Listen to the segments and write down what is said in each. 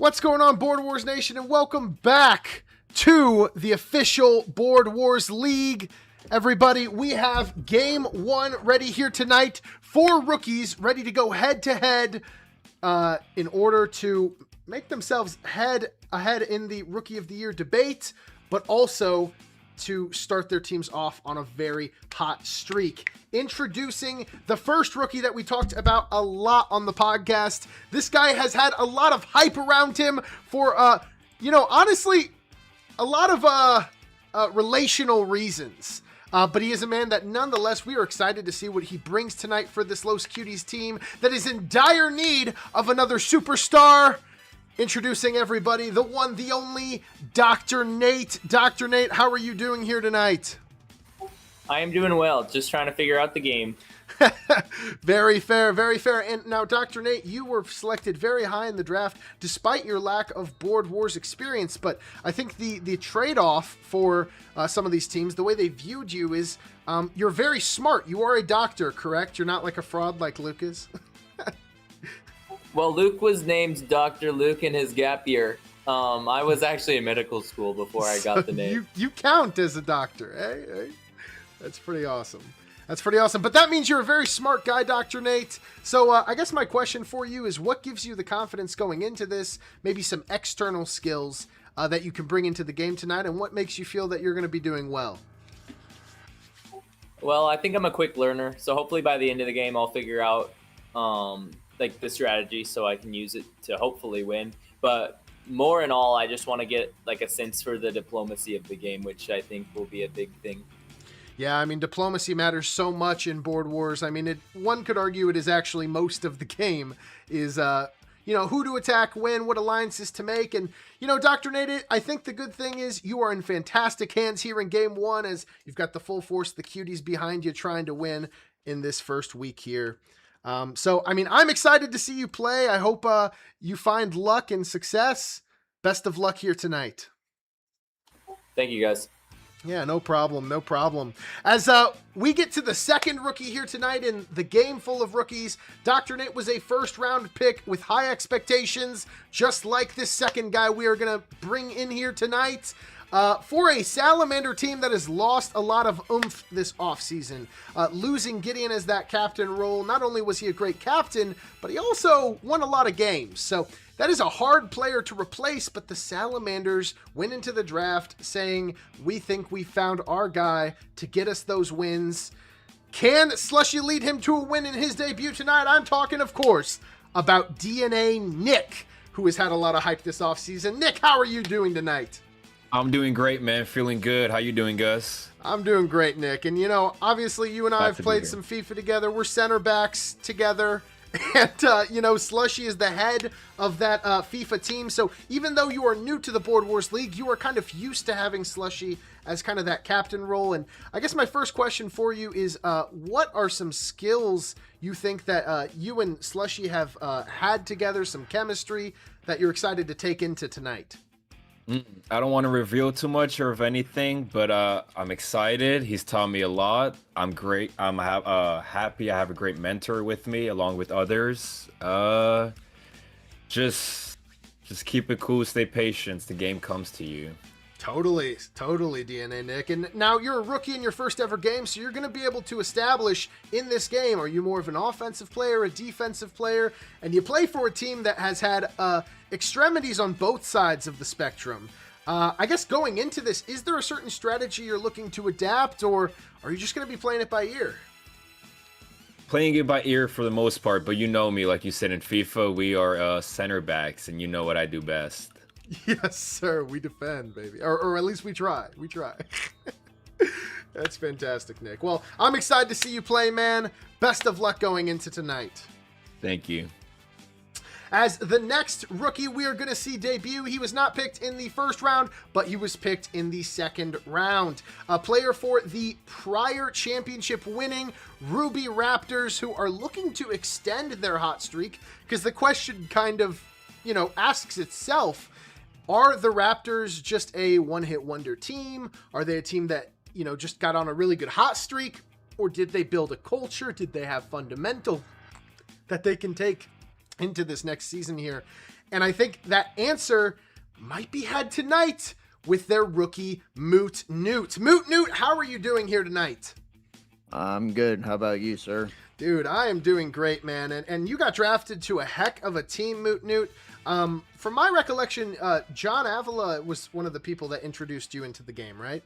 What's going on, Board Wars Nation, and welcome back to the official Board Wars League. Everybody, we have game one ready here tonight. 4 rookies ready to go head-to-head in order to make themselves ahead in the Rookie of the Year debate, but also to start their teams off on a very hot streak. Introducing the first rookie that we talked about a lot on the podcast. This guy has had a lot of hype around him for, honestly, a lot of relational reasons. But he is a man that nonetheless, we are excited to see what he brings tonight for this Los Cuties team that is in dire need of another superstar. Introducing everybody, the one, the only, Dr. Nate. Dr. Nate, how are you doing here tonight? I am doing well, just trying to figure out the game. Very fair, very fair. And now, Dr. Nate, you were selected very high in the draft despite your lack of Board Wars experience. But I think the trade-off for some of these teams, the way they viewed you is you're very smart. You are a doctor, correct? You're not like a fraud like Luke is? Well, Luke was named Dr. Luke in his gap year. I was actually in medical school before I got the name. You count as a doctor, eh? That's pretty awesome. That's pretty awesome. But that means you're a very smart guy, Dr. Nate. So I guess my question for you is, what gives you the confidence going into this? Maybe some external skills that you can bring into the game tonight, and what makes you feel that you're going to be doing well? Well, I think I'm a quick learner, so hopefully by the end of the game I'll figure out like the strategy so I can use it to hopefully win. But more in all, I just want to get like a sense for the diplomacy of the game, which I think will be a big thing. Yeah, I mean, diplomacy matters so much in Board Wars. I mean, one could argue it is actually most of the game is, who to attack, when, what alliances to make. And, Dr. Nate, I think the good thing is you are in fantastic hands here in game one as you've got the full force of the Cuties behind you trying to win in this first week here. So, I mean, I'm excited to see you play. I hope you find luck and success. Best of luck here tonight. Thank you, guys. Yeah, no problem, no problem. As we get to the second rookie here tonight in the game full of rookies, Dr. Nate was a first-round pick with high expectations, just like this second guy we are going to bring in here tonight. For a Salamander team that has lost a lot of oomph this offseason, losing Gideon as that captain role. Not only was he a great captain, but he also won a lot of games. So that is a hard player to replace, but the Salamanders went into the draft saying, we think we found our guy to get us those wins. Can Slushy lead him to a win in his debut tonight? I'm talking, of course, about DNANick, who has had a lot of hype this offseason. Nick, how are you doing tonight? I'm doing great, man. Feeling good. How you doing, Gus? I'm doing great, Nick. And, obviously you and I have played some FIFA together. We're center backs together. And, Slushy is the head of that FIFA team. So even though you are new to the Board Wars League, you are kind of used to having Slushy as kind of that captain role. And I guess my first question for you is, what are some skills you think that you and Slushy have had together, some chemistry that you're excited to take into tonight? I don't want to reveal too much or of anything, but I'm excited. He's taught me a lot. I'm great. I'm happy I have a great mentor with me along with others. Just keep it cool, stay patient. The game comes to you. Totally, DNANick. And now you're a rookie in your first ever game, so you're going to be able to establish in this game, are you more of an offensive player, a defensive player? And you play for a team that has had extremities on both sides of the spectrum. I guess going into this, is there a certain strategy you're looking to adapt, or are you just going to be playing it by ear? Playing it by ear for the most part, but you know me, like you said, in FIFA, we are center backs, and you know what I do best. Yes, sir. We defend, baby. Or at least we try. We try. That's fantastic, Nick. Well, I'm excited to see you play, man. Best of luck going into tonight. Thank you. As the next rookie we are going to see debut, he was not picked in the first round, but he was picked in the second round. A player for the prior championship winning Ruby Raptors, who are looking to extend their hot streak, because the question kind of, asks itself, are the Raptors just a one-hit wonder team? Are they a team that, just got on a really good hot streak? Or did they build a culture? Did they have fundamental that they can take into this next season here? And I think that answer might be had tonight with their rookie MootNoot. MootNoot, how are you doing here tonight? I'm good. How about you, sir? Dude, I am doing great, man. And you got drafted to a heck of a team, MootNoot. From my recollection, John Avila was one of the people that introduced you into the game, right?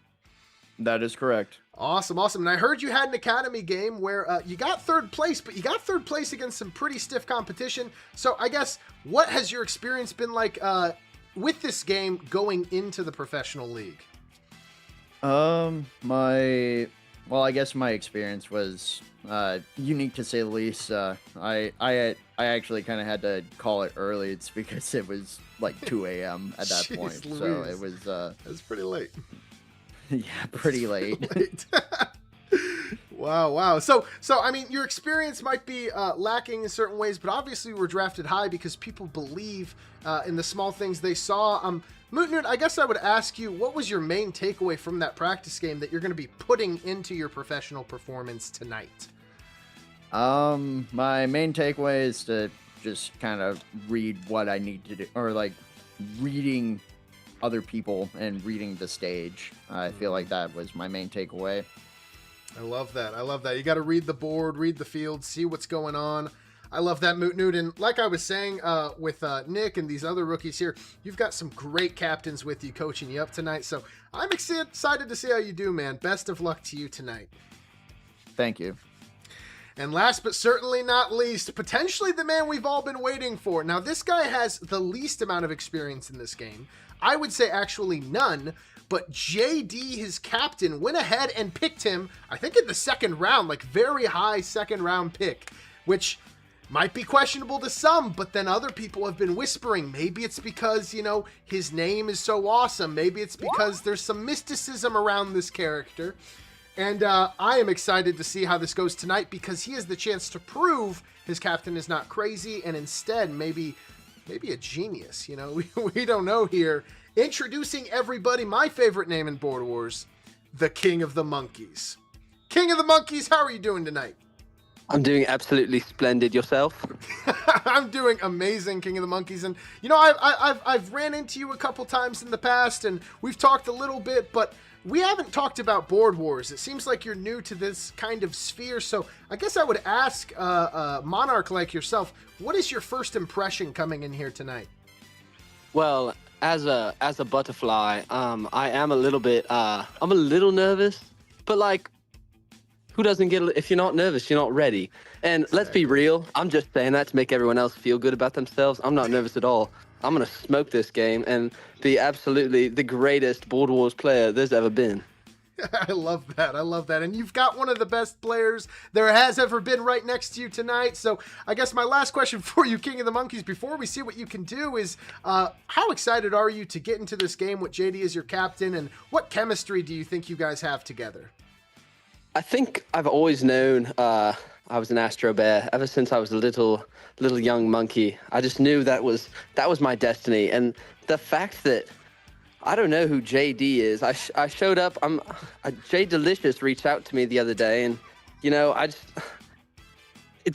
That is correct. Awesome. And I heard you had an academy game where you got third place, but you got third place against some pretty stiff competition. So I guess, what has your experience been like with this game going into the professional league? I guess my experience was unique to say the least. I actually kind of had to call it early. It's because it was like 2 a.m. at that point. Louise. So it was That's pretty late. yeah, pretty late. Wow. So I mean, your experience might be lacking in certain ways, but obviously we're drafted high because people believe in the small things they saw. MootNoot, I guess I would ask you, what was your main takeaway from that practice game that you're going to be putting into your professional performance tonight? My main takeaway is to just kind of read what I need to do, or like reading other people and reading the stage. I feel like that was my main takeaway. I love that. You got to read the board, read the field, see what's going on. I love that, MootNoot. And like I was saying with Nick and these other rookies here, you've got some great captains with you coaching you up tonight. So I'm excited to see how you do, man. Best of luck to you tonight. Thank you. And last but certainly not least, potentially the man we've all been waiting for. Now, this guy has the least amount of experience in this game. I would say actually none. But JD, his captain, went ahead and picked him, I think in the second round, like very high second round pick, which might be questionable to some, but then other people have been whispering, maybe it's because, his name is so awesome. Maybe it's because there's some mysticism around this character. And I am excited to see how this goes tonight because he has the chance to prove his captain is not crazy and instead maybe a genius. We don't know here. Introducing everybody, my favorite name in Board Wars, the King of the Monkeys. King of the Monkeys, how are you doing tonight? I'm doing absolutely splendid. Yourself? I'm doing amazing, King of the Monkeys. And, I've ran into you a couple times in the past, and we've talked a little bit, but we haven't talked about Board Wars. It seems like you're new to this kind of sphere, so I guess I would ask a Monarch like yourself, what is your first impression coming in here tonight? Well, as a butterfly, I am a little bit, I'm a little nervous, but like, who doesn't get, if you're not nervous, you're not ready. And let's be real, I'm just saying that to make everyone else feel good about themselves. I'm not nervous at all. I'm going to smoke this game and be absolutely the greatest Board Wars player there's ever been. I love that. And you've got one of the best players there has ever been right next to you tonight. So I guess my last question for you, King of the Monkeys, before we see what you can do is how excited are you to get into this game with JD as your captain, and what chemistry do you think you guys have together? I think I've always known I was an Astro Bear ever since I was a little young monkey. I just knew that was my destiny. And the fact that I don't know who JD is. I showed up. Jay Delicious reached out to me the other day, and the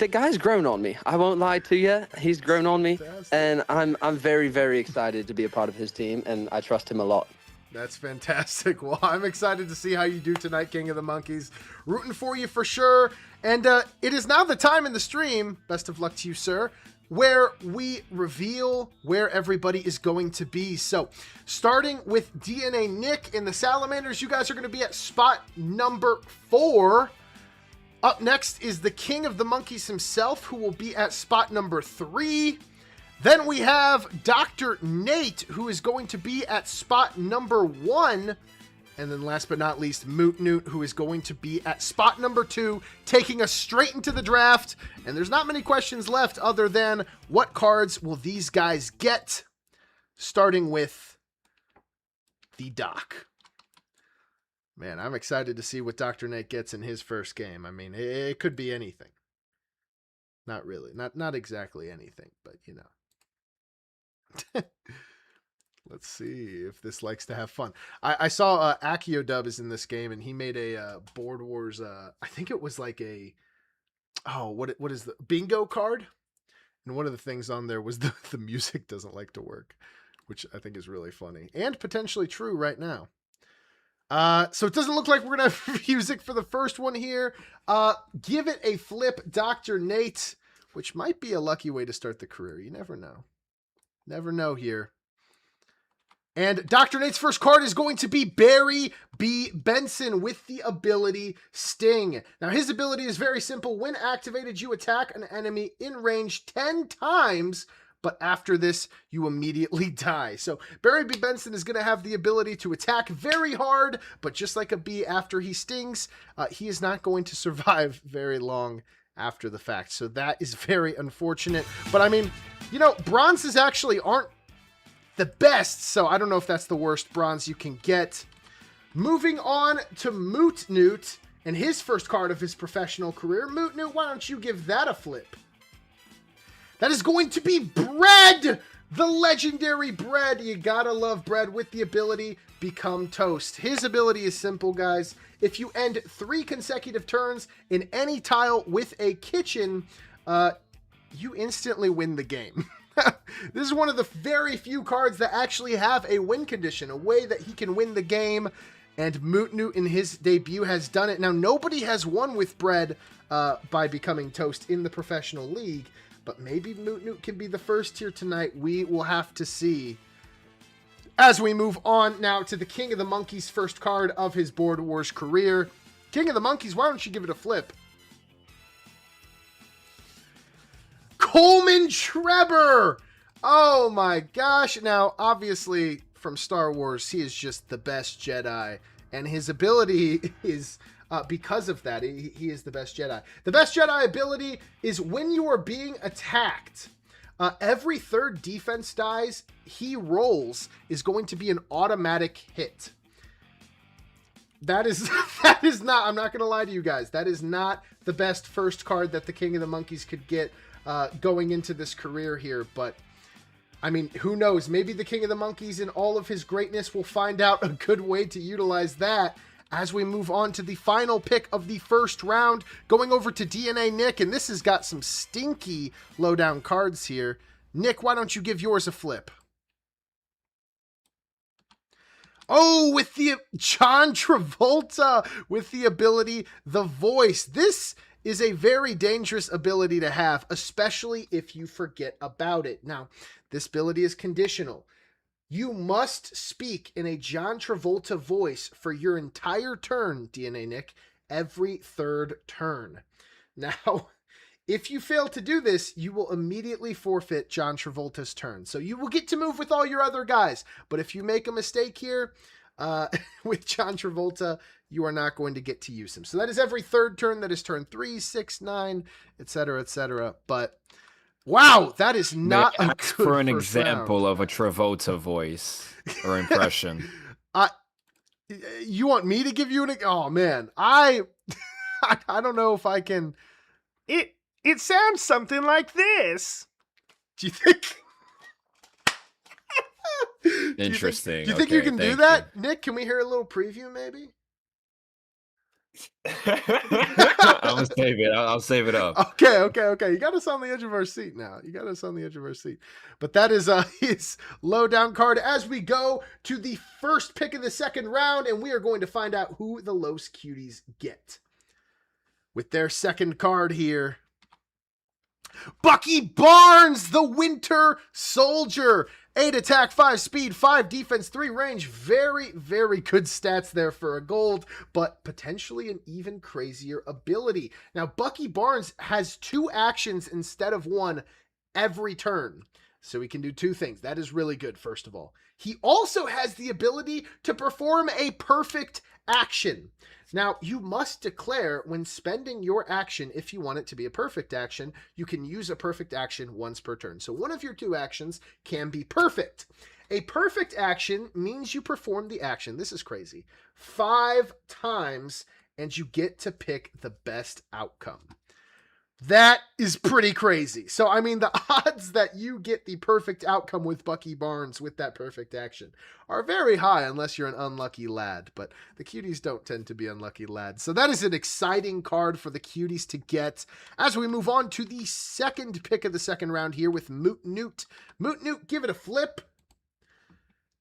guy's grown on me. I won't lie to you. He's grown on me, and I'm very, very excited to be a part of his team, and I trust him a lot. That's fantastic. Well, I'm excited to see how you do tonight, King of the Monkeys. Rooting for you for sure. And it is now the time in the stream, best of luck to you, sir, where we reveal where everybody is going to be. So, starting with DNANick in the Salamanders, you guys are going to be at spot number 4. Up next is the King of the Monkeys himself, who will be at spot number 3. Then we have Dr. Nate, who is going to be at spot number 1. And then last but not least, MootNoot, who is going to be at spot number 2, taking us straight into the draft. And there's not many questions left other than what cards will these guys get? Starting with the Doc. Man, I'm excited to see what Dr. Nate gets in his first game. I mean, it could be anything. Not really. Not exactly anything, but you know. Let's see if this likes to have fun. I saw Akiodub is in this game, and he made a Board Wars. I think it was like a what is the bingo card? And one of the things on there was the music doesn't like to work, which I think is really funny and potentially true right now. So it doesn't look like we're going to have music for the first one here. Give it a flip, Dr. Nate, which might be a lucky way to start the career. You never know. Never know here. And Dr. Nate's first card is going to be Barry B. Benson with the ability Sting. Now, his ability is very simple. When activated, you attack an enemy in range 10 times, but after this, you immediately die. So Barry B. Benson is going to have the ability to attack very hard, but just like a bee after he stings, he is not going to survive very long after the fact. So that is very unfortunate. But I mean, you know, bronzes actually aren't the best, so I don't know if that's the worst bronze you can get. Moving on to MootNoot and his first card of his professional career. MootNoot, why don't you give that a flip? That is going to be Bread, the legendary Bread. You gotta love Bread with the ability Become Toast. His ability is simple, guys. If you end 3 consecutive turns in any tile with a kitchen, you instantly win the game. This is one of the very few cards that actually have a win condition, a way that he can win the game, and MootNoot in his debut has done it. Now, nobody has won with Bread by Becoming Toast in the professional league, but maybe MootNoot can be the first here tonight. We will have to see. As we move on now to the King of the Monkeys' first card of his Board Wars career. King of the Monkeys, why don't you give it a flip? Coleman Trebor! Oh my gosh. Now, obviously, from Star Wars, he is just the best Jedi. And his ability is, because of that, he is the best Jedi. The best Jedi ability is when you are being attacked, every third defense dice he rolls is going to be an automatic hit. That is not, I'm not going to lie to you guys, that is not the best first card that the King of the Monkeys could get going into this career here, but I mean, who knows? Maybe the King of the Monkeys in all of his greatness will find out a good way to utilize that as we move on to the final pick of the first round, going over to DNANick, and this has got some stinky lowdown cards here. Nick, why don't you give yours a flip? Oh, with the John Travolta with the ability, The Voice. This is a very dangerous ability to have, especially if you forget about it. Now, this ability is conditional. You must speak in a John Travolta voice for your entire turn, DNANick, every third turn. Now, if you fail to do this, you will immediately forfeit John Travolta's turn. So you will get to move with all your other guys. But if you make a mistake here with John Travolta, you are not going to get to use him. So that is every third turn. That is turn 3, 6, 9, etc., etc. But wow, that is not a good for an first example round. of a Travolta voice or impression. You want me to give you an? Oh man, I don't know if I can. It sounds something like this. Do you think? Interesting. Do you think you Okay, can do thank that, Nick? Can we hear a little preview, maybe? I'll save it. I'll save it up. Okay. You got us on the edge of our seat now. But that is his lowdown card as we go to the first pick of the second round, and we are going to find out who the Los Cuties get. With their second card here, Bucky Barnes, the Winter Soldier. 8 attack, 5 speed, 5 defense, 3 range. Very, very good stats there for a gold, but potentially an even crazier ability. Now, Bucky Barnes has 2 actions instead of 1 every turn. So he can do 2 things. That is really good, first of all. He also has the ability to perform a perfect action. Now, you must declare when spending your action, if you want it to be a perfect action, you can use a perfect action once per turn. So one of your 2 actions can be perfect. A perfect action means you perform the action, this is crazy, 5 times, and you get to pick the best outcome. That is pretty crazy. So, I mean, the odds that you get the perfect outcome with Bucky Barnes with that perfect action are very high unless you're an unlucky lad. But the Cuties don't tend to be unlucky lads. So that is an exciting card for the Cuties to get as we move on to the second pick of the second round here with MootNoot. MootNoot, give it a flip.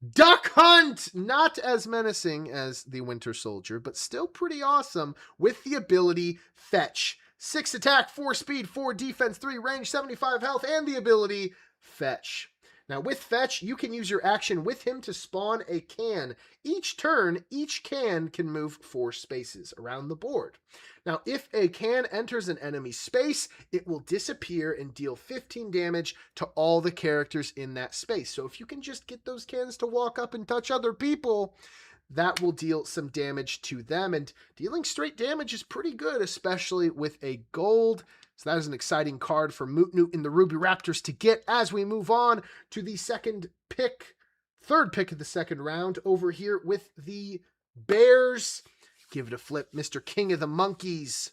Duck Hunt! Not as menacing as the Winter Soldier, but still pretty awesome with the ability Fetch. 6 attack, 4 speed, 4 defense, 3 range, 75 health, and the ability Fetch. Now with Fetch, you can use your action with him to spawn a can. Each turn, each can move 4 spaces around the board. Now if a can enters an enemy space, it will disappear and deal 15 damage to all the characters in that space. So if you can just get those cans to walk up and touch other people, that will deal some damage to them. And dealing straight damage is pretty good, especially with a gold. So that is an exciting card for MootNoot in the Ruby Raptors to get as we move on to the third pick of the second round over here with the Bears. Give it a flip, Mr. King of the Monkeys.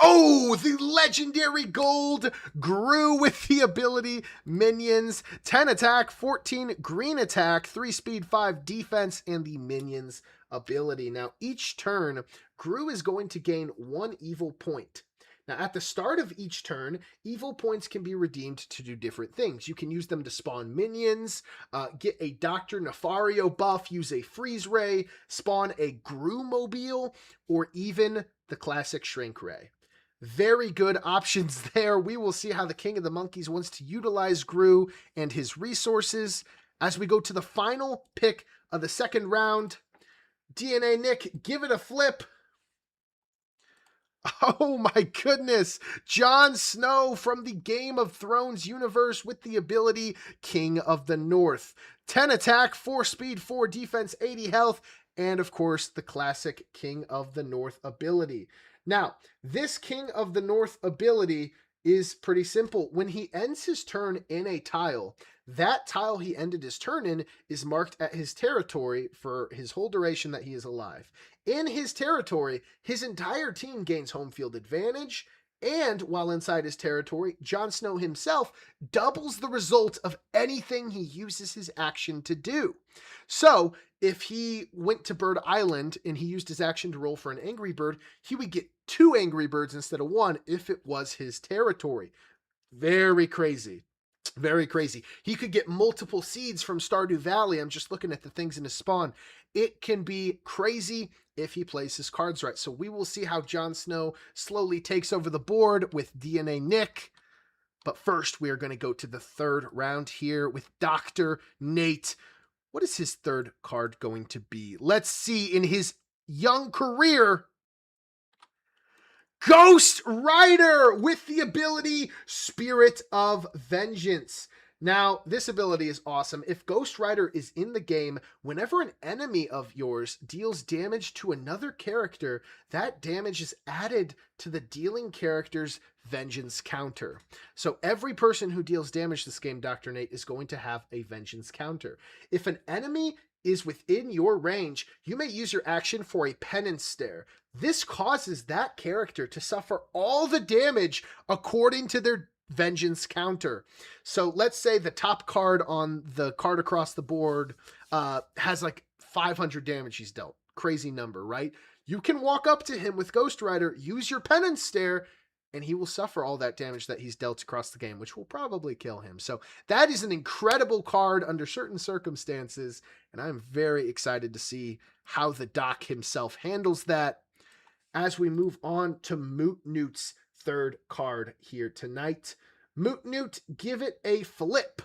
Oh, the legendary gold Gru with the ability Minions. 10 attack, 14 green attack, 3 speed, 5 defense, and the Minions ability. Now, each turn, Gru is going to gain 1 evil point. Now, at the start of each turn, evil points can be redeemed to do different things. You can use them to spawn minions, get a Dr. Nefario buff, use a freeze ray, spawn a Gru mobile, or even the classic shrink ray. Very good options there. We will see how the King of the Monkeys wants to utilize Gru and his resources as we go to the final pick of the second round. DNANick, give it a flip. Oh my goodness. Jon Snow from the Game of Thrones universe with the ability King of the North. 10 attack, 4 speed, 4 defense, 80 health, and of course the classic King of the North ability. Now, this King of the North ability is pretty simple. When he ends his turn in a tile, that tile he ended his turn in is marked at his territory for his whole duration that he is alive. In his territory, his entire team gains home field advantage, and while inside his territory, Jon Snow himself doubles the result of anything he uses his action to do. So, if he went to Bird Island and he used his action to roll for an Angry Bird, he would get 2 Angry Birds instead of 1 if it was his territory. Very crazy. Very crazy. He could get multiple seeds from Stardew Valley. I'm just looking at the things in his spawn. It can be crazy if he plays his cards right. So we will see how Jon Snow slowly takes over the board with DNANick. But first, we are going to go to the third round here with Dr. Nate. What is his third card going to be? Let's see. In his young career, Ghost Rider with the ability Spirit of Vengeance. Now, this ability is awesome. If Ghost Rider is in the game, whenever an enemy of yours deals damage to another character, that damage is added to the dealing character's vengeance counter. So every person who deals damage this game, Dr. Nate, is going to have a vengeance counter. If an enemy is within your range, you may use your action for a penance stare. This causes that character to suffer all the damage according to their vengeance counter. So let's say the top card on the card across the board has like 500 damage he's dealt. Crazy number, right? You can walk up to him with Ghost Rider, use your penance stare, and he will suffer all that damage that he's dealt across the game, which will probably kill him. So that is an incredible card under certain circumstances, and I'm very excited to see how the Doc himself handles that as we move on to MootNoot's third card here tonight. MootNoot, give it a flip.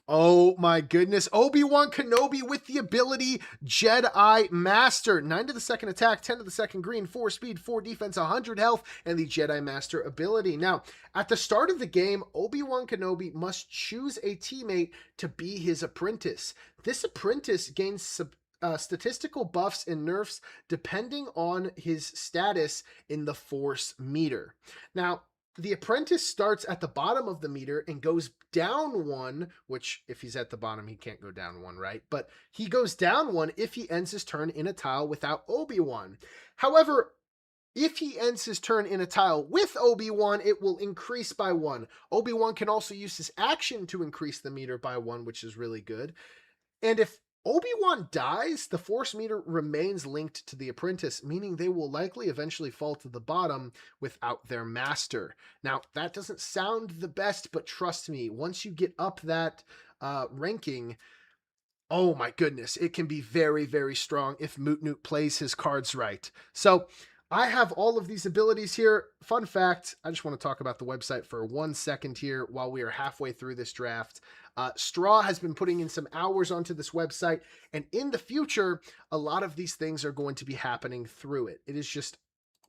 Oh my goodness. Obi-Wan Kenobi with the ability Jedi Master. 9 to the second attack, 10 to the second green, 4 speed, 4 defense, 100 health, and the Jedi Master ability. Now, at the start of the game, Obi-Wan Kenobi must choose a teammate to be his apprentice. This apprentice gains statistical buffs and nerfs depending on his status in the Force meter. Now, the apprentice starts at the bottom of the meter and goes down 1, which if he's at the bottom, he can't go down 1, right? But he goes down 1 if he ends his turn in a tile without Obi-Wan. However, If he ends his turn in a tile with Obi-Wan, it will increase by 1. Obi-Wan can also use his action to increase the meter by 1, which is really good. And if Obi-Wan dies, the force meter remains linked to the apprentice, meaning they will likely eventually fall to the bottom without their master. Now, that doesn't sound the best, but trust me, once you get up that ranking, oh my goodness, it can be very, very strong if MootNoot plays his cards right. So I have all of these abilities here. Fun fact, I just want to talk about the website for 1 second here while we are halfway through this draft. Straw has been putting in some hours onto this website, and in the future, a lot of these things are going to be happening through it. It is just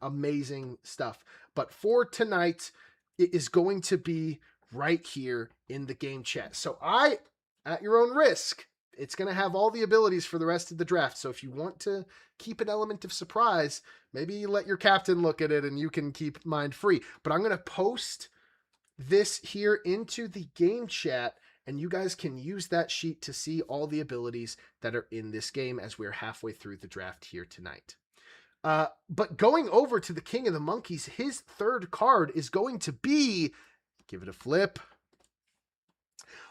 amazing stuff. But for tonight, it is going to be right here in the game chat. So at your own risk, it's going to have all the abilities for the rest of the draft. So if you want to keep an element of surprise, maybe you let your captain look at it and you can keep mine free. But I'm going to post this here into the game chat, and you guys can use that sheet to see all the abilities that are in this game as we're halfway through the draft here tonight. But going over to the King of the Monkeys, his third card is going to be, give it a flip,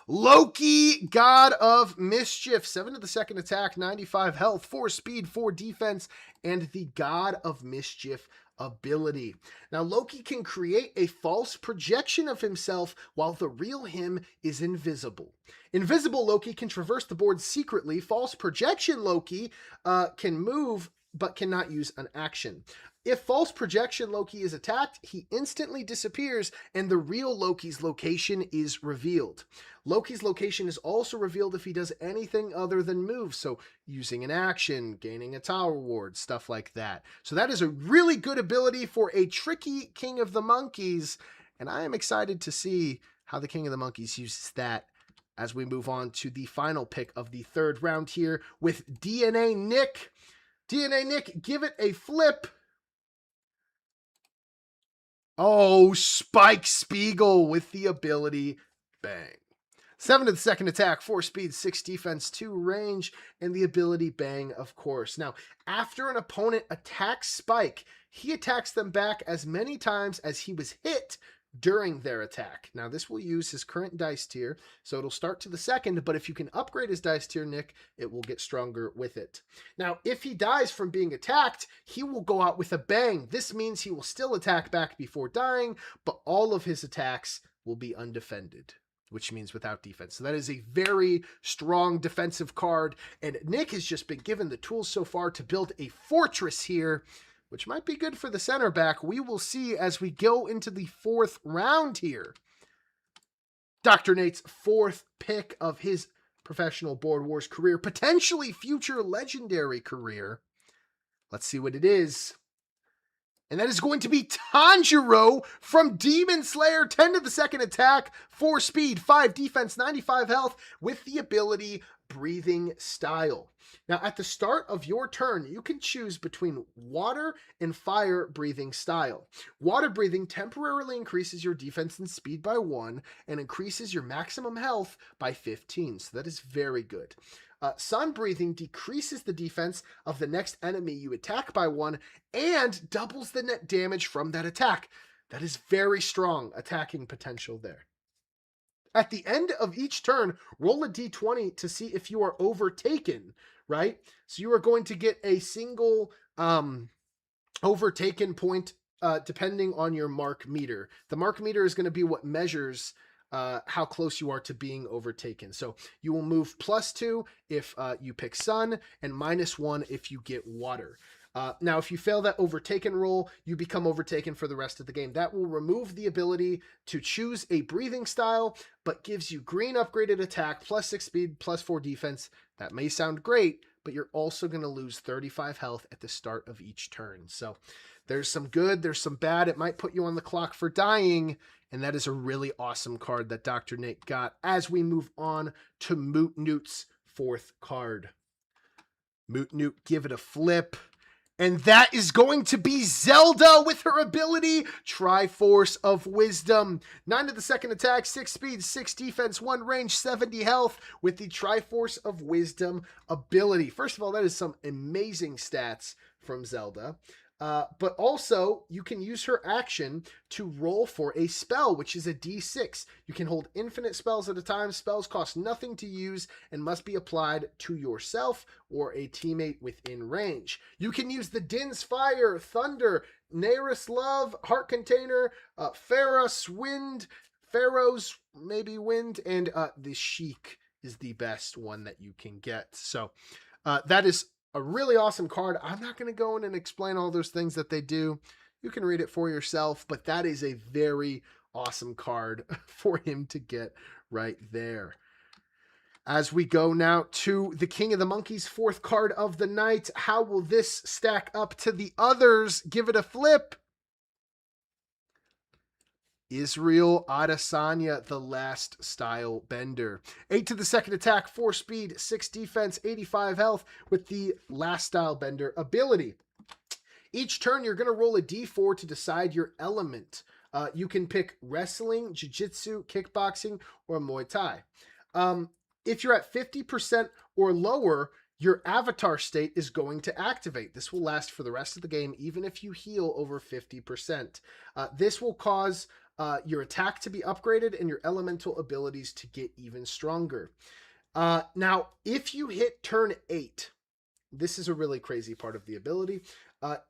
Loki, God of Mischief. 7 to the second attack, 95 health, 4 speed, 4 defense, and the God of Mischief ability. Now, Loki can create a false projection of himself while the real him is invisible. Invisible Loki can traverse the board secretly. False projection Loki can move but cannot use an action. If false projection Loki is attacked, he instantly disappears and the real Loki's location is revealed. Loki's location is also revealed if he does anything other than move, so using an action, gaining a tower ward, stuff like that. So that is a really good ability for a tricky King of the Monkeys, and I am excited to see how the King of the Monkeys uses that as we move on to the final pick of the third round here with DNANick. DNANick, give it a flip. Oh, Spike Spiegel with the ability Bang. 7 to the second attack, 4 speed, 6 defense, 2 range, and the ability Bang, of course. Now, after an opponent attacks Spike, he attacks them back as many times as he was hit during their attack. Now, this will use his current dice tier, so it'll start to the second, but if you can upgrade his dice tier, Nick, it will get stronger with it. Now, if he dies from being attacked, he will go out with a bang. This means he will still attack back before dying, but all of his attacks will be undefended, which means without defense. So that is a very strong defensive card, and Nick has just been given the tools so far to build a fortress here, which might be good for the center back. We will see as we go into the fourth round here. Dr. Nate's fourth pick of his professional Board Wars career, potentially future legendary career. Let's see what it is. And that is going to be Tanjiro from Demon Slayer. 10 to the second attack, 4 speed, 5 defense, 95 health with the ability Breathing Style. Now, at the start of your turn, you can choose between water and fire breathing style. Water breathing temporarily increases your defense and speed by 1 and increases your maximum health by 15. So that is very good. Sun breathing decreases the defense of the next enemy you attack by 1 and doubles the net damage from that attack. That is very strong attacking potential there. At the end of each turn, roll a d20 to see if you are overtaken, right? So you are going to get a single overtaken point depending on your mark meter. The mark meter is going to be what measures how close you are to being overtaken. So you will move +2 if you pick sun and -1 if you get water. Now, if you fail that overtaken roll, you become overtaken for the rest of the game. That will remove the ability to choose a breathing style, but gives you green upgraded attack, +6 speed, +4 defense. That may sound great, but you're also going to lose 35 health at the start of each turn. So there's some good, there's some bad. It might put you on the clock for dying, and that is a really awesome card that Dr. Nate got as we move on to MootNoot's fourth card. MootNoot, give it a flip. And that is going to be Zelda with her ability, Triforce of Wisdom. 9 to the second attack, 6 speed, 6 defense, 1 range, 70 health with the Triforce of Wisdom ability. First of all, that is some amazing stats from Zelda. But also, you can use her action to roll for a spell, which is a D6. You can hold infinite spells at a time. Spells cost nothing to use and must be applied to yourself or a teammate within range. You can use the Din's Fire, Thunder, Naris Love, Heart Container, Pharaoh's Wind, and the Sheik is the best one that you can get. So that is a really awesome card. I'm not going to go in and explain all those things that they do. You can read it for yourself, but that is a very awesome card for him to get right there. As we go now to the King of the Monkeys, 4th card of the night. How will this stack up to the others? Give it a flip. Israel Adesanya, the last style bender. 8 to the second attack, 4 speed, 6 defense, 85 health with the last style bender ability. Each turn, you're going to roll a d4 to decide your element. You can pick wrestling, jiu-jitsu, kickboxing, or Muay Thai. If you're at 50% or lower, your avatar state is going to activate. This will last for the rest of the game, even if you heal over 50%. This will cause your attack to be upgraded and your elemental abilities to get even stronger. Now, if you hit turn 8, this is a really crazy part of the ability.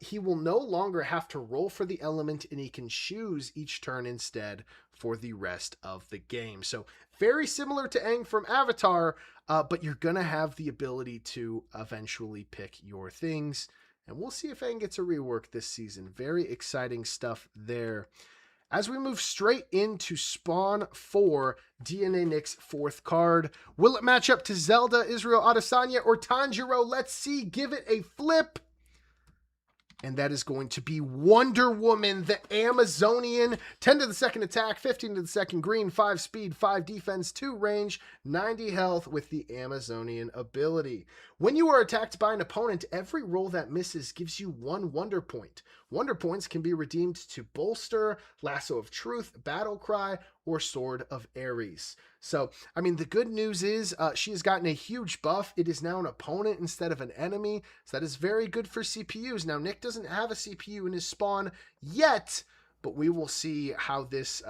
He will no longer have to roll for the element, and he can choose each turn instead for the rest of the game. So very similar to Aang from Avatar, but you're going to have the ability to eventually pick your things. And we'll see if Aang gets a rework this season. Very exciting stuff there. As we move straight into Spawn 4, DNANick's 4th card. Will it match up to Zelda, Israel Adesanya, or Tanjiro? Let's see. Give it a flip. And that is going to be Wonder Woman, the Amazonian. 10 to the second attack, 15 to the second green, 5 speed, 5 defense, 2 range, 90 health with the Amazonian ability. When you are attacked by an opponent, every roll that misses gives you 1 wonder point. Wonder points can be redeemed to Bolster, Lasso of Truth, Battle Cry, or Sword of Ares. So, I mean, the good news is she has gotten a huge buff. It is now an opponent instead of an enemy. So that is very good for CPUs. Now, Nick doesn't have a CPU in his spawn yet, but we will see how this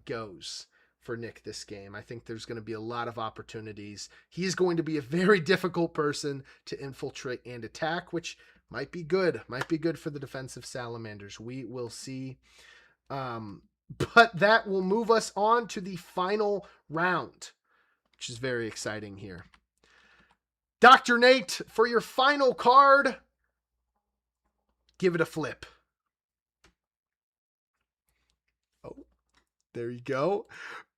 goes for Nick this game. I think there's going to be a lot of opportunities. He's going to be a very difficult person to infiltrate and attack, which might be good. Might be good for the defensive Salamanders. We will see. But that will move us on to the final round, which is very exciting here. Dr. Nate, for your final card, give it a flip. Oh, there you go.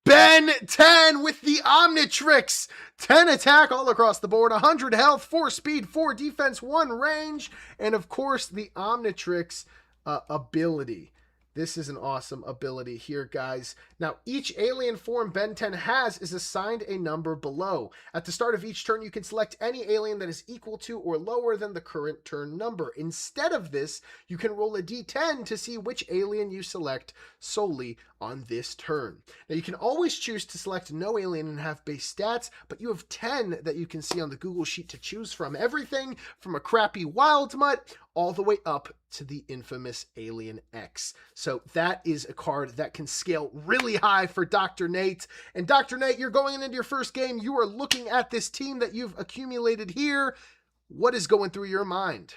Ben 10 with the Omnitrix. 10 attack all across the board, 100 health, 4 speed, 4 defense, 1 range, and of course the Omnitrix ability. This is an awesome ability here, guys. Now, each alien form Ben 10 has is assigned a number below. At the start of each turn, you can select any alien that is equal to or lower than the current turn number. Instead of this, you can roll a d10 to see which alien you select solely on this turn. Now, you can always choose to select no alien and have base stats, but you have 10 that you can see on the Google Sheet to choose from. Everything from a crappy Wild Mutt all the way up to the infamous Alien X. So that is a card that can scale really high for Dr. Nate. And Dr. Nate, you're going into your first game. You are looking at this team that you've accumulated here. What is going through your mind?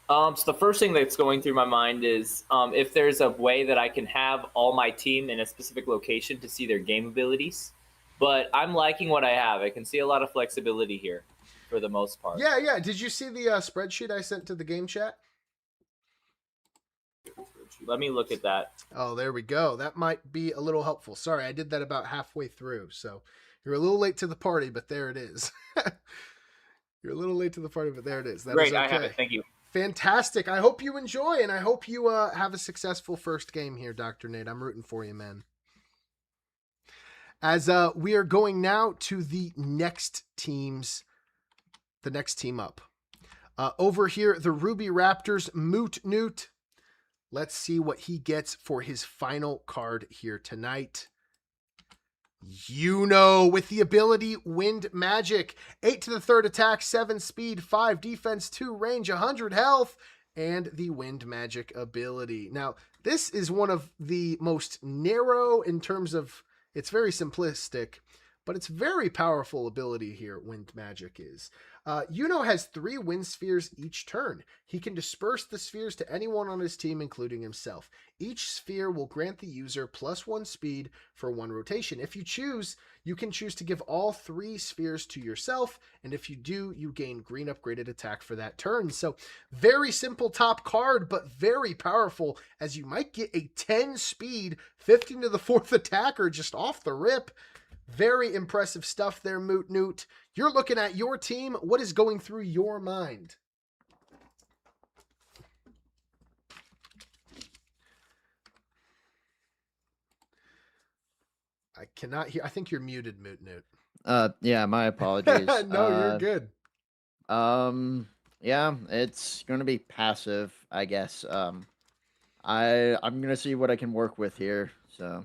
So the first thing that's going through my mind is if there's a way that I can have all my team in a specific location to see their game abilities. But I'm liking what I have. I can see a lot of flexibility here for the most part. Yeah. Did you see the spreadsheet I sent to the game chat? Let me look at that. Oh, there we go. That might be a little helpful. Sorry, I did that about halfway through. So you're a little late to the party, but there it is. You're a little late to the party, but there it is. That Great, is okay. I have it. Thank you. Fantastic. I hope you enjoy, and I hope you have a successful first game here, Dr. Nate. I'm rooting for you, man. As we are going now to the next team up. Over here, the Ruby Raptors MootNoot. Let's see what he gets for his final card here tonight. With the ability Wind Magic. 8 to the third attack, 7 speed, 5 defense, 2 range, 100 health, and the Wind Magic ability. Now, this is one of the most narrow in terms of, it's very simplistic, but it's very powerful ability here, Wind Magic is. Has 3 wind spheres each turn. He can disperse the spheres to anyone on his team, including himself. Each sphere will grant the user +1 speed for 1 rotation. If you choose, you can choose to give all 3 spheres to yourself, and if you do, you gain green upgraded attack for that turn. So very simple top card, but very powerful, as you might get a 10 speed, 15 to the 4th attacker just off the rip. Very impressive stuff there, MootNoot. You're looking at your team. What is going through your mind? I cannot hear. I think you're muted, MootNoot. Yeah, my apologies. No, you're good. Yeah, it's gonna be passive, I guess. I'm gonna see what I can work with here. So,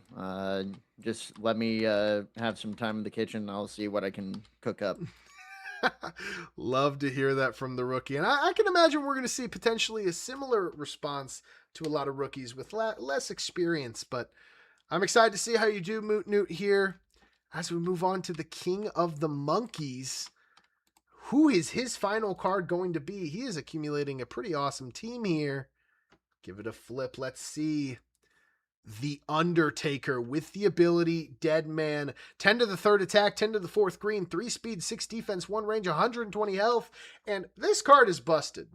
just let me have some time in the kitchen. I'll see what I can cook up. Love to hear that from the rookie. And I can imagine we're going to see potentially a similar response to a lot of rookies with less experience. But I'm excited to see how you do, MootNoot, here. As we move on to the King of the Monkeys. Who is his final card going to be? He is accumulating a pretty awesome team here. Give it a flip. Let's see. The Undertaker with the ability Dead Man. 10 to the third attack, 10 to the 4th green, 3 speed, 6 defense, 1 range, 120 health. And this card is busted.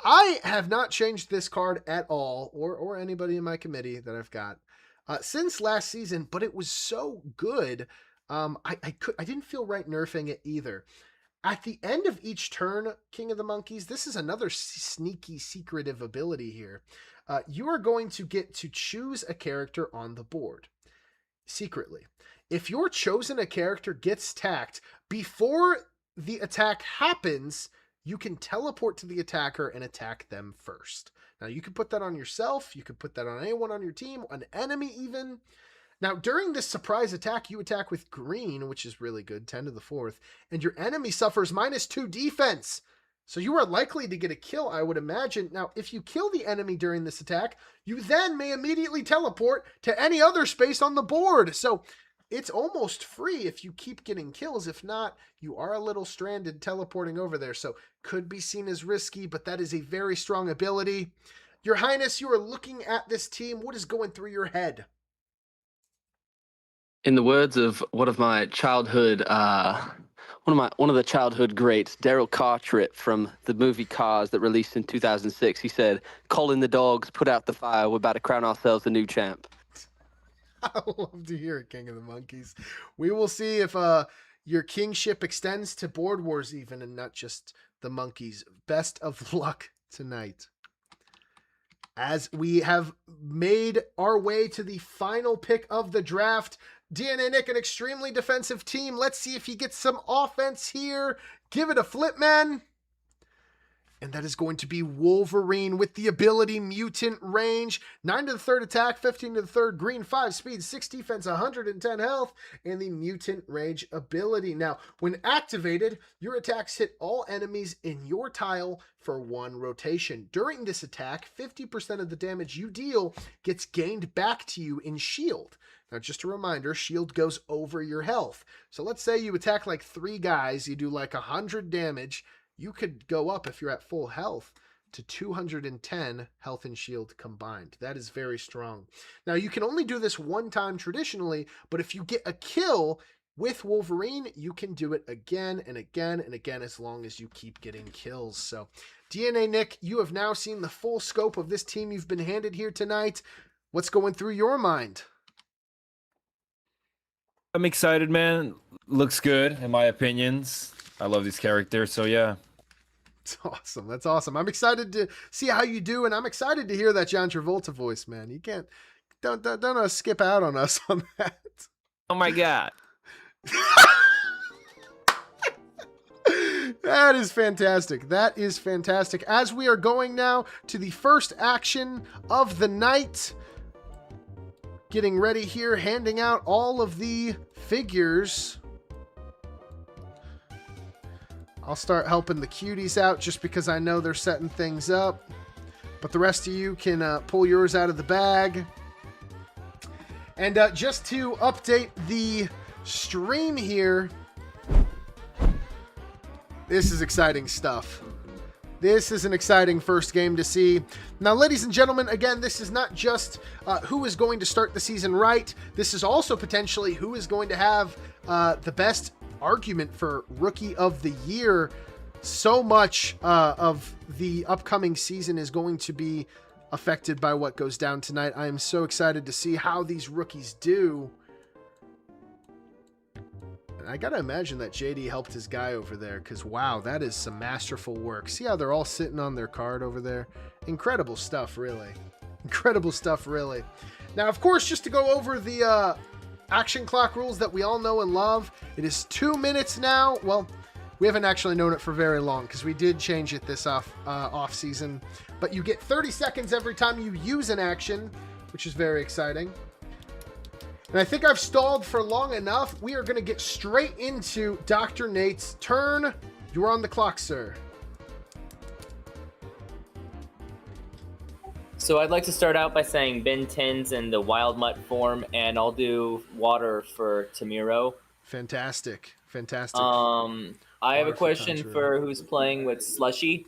I have not changed this card at all, or anybody in my committee that I've got, since last season, but it was so good. I didn't feel right nerfing it either. At the end of each turn, King of the Monkeys, this is another sneaky, secretive ability here. You are going to get to choose a character on the board secretly. If your chosen a character gets attacked, before the attack happens, you can teleport to the attacker and attack them first. Now, you can put that on yourself. You can put that on anyone on your team, an enemy even. Now, during this surprise attack, you attack with green, which is really good, 10 to the 4th, and your enemy suffers -2 defense. So you are likely to get a kill, I would imagine. Now, if you kill the enemy during this attack, you then may immediately teleport to any other space on the board. So it's almost free if you keep getting kills. If not, you are a little stranded teleporting over there. So could be seen as risky, but that is a very strong ability. Your Highness, you are looking at this team. What is going through your head? In the words of one of my childhood, one of the childhood greats, Daryl Cartwright from the movie Cars that released in 2006, he said, "Call in the dogs, put out the fire. We're about to crown ourselves a new champ." I love to hear it, King of the Monkeys. We will see if your kingship extends to Board Wars even, and not just the Monkeys. Best of luck tonight. As we have made our way to the final pick of the draft, DNANick, an extremely defensive team. Let's see if he gets some offense here. Give it a flip, man. And that is going to be Wolverine with the ability Mutant Range. 9 to the third attack, 15 to the third green, 5 speed, 6 defense, 110 health, and the Mutant Range ability. Now, when activated, your attacks hit all enemies in your tile for 1 rotation. During this attack, 50% of the damage you deal gets gained back to you in shield. Now, just a reminder, shield goes over your health. So let's say you attack like 3 guys, you do like 100 damage. You could go up, if you're at full health, to 210 health and shield combined. That is very strong. Now, you can only do this one time traditionally, but if you get a kill with Wolverine, you can do it again and again and again as long as you keep getting kills. So, DNANick, you have now seen the full scope of this team you've been handed here tonight. What's going through your mind? I'm excited, man. Looks good, in my opinions. I love these characters, so yeah. It's awesome. That's awesome. I'm excited to see how you do, and I'm excited to hear that John Travolta voice, man. You can't, don't skip out on us on that. Oh my God. That is fantastic. That is fantastic. As we are going now to the first action of the night, getting ready here, handing out all of the figures. I'll start helping the cuties out just because I know they're setting things up. But the rest of you can pull yours out of the bag. And just to update the stream here, this is exciting stuff. This is an exciting first game to see. Now, ladies and gentlemen, again, this is not just who is going to start the season right. This is also potentially who is going to have the best argument for Rookie of the Year. So much of the upcoming season is going to be affected by what goes down tonight. I am so excited to see how these rookies do. And I gotta imagine that JD helped his guy over there, because wow, that is some masterful work. See how they're all sitting on their card over there? Incredible stuff, really. Incredible stuff, really. Now, of course, just to go over the action clock rules that we all know and love, it is 2 minutes now. Well, we haven't actually known it for very long because we did change it this off season. But you get 30 seconds every time you use an action, which is very exciting. And I think I've stalled for long enough. We are going to get straight into Dr. Nate's turn. You're on the clock, sir. So I'd like to start out by saying Ben 10's in the Wild Mutt form, and I'll do water for Tamiro. Fantastic. Fantastic. I have a question for who's playing with Slushy,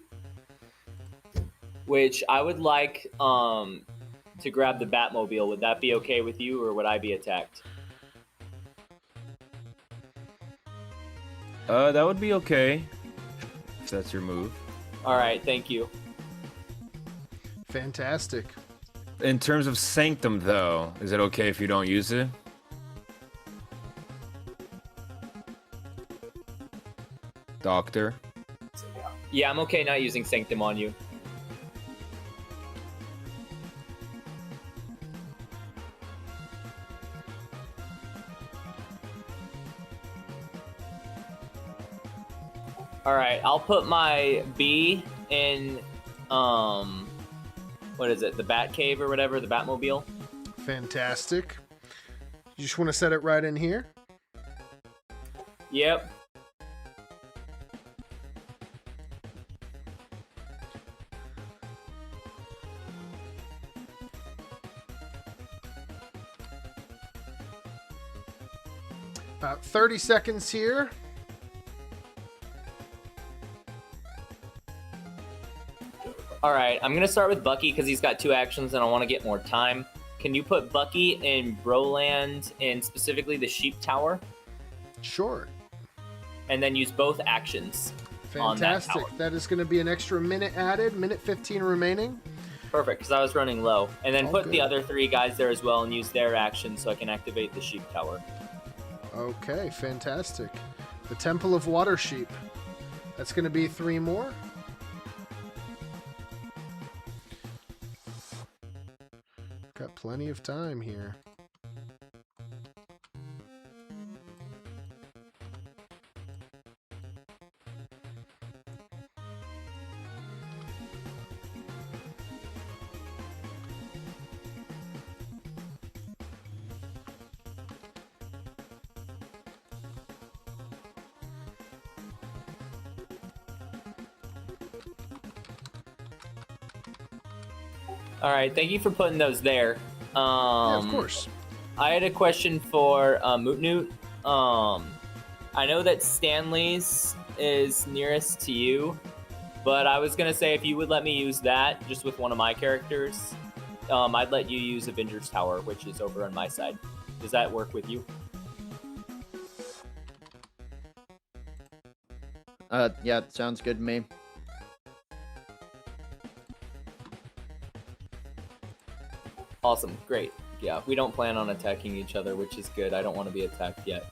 which I would like to grab the Batmobile. Would that be okay with you, or would I be attacked? That would be okay, if that's your move. All right, thank you. Fantastic. In terms of Sanctum, though, is it okay if you don't use it? Doctor? Yeah, I'm okay not using Sanctum on you. All right, I'll put my B in, what is it, the Bat Cave or whatever, the Batmobile. Fantastic. You just want to set it right in here? Yep. About 30 seconds here. All right, I'm gonna start with Bucky because he's got 2 actions and I want to get more time. Can you put Bucky in Broland and specifically the Sheep Tower? Sure. And then use both actions on that Fantastic. tower. That is going to be an extra minute added, minute 15 remaining. Perfect, because I was running low. And then All put good. the other 3 guys there as well and use their actions so I can activate the Sheep Tower. Okay, fantastic. The Temple of Water Sheep. That's going to be 3 more. Got plenty of time here. All right, thank you for putting those there. Yeah, of course. I had a question for MootNoot. I know that Stanley's is nearest to you, but I was going to say if you would let me use that just with one of my characters, I'd let you use Avengers Tower, which is over on my side. Does that work with you? Yeah, sounds good to me. Awesome, great. Yeah, we don't plan on attacking each other, which is good. I don't want to be attacked yet.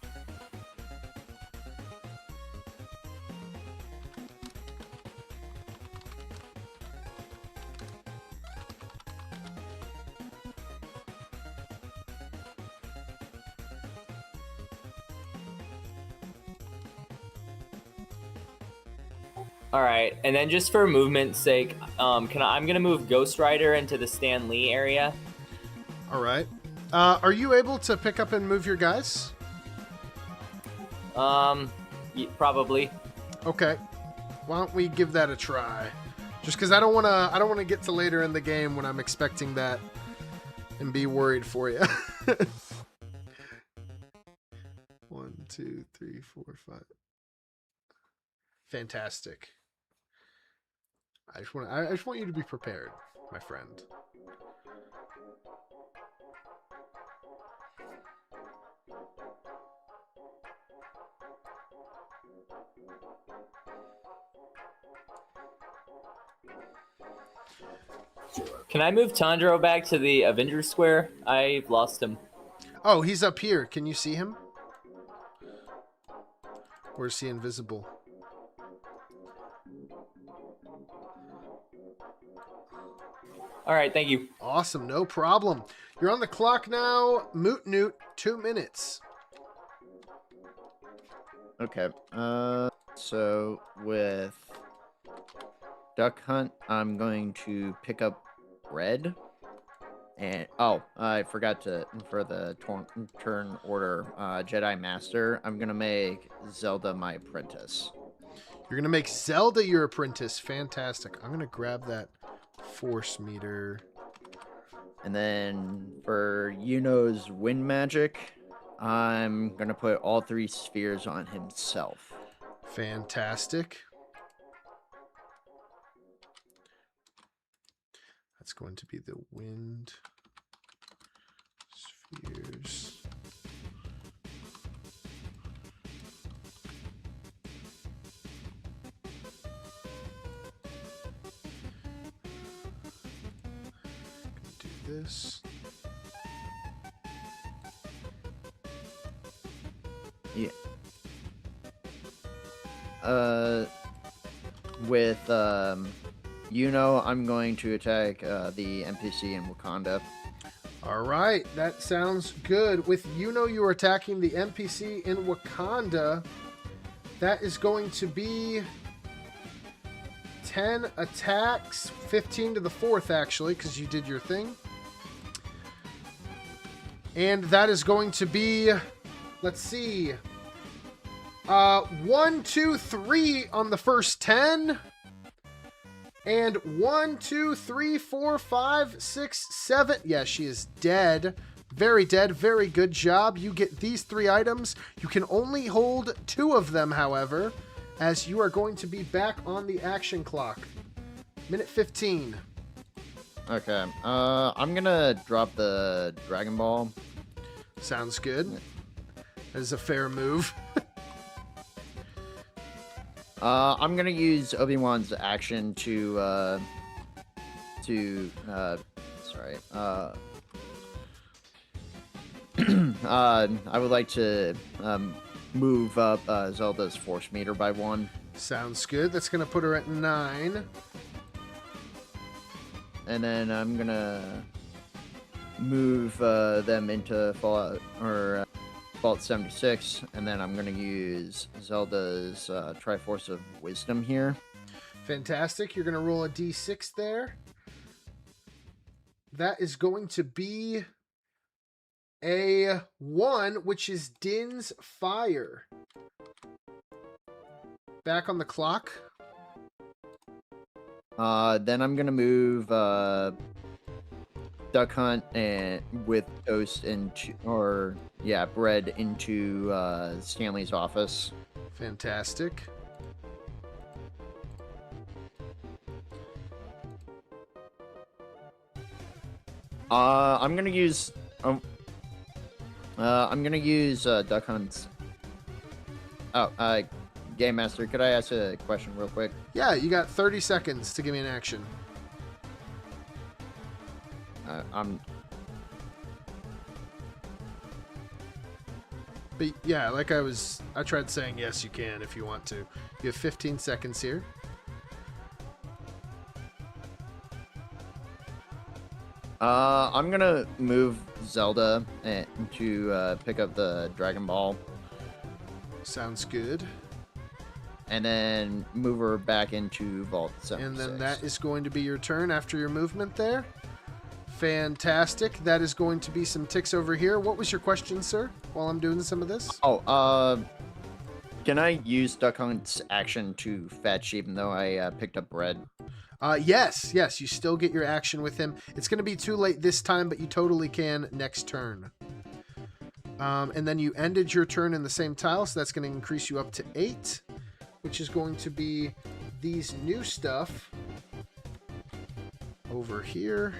All right, and then just for movement's sake, I'm gonna move Ghost Rider into the Stan Lee area. All right. Are you able to pick up and move your guys? Probably. Okay. Why don't we give that a try? Just because I don't want to get to later in the game when I'm expecting that and be worried for you. 1, 2, 3, 4, 5. Fantastic. I just want you to be prepared, my friend. Can I move Tandro back to the Avengers Square? I've lost him. Oh, he's up here. Can you see him? Or is he invisible? All right, thank you. Awesome, no problem. You're on the clock now. MootNoot, 2 minutes. Okay. So with Duck Hunt, I'm going to pick up Red. And I forgot to for the turn order. Jedi Master. I'm gonna make Zelda my apprentice. You're gonna make Zelda your apprentice. Fantastic. I'm gonna grab that force meter. And then for Yuno's wind magic, I'm gonna put all 3 spheres on himself. Fantastic. That's going to be the wind spheres. Do this. Yeah. With Yuno, I'm going to attack the NPC in Wakanda. All right, that sounds good. With Yuno, you are attacking the NPC in Wakanda. That is going to be 10 attacks, 15 to the 4th, actually, because you did your thing. And that is going to be, let's see, 1, 2, 3 on the first 10. And 1, 2, 3, 4, 5, 6, 7. Yeah, she is dead. Very dead. Very good job. You get these 3 items. You can only hold 2 of them, however, as you are going to be back on the action clock. Minute 15. Okay. I'm gonna drop the Dragon Ball. Sounds good. That is a fair move. I'm gonna use Obi-Wan's action to I would like to move up Zelda's force meter by 1. Sounds good. That's going to put her at 9. And then I'm gonna move them into Fallout or Vault 76, and then I'm gonna use Zelda's Triforce of Wisdom here. Fantastic. You're going to roll a d6 there. That is going to be a 1, which is Din's Fire. Back on the clock. Then I'm gonna move Duck Hunt and with Toast into, Bread into Stanley's office. Fantastic. I'm gonna use Duck Hunt's. Game Master, could I ask a question real quick? Yeah, you got 30 seconds to give me an action. But yeah, like I tried saying yes, you can if you want to. You have 15 seconds here. I'm gonna move Zelda to pick up the Dragon Ball. Sounds good. And then move her back into Vault 76. And then that is going to be your turn after your movement there. Fantastic. That is going to be some ticks over here. What was your question, sir, while I'm doing some of this? Oh, can I use Duck Hunt's action to fetch even though I picked up bread? Yes, you still get your action with him. It's going to be too late this time, but you totally can next turn. And then you ended your turn in the same tile, so that's going to increase you up to 8, which is going to be these new stuff over here.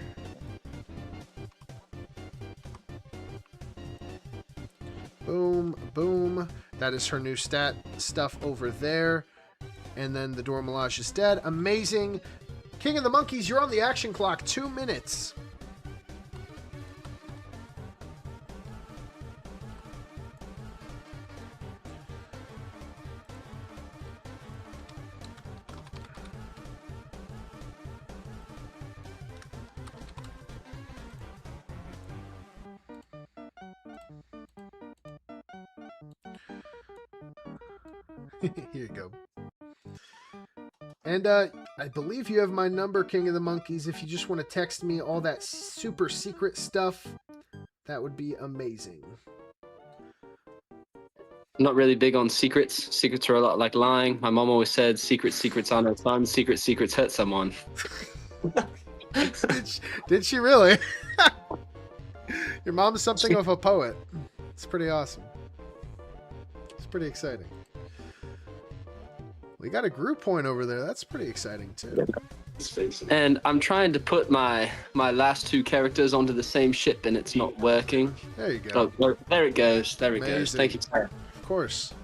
Boom, boom. That is her new stat stuff over there. And then the Dormelage is dead. Amazing. King of the Monkeys, you're on the action clock. 2 minutes. Here you go. And I believe you have my number, King of the Monkeys. If you just want to text me all that super secret stuff, that would be amazing. I'm not really big on secrets. Secrets are a lot like lying. My mom always said, secrets are no fun. Secrets hurt someone. Did she really? Your mom's something of a poet. It's pretty awesome. It's pretty exciting. We got a group point over there. That's pretty exciting too. And I'm trying to put my last 2 characters onto the same ship, and it's not working. There you go. Oh, there it goes. There it goes. Amazing. Thank you, sir. Of course.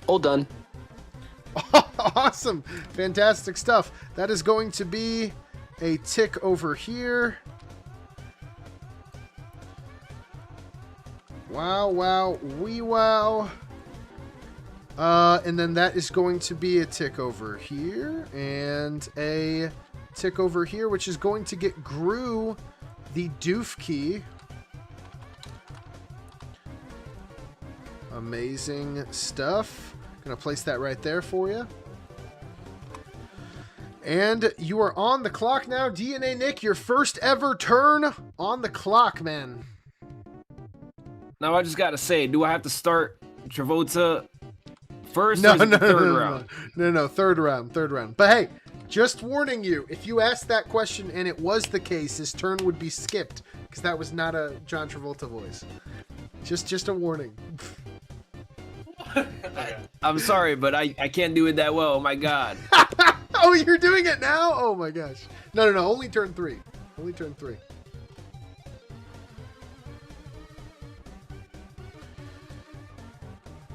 All done. Awesome. Fantastic stuff. That is going to be a tick over here. Wow, wow, wee wow. And then that is going to be a tick over here and a tick over here, which is going to get Gru the doof key. Amazing stuff. Gonna place that right there for you. And you are on the clock now. DNANick, your first ever turn on the clock, man. Now I just gotta say, do I have to start Travolta first? No, or is it no, the third no, round? no, third round. But hey, just warning you, if you asked that question and it was the case, his turn would be skipped because that was not a John Travolta voice. Just a warning. I'm sorry, but I can't do it that well. Oh my god. Oh, you're doing it now? Oh my gosh. No, only turn 3. Only turn 3.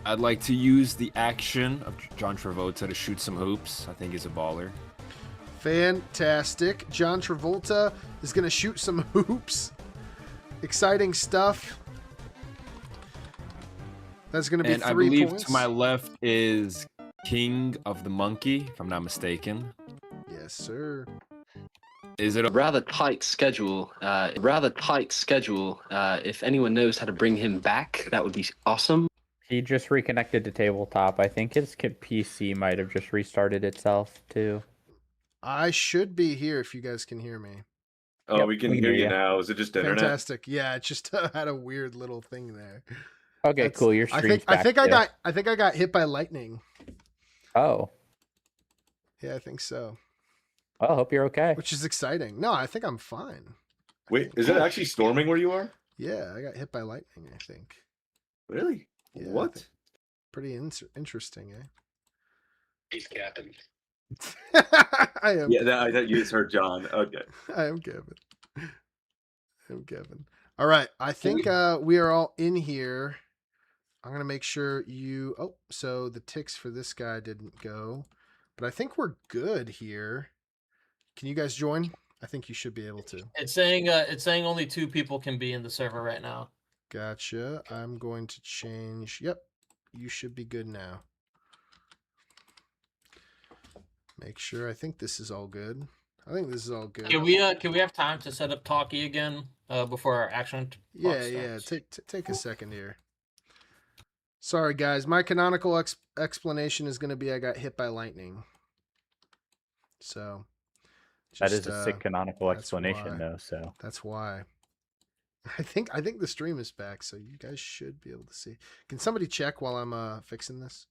I'd like to use the action of John Travolta to shoot some hoops. I think he's a baller. Fantastic. John Travolta is going to shoot some hoops. Exciting stuff. That's going to be and 3 I believe points. to my left is King of the Monkey, if I'm not mistaken. Yes, sir. Is it a Rather tight schedule. If anyone knows how to bring him back, that would be awesome. He just reconnected to tabletop. I think his PC might have just restarted itself too. I should be here if you guys can hear me. Oh, Yep, we can we can hear hear you ya. now. Is it just internet? Fantastic. Yeah, it just had a weird little thing there. Okay, That's- cool. Your stream's back. I think I got hit by lightning. Oh, Yeah, I think so. well, I hope you're okay. Which is exciting. No, I think I'm fine. Wait, is it actually storming where you are? Yeah, I got hit by lightning, I think. Really? Yeah, I What? think- Pretty interesting, eh? He's capping. I am. Yeah, that you just heard John. Okay. I am Kevin. All right. I think we are all in here. I'm going to make sure you... Oh, so the ticks for this guy didn't go. But I think we're good here. Can you guys join? I think you should be able to. It's saying only 2 people can be in the server right now. Gotcha. I'm going to change... Yep. You should be good now. Make sure. I think this is all good. I think this is all good. Can we have time to set up talkie again before our action? Yeah. Take a second here. Sorry, guys. My canonical explanation is going to be I got hit by lightning. So. That is a sick canonical that's explanation, why. though. So That's why. I think the stream is back, so you guys should be able to see. Can somebody check while I'm fixing this?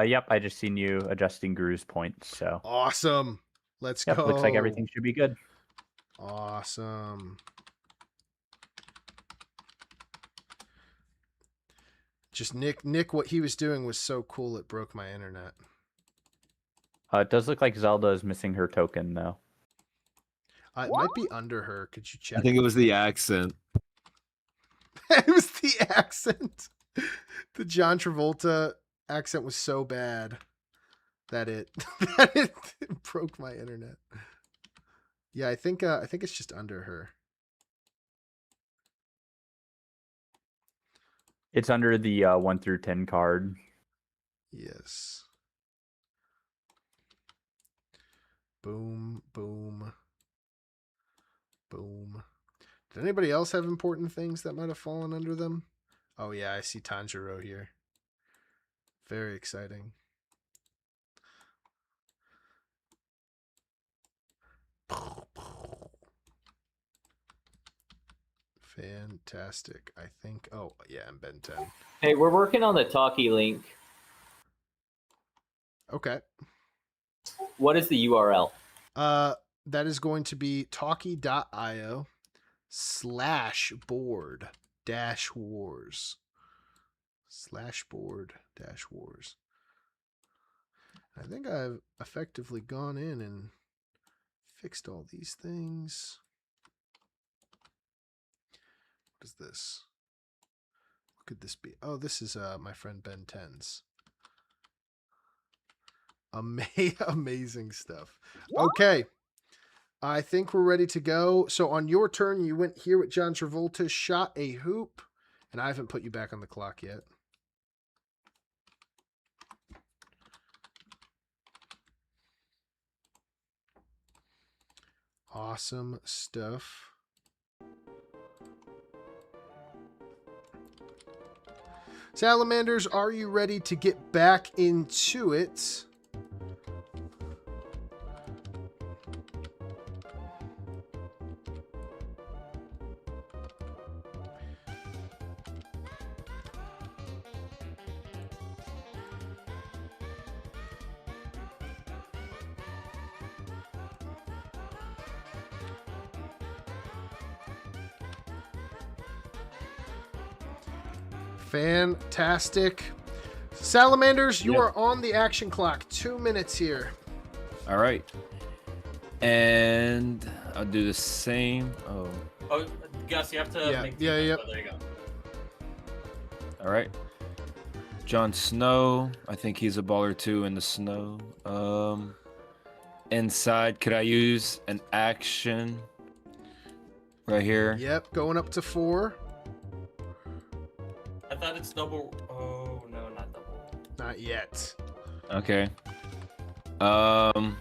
yep, I just seen you adjusting Gru's points. So Awesome. Let's yep, go. looks like everything should be good. Awesome. Just Nick, what he was doing was so cool it broke my internet. It does look like Zelda is missing her token, though. It might be under her. Could you check? I think it was the accent. It was the accent. The John Travolta accent was so bad that it broke my internet. Yeah, I think it's just under her. It's under the 1 through 10 card. Yes. Boom, boom, boom. Did anybody else have important things that might have fallen under them? Oh yeah, I see Tanjiro here. Very exciting. Fantastic. I think. Oh yeah, and Ben 10. Hey, we're working on the talkie link. Okay. What is the URL? That is going to be talkie.io/board-wars. /board-wars. I think I've effectively gone in and fixed all these things. What is this? What could this be? Oh, this is my friend Ben 10's. Amazing stuff. Okay. I think we're ready to go. So on your turn, you went here with John Travolta, shot a hoop, and I haven't put you back on the clock yet. Awesome stuff. Salamanders, are you ready to get back into it? Fantastic. Salamanders, you are on the action clock. 2 minutes here. All right. And I'll do the same. Oh. Oh, Gus, you have to make two. Yeah. Oh, there you go. All right. Jon Snow. I think he's a baller too in the snow. Inside, could I use an action right here? Yep, going up to 4. I thought it's double. Oh, no, not double. Not yet. Okay. And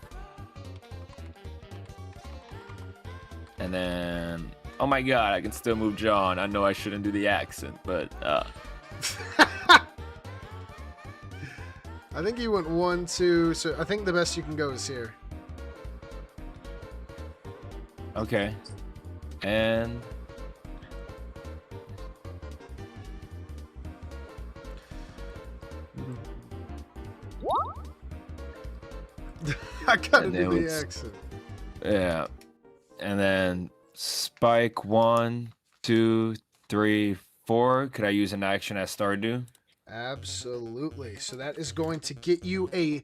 then, oh my god, I can still move John. I know I shouldn't do the accent, but I think you went 1, 2, so I think the best you can go is here. okay. And I gotta And do then the it's- accent. yeah. And then spike 1, 2, 3, 4. Could I use an action as Stardew? Absolutely. So that is going to get you a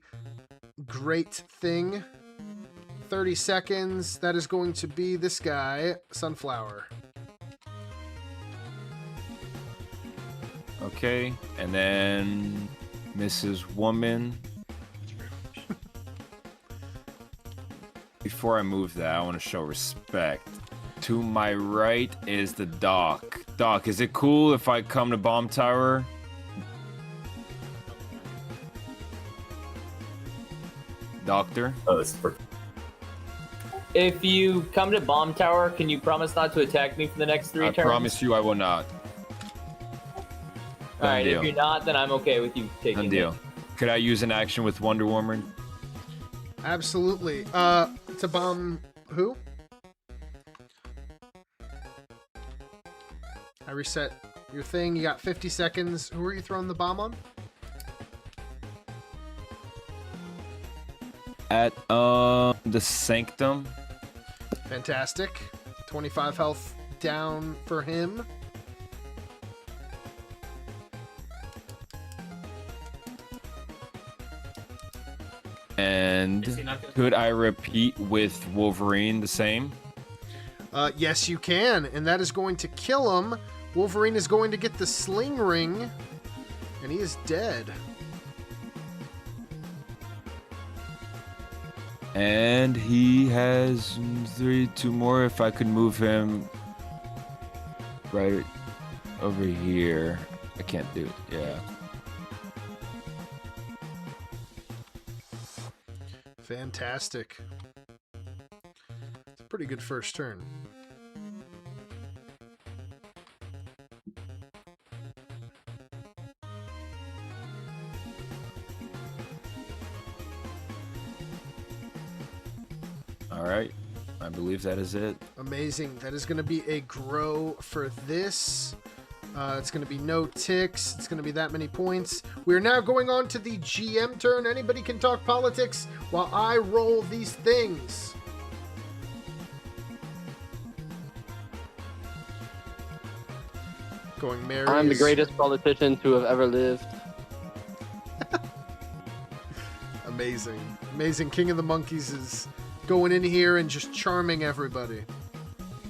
great thing. 30 seconds. That is going to be this guy, Sunflower. Okay. And then Mrs. Woman. Before I move that, I want to show respect. To my right is the Doc. Doc, is it cool if I come to Bomb Tower? Doctor? Oh, that's perfect. If you come to Bomb Tower, can you promise not to attack me for the next 3 I turns? promise you I will not. All right, deal. if you're not, then I'm okay with you taking Done deal. it. Could I use an action with Wonder Woman? Absolutely. To bomb who? I reset your thing. You got 50 seconds. Who are you throwing the bomb on? At the Sanctum. Fantastic. 25 health down for him. And could I repeat with Wolverine the same? Yes, you can, and that is going to kill him. Wolverine is going to get the sling ring, and he is dead. And he has 2 more. If I could move him right over here. I can't do it. Yeah. Fantastic. It's a pretty good first turn. All right. I believe that is it. Amazing. That is going to be a grow for this. It's going to be no ticks. It's going to be that many points. We are now going on to the GM turn. Anybody can talk politics while I roll these things. Going Mary. I'm the greatest politician to have ever lived. Amazing. Amazing. King of the Monkeys is going in here and just charming everybody.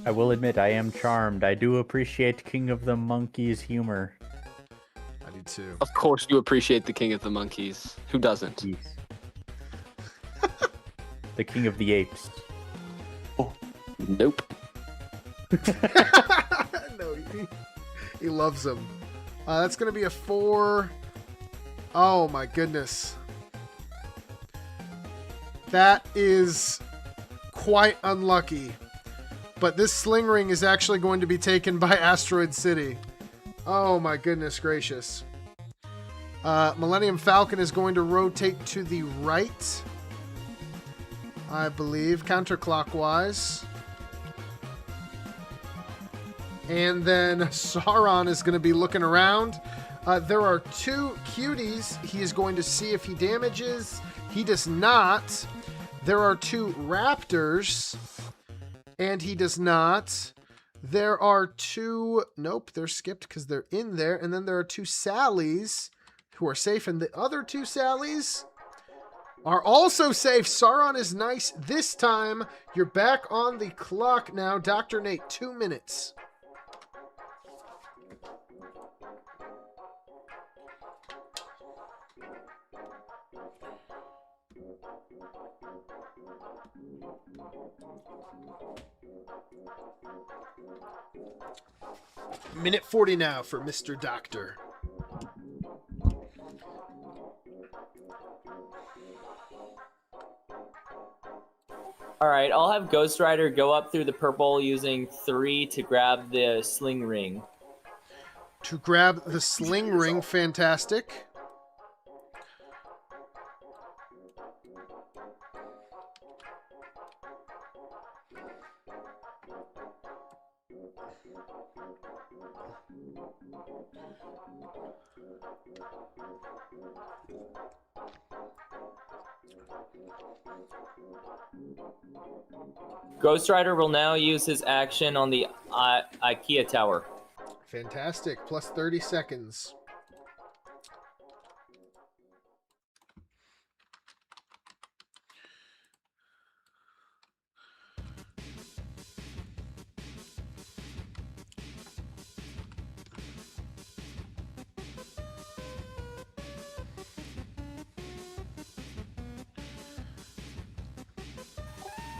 I will admit I am charmed. I do appreciate King of the Monkeys humor. I do too. Of course, you appreciate the King of the Monkeys. Who doesn't? Yes. The King of the Apes. Nope. No, he loves them. That's going to be a 4. Oh my goodness. That is quite unlucky. But this sling ring is actually going to be taken by Asteroid City. Oh my goodness gracious. Millennium Falcon is going to rotate to the right, I believe, counterclockwise. And then Sauron is going to be looking around. There are 2 cuties. He is going to see if he damages. He does not. There are 2 raptors. And he does not. There are 2... Nope, they're skipped because they're in there. And then there are 2 Sallys who are safe. And the other 2 Sallys are also safe. Sauron is nice this time. You're back on the clock now. Dr. Nate, 2 minutes. Minute 40 now for Mr. Doctor. All right, I'll have Ghost Rider go up through the purple using 3 to grab the sling ring. To grab the sling ring, fantastic. Ghost Rider will now use his action on the IKEA tower. Fantastic. Plus 30 seconds.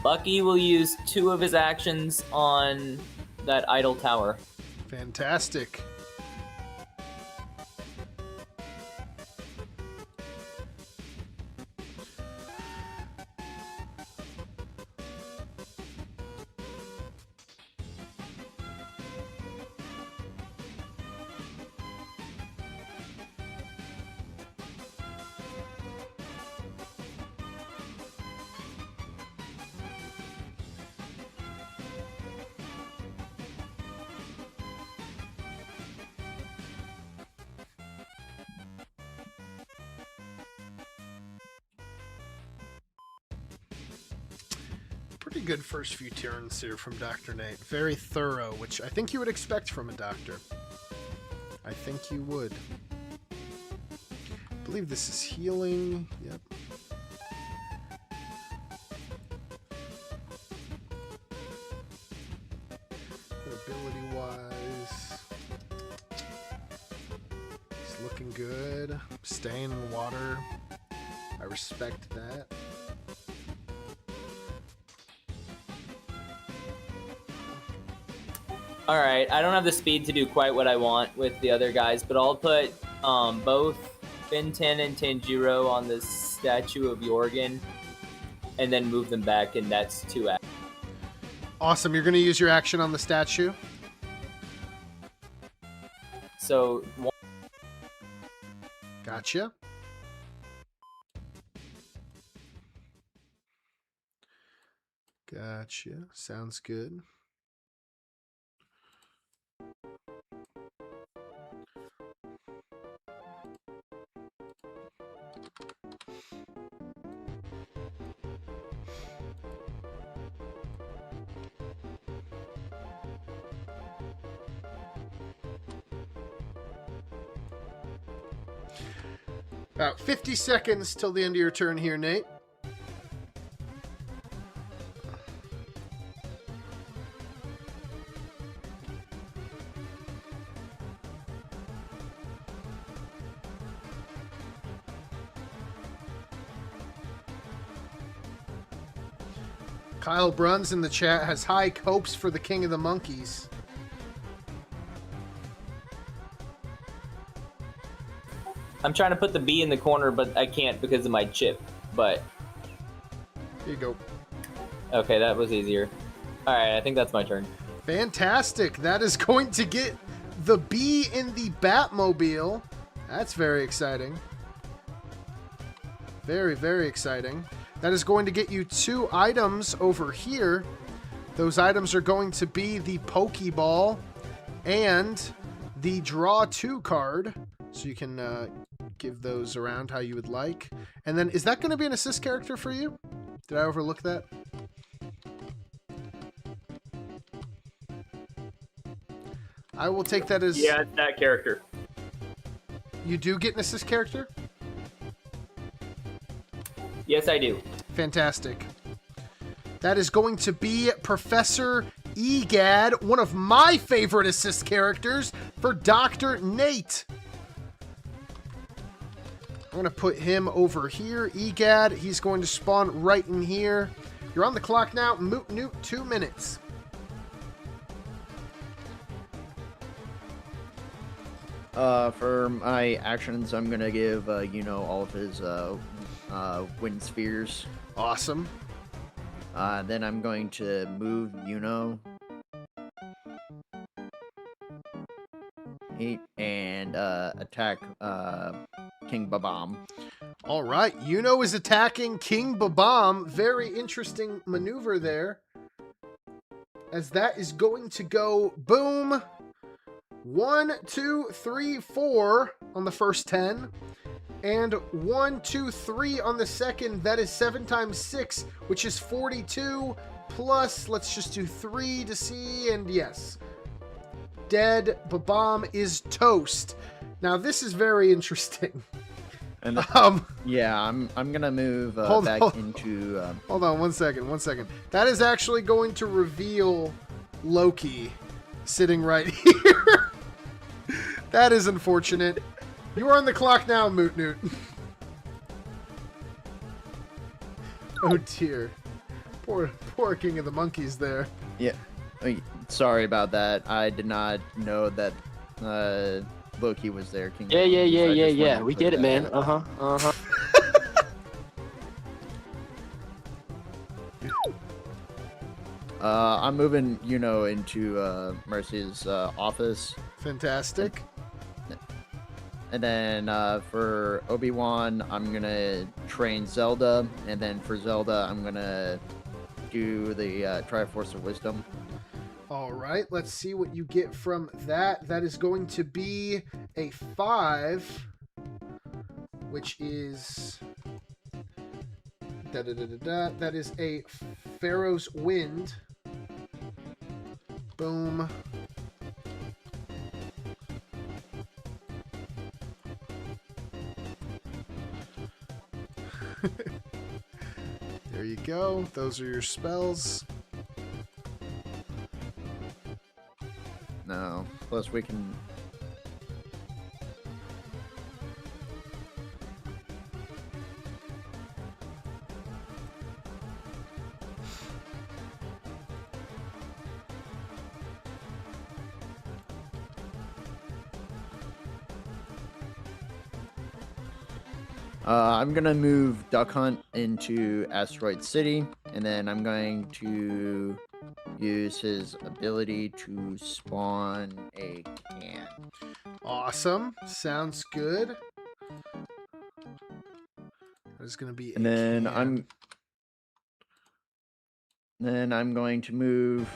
Bucky will use 2 of his actions on that idle tower. Fantastic. Pretty good first few turns here from Dr. Nate. Very thorough, which I think you would expect from a doctor. I think you would. I believe this is healing. Yep. Ability-wise, he's looking good. Staying in the water. I respect that. Alright, I don't have the speed to do quite what I want with the other guys, but I'll put both Ben-10 and Tanjiro on this statue of Yorgen, and then move them back, and that's 2 actions. Awesome. You're going to use your action on the statue? So, Gotcha. Gotcha. Sounds good. About 50 seconds till the end of your turn here, Nate. Kyle Bruns in the chat has high hopes for the King of the Monkeys. I'm trying to put the B in the corner, but I can't because of my chip. But Here you go. okay, that was easier. All right, I think that's my turn. Fantastic. That is going to get the B in the Batmobile. That's very exciting. Very, very exciting. That is going to get you 2 items over here. Those items are going to be the Pokeball and the Draw 2 card. So you can give those around how you would like. And then, is that going to be an assist character for you? Did I overlook that? I will take that as... Yeah, it's that character. You do get an assist character? Yes, I do. Fantastic. That is going to be Professor Egad, one of my favorite assist characters for Dr. Nate. I'm going to put him over here. Egad, he's going to spawn right in here. You're on the clock now. MootNoot, 2 minutes. For my actions, I'm gonna give all of his wind spheres. Awesome. Then I'm going to move and attack King Babam. All right. Yuno is attacking King Babam. Very interesting maneuver there. As that is going to go boom. 1, 2, 3, 4 on the first 10. And 1, 2, 3 on the second. That is 7 times 6, which is 42. Plus, let's just do 3 to see. And yes. Dead. Babam is toast. Now, this is very interesting. And yeah, I'm gonna move back into. Hold on, 1 second, 1 second. That is actually going to reveal Loki sitting right here. That is unfortunate. You are on the clock now, MootNoot. Oh dear, poor King of the Monkeys there. Yeah, sorry about that. I did not know that Loki was there. King Yeah. We get it, man. I'm moving, into Mercy's office. Fantastic. And then for Obi-Wan, I'm gonna train Zelda, and then for Zelda, I'm gonna do the Triforce of Wisdom. All right, let's see what you get from that. That is going to be a 5, which is that is a Pharaoh's Wind. Boom. There you go. Those are your spells. No. Plus we can. I'm gonna move Duck Hunt into Asteroid City, and then I'm going to use his ability to spawn a can. Awesome. Sounds good. There's going to be And a then can. I'm going to move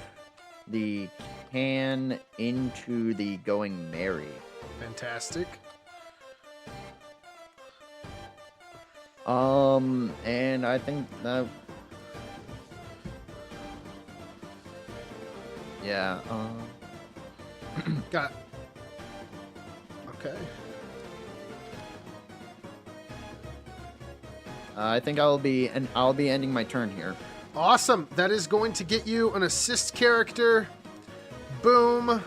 the can into the Going Merry. Fantastic. And I think that. Yeah. Got. Okay. I think I'll be ending my turn here. Awesome. That is going to get you an assist character. Boom.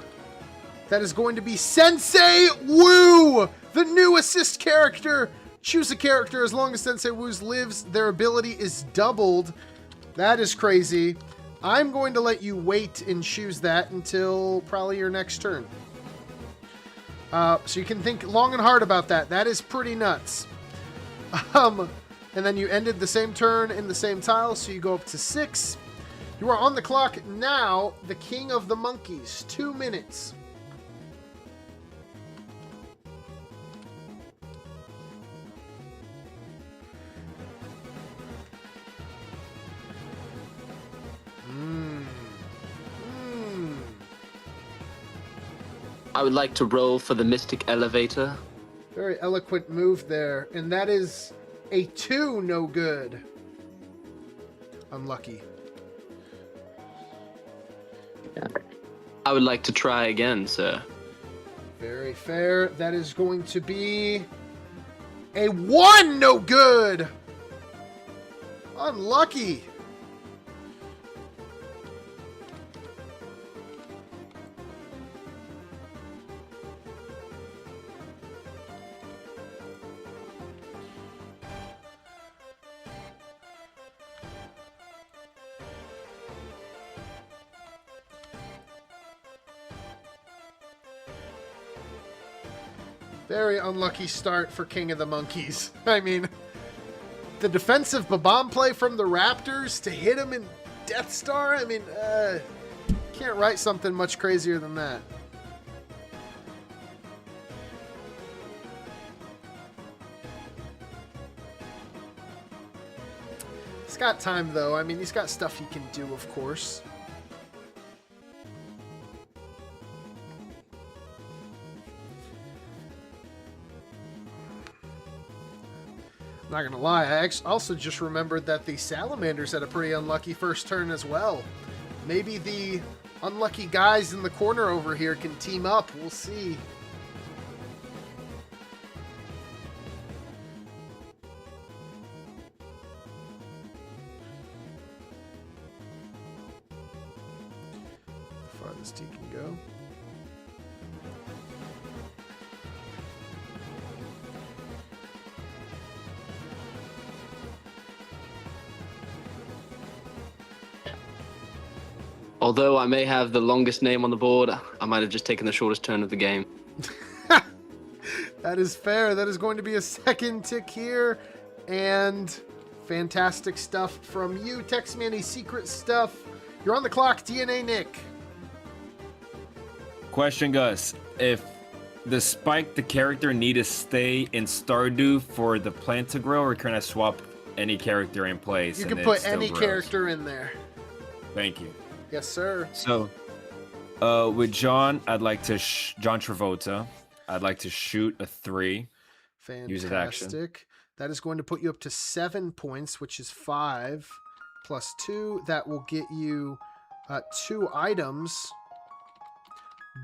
That is going to be Sensei Wu, the new assist character. Choose a character. As long as Sensei Wu's lives, their ability is doubled. That is crazy. I'm going to let you wait and choose that until probably your next turn. So you can think long and hard about that. That is pretty nuts. And then you ended the same turn in the same tile, so you go up to 6. You are on the clock now, the King of the Monkeys. 2 minutes. I would like to roll for the Mystic Elevator. Very eloquent move there. And that is a 2, no good. Unlucky. I would like to try again, sir. Very fair. That is going to be a 1, no good. Unlucky. Very unlucky start for King of the Monkeys. I mean, the defensive bomb play from the Raptors to hit him in Death Star, I mean, can't write something much crazier than that. He's got time, though. I mean, he's got stuff he can do, of course. Not gonna lie, I also just remembered that the Salamanders had a pretty unlucky first turn as well. Maybe the unlucky guys in the corner over here can team up. We'll see. How far this team can go. Although I may have the longest name on the board, I might have just taken the shortest turn of the game. That is fair. That is going to be a second tick here. And fantastic stuff from you. Text me any secret stuff. You're on the clock, DNANick. Question, Gus. If the Spike, the character, need to stay in Stardew for the plant to grow, or can I swap any character in place? You and can it put still any grows? character in there. Thank you. Yes, sir. So, with John, I'd like to John Travolta. I'd like to shoot a 3. Use his action. Fantastic. That is going to put you up to 7 points, which is 5. plus 2. That will get you 2 items.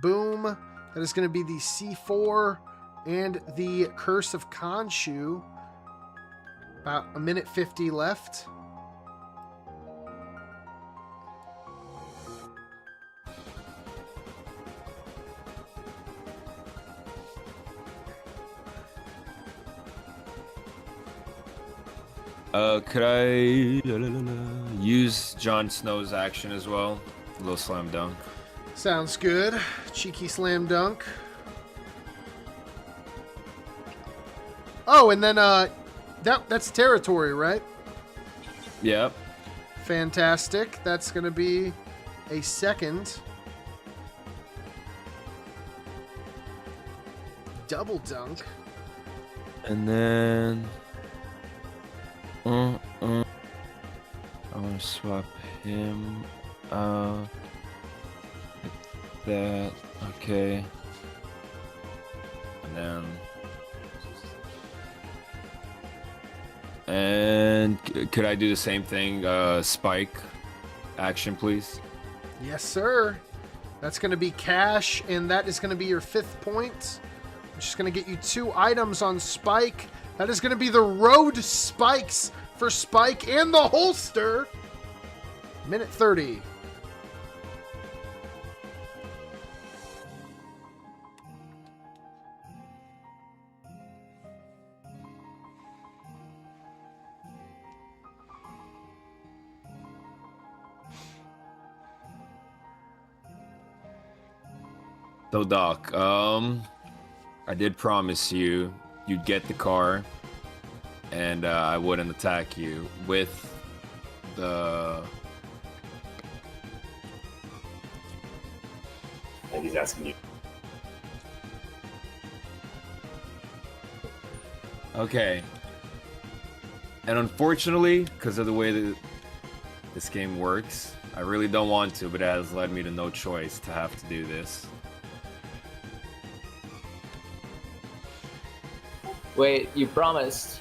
Boom. That is going to be the C4 and the Curse of Khonshu. About a minute 50 left. Could I use Jon Snow's action as well? A little slam dunk. Sounds good. Cheeky slam dunk. Oh, and then that's territory, right? Yep. Fantastic. That's going to be a second. Double dunk. And then I want to swap him like that. Okay. And could I do the same thing? Spike action, please. Yes, sir. That's going to be cash, and that is going to be your 5th point, which is going to get you 2 items on Spike. That is going to be the road spikes for Spike and the holster. Minute 30. So Doc, I did promise you you'd get the car, and I wouldn't attack you with the. And he's asking you. Okay. And unfortunately, because of the way that this game works, I really don't want to, but it has led me to no choice to have to do this. Wait, you promised.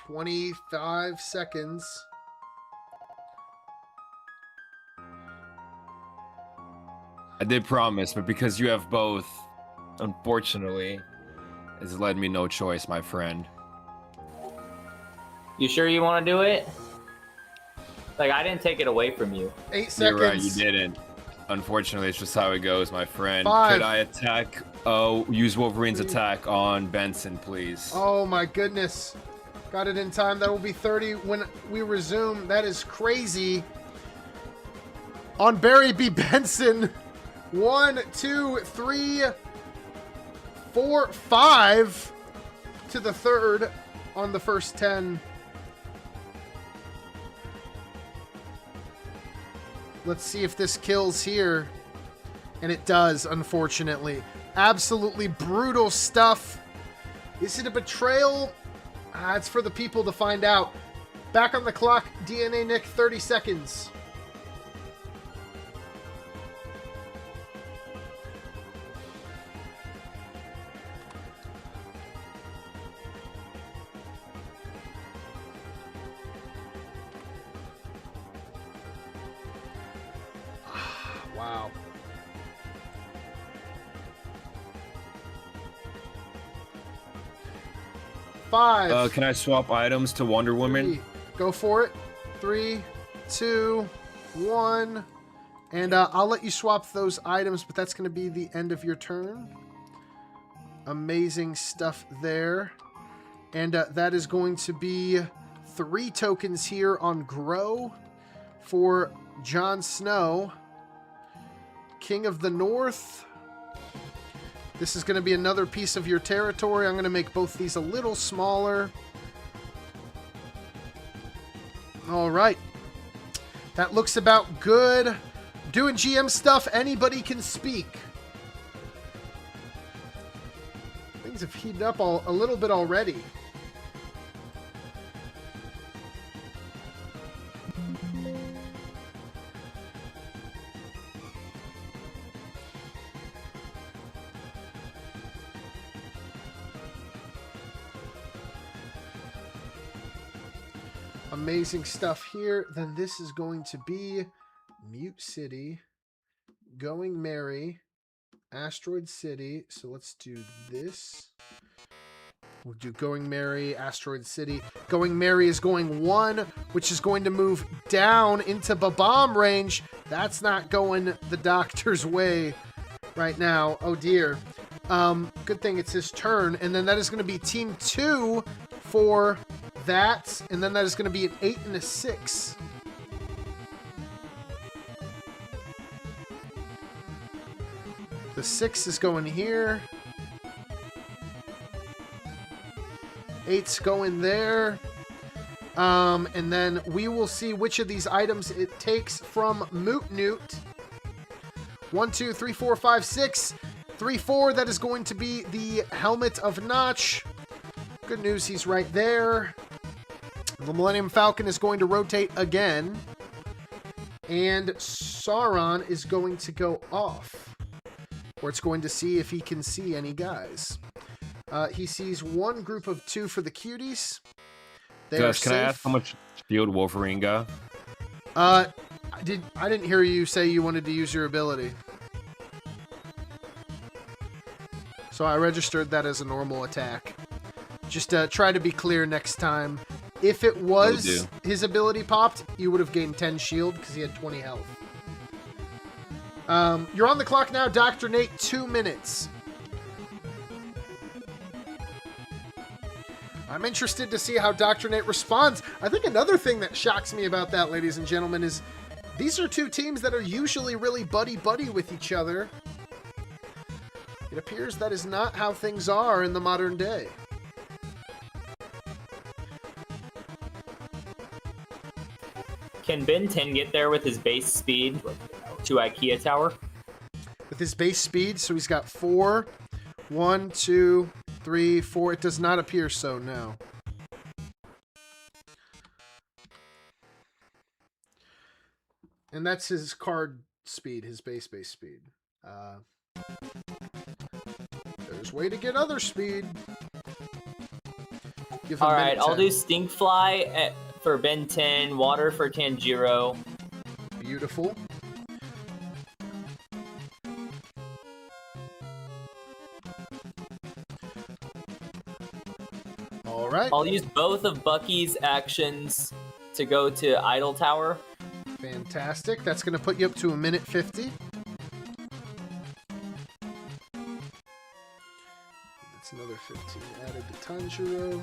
$25 seconds. I did promise, but because you have both, unfortunately, it's led me no choice, my friend. You sure you want to do it? Like, I didn't take it away from you. 8 seconds. You're right, you didn't. Unfortunately, it's just how it goes, my friend. 5. Could I attack? Use Wolverine's 3. attack on Benson, please. Oh my goodness. Got it in time. That will be 30 when we resume. That is crazy. On Barry B. Benson. 1, 2, 3, 4, 5 to the 3rd on the first 10. Let's see if this kills here. And it does, unfortunately. Absolutely brutal stuff. Is it a betrayal? It's for the people to find out. Back on the clock, DNANick, 30 seconds. Wow. Five. Can I swap items to Wonder Woman? 3. Go for it. 3, 2, 1. And I'll let you swap those items, but that's going to be the end of your turn. Amazing stuff there. And that is going to be 3 tokens here on Grow for Jon Snow, King of the North. This is going to be another piece of your territory. I'm going to make both these a little smaller. All right. That looks about good. Doing GM stuff, anybody can speak. Things have heated up a little bit already. Amazing stuff here. Then this is going to be Mute City, Going Merry, Asteroid City. So let's do this. We'll do Going Merry, Asteroid City. Going Merry is going 1, which is going to move down into Babam range. That's not going the Doctor's way right now. Oh dear. Good thing it's his turn. And then that is going to be Team 2 for that. And then that is going to be an 8 and a 6. The 6 is going here. 8's going there. And then we will see which of these items it takes from MootNoot. 1, 2, 3, 4, 5, 6. 3, 4, that is going to be the Helmet of Notch. Good news, he's right there. The Millennium Falcon is going to rotate again. And Sauron is going to go off. Or it's going to see if he can see any guys. He sees one group of 2 for the cuties. They Gus, are can I safe. ask how much shield Wolverine got? I didn't hear you say you wanted to use your ability. So I registered that as a normal attack. Just try to be clear next time. If it was his ability popped, you would have gained 10 shield because he had 20 health. You're on the clock now, Dr. Nate. 2 minutes. I'm interested to see how Dr. Nate responds. I think another thing that shocks me about that, ladies and gentlemen, is these are 2 teams that are usually really buddy-buddy with each other. It appears that is not how things are in the modern day. Can Ben 10 get there with his base speed to IKEA Tower? With his base speed, so he's got 4. 1, 2, 3, 4. It does not appear so, no. And that's his card speed, his base speed. There's way to get other speed. Give him All right, minute I'll 10. do Stinkfly for Ben 10, Water for Tanjiro. Beautiful. All right. I'll use both of Bucky's actions to go to Idle Tower. Fantastic. That's going to put you up to a minute 50. That's another 15 added to Tanjiro.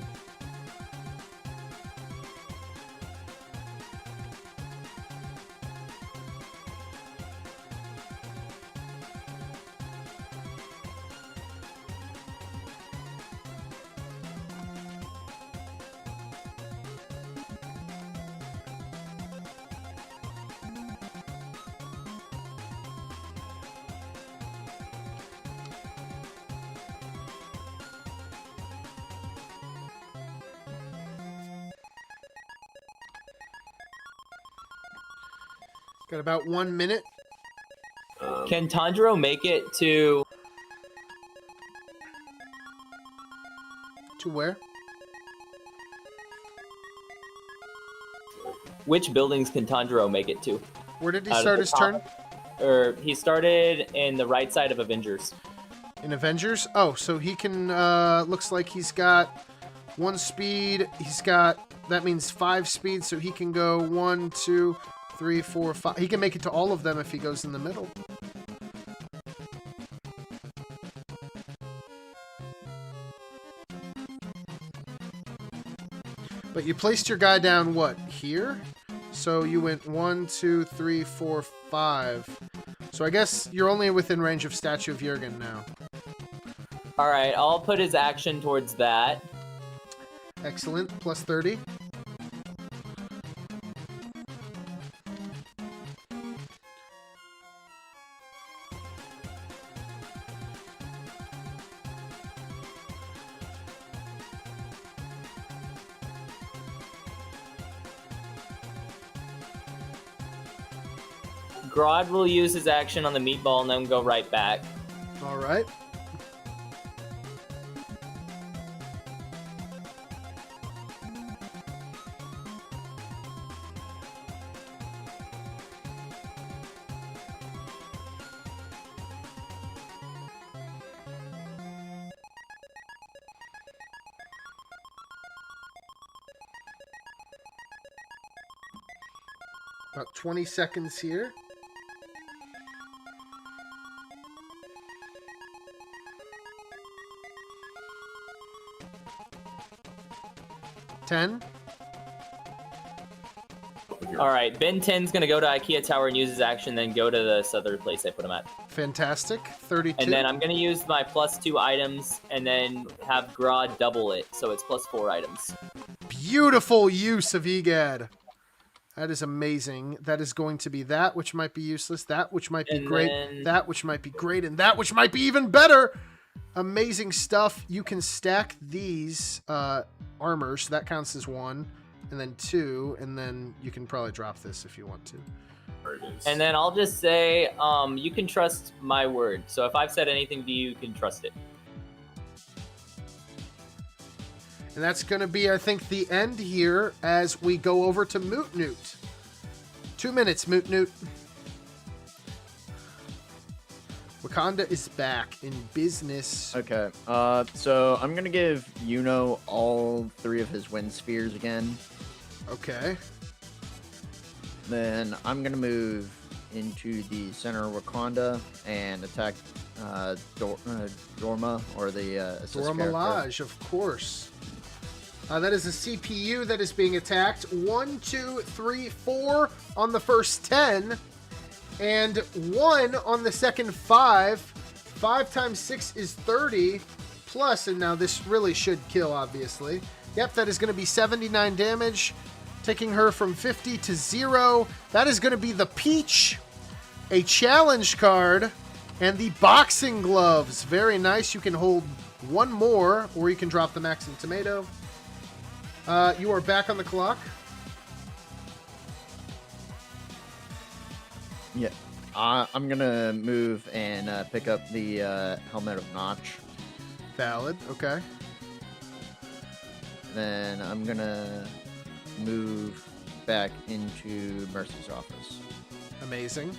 Got about 1 minute. Can Tanjiro make it to... To where? Which buildings can Tanjiro make it to? Where did he Out of start the his top. turn? Or he started in the right side of Avengers. In Avengers? Oh, so he can, looks like he's got 1 speed. He's got, that means 5 speed, so he can go 1, 2, 3, 4, 5. He can make it to all of them if he goes in the middle. But you placed your guy down, what, here? So you went 1, 2, 3, 4, 5. So I guess you're only within range of Statue of Jurgen now. All right, I'll put his action towards that. Excellent. Plus 30. Grodd will use his action on the meatball and then go right back. All right. About 20 seconds here. 10. All right, Ben 10's gonna go to IKEA Tower and use his action, then go to this other place I put him at. Fantastic. 32. And then I'm gonna use my +2 items, and then have Gra double it, so it's +4 items. Beautiful use of EGAD. That is amazing. That is going to be that which might be useless, that which might be And great, then- that which might be great, and that which might be even better. Amazing stuff. You can stack these armors. That counts as 1, and then 2, and then you can probably drop this if you want to. There it is. And then I'll just say, you can trust my word. So if I've said anything to you, you can trust it. And that's going to be, I think, the end here as we go over to MootNoot. 2 minutes, MootNoot. Wakanda is back in business. Okay. So I'm gonna give all 3 of his wind spheres again. Okay. Then I'm gonna move into the center of Wakanda and attack Dorma, or the assist Dora character. Milaje, of course. That is a CPU that is being attacked. 1, 2, 3, 4 on the first 10. And 1 on the second 5. 5 times 6 is 30. Plus, and now this really should kill, obviously. Yep, that is going to be 79 damage. Taking her from 50 to 0. That is going to be the Peach. A challenge card. And the boxing gloves. Very nice. You can hold 1 more, or you can drop the Maxim Tomato. You are back on the clock. Yeah. I'm gonna move and pick up the Helmet of Notch. Valid. Okay. Then I'm gonna move back into Mercy's office. Amazing.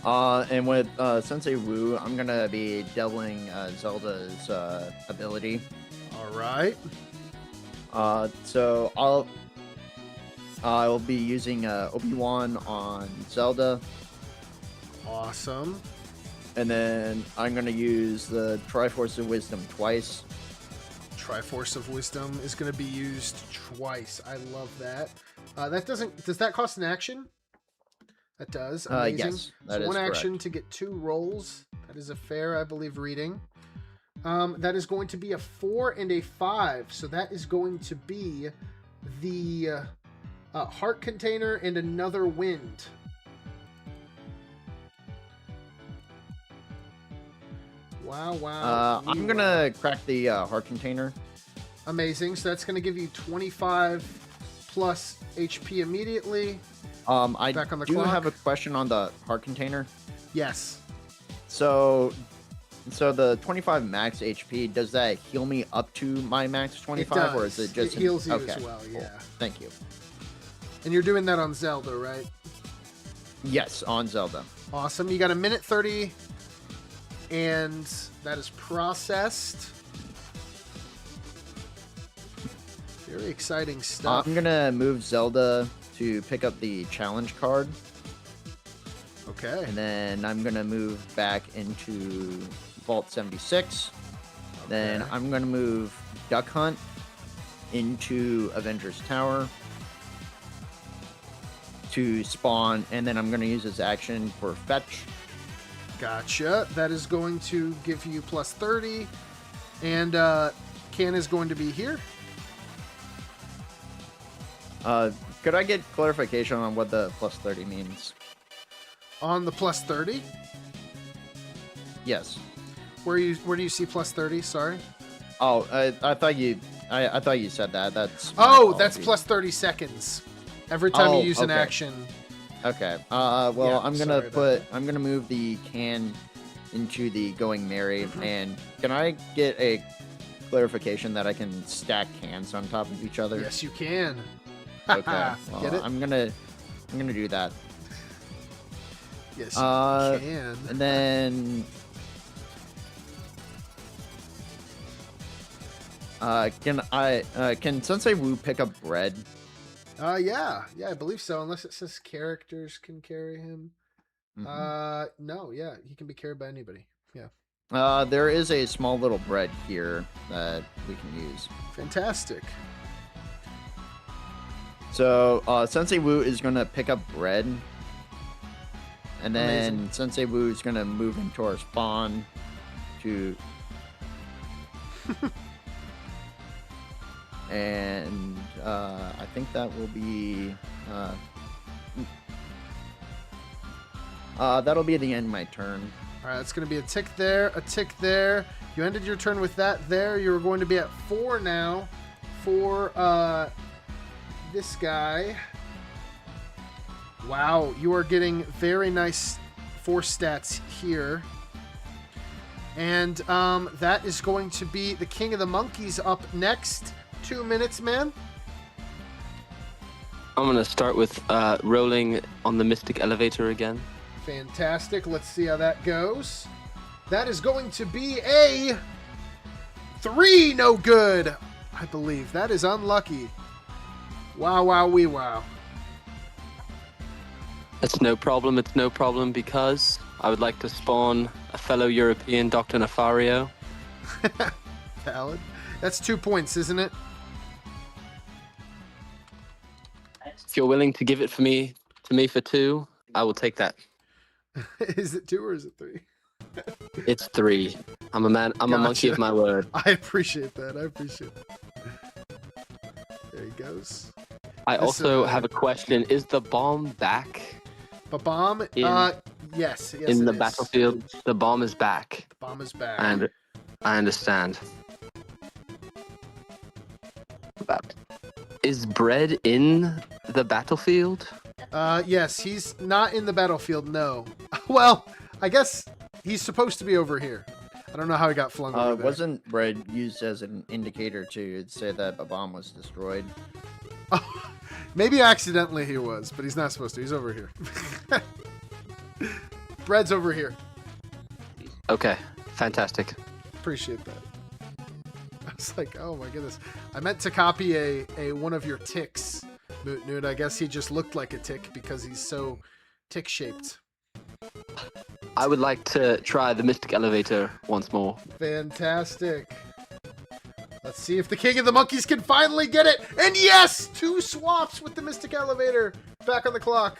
And with Sensei Wu, I'm gonna be doubling Zelda's ability. All right. So I'll be using Obi-Wan on Zelda, Awesome. and then I'm gonna use the Triforce of Wisdom twice. Triforce of Wisdom is going to be used twice. I love that. Does that cost an action? That does. Amazing. Yes, that so is one action correct. to get 2 rolls. That is a fair, I believe, reading. That is going to be a 4 and a 5. So that is going to be the heart container and another wind. Wow, wow. I'm gonna crack the heart container. Amazing. So that's going to give you 25 plus HP immediately. I Back on the do clock. have a question on the heart container. Yes. So the 25 max HP, does that heal me up to my max 25, or is it just heals you okay, as well? cool. Yeah. Thank you. And you're doing that on Zelda, right? Yes, on Zelda. Awesome. You got a minute 30, and that is processed. Very exciting stuff. I'm gonna move Zelda to pick up the challenge card, Okay. and then I'm gonna move back into Vault 76. Then Okay. I'm gonna move Duck Hunt into Avengers Tower to spawn, and then I'm gonna use his action for fetch. Gotcha. That is going to give you plus 30, and Can is going to be here. Could I get clarification on what the plus 30 means? On the plus 30, Yes. where do you see plus 30? Sorry. Oh, I thought you said that. That's my Oh, that's apology. plus 30 seconds. Every time Oh, you use an okay. action. Okay. Yeah, I'm sorry gonna about I'm gonna move the can into the Going Merry, and can I get a clarification that I can stack cans on top of each other? Yes, you can. Okay. Well, Get it? I'm gonna do that. Yes, you Uh, can. And then can Sensei Wu pick up bread? Yeah, I believe so. Unless it says characters can carry him. No, yeah, he can be carried by anybody. Yeah. There is a small little bread here that we can use. Fantastic. So Sensei Wu is gonna pick up bread, and then Amazing. Sensei Wu is gonna move into our spawn to, and I think that will be that'll be the end of my turn. All right, it's going to be a tick there, a tick there. You ended your turn with that there. You're going to be at 4 now for this guy. Wow, you are getting very nice force stats here. And that is going to be the King of the Monkeys up next. 2 minutes, man. I'm gonna start with rolling on the Mystic Elevator again. Fantastic. Let's see how that goes. That is going to be a 3, no good, I believe. That is unlucky. Wow, wow, wee, wow. It's no problem. It's no problem because I would like to spawn a fellow European, Dr. Nefario. Valid. That's 2 points, isn't it? If you're willing to give it to me for 2, I will take that. Is it 2 or is it 3? It's 3. I'm a man. I'm a monkey Gotcha. of my word. I appreciate that. There he goes. I This, also have a question. Is the bomb back Ba-bomb? In- Yes, in it the is. battlefield? The bomb is back. The bomb is back. And I understand. Is Bread in the battlefield? Yes, he's not in the battlefield, no. Well, I guess he's supposed to be over here. I don't know how he got flung over there. Wasn't bread used as an indicator to say that a bomb was destroyed? Maybe accidentally he was, but he's not supposed to. He's over here. Bread's over here. Okay, fantastic. Appreciate that. I was like, oh my goodness. I meant to copy a one of your ticks, MootNoot. I guess he just looked like a tick because he's so tick-shaped. I would like to try the Mystic Elevator once more. Fantastic. Let's see if the King of the Monkeys can finally get it. And yes! 2 swaps with the Mystic Elevator. Back on the clock.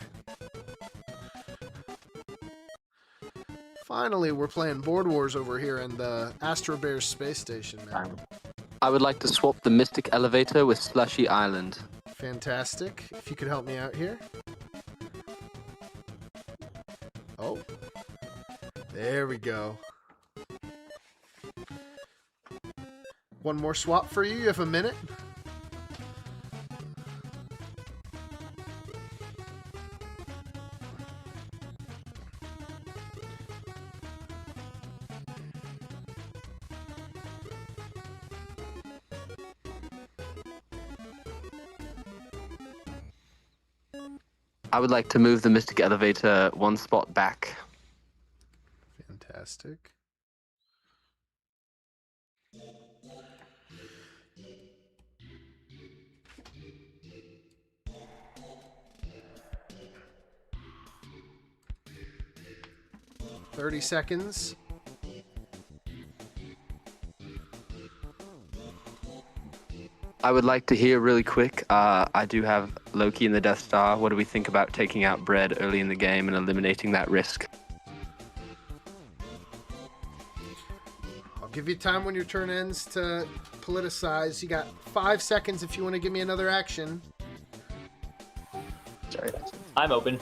Finally, we're playing Board Wars over here in the Astro Bears space station, man. I would like to swap the Mystic Elevator with Slushy Island. Fantastic. If you could help me out here. Oh. There we go. One more swap for you. You have a minute. I would like to move the Mystic Elevator 1 spot back. Fantastic. "30 seconds. I would like to hear really quick. I do have Loki in the Death Star. What do we think about taking out Bread early in the game and eliminating that risk? I'll give you time when your turn ends to politicize. You got 5 seconds if you want to give me another action. Sorry. I'm open.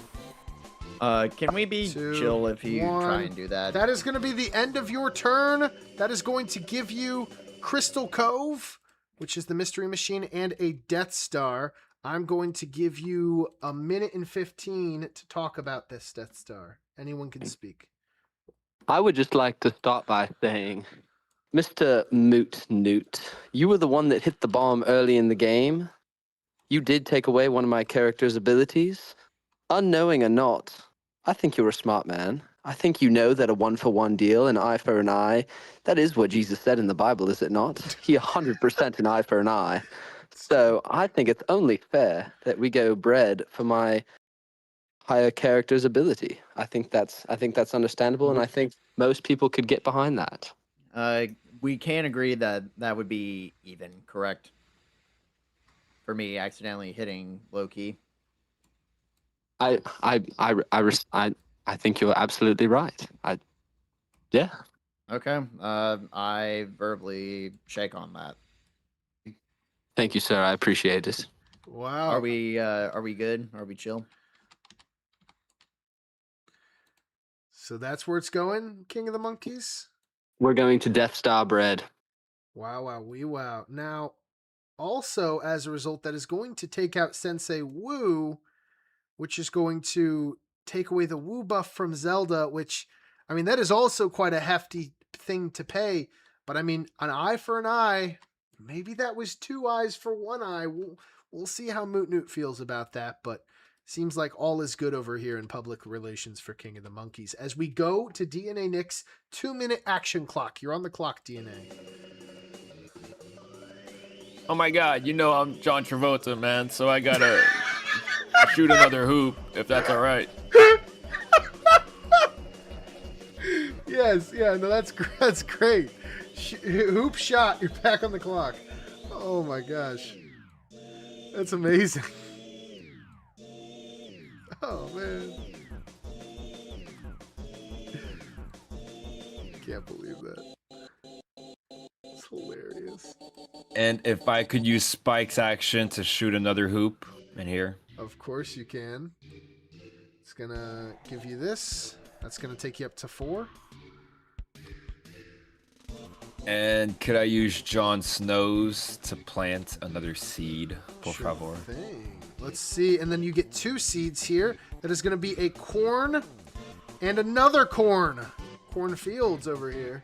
Can we be 2, chill if you 1. try and do that? That is going to be the end of your turn. That is going to give you Crystal Cove, which is the Mystery Machine, and a Death Star. I'm going to give you a minute and 15 to talk about this Death Star. Anyone can speak. I would just like to start by saying, Mr. MootNoot, you were the one that hit the bomb early in the game. You did take away one of my character's abilities. Unknowing or not, I think you're a smart man. I think you know that a 1-for-1 deal, an eye for an eye, that is what Jesus said in the Bible, is it not? He 100% an eye for an eye. So I think it's only fair that we go bread for my higher character's ability. I think that's understandable, and I think most people could get behind that. We can agree that that would be even, correct? For me, accidentally hitting Loki. I think you're absolutely right. Yeah. Okay. I verbally shake on that. Thank you, sir. I appreciate it. Wow. Are we good? Are we chill? So that's where it's going, King of the Monkeys? We're going to Death Star bread. Wow, wow, wee wow. Now, also as a result, that is going to take out Sensei Wu, which is going to take away the Wu buff from Zelda, which, I mean, that is also quite a hefty thing to pay. But I mean, an eye for an eye, maybe that was 2 eyes for 1 eye. We'll see how MootNoot feels about that, but seems like all is good over here in public relations for King of the Monkeys. As we go to DNANick's 2-minute action clock. You're on the clock, DNA. Oh my god, you know I'm John Travolta, man, so I gotta shoot another hoop, if that's alright. Yes, yeah, no, that's great. Hoop shot, you're back on the clock. Oh my gosh. That's amazing. Oh man. Can't believe that. It's hilarious. And if I could use Spike's action to shoot another hoop in here. Of course you can. It's gonna give you this. That's gonna take you up to 4. And could I use Jon Snow's to plant another seed, por Sure favor? thing. Let's see, and then you get 2 seeds here. That is going to be a corn and another corn. Cornfields over here.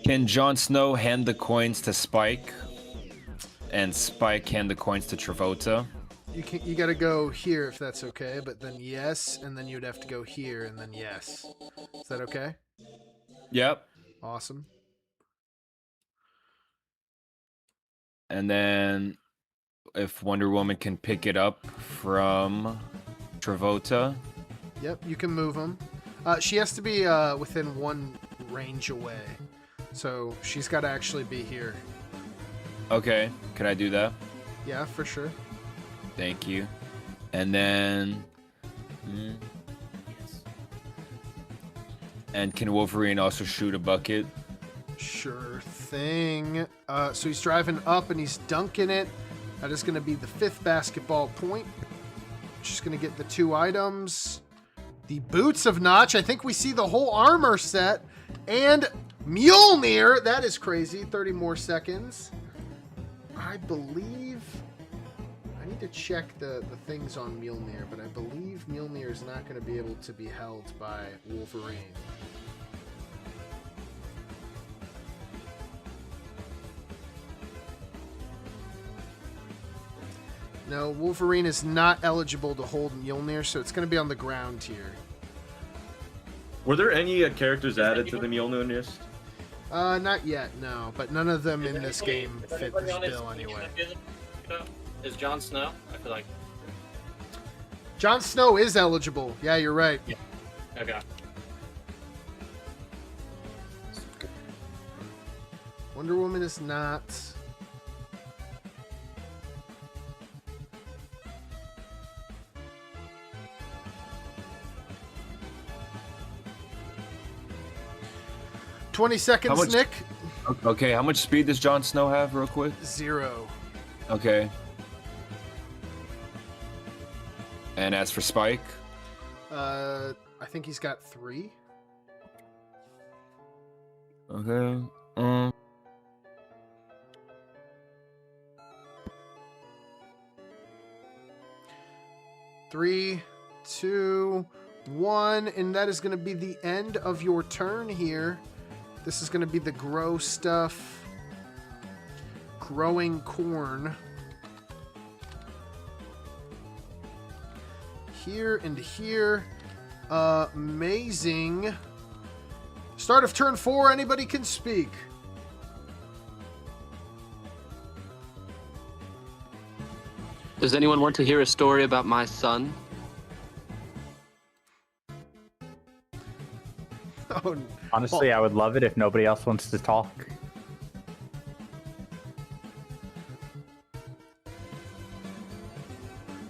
Can Jon Snow hand the coins to Spike? And Spike hand the coins to Travolta? You got to go here if that's okay, but then yes, and then you'd have to go here and then yes. Is that okay? Yep. Awesome. And then if Wonder Woman can pick it up from Travolta. Yep, you can move them. She has to be within 1 range away. So she's got to actually be here. Okay, can I do that? Yeah, for sure. Thank you. And then... And can Wolverine also shoot a bucket? Sure thing. So he's driving up and he's dunking it. That is going to be the 5th basketball point. Just going to get the 2 items. The boots of Notch. I think we see the whole armor set. And Mjolnir. That is crazy. 30 more seconds. I believe... I need to check the things on Mjolnir, but I believe Mjolnir is not going to be able to be held by Wolverine. No, Wolverine is not eligible to hold Mjolnir, so it's going to be on the ground here. Were there any characters added to the Mjolnir list? Not yet, no. But none of them in this game fit this bill anyway. Is Jon Snow? I feel like. Jon Snow is eligible. Yeah, you're right. Yeah. Okay. Wonder Woman is not. $20 seconds, much- Nick. Okay, how much speed does Jon Snow have, real quick? 0. Okay. And as for Spike, I think he's got 3. okay. 3, 2, 1, and that is going to be the end of your turn here. This is going to be the grow stuff. Growing corn. Here and here. Amazing. Start of turn 4. Anybody can speak. Does anyone want to hear a story about my son? Oh, Honestly, I would love it if nobody else wants to talk.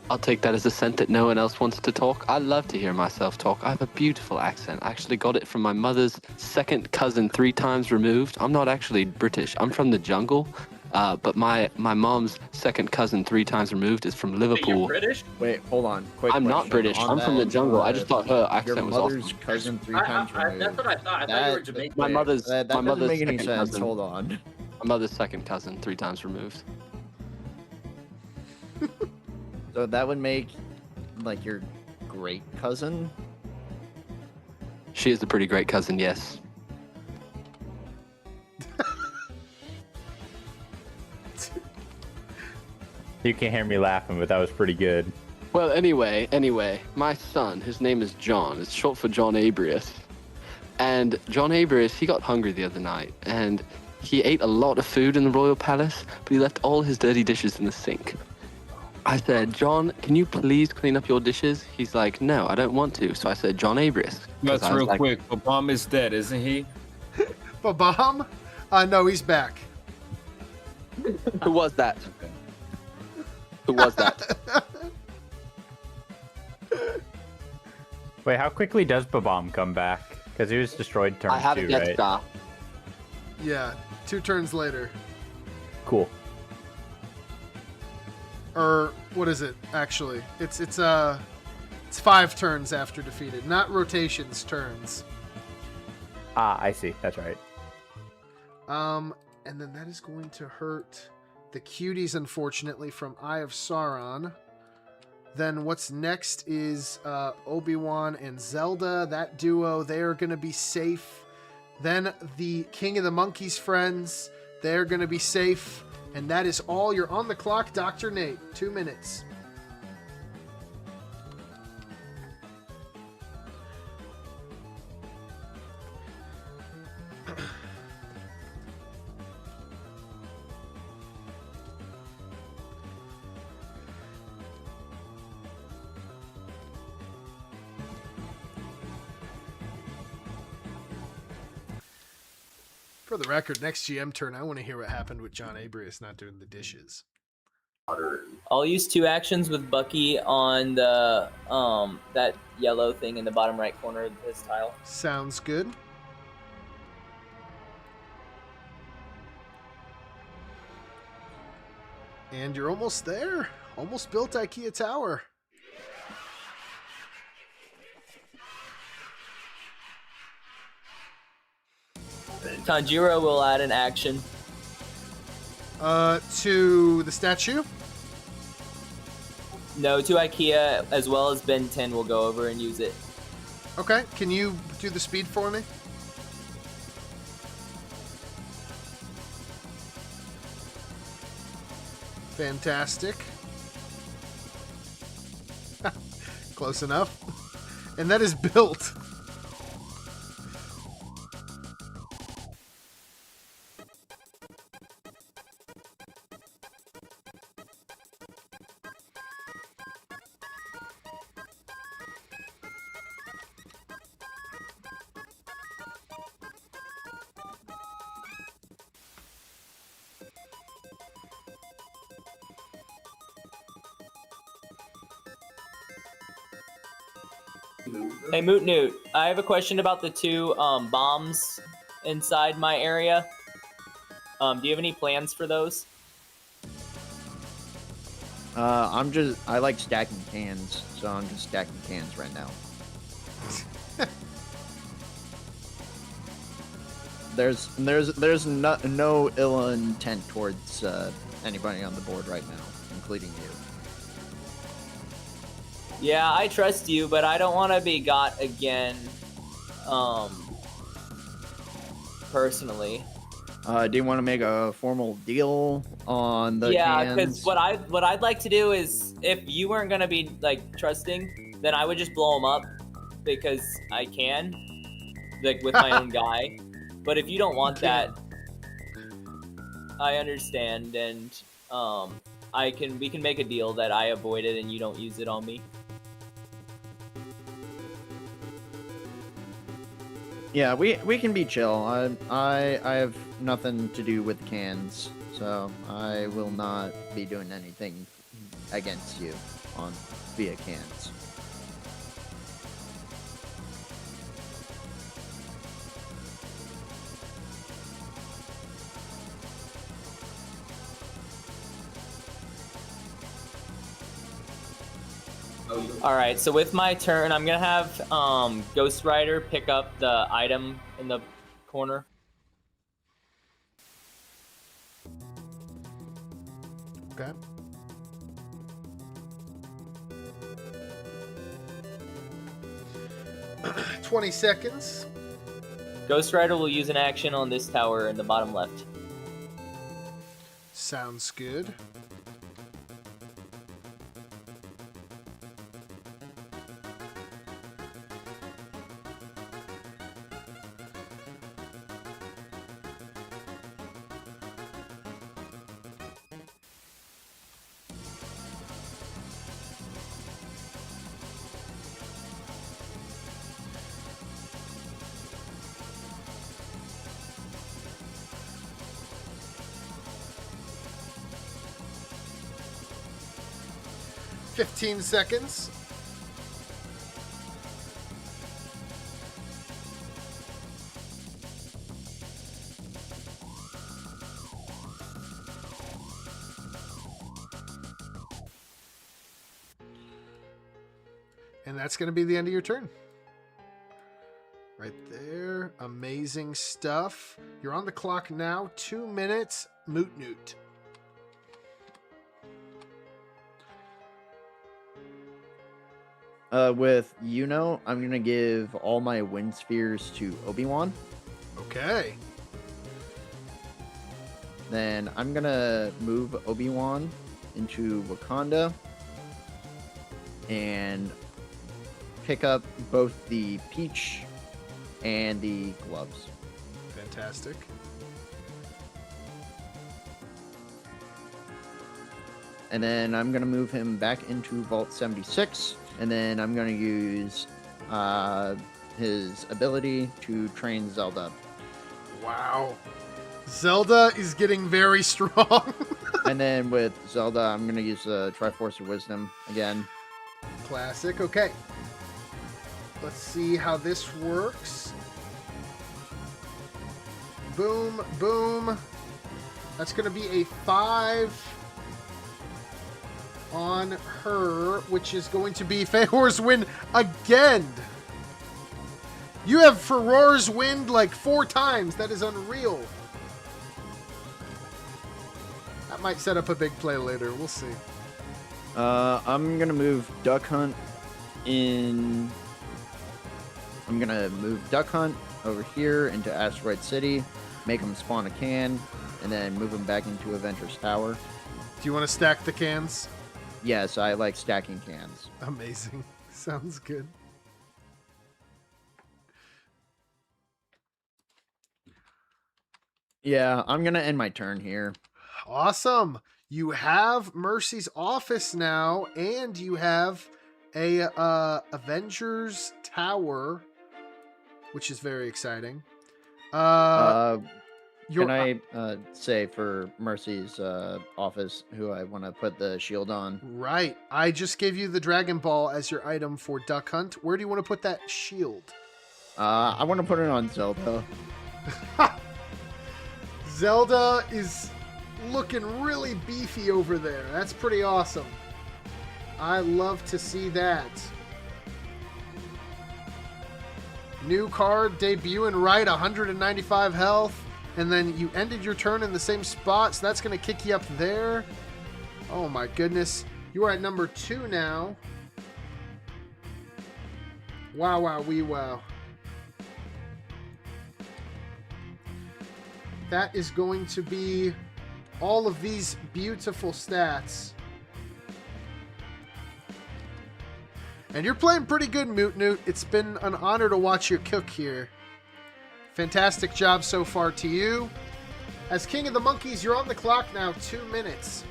I'll take that as a scent that no one else wants to talk. I love to hear myself talk. I have a beautiful accent. I actually got it from my mother's second cousin 3 times removed. I'm not actually British. I'm from the jungle. But my mom's second cousin 3 times removed is from Wait, Liverpool. you're British? Wait, hold on. Quick I'm not question British. on I'm from the that. jungle. I just thought her accent Your was mother's awesome. cousin 3 times removed. That's what I thought. I thought you were That- Jamaican. My mother's That my doesn't mother's make any second sense. cousin. Hold on. My mother's second cousin 3 times removed. So that would make like your great cousin. She is a pretty great cousin, yes. You can't hear me laughing, but that was pretty good. Well, anyway, my son, his name is John. It's short for John Abrius. And John Abrius, he got hungry the other night, and he ate a lot of food in the royal palace, but he left all his dirty dishes in the sink. I said, John, can you please clean up your dishes? He's like, no, I don't want to. So I said, John Abrius. 'Cause That's I was real like, quick. Obama is dead, isn't he? Babam? No, he's back. Who was that? Who was that? Wait, how quickly does Babam come back? Because he was destroyed turn I have 2, a Death right? Star. Yeah, 2 turns later. Cool. Or what is it actually? It's 5 turns after defeated, not rotations, turns. Ah, I see. That's right. And then that is going to hurt the cuties, unfortunately, from Eye of Sauron. Then what's next is Obi-Wan and Zelda. That duo, they are going to be safe. Then the King of the Monkeys friends, they're going to be safe. And that is all. You're on the clock, Dr. Nate. 2 minutes. For the record, next GM turn, I want to hear what happened with John Abrius not doing the dishes. I'll use 2 actions with Bucky on the that yellow thing in the bottom right corner of his tile. Sounds good. And you're almost there. Almost built IKEA Tower. Tanjiro will add an action. To the statue. No, to IKEA, as well as Ben 10 will go over and use it. Okay, can you do the speed for me? Fantastic. Close enough. And that is built. Hey, MootNoot, I have a question about the 2 bombs inside my area. Do you have any plans for those? I like stacking cans, so I'm just stacking cans right now. There's no ill intent towards anybody on the board right now, including you. Yeah, I trust you, but I don't want to be got again. Personally. Do you want to make a formal deal on the Yeah, cans? because what I'd like to do is, if you weren't gonna be like trusting, then I would just blow them up because I can, like with my own guy. But if you don't want that, I understand, and we can make a deal that I avoid it and you don't use it on me. Yeah, we can be chill. I have nothing to do with cans, so I will not be doing anything against you via cans. All right, so with my turn, I'm gonna have Ghost Rider pick up the item in the corner. Okay. $20 seconds. Ghost Rider will use an action on this tower in the bottom left. Sounds good. $15 seconds. And that's going to be the end of your turn. Right there. Amazing stuff. You're on the clock now. 2 minutes. MootNoot. With I'm gonna give all my wind spheres to Obi-Wan. Okay. Then I'm gonna move Obi-Wan into Wakanda and pick up both the peach and the gloves. Fantastic. And then I'm gonna move him back into Vault 76. And then I'm going to use his ability to train Zelda. Wow. Zelda is getting very strong. And then with Zelda, I'm going to use the Triforce of Wisdom again. Classic. Okay. Let's see how this works. Boom, boom. That's going to be a 5 on her, which is going to be Feor's Wind again. You have Feor's Wind like 4 times. That is unreal. That might set up a big play later. We'll see. I'm gonna move Duck Hunt in. I'm gonna move Duck Hunt over here into Asteroid City, make him spawn a can, and then move him back into Avengers Tower. Do you want to stack the cans? Yes, I like stacking cans. Amazing. Sounds good. Yeah, I'm gonna end my turn here. Awesome. You have Mercy's office now, and you have a Avengers Tower, which is very exciting. Can I say for Mercy's office who I want to put the shield on? Right. I just gave you the Dragon Ball as your item for Duck Hunt. Where do you want to put that shield? I want to put it on Zelda. Zelda is looking really beefy over there. That's pretty awesome. I love to see that. New card, debuting right, 195 health. And then you ended your turn in the same spot, so that's going to kick you up there. Oh my goodness. You are at number 2 now. Wow, wow, wee, wow. That is going to be all of these beautiful stats. And you're playing pretty good, MootNoot. It's been an honor to watch you cook here. Fantastic job so far to you. As King of the Monkeys, you're on the clock now, 2 minutes.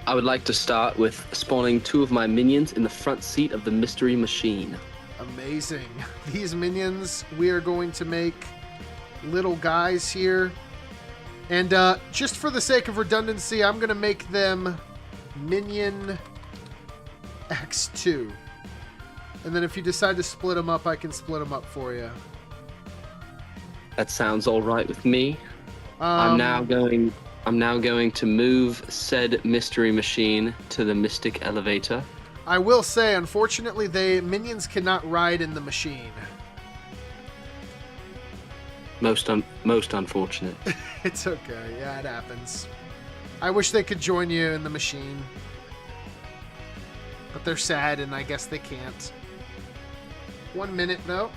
I would like to start with spawning 2 of my minions in the front seat of the mystery machine. Amazing. These minions, we are going to make little guys here. And just for the sake of redundancy, I'm going to make them Minion X2. And then if you decide to split them up, I can split them up for you. That sounds all right with me. I'm now going to move said mystery machine to the mystic elevator. I will say, unfortunately, minions cannot ride in the machine. Most unfortunate. It's okay. Yeah, it happens. I wish they could join you in the machine. But they're sad, and I guess they can't. 1 minute, though.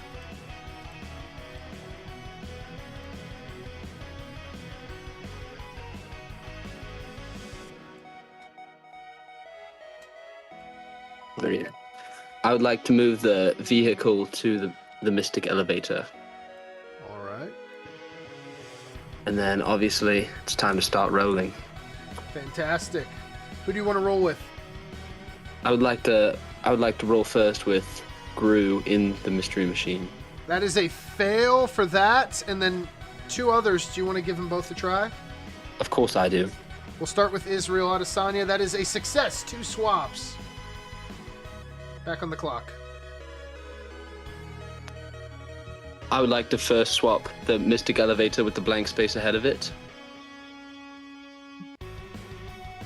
I would like to move the vehicle to the mystic elevator. All right. And then, obviously, it's time to start rolling. Fantastic. Who do you want to roll with? I would like to roll first with Gru in the mystery machine. That is a fail for that, and then 2 others. Do you want to give them both a try? Of course I do. We'll start with Israel Adesanya. That is a success. 2 swaps. Back on the clock. I would like to first swap the mystic elevator with the blank space ahead of it.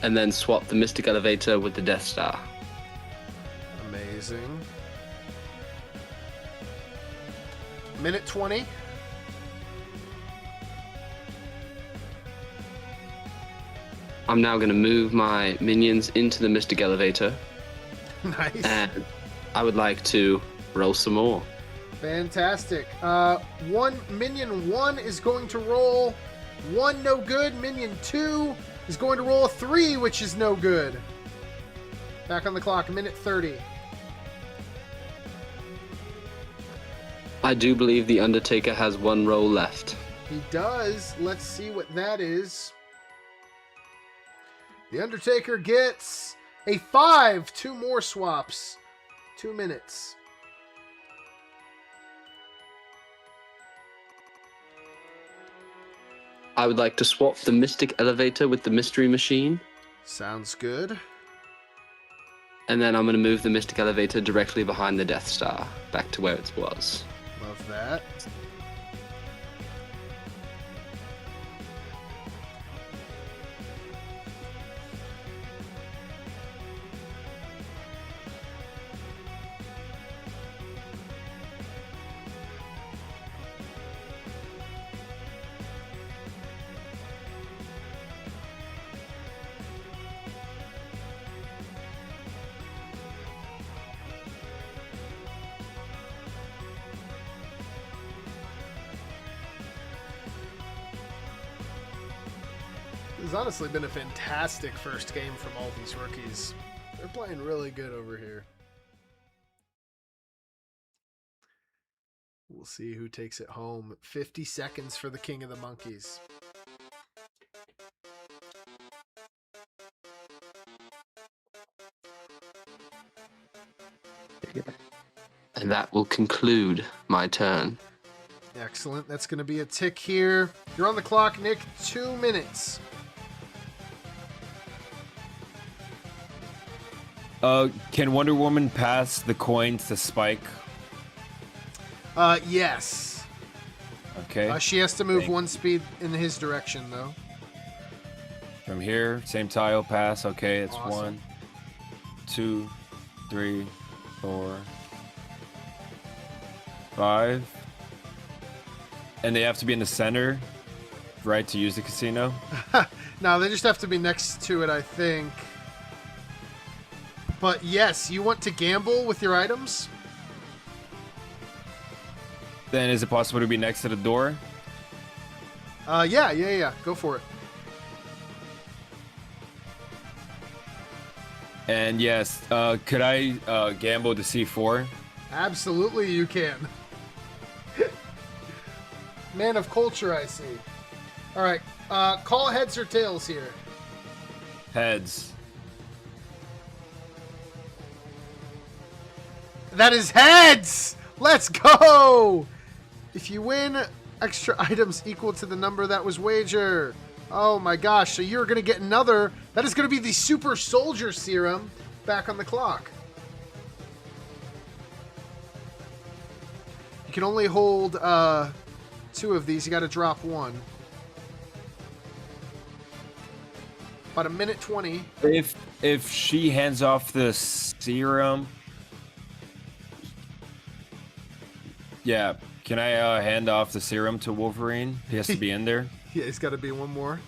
And then swap the mystic elevator with the Death Star. Amazing. Minute 20. I'm now going to move my minions into the mystic elevator. Nice. And I would like to roll some more. Fantastic. Minion 1 is going to roll 1, no good. Minion 2 is going to roll a 3, which is no good. Back on the clock, minute 30. I do believe the Undertaker has 1 roll left. He does. Let's see what that is. The Undertaker gets a 5. 2 more swaps. 2 minutes. I would like to swap the mystic elevator with the mystery machine. Sounds good. And then I'm going to move the mystic elevator directly behind the Death Star, back to where it was. Love that. It's honestly been a fantastic first game from all these rookies. They're playing really good over here. We'll see who takes it home. 50 seconds for the King of the Monkeys. And that will conclude my turn. Excellent. That's going to be a tick here. You're on the clock, Nick. 2 minutes. Can Wonder Woman pass the coins to Spike? Yes. Okay. She has to move 1 speed in his direction, though. From here, same tile, pass. Okay, it's Awesome. 1, 2, 3, 4, 5. And they have to be in the center, right, to use the casino? No, they just have to be next to it, I think. But yes, you want to gamble with your items? Then is it possible to be next to the door? Yeah. Go for it. And yes, could I gamble the C4? Absolutely, you can. Man of culture, I see. All right, call heads or tails here. Heads. That is heads! Let's go! If you win, extra items equal to the number that was wagered. Oh my gosh, so you're going to get another. That is going to be the Super Soldier Serum back on the clock. You can only hold 2 of these. You got to drop 1. About a minute 20. If she hands off the serum... Yeah, can I hand off the serum to Wolverine? He has to be in there. Yeah, it's got to be 1 more.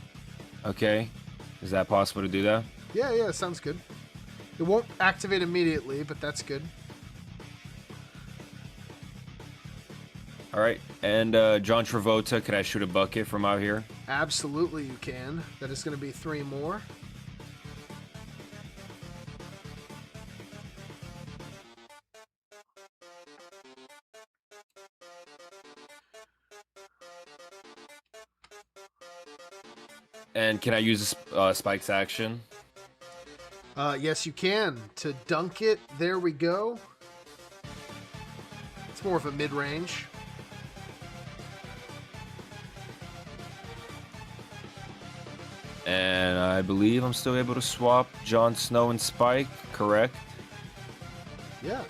Okay. Is that possible to do that? Yeah, sounds good. It won't activate immediately, but that's good. All right. And John Travolta, can I shoot a bucket from out here? Absolutely you can. That is going to be 3 more. And can I use Spike's action? Yes, you can. To dunk it, there we go. It's more of a mid-range. And I believe I'm still able to swap Jon Snow and Spike, correct? Yeah.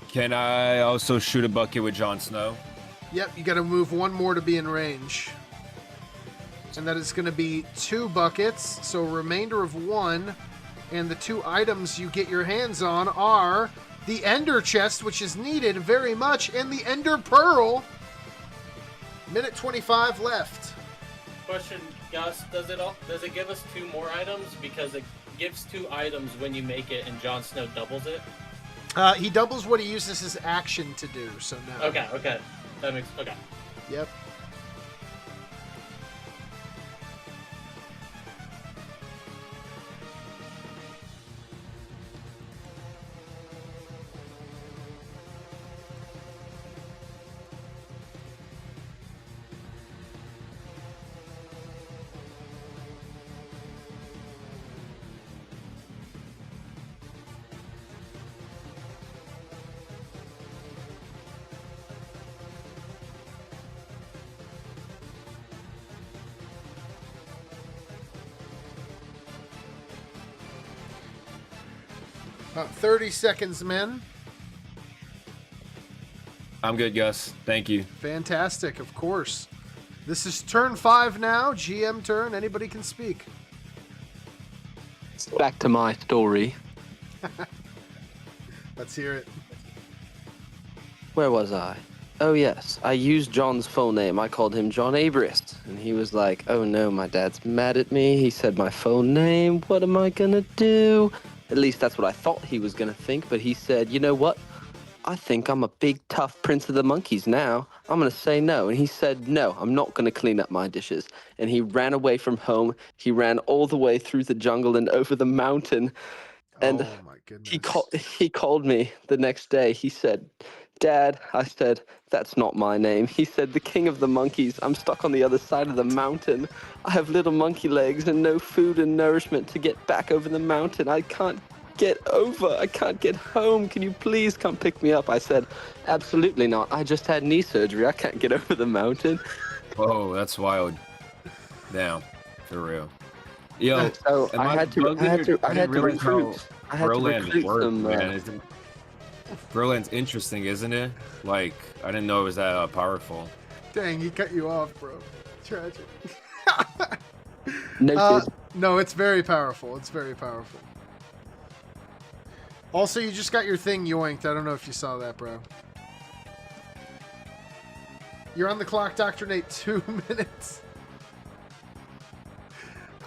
Can I also shoot a bucket with Jon Snow? Yep, you got to move 1 more to be in range. And that is going to be 2 buckets, so a remainder of 1. And the 2 items you get your hands on are the Ender Chest, which is needed very much, and the Ender Pearl. Minute 25 left. Question, Gus, does it give us 2 more items? Because it gives 2 items when you make it and Jon Snow doubles it? He doubles what he uses his action to do, so no. Okay. That makes... Okay. Yep. About 30 seconds, men. I'm good, Gus. Thank you. Fantastic, of course. This is turn 5 now. GM turn. Anybody can speak. Back to my story. Let's hear it. Where was I? Oh, yes. I used John's full name. I called him John Abrist. And he was like, oh, no, my dad's mad at me. He said my full name. What am I going to do? At least that's what I thought he was going to think. But he said, you know what? I think I'm a big, tough prince of the monkeys now. I'm going to say no. And he said, no, I'm not going to clean up my dishes. And he ran away from home. He ran all the way through the jungle and over the mountain. And oh my goodness. he called me the next day. He said, Dad, I said, that's not my name. He said, the king of the monkeys. I'm stuck on the other side of the mountain. I have little monkey legs and no food and nourishment to get back over the mountain. I can't get over. I can't get home. Can you please come pick me up? I said, absolutely not. I just had knee surgery. I can't get over the mountain. Whoa, that's wild. Damn, for real. Yo, So am I had to bugging or- recruit. didn't I had to realize how recruit. I had to Broland recruit worked, some. man. Berlin's interesting, isn't it? Like, I didn't know it was that powerful. Dang, he cut you off, bro. Tragic. Noted. No, it's very powerful. It's very powerful. Also, you just got your thing yoinked. I don't know if you saw that, bro. You're on the clock, Dr. Nate. 2 minutes.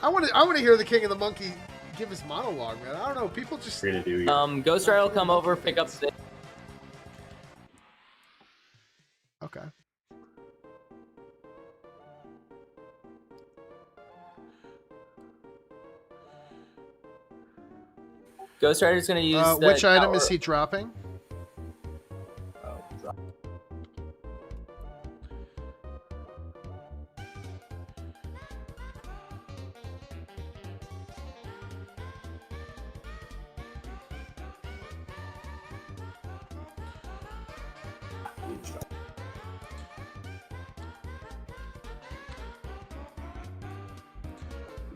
I want to hear the King of the Monkey give his monologue, man. I don't know. People just... We're gonna do Ghost Rider will come over, pick up the... Okay. Ghost Rider's going to use the which item tower. is he dropping?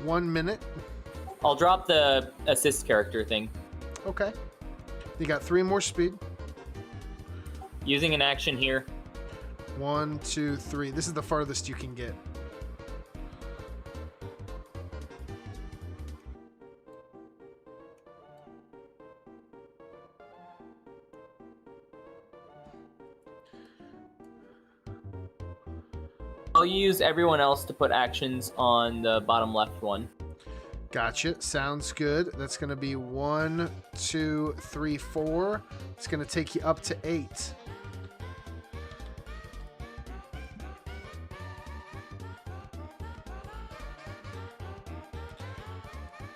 One minute. I'll drop the assist character thing. Okay. You got 3 more speed. Using an action here. 1, 2, 3. This is the farthest you can get. I'll use everyone else to put actions on the bottom left one. Gotcha. Sounds good. That's going to be 1, 2, 3, 4. It's going to take you up to 8.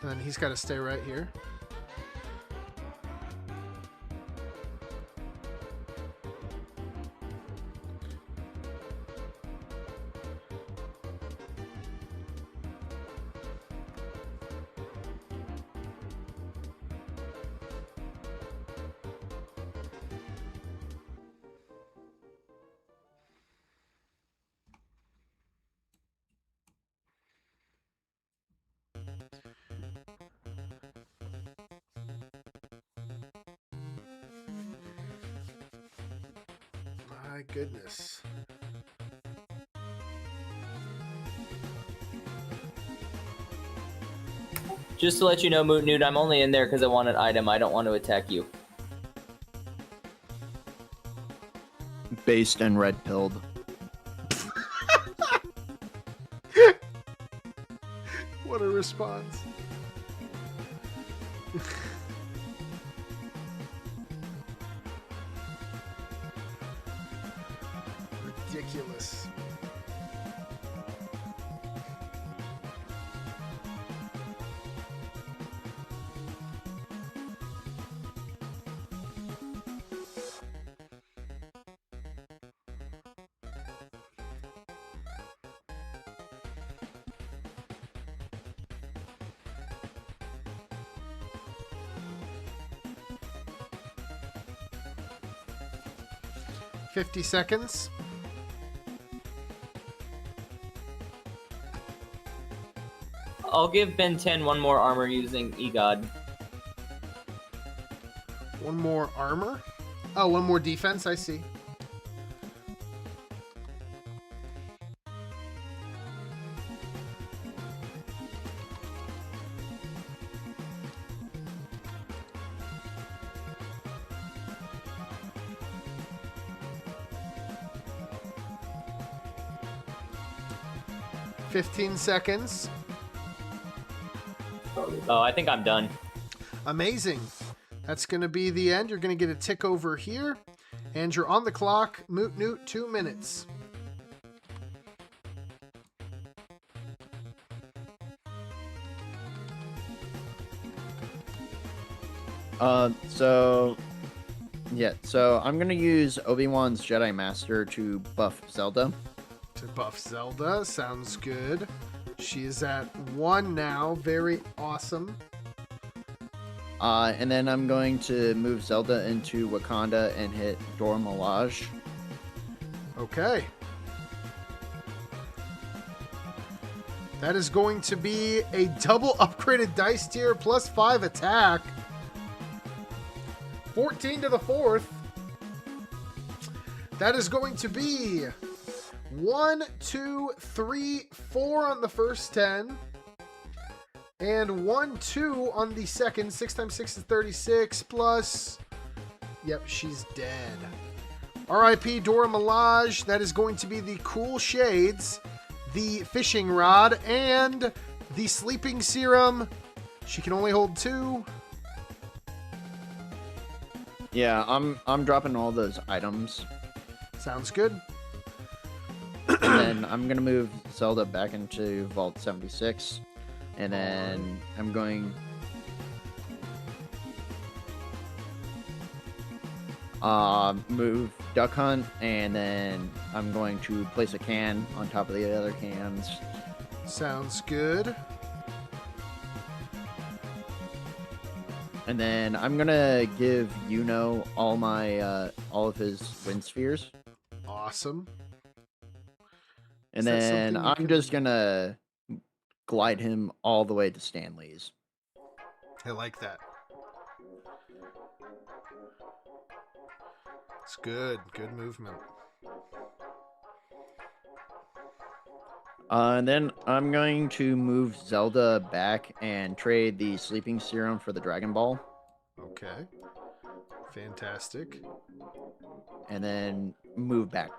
And then he's got to stay right here. My goodness. Just to let you know, MootNoot, I'm only in there because I want an item. I don't want to attack you. Based and red pilled. What a response. Ridiculous. $50. I'll give Ben 10 one more armor using EGOD. One more armor? Oh, one more defense, I see. $15 seconds. Oh, I think I'm done. Amazing. That's going to be the end. You're going to get a tick over here. And you're on the clock. MootNoot, 2 minutes. So I'm gonna use Obi-Wan's Jedi Master to buff Zelda. To buff Zelda. Sounds good. She is at 1 now. Very awesome. And then I'm going to move Zelda into Wakanda and hit Dora Milaje. Okay. That is going to be a double upgraded dice tier plus 5 attack. 14 to the 4th. That is going to be 1, 2, 3, 4 on the first 10. And 1, 2 on the second. 6 times 6 is 36 plus... Yep, she's dead. R.I.P. Dora Milaje. That is going to be the Cool Shades, the Fishing Rod, and the Sleeping Serum. She can only hold 2. Yeah, I'm dropping all those items. Sounds good. And then I'm going to move Zelda back into Vault 76. And then I'm going... move Duck Hunt, and then I'm going to place a can on top of the other cans. Sounds good. And then I'm gonna give Yuno all my all of his wind spheres. Awesome. And Is that then something you I'm can- just gonna glide him all the way to Stanley's. I like that. It's good. Good movement. And then I'm going to move Zelda back and trade the sleeping serum for the Dragon Ball. Okay. Fantastic. And then move back.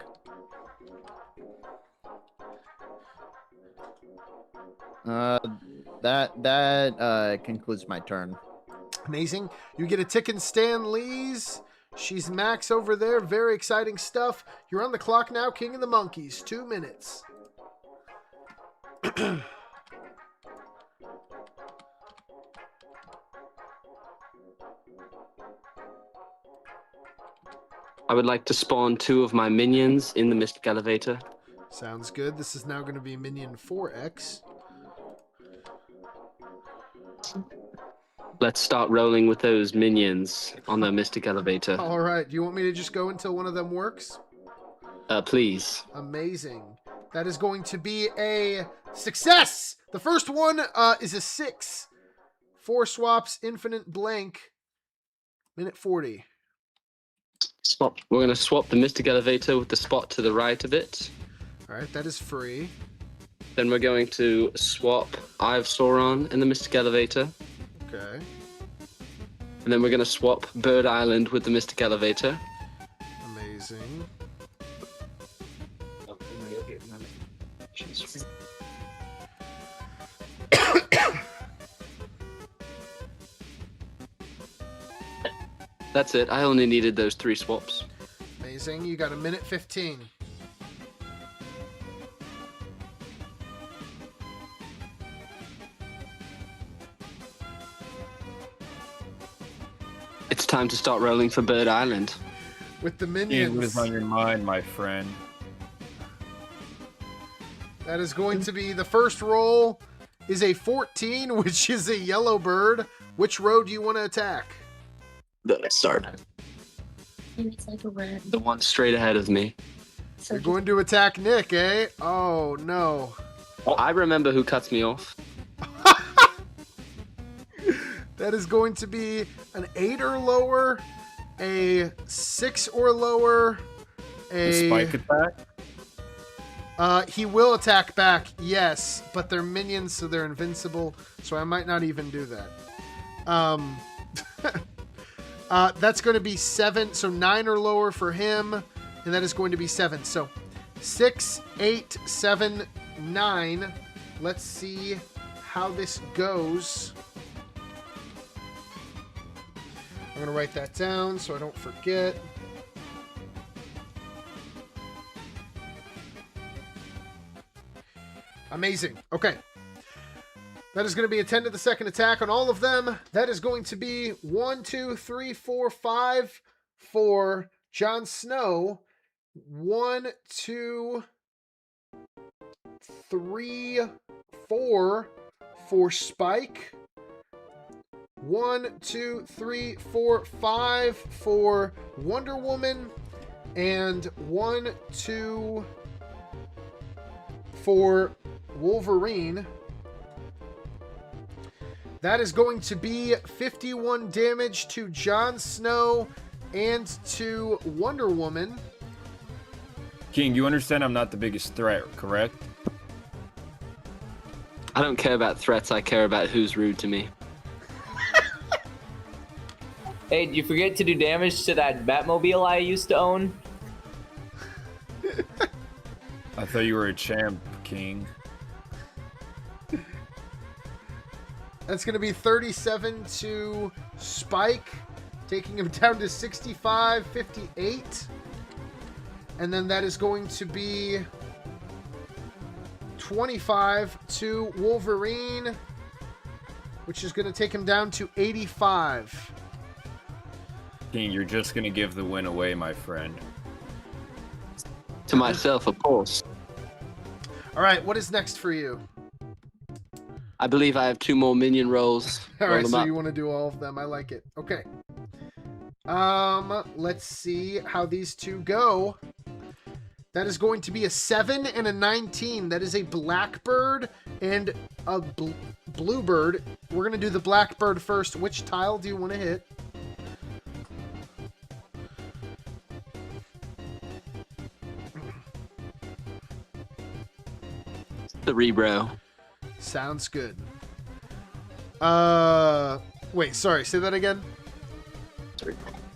That concludes my turn. Amazing. You get a tick in Stan Lee's. She's Max over there. Very exciting stuff. You're on the clock now, King of the Monkeys. 2 minutes. I would like to spawn 2 of my minions in the Mystic Elevator. Sounds good. This is now going to be Minion 4X. Let's start rolling with those minions on the Mystic Elevator. All right. Do you want me to just go until one of them works? Please. Amazing. That is going to be a success. The first one is a 6. 4 swaps, infinite blank. Minute 40. Swap. We're going to swap the Mystic Elevator with the spot to the right of it. All right. That is free. Then we're going to swap Eye of Sauron in the Mystic Elevator. Okay. And then we're going to swap Bird Island with the Mystic Elevator. Amazing. That's it. I only needed those 3 swaps. Amazing. You got a minute 15. It's time to start rolling for Bird Island. With the What minions. is on your mind, my friend? That is going to be the first roll is a 14, which is a yellow bird. Which row do you want to attack? Let's start. It's like a red. The one straight ahead of me. So You're going to attack Nick, eh? Oh, no. I remember who cuts me off. That is going to be an 8 or lower, a 6 or lower, a... Spike attack? He will attack back, yes, but they're minions, so they're invincible, so I might not even do that. That's going to be 7, so 9 or lower for him, and that is going to be 7. So 6, 8, 7, 9. Let's see how this goes. I'm going to write that down so I don't forget. Amazing. Okay. That is going to be a 10 to the second attack on all of them. That is going to be 1, 2, 3, 4, 5 for Jon Snow. 1, 2, 3, 4 for Spike. 1, 2, 3, 4, 5 for Wonder Woman. And 1, 2 for Wolverine. That is going to be 51 damage to Jon Snow and to Wonder Woman. King, you understand I'm not the biggest threat, correct? I don't care about threats. I care about who's rude to me. Hey, did you forget to do damage to that Batmobile I used to own? I thought you were a champ, King. That's going to be 37 to Spike, taking him down to 65, 58. And then that is going to be 25 to Wolverine, which is going to take him down to 85. King, you're just gonna give the win away, my friend. To myself, of course. All right, what is next for you? I believe I have 2 more minion rolls. All Roll right, them so up. you want to do all of them. I like it. Okay. Let's see how these two go. That is going to be a 7 and a 19. That is a blackbird and a bluebird. We're going to do the blackbird first. Which tile do you want to hit? Cerebro. Sounds good. Wait, sorry, say that again.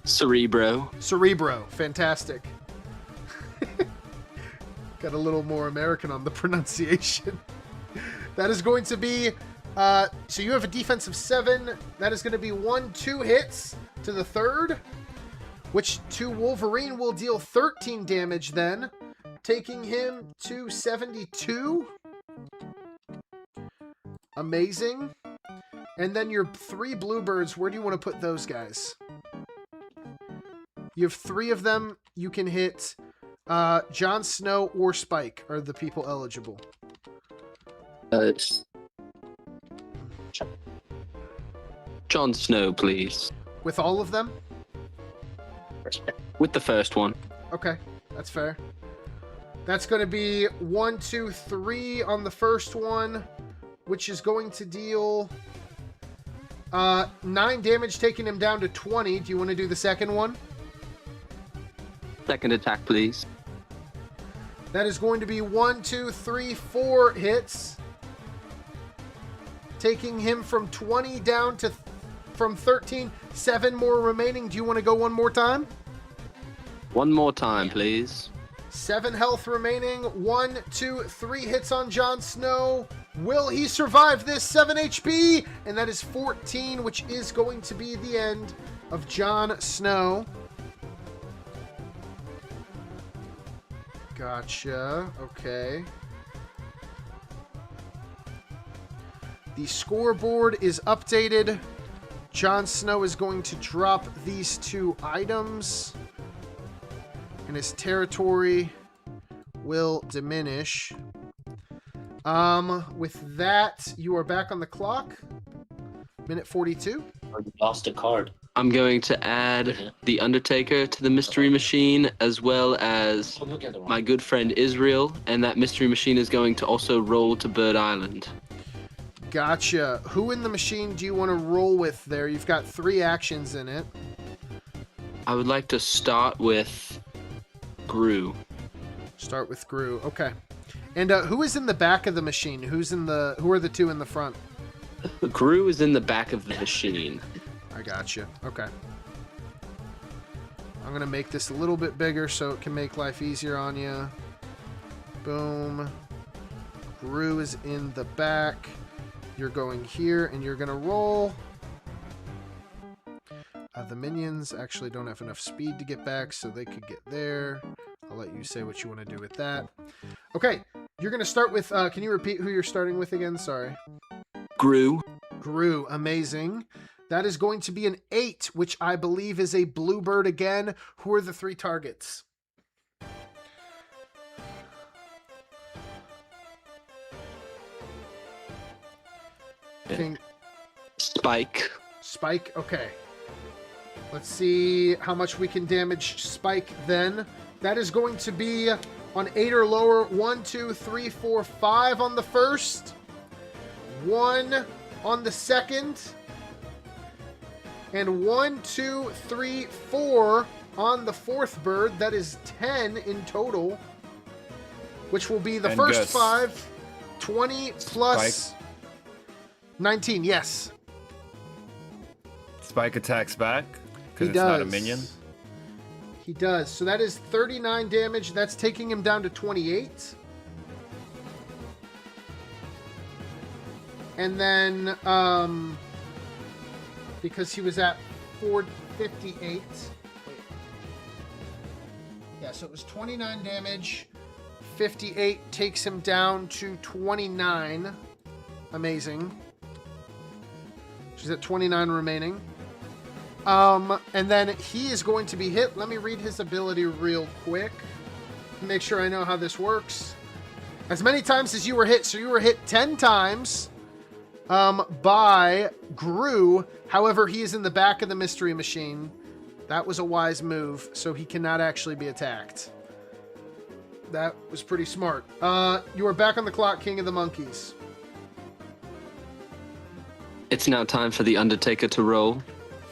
Cerebro. Cerebro, fantastic. Got a little more American on the pronunciation. That is going to be, so you have a defense of 7. That is going to be 2 hits to the third, which to Wolverine will deal 13 damage then, taking him to 72. Amazing. And then your 3 bluebirds, where do you want to put those guys? You have 3 of them. You can hit Jon Snow or Spike are the people eligible. Jon Snow, please. With all of them? With the first one. Okay, that's fair. That's going to be 1, 2, 3 on the first one, which is going to deal 9 damage, taking him down to 20. Do you want to do the second one? Second attack, please. That is going to be 1, 2, 3, 4 hits, taking him from 20 down to from 13. 7 more remaining. Do you want to go one more time? One more time, please. 7 health remaining. 1, 2, 3 hits on Jon Snow. Will he survive this? 7 HP, and that is 14, which is going to be the end of Jon Snow. Gotcha. Okay. The scoreboard is updated. Jon Snow is going to drop these 2 items, and his territory will diminish. With that, you are back on the clock. Minute 42. Lost a card. I'm going to add the Undertaker to the Mystery Machine, as well as my good friend Israel, and that Mystery Machine is going to also roll to Bird Island. Gotcha. Who in the machine do you want to roll with there? You've got 3 actions in it. I would like to start with Gru. Start with Gru. Okay. And who is in the back of the machine? Who are the 2 in the front? Gru is in the back of the machine. I gotcha. Okay. I'm going to make this a little bit bigger so it can make life easier on you. Boom. Gru is in the back. You're going here, and you're going to roll. The minions actually don't have enough speed to get back, so they could get there. I'll let you say what you want to do with that. Okay, you're going to start with, can you repeat who you're starting with again? Sorry. Gru. Gru, amazing. That is going to be an 8, which I believe is a bluebird again. Who are the 3 targets? King. Spike. Spike, okay. Let's see how much we can damage Spike then. That is going to be on 8 or lower. 1, 2, 3, 4, 5 on the first. 1, on the second. And 1, 2, 3, 4 on the fourth bird. That is 10 in total, which will be the And first Gus. 5. 20 plus Spike. 19, yes. Spike attacks back because He it's not a does. minion. He does. So that is 39 damage. That's taking him down to 28. And then, because he was at 458. Wait. Yeah, so it was 29 damage. 58 takes him down to 29. Amazing. She's at 29 remaining. And then he is going to be hit. Let me read his ability real quick. Make sure I know how this works. As many times as you were hit. So you were hit 10 times by Gru. However, he is in the back of the mystery machine. That was a wise move. So he cannot actually be attacked. That was pretty smart. You are back on the clock, King of the Monkeys. It's now time for the Undertaker to roll.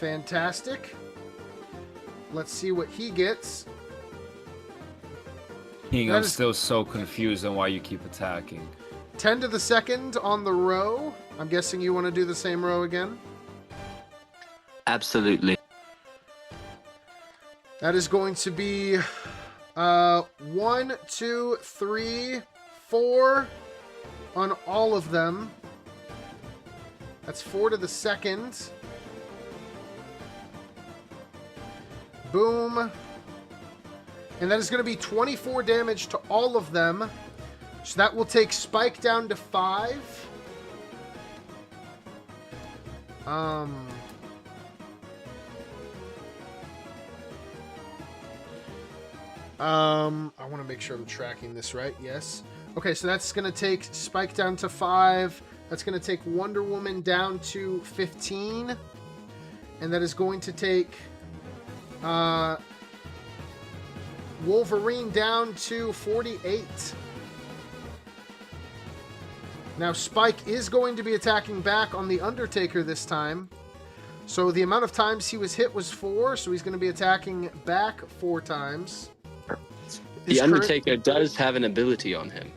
Fantastic. Let's see what he gets. King, That I'm is- still so confused on why you keep attacking. 10 to the second on the row. I'm guessing you want to do the same row again. Absolutely. That is going to be 1, 2, 3, 4 on all of them. That's 4 to the second. Boom. And that is going to be 24 damage to all of them. So that will take Spike down to 5. I want to make sure I'm tracking this right. Yes. Okay, so that's going to take Spike down to 5. That's going to take Wonder Woman down to 15. And that is going to take Wolverine down to 48. Now Spike is going to be attacking back on the Undertaker this time. So the amount of times he was hit was 4, so he's going to be attacking back 4 times. The His current- Undertaker does have an ability on him.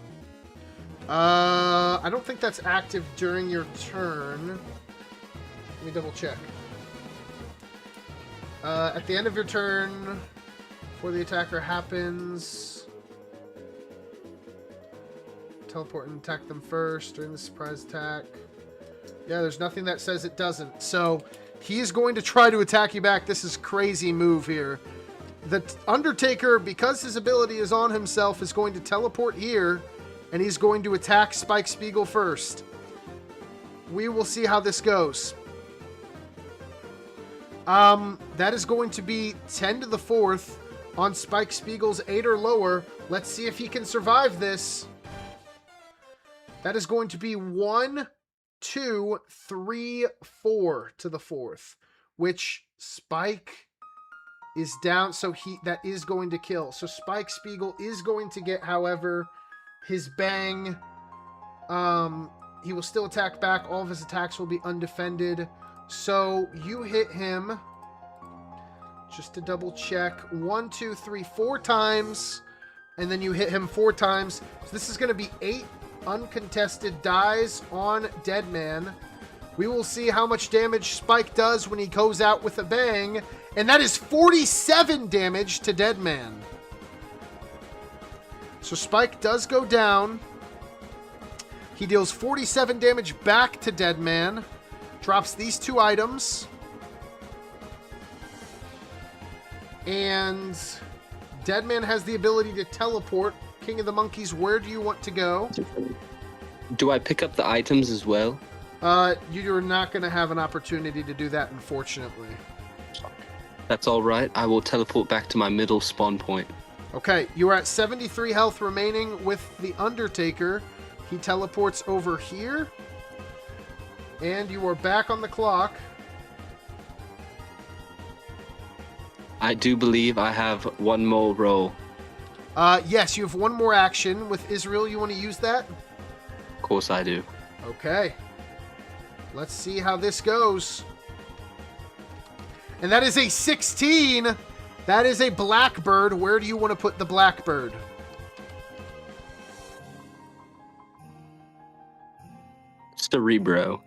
I don't think that's active during your turn. Let me double check. At the end of your turn, before the attacker happens, teleport and attack them first during the surprise attack. Yeah, there's nothing that says it doesn't. So he is going to try to attack you back. This is crazy move here. The Undertaker, because his ability is on himself, is going to teleport here, and he's going to attack Spike Spiegel first. We will see how this goes. That is going to be 10 to the 4th on Spike Spiegel's 8 or lower. Let's see if he can survive this. That is going to be 1, 2, 3, 4 to the 4th, which Spike is down, so that is going to kill. So Spike Spiegel is going to get, however, his bang. He will still attack back. All of his attacks will be undefended. So you hit him, just to double check, 1, 2, 3, 4 times, and then you hit him 4 times. So this is going to be 8 uncontested dies on Deadman. We will see how much damage Spike does when he goes out with a bang, and that is 47 damage to Deadman. So Spike does go down. He deals 47 damage back to Deadman. Drops these 2 items. And Deadman has the ability to teleport. King of the Monkeys, where do you want to go? Do I pick up the items as well? You're not going to have an opportunity to do that, unfortunately. That's all right. I will teleport back to my middle spawn point. Okay, you are at 73 health remaining with the Undertaker. He teleports over here. And you are back on the clock. I do believe I have one more roll. Yes, you have one more action. With Israel, you want to use that? Of course I do. Okay. Let's see how this goes. And that is a 16. That is a blackbird. Where do you want to put the blackbird? Cerebro.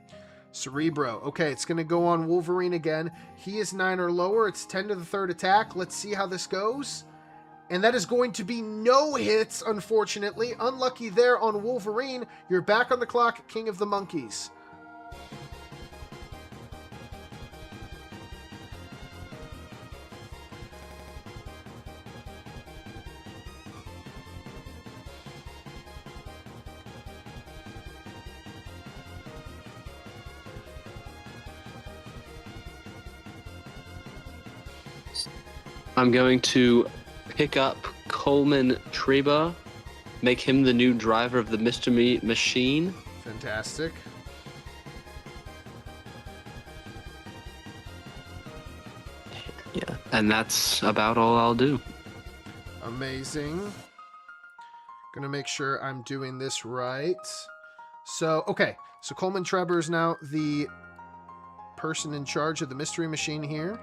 Cerebro. Okay, it's going to go on Wolverine again. He is 9 or lower. It's 10 to the third attack. Let's see how this goes. And that is going to be no hits, unfortunately. Unlucky there on Wolverine. You're back on the clock, King of the Monkeys. I'm going to pick up Coleman Treba, make him the new driver of the Mr. Meat machine. Fantastic. Yeah, and that's about all I'll do. Amazing. Gonna make sure I'm doing this right. So, okay. So Coleman Trevor is now the person in charge of the mystery machine here.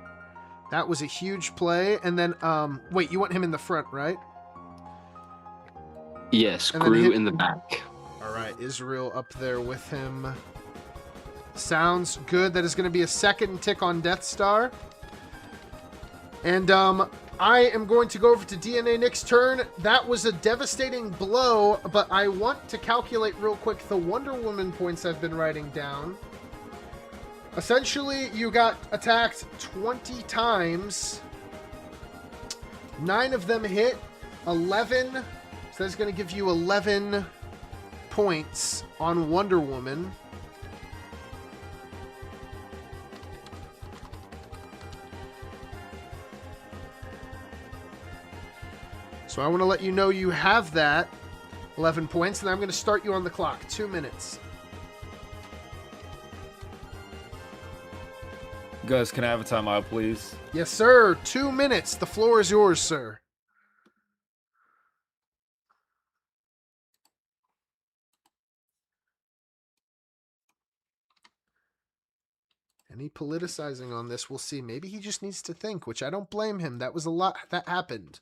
That was a huge play. And then, wait, you want him in the front, right? Yes, And then Gru hit- in the back. All right, Israel up there with him. Sounds good. That is going to be a second tick on Death Star. And I am going to go over to DNANick's turn. That was a devastating blow, but I want to calculate real quick the Wonder Woman points I've been writing down. Essentially, you got attacked 20 times. 9 of them hit. 11. So that's going to give you 11 points on Wonder Woman. So I want to let you know you have that 11 points, and I'm going to start you on the clock. 2 minutes. Gus, can I have a timeout, please? Yes, sir. 2 minutes. The floor is yours, sir. Any politicizing on this, we'll see. Maybe he just needs to think, which I don't blame him. That was a lot that happened.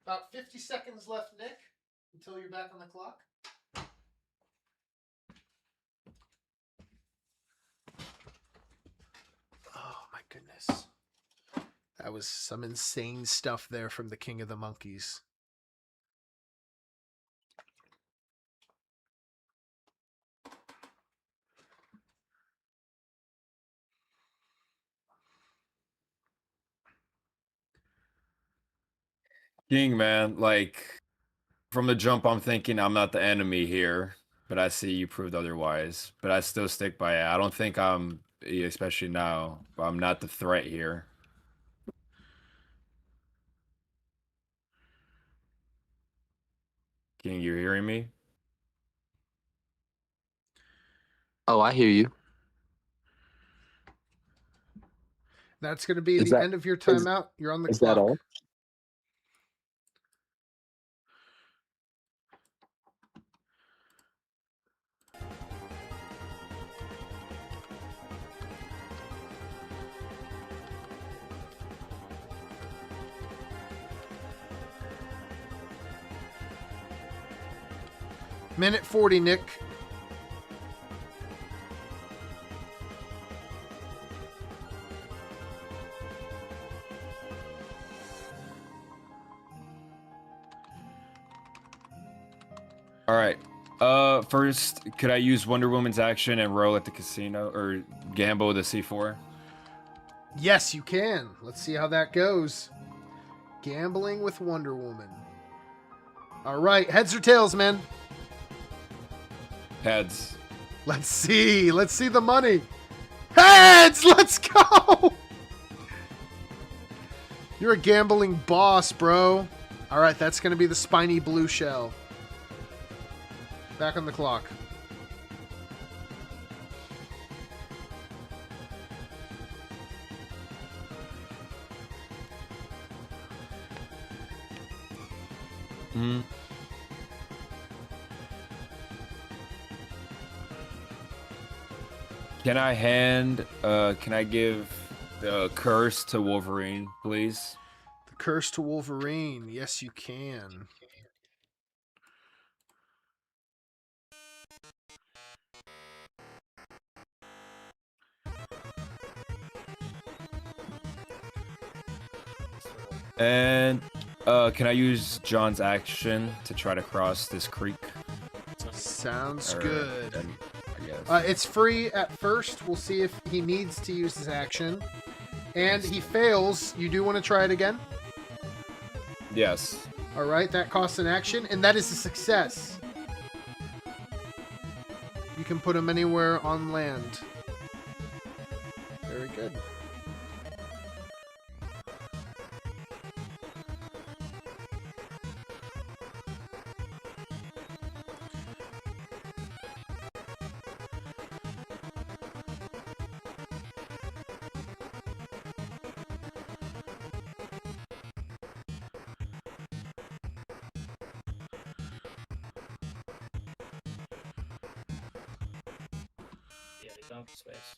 About 50 seconds left, Nick, until you're back on the clock. Oh, my goodness. That was some insane stuff there from the King of the Monkeys. King, man, like, from the jump, I'm thinking I'm not the enemy here, but I see you proved otherwise. But I still stick by it. I don't think I'm, especially now, I'm not the threat here. King, you hearing me? Oh, I hear you. That's going to be Is the that- end of your timeout. You're on the Is clock. that all? Minute 40, Nick. All right. First, could I use Wonder Woman's action and roll at the casino or gamble the C4? Yes, you can. Let's see how that goes. Gambling with Wonder Woman. All right, heads or tails, man? Heads. Let's see. Let's see the money. Heads! Let's go! You're a gambling boss, bro. All right, that's going to be the spiny blue shell. Back on the clock. Hmm. Can I give the curse to Wolverine, please? The curse to Wolverine. Yes, you can. And can I use John's action to try to cross this creek? Sounds Or- good. I guess. It's free at first. We'll see if he needs to use his action. And he fails. You do want to try it again? Yes. All right, that costs an action, and that is a success. You can put him anywhere on land. Very good. Yeah, they don't have space.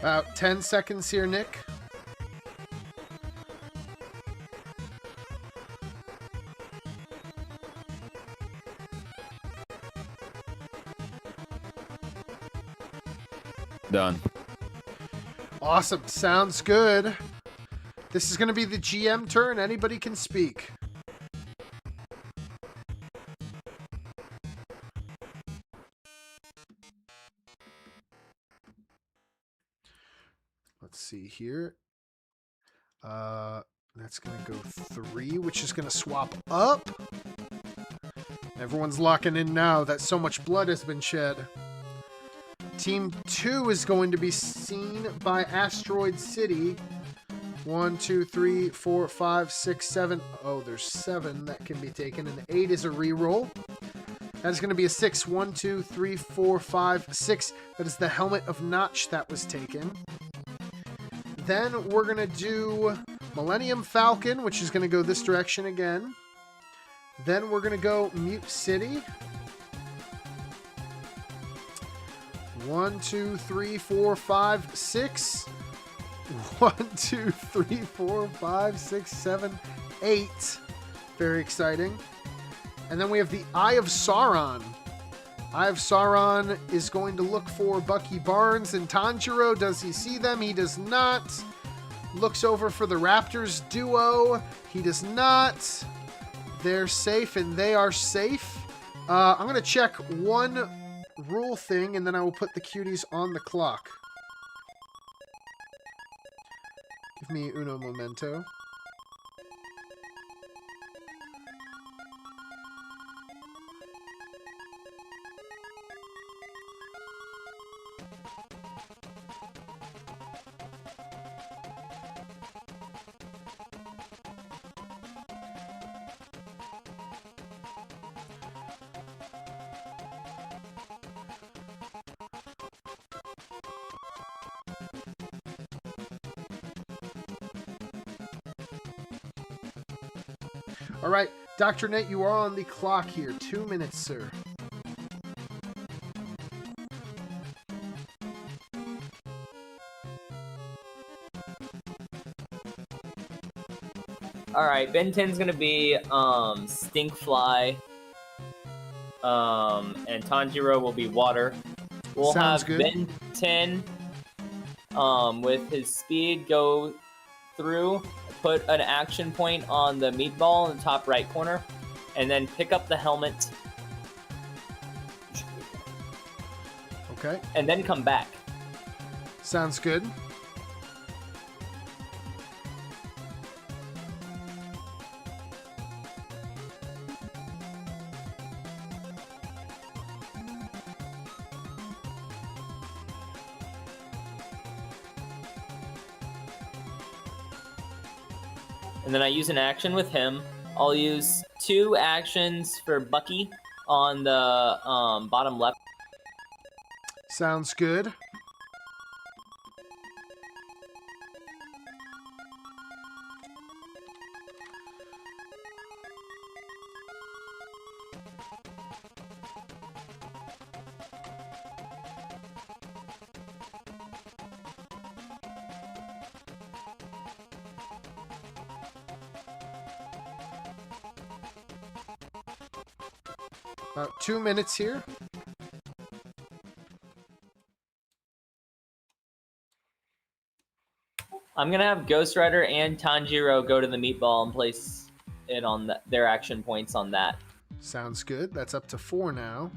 About 10 seconds here, Nick. Done. Awesome. Sounds good. This is going to be the GM turn. Anybody can speak. Let's see here. That's going to go 3, which is going to swap up. Everyone's locking in now that so much blood has been shed. Team 2 is going to be seen by Asteroid City. 1, 2, 3, 4, 5, 6, 7. Oh, there's 7 that can be taken, and 8 is a reroll. That is going to be a 6. 1, 2, 3, 4, 5, 6. That is the Helmet of Notch that was taken. Then we're going to do Millennium Falcon, which is going to go this direction again. Then we're going to go Mute City. 1, 2, 3, 4, 5, 6. 1, 2, 3, 4, 5, 6, 7, 8. Very exciting. And then we have the Eye of Sauron. Eye of Sauron is going to look for Bucky Barnes and Tanjiro. Does he see them? He does not. Looks over for the Raptors duo. He does not. They're safe, and they are safe. I'm going to check one rule thing, and then I will put the cuties on the clock. Give me uno momento. All right, Dr. Nate, you are on the clock here. 2 minutes, sir. All right, Ben 10's gonna be Stinkfly, and Tanjiro will be Water. We'll Sounds have good. Ben 10 with his speed go through, put an action point on the meatball in the top right corner, and then pick up the helmet, Okay, and then come back. sounds good. And then I use an action with him. I'll use 2 actions for Bucky on the bottom left. Sounds good. About 2 minutes here. I'm gonna have Ghost Rider and Tanjiro go to the meatball and place it on their action points on that. Sounds good. That's up to 4 now.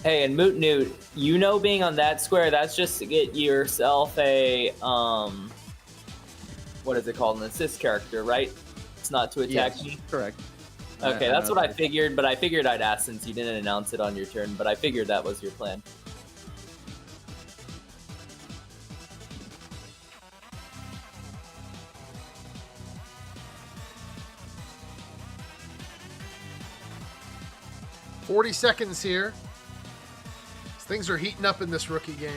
Hey, and MootNoot, you know, being on that square, that's just to get yourself a what is it called, an assist character, right? It's not to attack Yes, me. correct. Okay, I that's know what I that. figured, but I figured I'd ask since you didn't announce it on your turn, but I figured that was your plan. $40 seconds here. Things are heating up in this rookie game.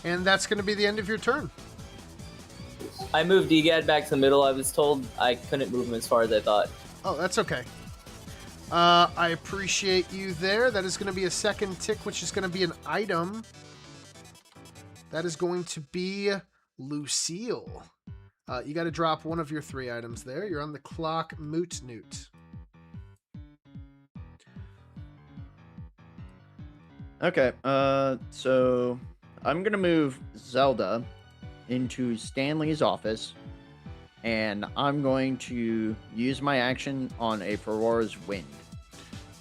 And that's going to be the end of your turn. I moved Egad back to the middle. I was told I couldn't move him as far as I thought. Oh, that's okay. I appreciate you there. That is going to be a second tick, which is going to be an item. That is going to be Lucille. You got to drop one of your 3 items there. You're on the clock, MootNoot. Okay, so I'm gonna move Zelda into Stanley's office, and I'm going to use my action on a Ferora's Wind.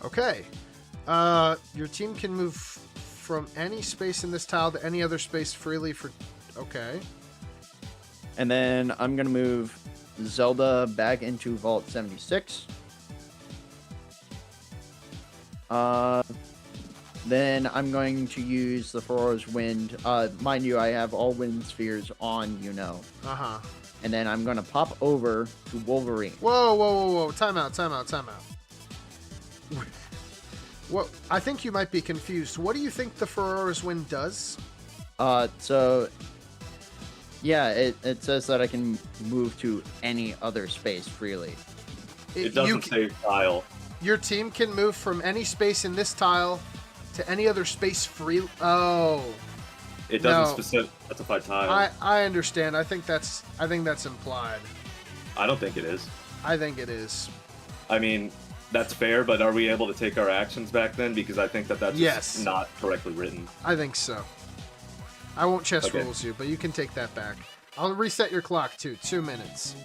Okay. Your team can move from any space in this tile to any other space freely for... Okay. And then I'm gonna move Zelda back into Vault 76. Then I'm going to use the Ferora's Wind. Mind you, I have all wind spheres on, you know. Uh-huh. And then I'm going to pop over to Wolverine. Whoa, whoa, whoa, whoa. Time out, time out, time out. Well, I think you might be confused. What do you think the Ferora's Wind does? So, yeah, it says that I can move to any other space freely. It doesn't say tile. Your team can move from any space in this tile to any other space free. Oh. It doesn't specify tile. I understand. I think that's implied. I don't think it is. I think it is. I mean, that's fair, but are we able to take our actions back then? Because I think that's just not correctly written. I think so. I won't chess rules you, but you can take that back. I'll reset your clock too. 2 minutes.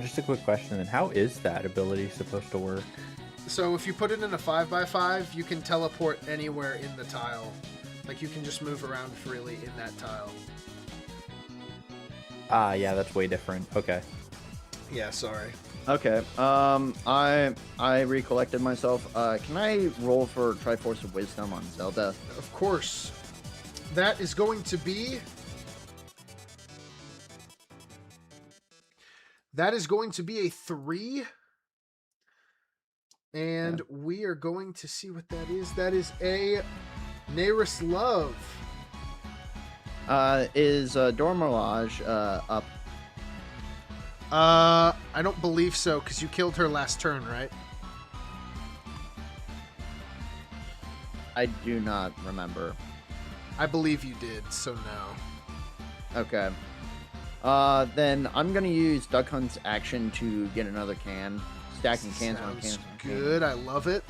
Just a quick question then. How is that ability supposed to work? So if you put it in a 5x5, you can teleport anywhere in the tile. Like you can just move around freely in that tile. Ah, yeah, that's way different. Okay. Yeah, sorry. Okay. I recollected myself. Can I roll for Triforce of Wisdom on Zelda? Of course. That is going to be... That is going to be a 3. And we are going to see what that is. That is a Naris Love. Is Dormelage up? I don't believe so, because you killed her last turn, right? I do not remember. I believe you did, so no. Okay. Then I'm gonna use Duck Hunt's action to get another can. Stacking cans on cans. Good, I love it.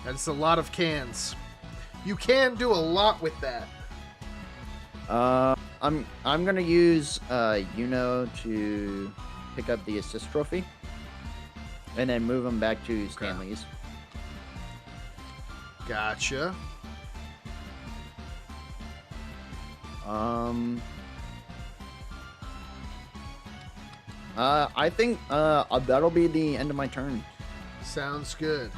That's a lot of cans. You can do a lot with that. I'm gonna use to pick up the assist trophy, and then move him back to Stanley's. Gotcha. I think that'll be the end of my turn. Sounds good.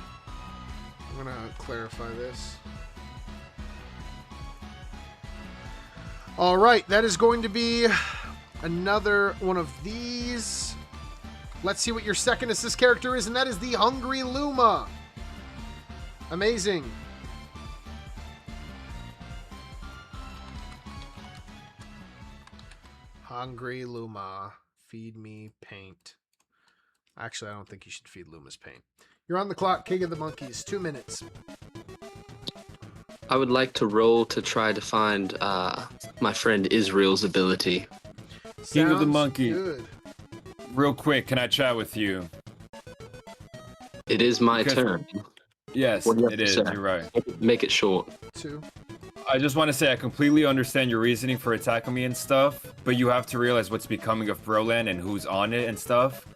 I'm gonna clarify this. All right, that is going to be another one of these. Let's see what your second assist character is, and that is the Hungry Luma. Amazing. Hungry Luma. Feed me paint. Actually, I don't think you should feed Luma's paint. You're on the clock, King of the Monkeys. 2 minutes. I would like to roll to try to find my friend Israel's ability. King of the Sounds Monkey. Good. Real quick, can I chat with you? It is my turn. Yes, What do you have it to is. say? You're right. Make it short. 2. I just want to say I completely understand your reasoning for attacking me and stuff, but you have to realize what's becoming of Broland and who's on it and stuff.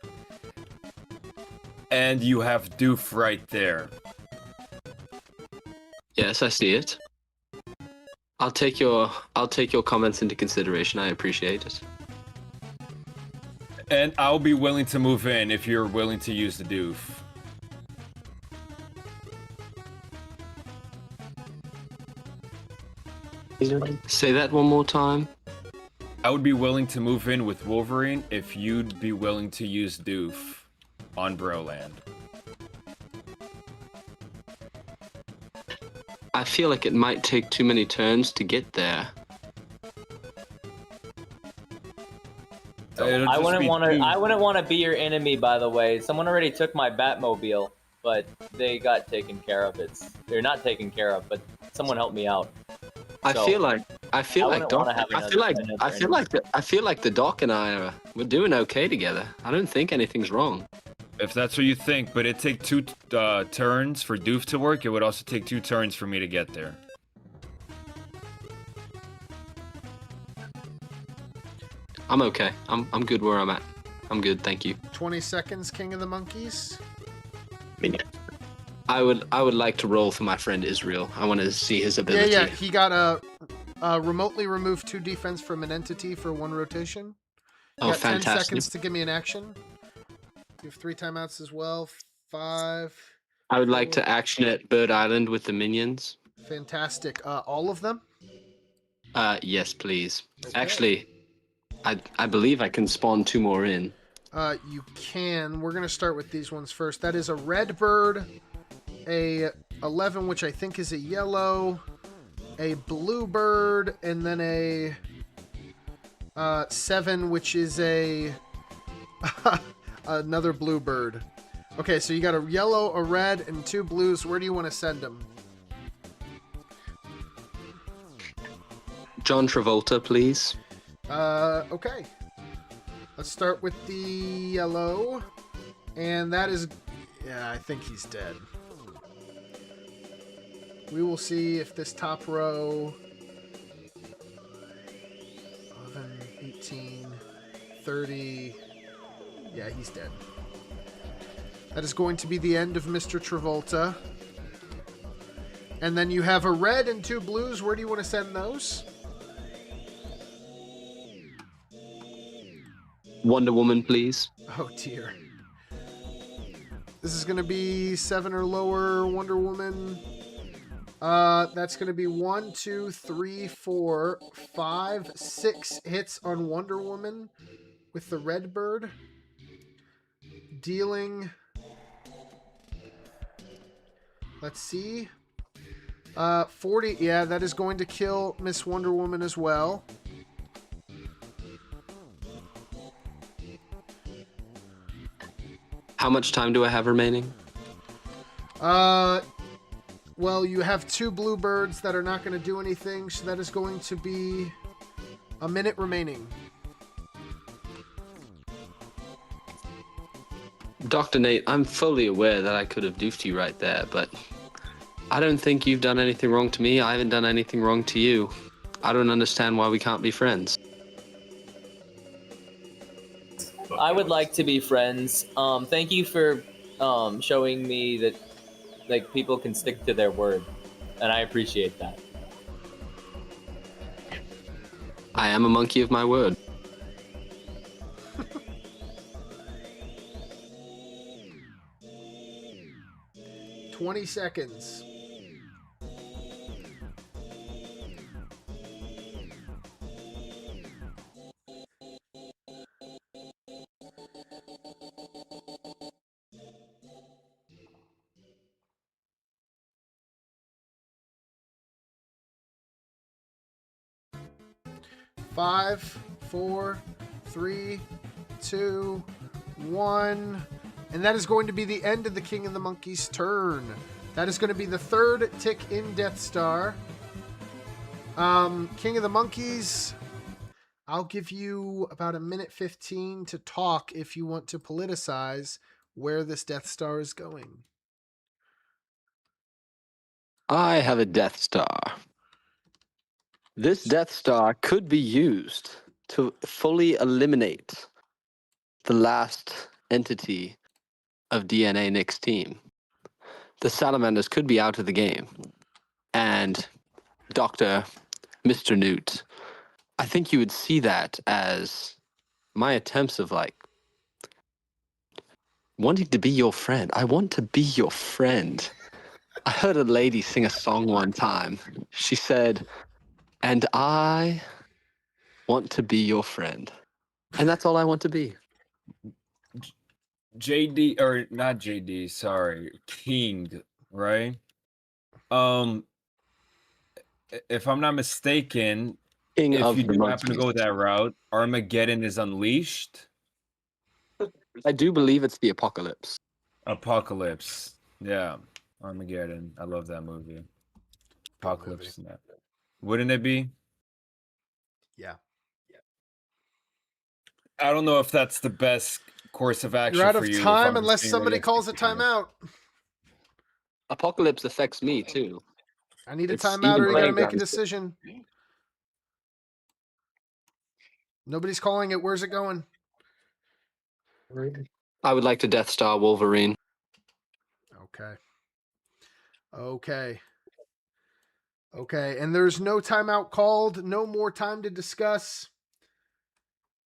And you have Doof right there. Yes, I see it. I'll take your comments into consideration. I appreciate it. And I'll be willing to move in if you're willing to use the Doof. Say that one more time. I would be willing to move in with Wolverine if you'd be willing to use Doof on Broland. I feel like it might take too many turns to get there. I wouldn't want to be your enemy, by the way. Someone already took my Batmobile, but they got taken care of. They're not taken care of, but someone helped me out. I feel like the Doc and we're doing okay together. I don't think anything's wrong. If that's what you think, but it'd take 2 turns for Doof to work. It would also take 2 turns for me to get there. I'm okay. I'm good where I'm at. I'm good, thank you. 20 seconds, King of the Monkeys. I would like to roll for my friend Israel. I want to see his ability. Yeah. He got a remotely remove 2 defense from an entity for 1 rotation. You got 10 seconds to give me an action. You have 3 timeouts as well. 5. I would like to action at Bird Island with the minions. Fantastic. All of them? Yes, please. Okay. Actually, I believe I can spawn 2 more in. You can. We're going to start with these ones first. That is a red bird, a 11, which I think is a yellow, a blue bird, and then a 7, which is a another blue bird. Okay, so you got a yellow, a red, and 2 blues. Where do you want to send them? John Travolta, please. Okay. Let's start with the yellow. And that is... Yeah, I think he's dead. We will see if this top row... 11, 18, 30... Yeah, he's dead. That is going to be the end of Mr. Travolta. And then you have a red and 2 blues. Where do you want to send those? Wonder Woman, please. Oh, dear. This is going to be 7 or lower Wonder Woman. That's going to be 1, 2, 3, 4, 5, 6 hits on Wonder Woman with the red bird. Dealing... Let's see. 40. Yeah, that is going to kill Miss Wonder Woman as well. How much time do I have remaining? Well, you have 2 blue birds that are not going to do anything, so that is going to be a minute remaining. Dr. Nate, I'm fully aware that I could have doofed you right there, but I don't think you've done anything wrong to me. I haven't done anything wrong to you. I don't understand why we can't be friends. I would like to be friends. Thank you for showing me that like people can stick to their word, and I appreciate that. I am a monkey of my word. 20 seconds. Five, 4, 3, 2, 1. And that is going to be the end of the King of the Monkeys' turn. That is going to be the 3rd tick in Death Star. King of the Monkeys, I'll give you about a minute 15 to talk if you want to politicize where this Death Star is going. I have a Death Star. This Death Star could be used to fully eliminate the last entity of DNANick's team. The Salamanders could be out of the game. And Dr. Mr. Newt, I think you would see that as my attempts of like wanting to be your friend. I want to be your friend. I heard a lady sing a song one time. She said, "And I want to be your friend." And that's all I want to be. JD, or not JD, sorry, King, right? If I'm not mistaken, King if of you the do happen to monkeys. go that route, Armageddon is unleashed. I do believe it's the apocalypse. Apocalypse, yeah, Armageddon. I love that movie. Apocalypse, yeah. Wouldn't it be? Yeah. I don't know if that's the best course of action. You're out for of you, time if I'm unless being somebody calls a realistic. timeout. Apocalypse affects me too. I need a It's timeout even or you got to playing make a grounds. decision. Nobody's calling it. Where's it going? I would like to Death Star Wolverine. Okay. Okay. Okay. And there's no timeout called. No more time to discuss.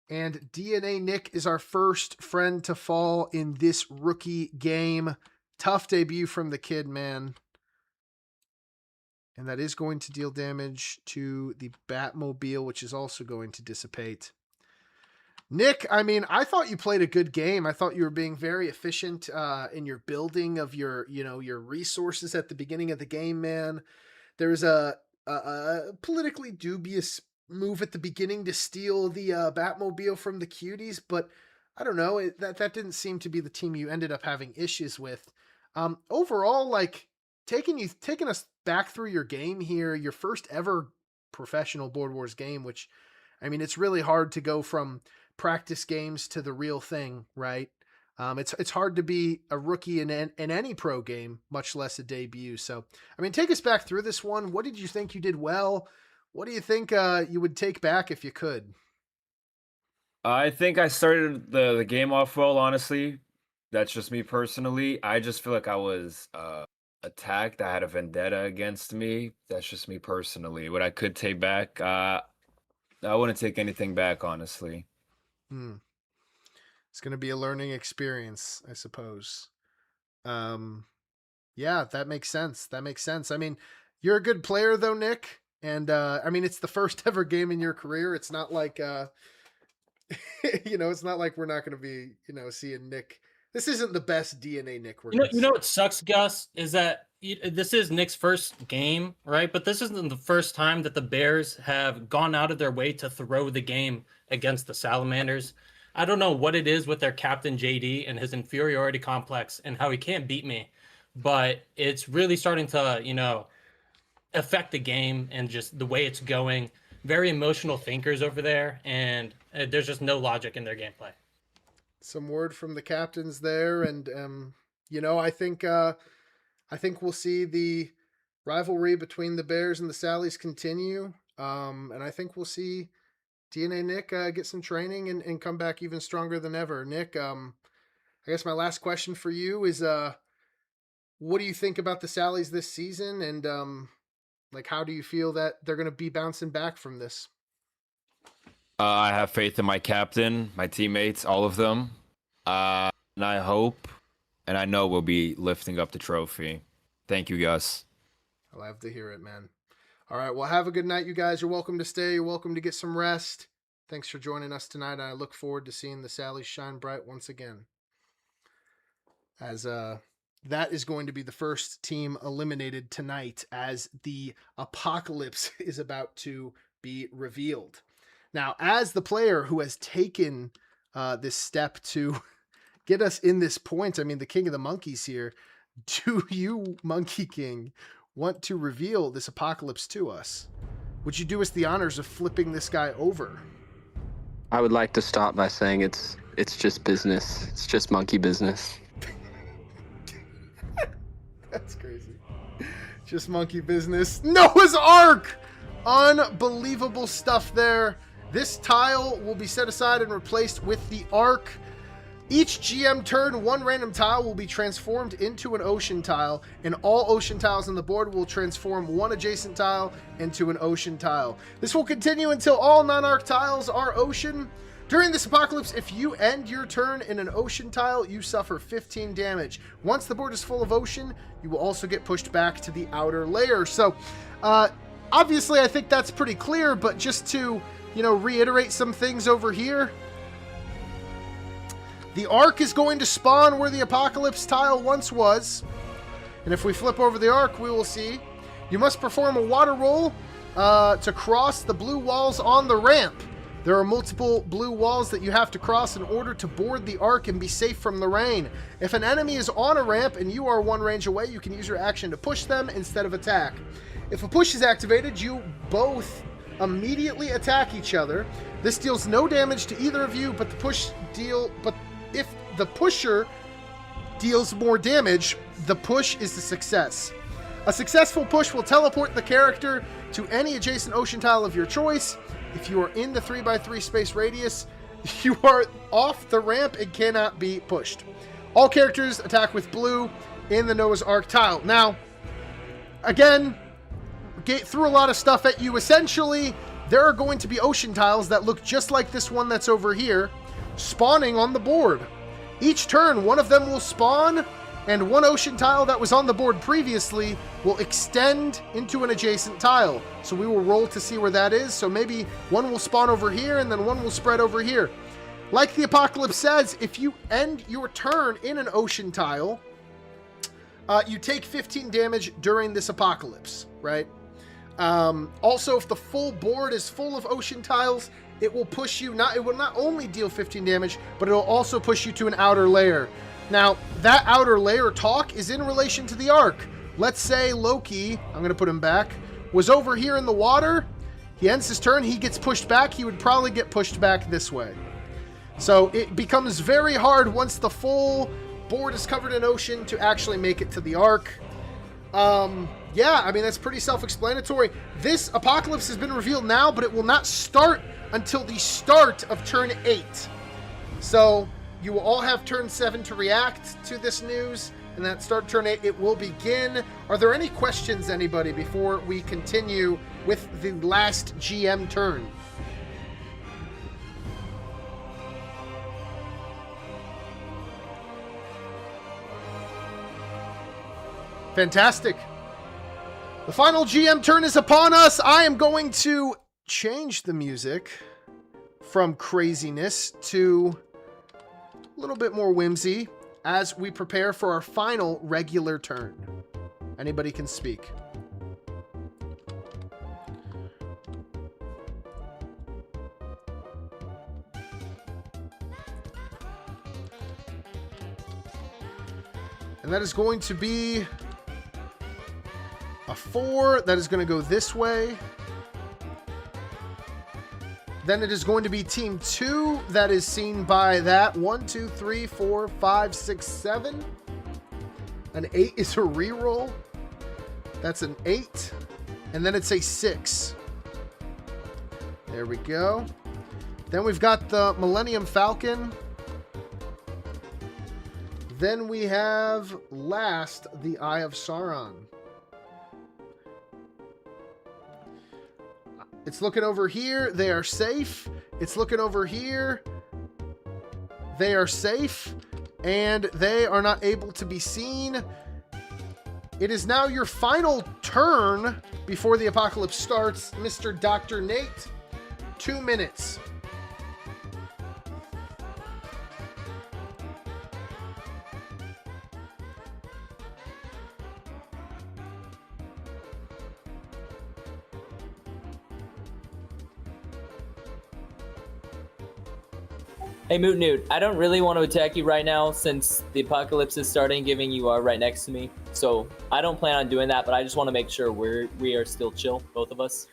And DNANick is our first friend to fall in this rookie game. Tough debut from the kid, man. And that is going to deal damage to the Batmobile, which is also going to dissipate. Nick, I mean, I thought you played a good game. I thought you were being very efficient in your building of your resources at the beginning of the game, man. There was a politically dubious move at the beginning to steal the Batmobile from the Cuties, but I don't know, that didn't seem to be the team you ended up having issues with. Overall, like taking us back through your game here, your first ever professional Board Wars game, which, I mean, it's really hard to go from practice games to the real thing, right? It's hard to be a rookie in any pro game, much less a debut. So, I mean, take us back through this one. What did you think you did well? What do you think you would take back if you could? I think I started the game off well, honestly. That's just me personally. I just feel like I was attacked. I had a vendetta against me. That's just me personally. What I could take back, I wouldn't take anything back, honestly. It's going to be a learning experience, I suppose. Yeah, that makes sense. I mean, you're a good player though, Nick. And I mean, it's the first ever game in your career. It's not like, it's not like we're not going to be, seeing Nick. This isn't the best DNANick we're going to see. You know what sucks, Gus, is that this is Nick's first game, right? But this isn't the first time that the Bears have gone out of their way to throw the game against the Salamanders. I don't know what it is with their captain JD and his inferiority complex and how he can't beat me, but it's really starting to, affect the game and just the way it's going. Very emotional thinkers over there, and there's just no logic in their gameplay. Some word from the captains there, and I think we'll see the rivalry between the Bears and the Sallies continue, and I think we'll see DNANick get some training and come back even stronger than ever. Nick, I guess my last question for you is, what do you think about the Sallies this season, and how do you feel that they're going to be bouncing back from this? I have faith in my captain, my teammates, all of them. And I hope and I know we'll be lifting up the trophy. Thank you, Gus. I love to hear it, man. All right, well, have a good night, you guys. You're welcome to stay. You're welcome to get some rest. Thanks for joining us tonight. I look forward to seeing the Sallies shine bright once again. As that is going to be the first team eliminated tonight as the apocalypse is about to be revealed. Now, as the player who has taken this step to get us in this point, I mean, the king of the monkeys here, do you, Monkey King, want to reveal this apocalypse to us? Would you do us the honors of flipping this guy over? I would like to start by saying it's just business. It's just monkey business. That's crazy. Just monkey business. Noah's Ark! Unbelievable stuff there. This tile will be set aside and replaced with the Ark. Each GM turn, one random tile will be transformed into an ocean tile, and all ocean tiles on the board will transform one adjacent tile into an ocean tile. This will continue until all non-Ark tiles are ocean. During this apocalypse, if you end your turn in an ocean tile, you suffer 15 damage. Once the board is full of ocean, you will also get pushed back to the outer layer. So, obviously, I think that's pretty clear, but just to, reiterate some things over here. The Ark is going to spawn where the Apocalypse tile once was. And if we flip over the Ark, we will see you must perform a water roll to cross the blue walls on the ramp. There are multiple blue walls that you have to cross in order to board the Ark and be safe from the rain. If an enemy is on a ramp and you are one range away, you can use your action to push them instead of attack. If a push is activated, you both immediately attack each other. This deals no damage to either of you, but if the pusher deals more damage, the push is the success. A successful push will teleport the character to any adjacent ocean tile of your choice. If you are in the 3x3 space radius, you are off the ramp and cannot be pushed. All characters attack with blue in the Noah's Ark tile. Now, again, threw a lot of stuff at you. Essentially, there are going to be ocean tiles that look just like this one that's over here, spawning on the board. Each turn, one of them will spawn, and one ocean tile that was on the board previously will extend into an adjacent tile. So we will roll to see where that is. So maybe one will spawn over here, and then one will spread over here. Like the Apocalypse says, if you end your turn in an ocean tile, you take 15 damage during this Apocalypse, right? Also, if the full board is full of ocean tiles, it will push you, it will not only deal 15 damage, but it'll also push you to an outer layer. Now, that outer layer talk is in relation to the arc. Let's say Loki, I'm going to put him back, was over here in the water. He ends his turn, he gets pushed back. He would probably get pushed back this way. So it becomes very hard once the full board is covered in ocean to actually make it to the arc. Yeah, I mean, that's pretty self-explanatory. This Apocalypse has been revealed now, but it will not start until the start of turn 8. So you will all have turn 7 to react to this news, and that start turn 8, it will begin. Are there any questions, anybody, before we continue with the last GM turn? Fantastic. The final GM turn is upon us. I am going to change the music from craziness to a little bit more whimsy as we prepare for our final regular turn. Anybody can speak. And that is going to be a 4. That is going to go this way. Then it is going to be team 2. That is seen by that. 1, 2, 3, 4, 5, 6, 7. An 8 is a reroll. That's an 8. And then it's a 6. There we go. Then we've got the Millennium Falcon. Then we have last the Eye of Sauron. It's looking over here. They are safe. It's looking over here. They are safe. And they are not able to be seen. It is now your final turn before the Apocalypse starts. Mr. Dr. Nate, 2 minutes. Hey, MootNoot, I don't really want to attack you right now since the Apocalypse is starting, given you are right next to me. So I don't plan on doing that, but I just want to make sure we are still chill, both of us.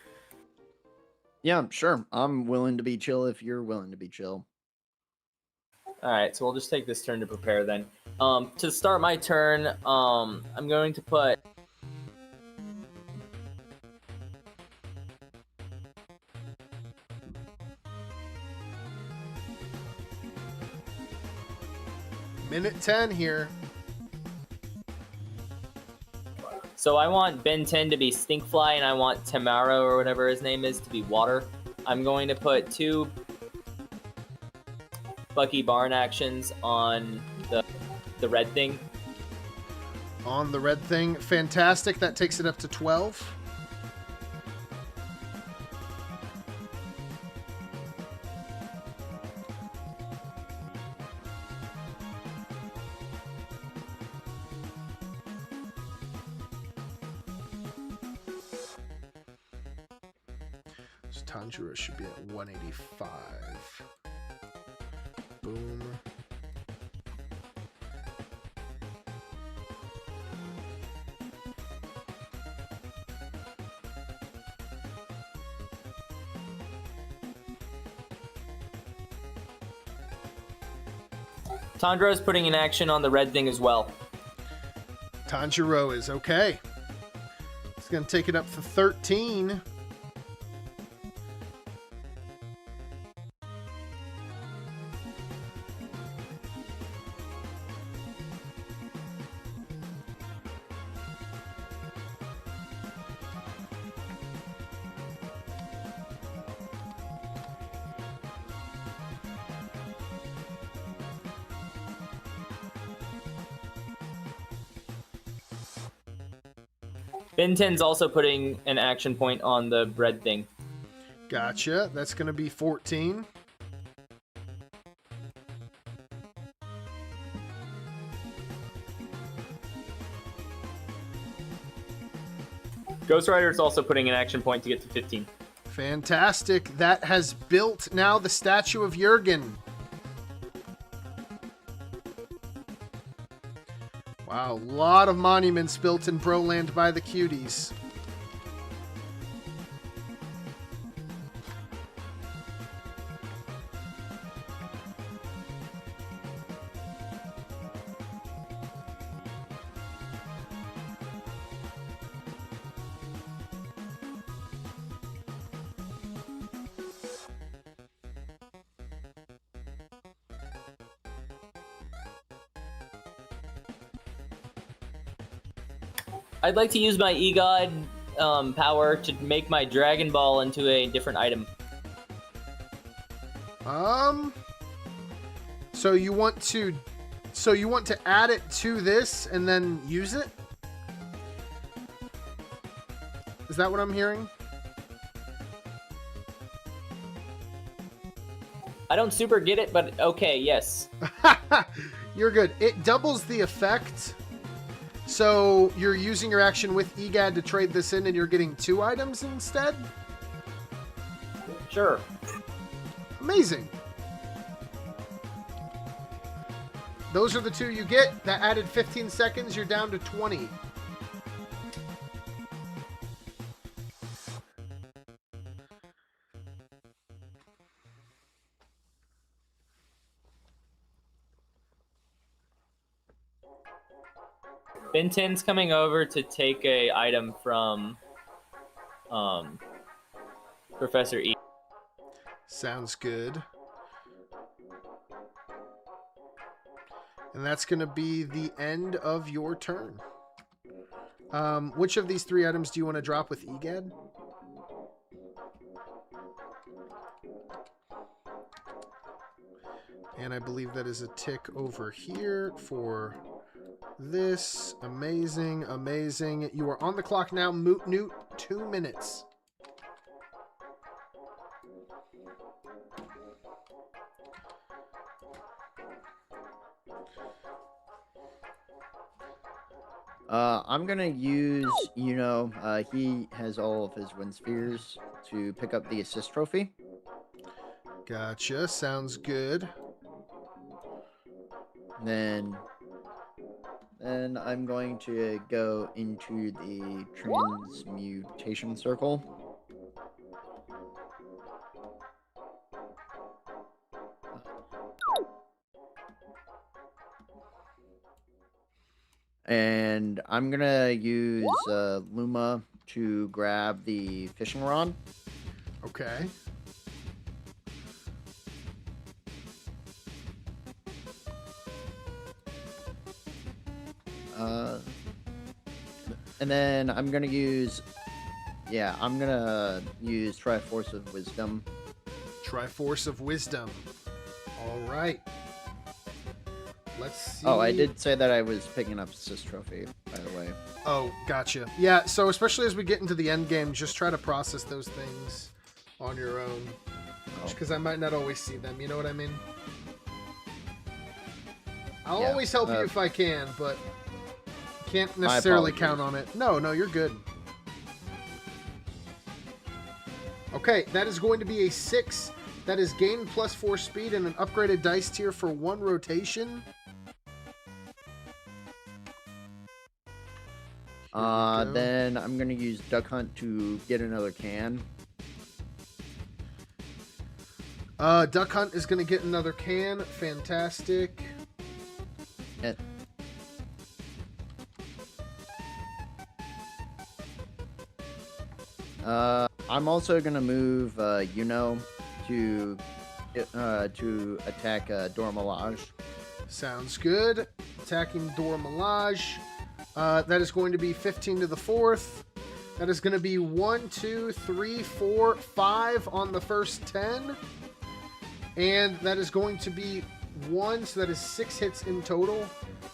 Yeah, sure. I'm willing to be chill if you're willing to be chill. All right, so we'll just take this turn to prepare then. To start my turn, I'm going to put... Minute 10 here. So I want Ben 10 to be Stinkfly, and I want Tamaro, or whatever his name is, to be Water. I'm going to put 2 Bucky Barn actions on the red thing. On the red thing. Fantastic. That takes it up to 12. Tanjiro should be at 185. Boom. Tanjiro is putting in action on the red thing as well. Tanjiro is okay. It's going to take it up to 13. Ben 10's also putting an action point on the red thing. Gotcha. That's going to be 14. Ghost Rider is also putting an action point to get to 15. Fantastic. That has built now the statue of Jurgen. Wow, a lot of monuments built in Broland by the Cuties. I'd like to use my E-God power to make my Dragon Ball into a different item. So you want to add it to this and then use it? Is that what I'm hearing? I don't super get it, but okay, yes. You're good. It doubles the effect. So you're using your action with EGAD to trade this in and you're getting 2 items instead? Sure. Amazing. Those are the 2 you get. That added 15 seconds. You're down to 20. Ben 10's coming over to take a item from Professor E. Sounds good. And that's going to be the end of your turn. Which of these 3 items do you want to drop with EGAD? And I believe that is a tick over here for this. Amazing, amazing. You are on the clock now, MootNoot. 2 minutes. I'm gonna use, he has all of his wind spheres to pick up the assist trophy. Gotcha. Sounds good. Then I'm going to go into the transmutation circle. And I'm gonna use Luma to grab the fishing rod. Okay. And then I'm gonna use, Triforce of Wisdom. Triforce of Wisdom. All right. Let's see. Oh, I did say that I was picking up assist trophy, by the way. Oh, gotcha. Yeah, so especially as we get into the end game, just try to process those things on your own. Just because I might not always see them, you know what I mean? I'll always help you if I can, but can't necessarily count on it. No, you're good. Okay, that is going to be a 6. That is gain +4 speed and an upgraded dice tier for 1 rotation. Then I'm gonna use Duck Hunt to get another can. Duck Hunt is gonna get another can. Fantastic. I'm also gonna move to attack Dormelage. Sounds good. Attacking Dormelage. That is going to be 15 to the 4th. That is going to be 1, 2, 3, 4, 5 on the first 10. And that is going to be 1, so that is 6 hits in total.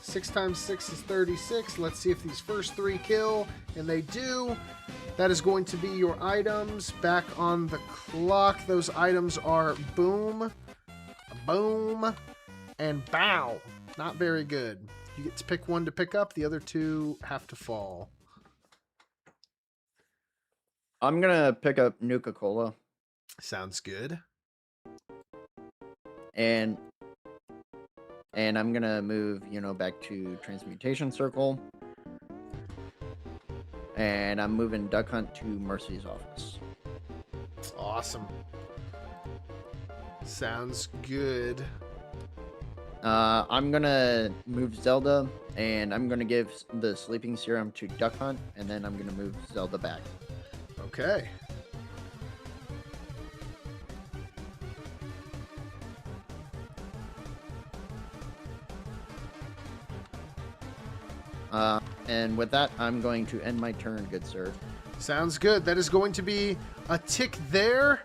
6 times 6 is 36. Let's see if these first 3 kill. And they do. That is going to be your items back on the clock. Those items are Boom, Boom, and Bow. Not very good. You get to pick one to pick up. The other 2 have to fall. I'm gonna pick up Nuka-Cola. Sounds good. And I'm gonna move, back to Transmutation Circle. And I'm moving Duck Hunt to Mercy's office. Awesome. Sounds good. I'm gonna move Zelda, and I'm gonna give the Sleeping Serum to Duck Hunt, and then I'm gonna move Zelda back. Okay. And with that, I'm going to end my turn, good sir. Sounds good. That is going to be a tick there.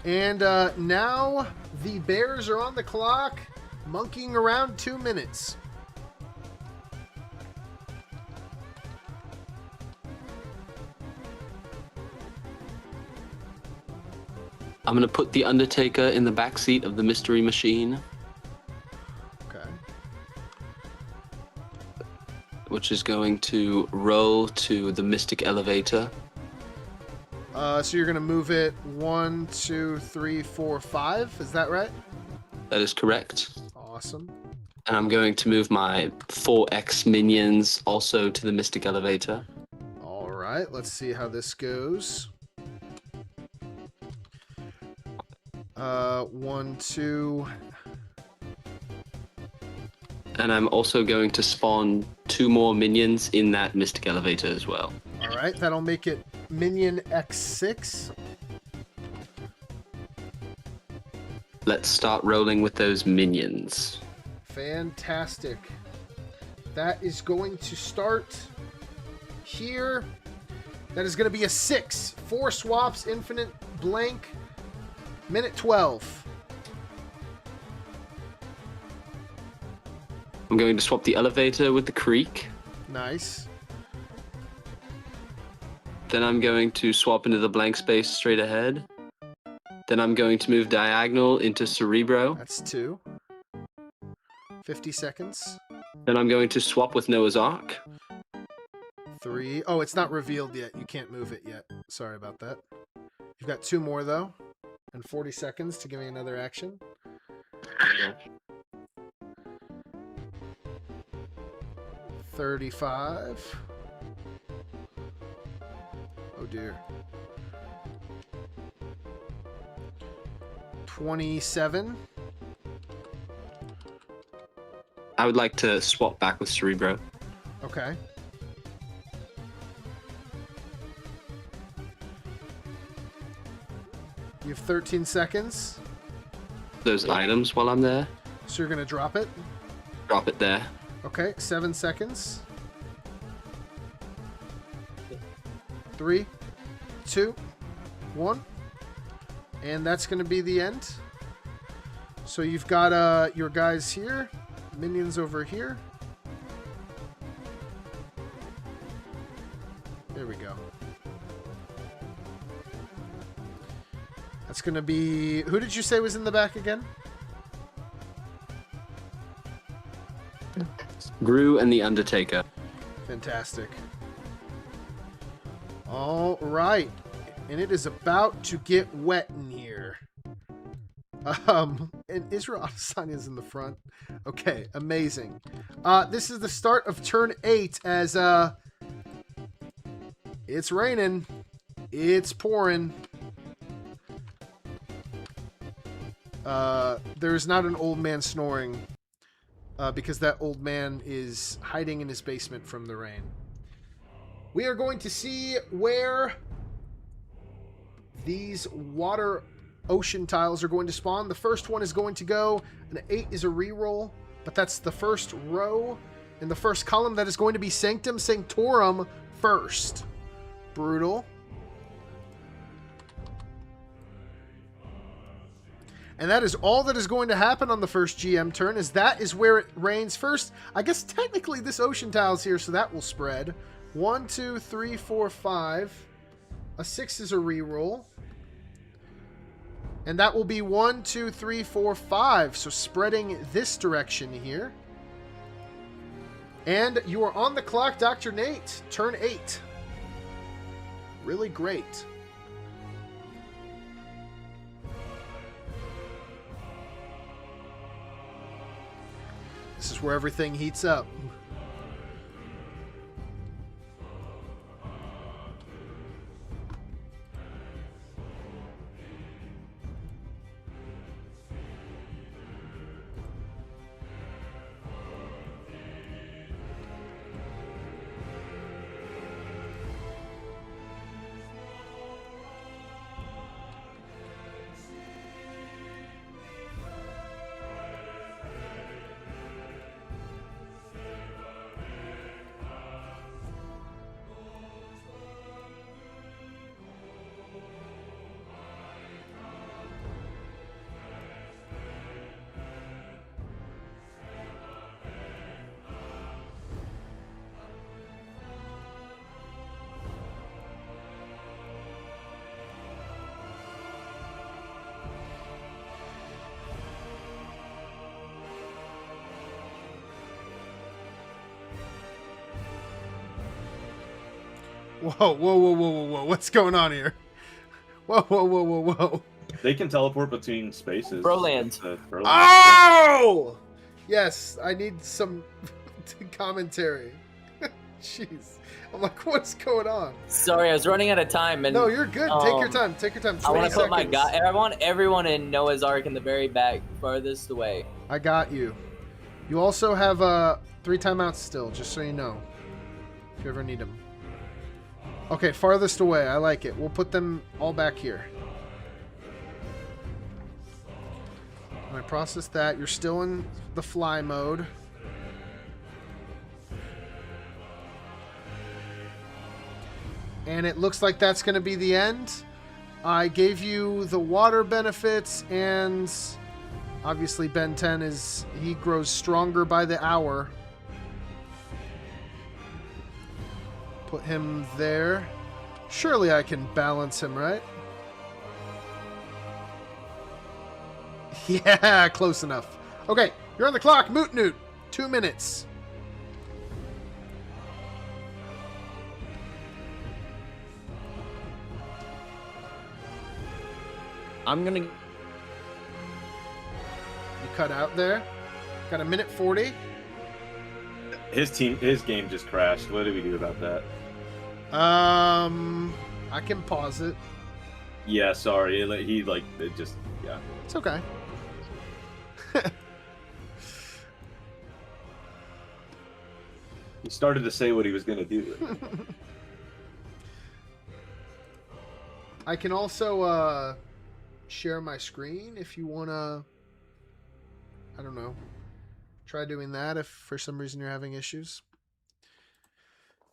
And now the Bears are on the clock, monkeying around 2 minutes. I'm gonna put the Undertaker in the back seat of the Mystery Machine, Okay. which is going to roll to the Mystic Elevator. So you're going to move it 1, 2, 3, 4, 5. Is that right? That is correct. Awesome. And I'm going to move my 4X minions also to the Mystic Elevator. All right. Let's see how this goes. 1, 2. And I'm also going to spawn 2 more minions in that Mystic Elevator as well. All right. That'll make it minion X6. Let's start rolling with those minions. Fantastic. That is going to start here. That is going to be a 6. 4 swaps, infinite blank. Minute 12. I'm going to swap the elevator with the creek. Nice. Then I'm going to swap into the blank space straight ahead. Then I'm going to move diagonal into Cerebro. That's 2. 50 seconds. Then I'm going to swap with Noah's Ark. 3. Oh, it's not revealed yet. You can't move it yet. Sorry about that. You've got 2 more, though. And 40 seconds to give me another action. 35. Oh dear. 27. I would like to swap back with Cerebro. Okay. You have 13 seconds. Those items while I'm there. So you're going to drop it. Drop it there. Okay, 7 seconds. 3, 2, 1. And that's going to be the end. So you've got your guys here, minions over here. There we go. That's going to be... Who did you say was in the back again? Gru and the Undertaker. Fantastic. All right. And it is about to get wet in here. And Israel Adesanya is in the front. Okay, amazing. This is the start of turn 8 as it's raining. It's pouring. There's not an old man snoring. Because that old man is hiding in his basement from the rain. We are going to see where these water ocean tiles are going to spawn. The first one is going to go, an 8 is a reroll, but that's the first row. In the first column, that is going to be Sanctum Sanctorum first. Brutal. And that is all that is going to happen on the first GM turn, is that is where it rains first. I guess technically this ocean tile is here, so that will spread. 1, 2, 3, 4, 5. A 6 is a reroll. And that will be 1, 2, 3, 4, 5. So spreading this direction here. And you are on the clock, Dr. Nate. Turn 8. Really great. is where everything heats up. Whoa, whoa, whoa, whoa, whoa, whoa. What's going on here? Whoa, whoa, whoa, whoa, whoa. They can teleport between spaces. Broland. Oh! Yes, I need some commentary. Jeez. I'm like, what's going on? Sorry, I was running out of time. And no, you're good. Take your time. Take your time. I want to put my seconds. guy. I want everyone in Noah's Ark in the very back, farthest away. I got you. You also have 3 timeouts still, just so you know. If you ever need them. Okay, farthest away. I like it. We'll put them all back here. When I process that, you're still in the fly mode. And it looks like that's going to be the end. I gave you the water benefits, and obviously Ben 10 he grows stronger by the hour. Put him there. Surely I can balance him, right? Yeah, close enough. Okay, you're on the clock. MootNoot, 2 minutes. I'm gonna. You cut out there. Got 1:40. His game just crashed. What do we do about that? I can pause it. Yeah, sorry. It just, yeah. It's okay. He started to say what he was going to do. I can also share my screen if you want to, I don't know, try doing that if for some reason you're having issues.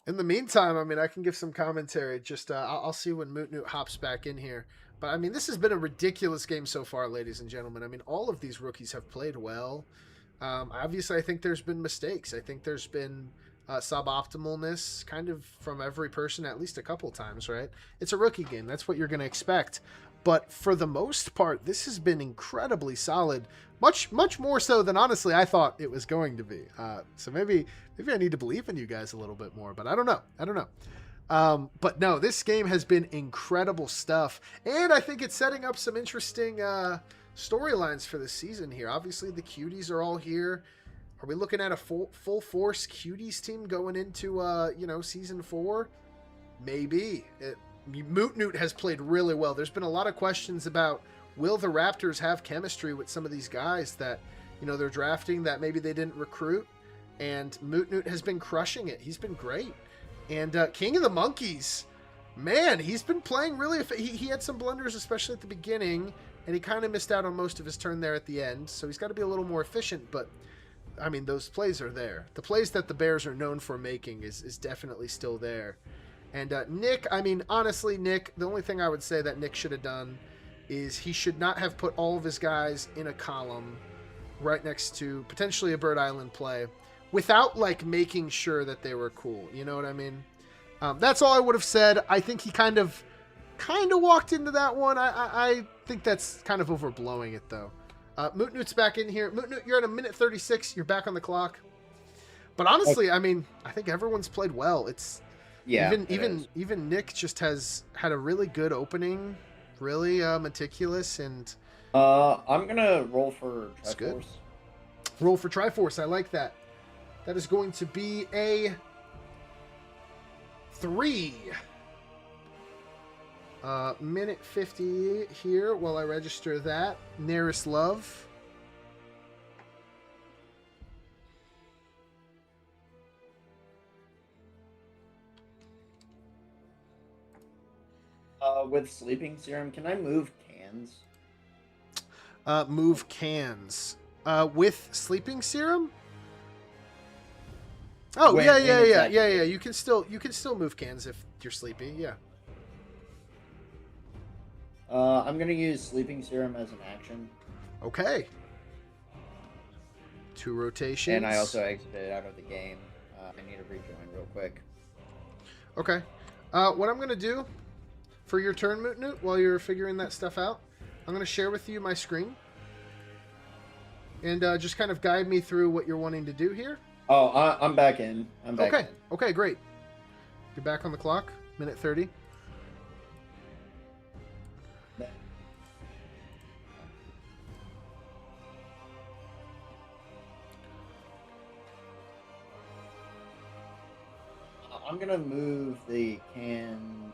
In the meantime, I mean, I can give some commentary. Just I'll see when MootNoot hops back in here. But, I mean, this has been a ridiculous game so far, ladies and gentlemen. I mean, all of these rookies have played well. Obviously, I think there's been mistakes. I think there's been suboptimalness kind of from every person at least a couple times, right? It's a rookie game. That's what you're going to expect. But for the most part, this has been incredibly solid. Much more so than, honestly, I thought it was going to be. So maybe I need to believe in you guys a little bit more. But I don't know. But no, this game has been incredible stuff. And I think it's setting up some interesting storylines for the season here. Obviously, the Cuties are all here. Are we looking at a full force Cuties team going into season 4? Maybe. MootNoot has played really well. There's been a lot of questions about, will the Raptors have chemistry with some of these guys that they're drafting that maybe they didn't recruit? And MootNoot has been crushing it. He's been great. And King of the Monkeys, man, he's been playing really. He had some blunders, especially at the beginning, and he kind of missed out on most of his turn there at the end. So he's got to be a little more efficient. But I mean, those plays are there. The plays that the Bears are known for making is definitely still there. And Nick, I mean, honestly, Nick, the only thing I would say that Nick should have done is he should not have put all of his guys in a column right next to potentially a Bird Island play without, making sure that they were cool. You know what I mean? That's all I would have said. I think he kind of walked into that one. I think that's kind of overblowing it, though. MootNoot's back in here. MootNoot, you're at 1:36. You're back on the clock. But honestly, I mean, I think everyone's played well. Even Nick just has had a really good opening, really meticulous, and I'm gonna roll for it's good. Triforce. Roll for Triforce. I like that. That is going to be a 3. Minute 50 here while I register that. Nearest Love. With sleeping serum, can I move cans? Move cans. With sleeping serum? Oh, yeah. You can still move cans if you're sleepy. Yeah. I'm gonna use sleeping serum as an action. Okay. 2 rotations. And I also exited out of the game. I need to rejoin real quick. Okay. What I'm gonna do for your turn, MootNoot, while you're figuring that stuff out, I'm gonna share with you my screen. And just kind of guide me through what you're wanting to do here. Oh, I'm back in. Okay. Okay, great. You're back on the clock. Minute 30. I'm gonna move the cans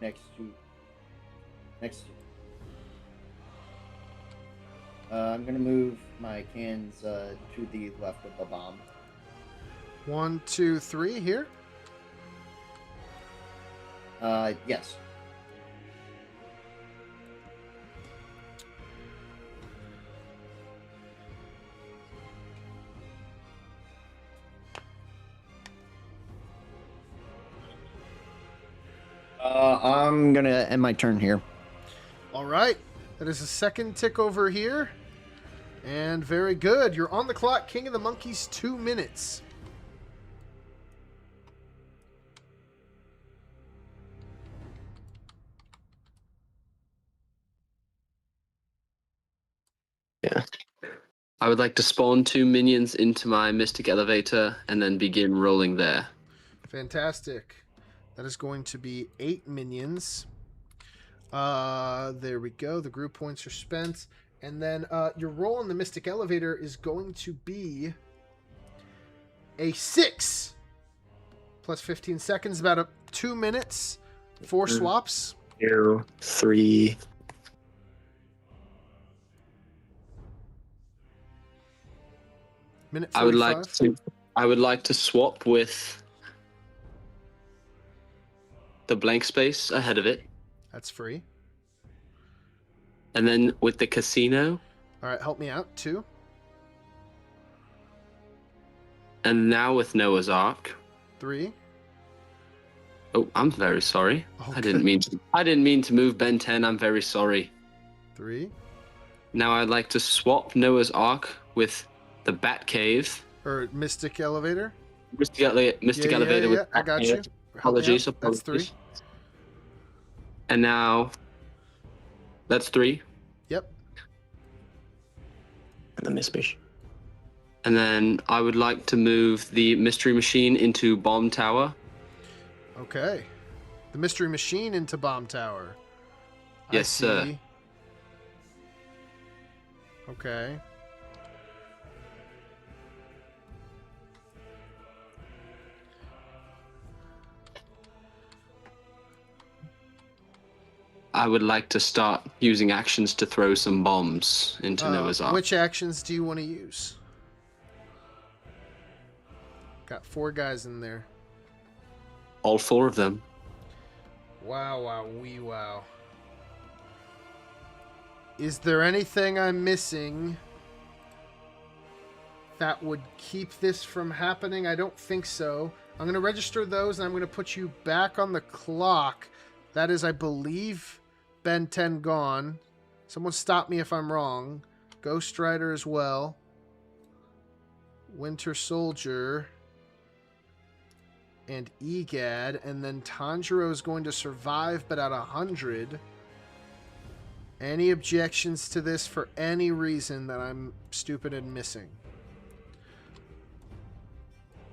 next to. I'm gonna move my cans to the left of the bomb. 1, 2, 3 here. Yes. I'm gonna end my turn here. All right. That is a second tick over here. And very good. You're on the clock, King of the Monkeys, 2 minutes. Yeah. I would like to spawn 2 minions into my Mystic Elevator and then begin rolling there. Fantastic. That is going to be 8 minions. There we go. The group points are spent. And then your roll on the Mystic Elevator is going to be a 6. Plus 15 seconds, about 2 minutes. 4 swaps. 2, 3. Minute 45. I would like to swap with the blank space ahead of it. That's free. And then with the casino. All right, help me out. 2. And now with Noah's Ark. 3. Oh, I'm very sorry. Okay. I didn't mean to move Ben 10. I'm very sorry. 3. Now I'd like to swap Noah's Ark with the Bat Cave. Or Mystic Elevator. Mystic Elevator with I got you. Apologies. That's 3. And now that's 3. Yep. And the mystery. And then I would like to move the mystery machine into Bomb Tower. Okay. The mystery machine into Bomb Tower. Yes, sir. Okay. I would like to start using actions to throw some bombs into Noah's Ark. Which actions do you want to use? Got 4 guys in there. All 4 of them. Wow. Is there anything I'm missing that would keep this from happening? I don't think so. I'm going to register those, and I'm going to put you back on the clock. That is, I believe, Ben 10 gone. Someone stop me if I'm wrong. Ghost Rider as well. Winter Soldier. And Egad. And then Tanjiro is going to survive, but at 100. Any objections to this for any reason that I'm stupid and missing?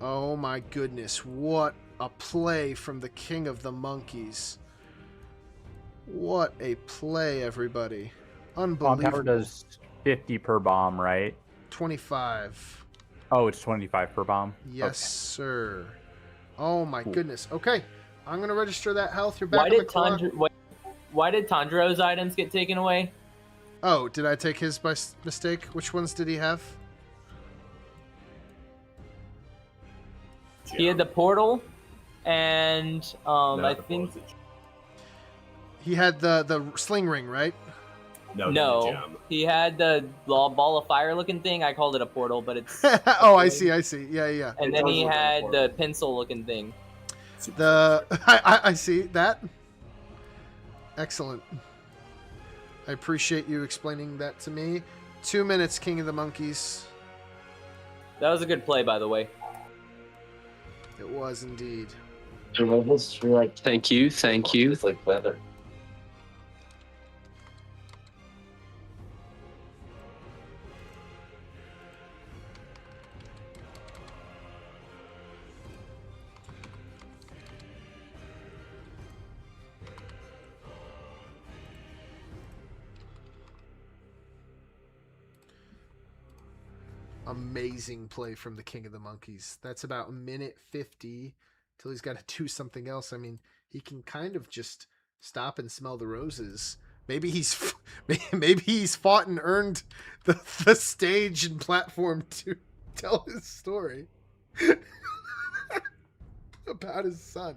Oh my goodness. What a play from the King of the Monkeys. What a play, everybody. Unbelievable. Bomb Tower does 50 per bomb, right? 25. Oh, it's 25 per bomb. Yes, Okay. sir. Oh my goodness. Okay, I'm gonna register that health. You're back Why on the did clock. why did Tanjiro's items get taken away? Oh, did I take his by mistake? Which ones did he have? He had the portal, and I think He had the sling ring, right? no, he had the ball of fire looking thing. I called it a portal, but it's Oh, I see. Yeah, yeah. and then he had the pencil looking thing. I see that. Excellent. I appreciate you explaining that to me. 2 minutes, King of the Monkeys. That was a good play, by the way. It was indeed. Thank you. It's like leather. Amazing play from the King of the Monkeys. That's about a minute 50 till he's got to do something else. I mean, he can kind of just stop and smell the roses. Maybe he's fought and earned the stage and platform to tell his story about his son.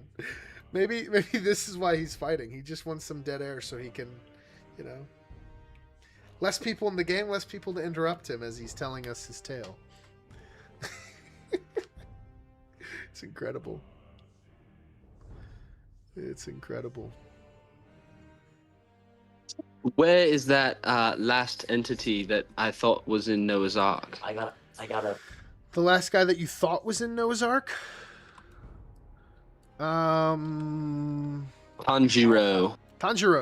Maybe this is why he's fighting. He just wants some dead air so he can, you know. Less people in the game, less people to interrupt him as he's telling us his tale. It's incredible. It's incredible. Where is that last entity that I thought was in Noah's Ark? I gotta. The last guy that you thought was in Noah's Ark? Tanjiro,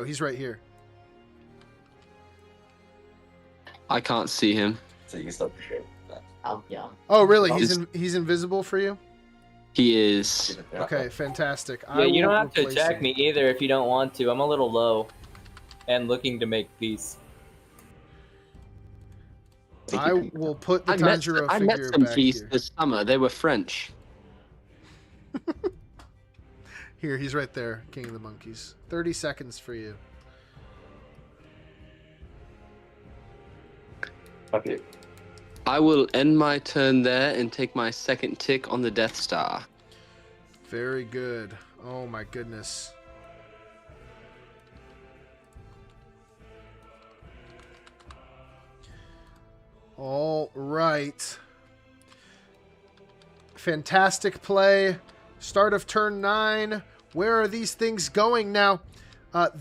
he's right here. I can't see him. So you can still appreciate that. Yeah. Oh, really? He's invisible for you? He is. Okay, fantastic. Yeah, you don't have to attack me either if you don't want to. I'm a little low and looking to make peace. I will put the Tanjiro I met figure some back geese here. this summer. They were French. Here, he's right there, King of the Monkeys. 30 seconds for you. Okay. I will end my turn there and take my second tick on the Death Star. Very good. Oh my goodness. All right. Fantastic play. Start of turn 9. Where are these things going now?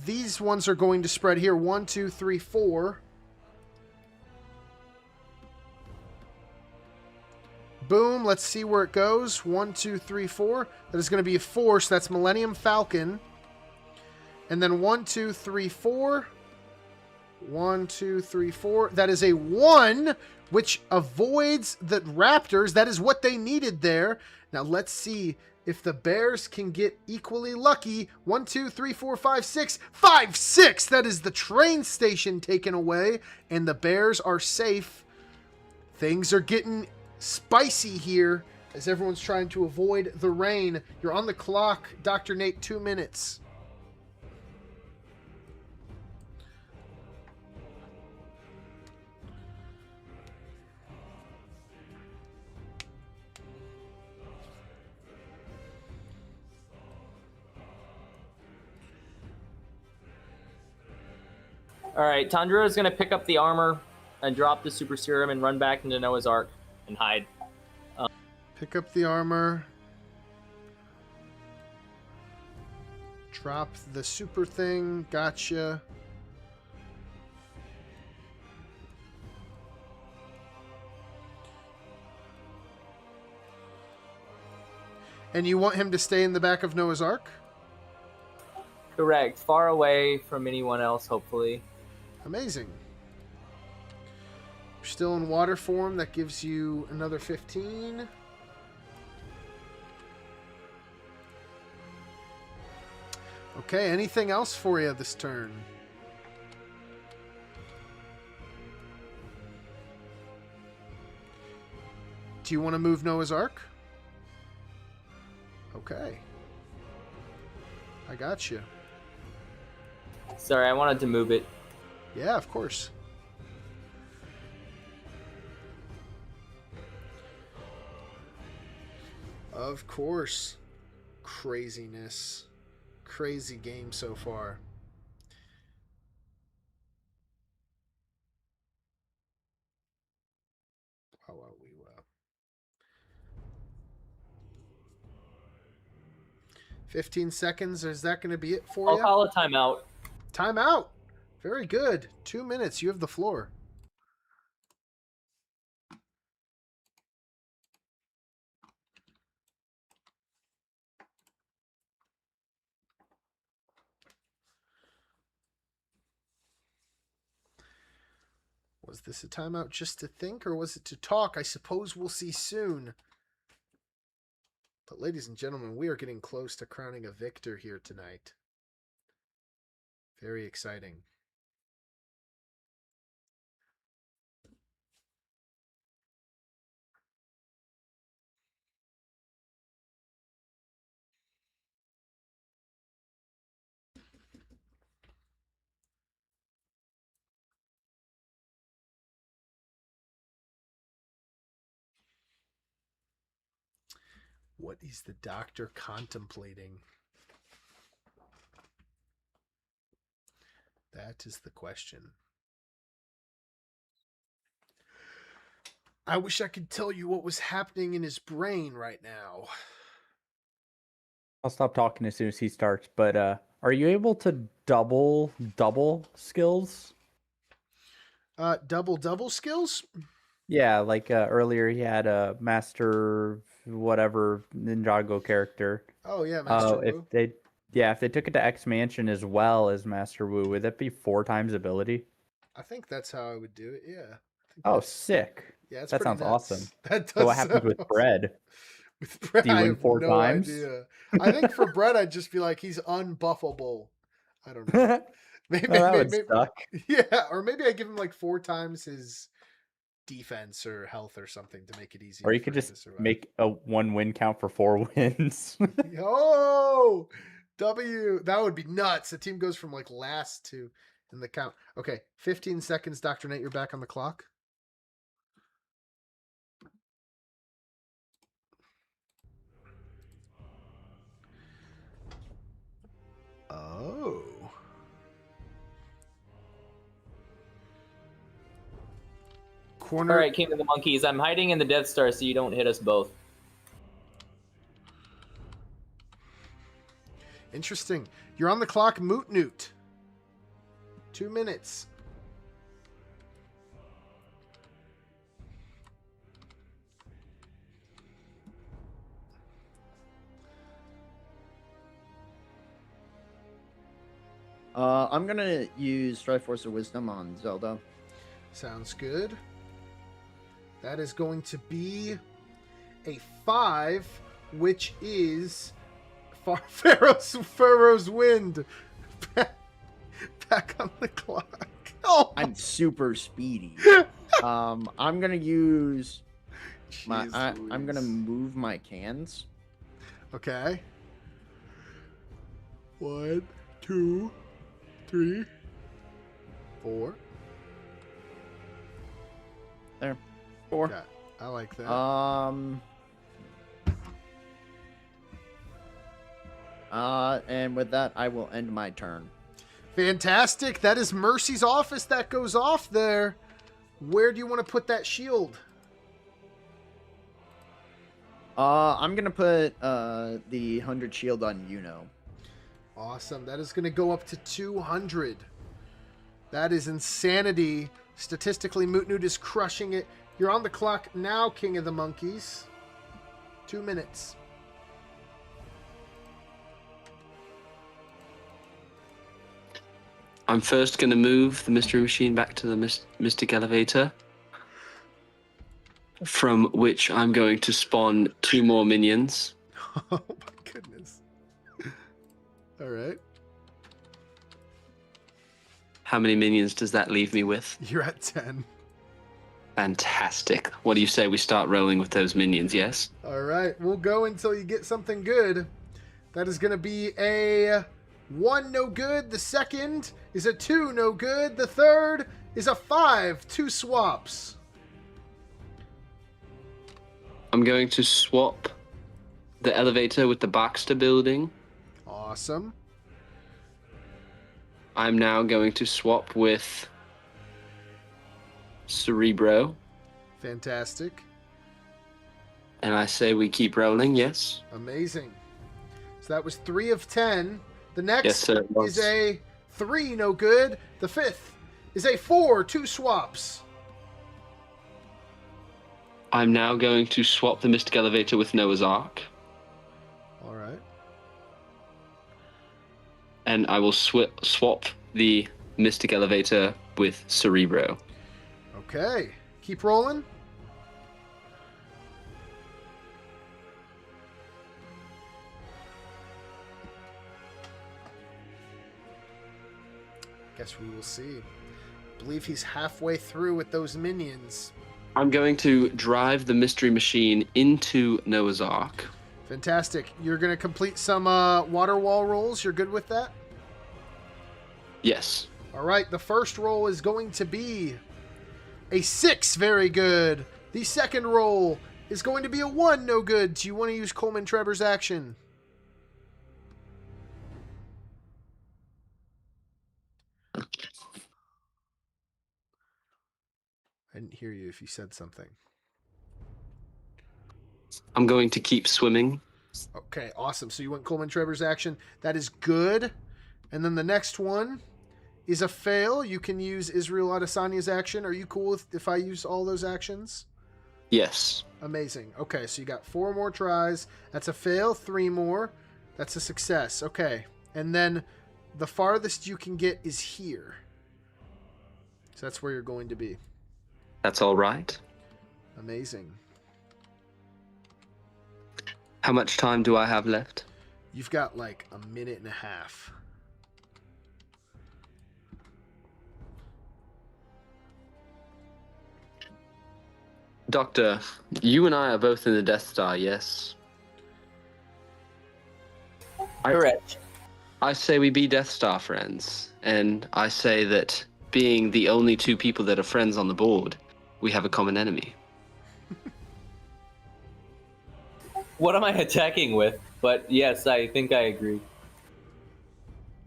These ones are going to spread here. 1, 2, 3, 4. Boom. Let's see where it goes. 1, 2, 3, 4. That is going to be a 4. So that's Millennium Falcon. And then 1, 2, 3, 4. 1, 2, 3, 4. That is a 1, which avoids the Raptors. That is what they needed there. Now let's see if the Bears can get equally lucky. 1, 2, 3, 4, 5, 6. 5, 6. That is the train station taken away. And the Bears are safe. Things are getting spicy here as everyone's trying to avoid the rain. You're on the clock, Dr. Nate, 2 minutes. All right, Tanjiro is going to pick up the armor and drop the super serum and run back into Noah's Ark and hide. Pick up the armor. Drop the super thing. Gotcha. And you want him to stay in the back of Noah's Ark? Correct. Far away from anyone else, hopefully. Amazing. You're still in water form. That gives you another 15. Okay, anything else for you this turn? Do you want to move Noah's Ark? Okay. I got you. Sorry, I wanted to move it. Yeah, of course. Of course. Craziness. Crazy game so far. Wow, wow, we wow. 15 seconds. Is that going to be it for I'll you? call a timeout. Timeout. Very good. 2 minutes. You have the floor. Was this a timeout just to think, or was it to talk? I suppose we'll see soon. But ladies and gentlemen, we are getting close to crowning a victor here tonight. Very exciting. What is the doctor contemplating? That is the question. I wish I could tell you what was happening in his brain right now. I'll stop talking as soon as he starts. But are you able to double skills? Double skills? Yeah, like earlier he had a master whatever Ninjago character. Oh yeah, Master Wu. If they took it to X Mansion as well as Master Wu, would that be 4 times ability? I think that's how I would do it. Yeah. Oh, sick. Yeah, it's that pretty sounds nuts. awesome. That does So what happens with awesome. Bread? With Bread, Do you I win have 4 no times? idea. I think for Bread, I'd just be like, he's unbuffable. I don't know. Maybe, That would suck. Yeah, or maybe I give him like 4 times his defense or health or something to make it easier. Or you could just make a 1 win count for 4 wins. Oh, W. That would be nuts. The team goes from like last to in the count. Okay, 15 seconds, Dr. Nate. You're back on the clock. Oh. Corner. All right, King of the Monkeys. I'm hiding in the Death Star so you don't hit us both. Interesting. You're on the clock, MootNoot. 2 minutes. I'm gonna use Triforce of Wisdom on Zelda. Sounds good. That is going to be a 5, which is Pharaoh's Wind. Back on the clock. Oh, I'm super speedy. I'm gonna use my. I'm gonna move my cans. Okay. 1, 2, 3, 4. There, 4. Okay, I like that. And with that, I will end my turn. Fantastic. That is Mercy's office that goes off there. Where do you want to put that shield? I'm gonna put the 100 shield on Yuno. Awesome. That is going to go up to 200. That is insanity. Statistically, MootNoot is crushing it. You're on the clock now, King of the Monkeys. 2 minutes. I'm first going to move the mystery machine back to the mystic elevator, from which I'm going to spawn 2 more minions. Oh my goodness. All right. How many minions does that leave me with? You're at 10. Fantastic. What do you say we start rolling with those minions, yes? All right, we'll go until you get something good. That is going to be a 1 no good. The second is a 2 no good. The third is a 5, 2 swaps. I'm going to swap the elevator with the Baxter building. Awesome. I'm now going to swap with Cerebro. Fantastic. And I say we keep rolling, yes? Amazing. So that was 3 of 10. The next Yes, sir, it was. is a 3 no good. The fifth is a 4, 2 swaps. I'm now going to swap the Mystic Elevator with Noah's Ark. All right. And I will swap the Mystic Elevator with Cerebro. Okay. Keep rolling. Guess we will see. I believe he's halfway through with those minions. I'm going to drive the Mystery Machine into Noah's Ark. Fantastic. You're going to complete some water wall rolls. You're good with that? Yes. All right. The first roll is going to be a 6. Very good. The second roll is going to be a 1. No good. Do you want to use Coleman Trevor's action? I didn't hear you if you said something. I'm going to keep swimming. Okay, awesome. So you went Coleman Trevor's action. That is good. And then the next one is a fail. You can use Israel Adesanya's action. Are you cool if I use all those actions? Yes. Amazing. Okay, so you got 4 more tries. That's a fail. 3 more. That's a success. Okay. And then the farthest you can get is here. So that's where you're going to be. That's all right. Amazing. How much time do I have left? You've got like a minute and a half. Doctor, you and I are both in the Death Star, yes? Correct. I say we be Death Star friends, and I say that being the only 2 people that are friends on the board, we have a common enemy. What am I attacking with? But yes, I think I agree.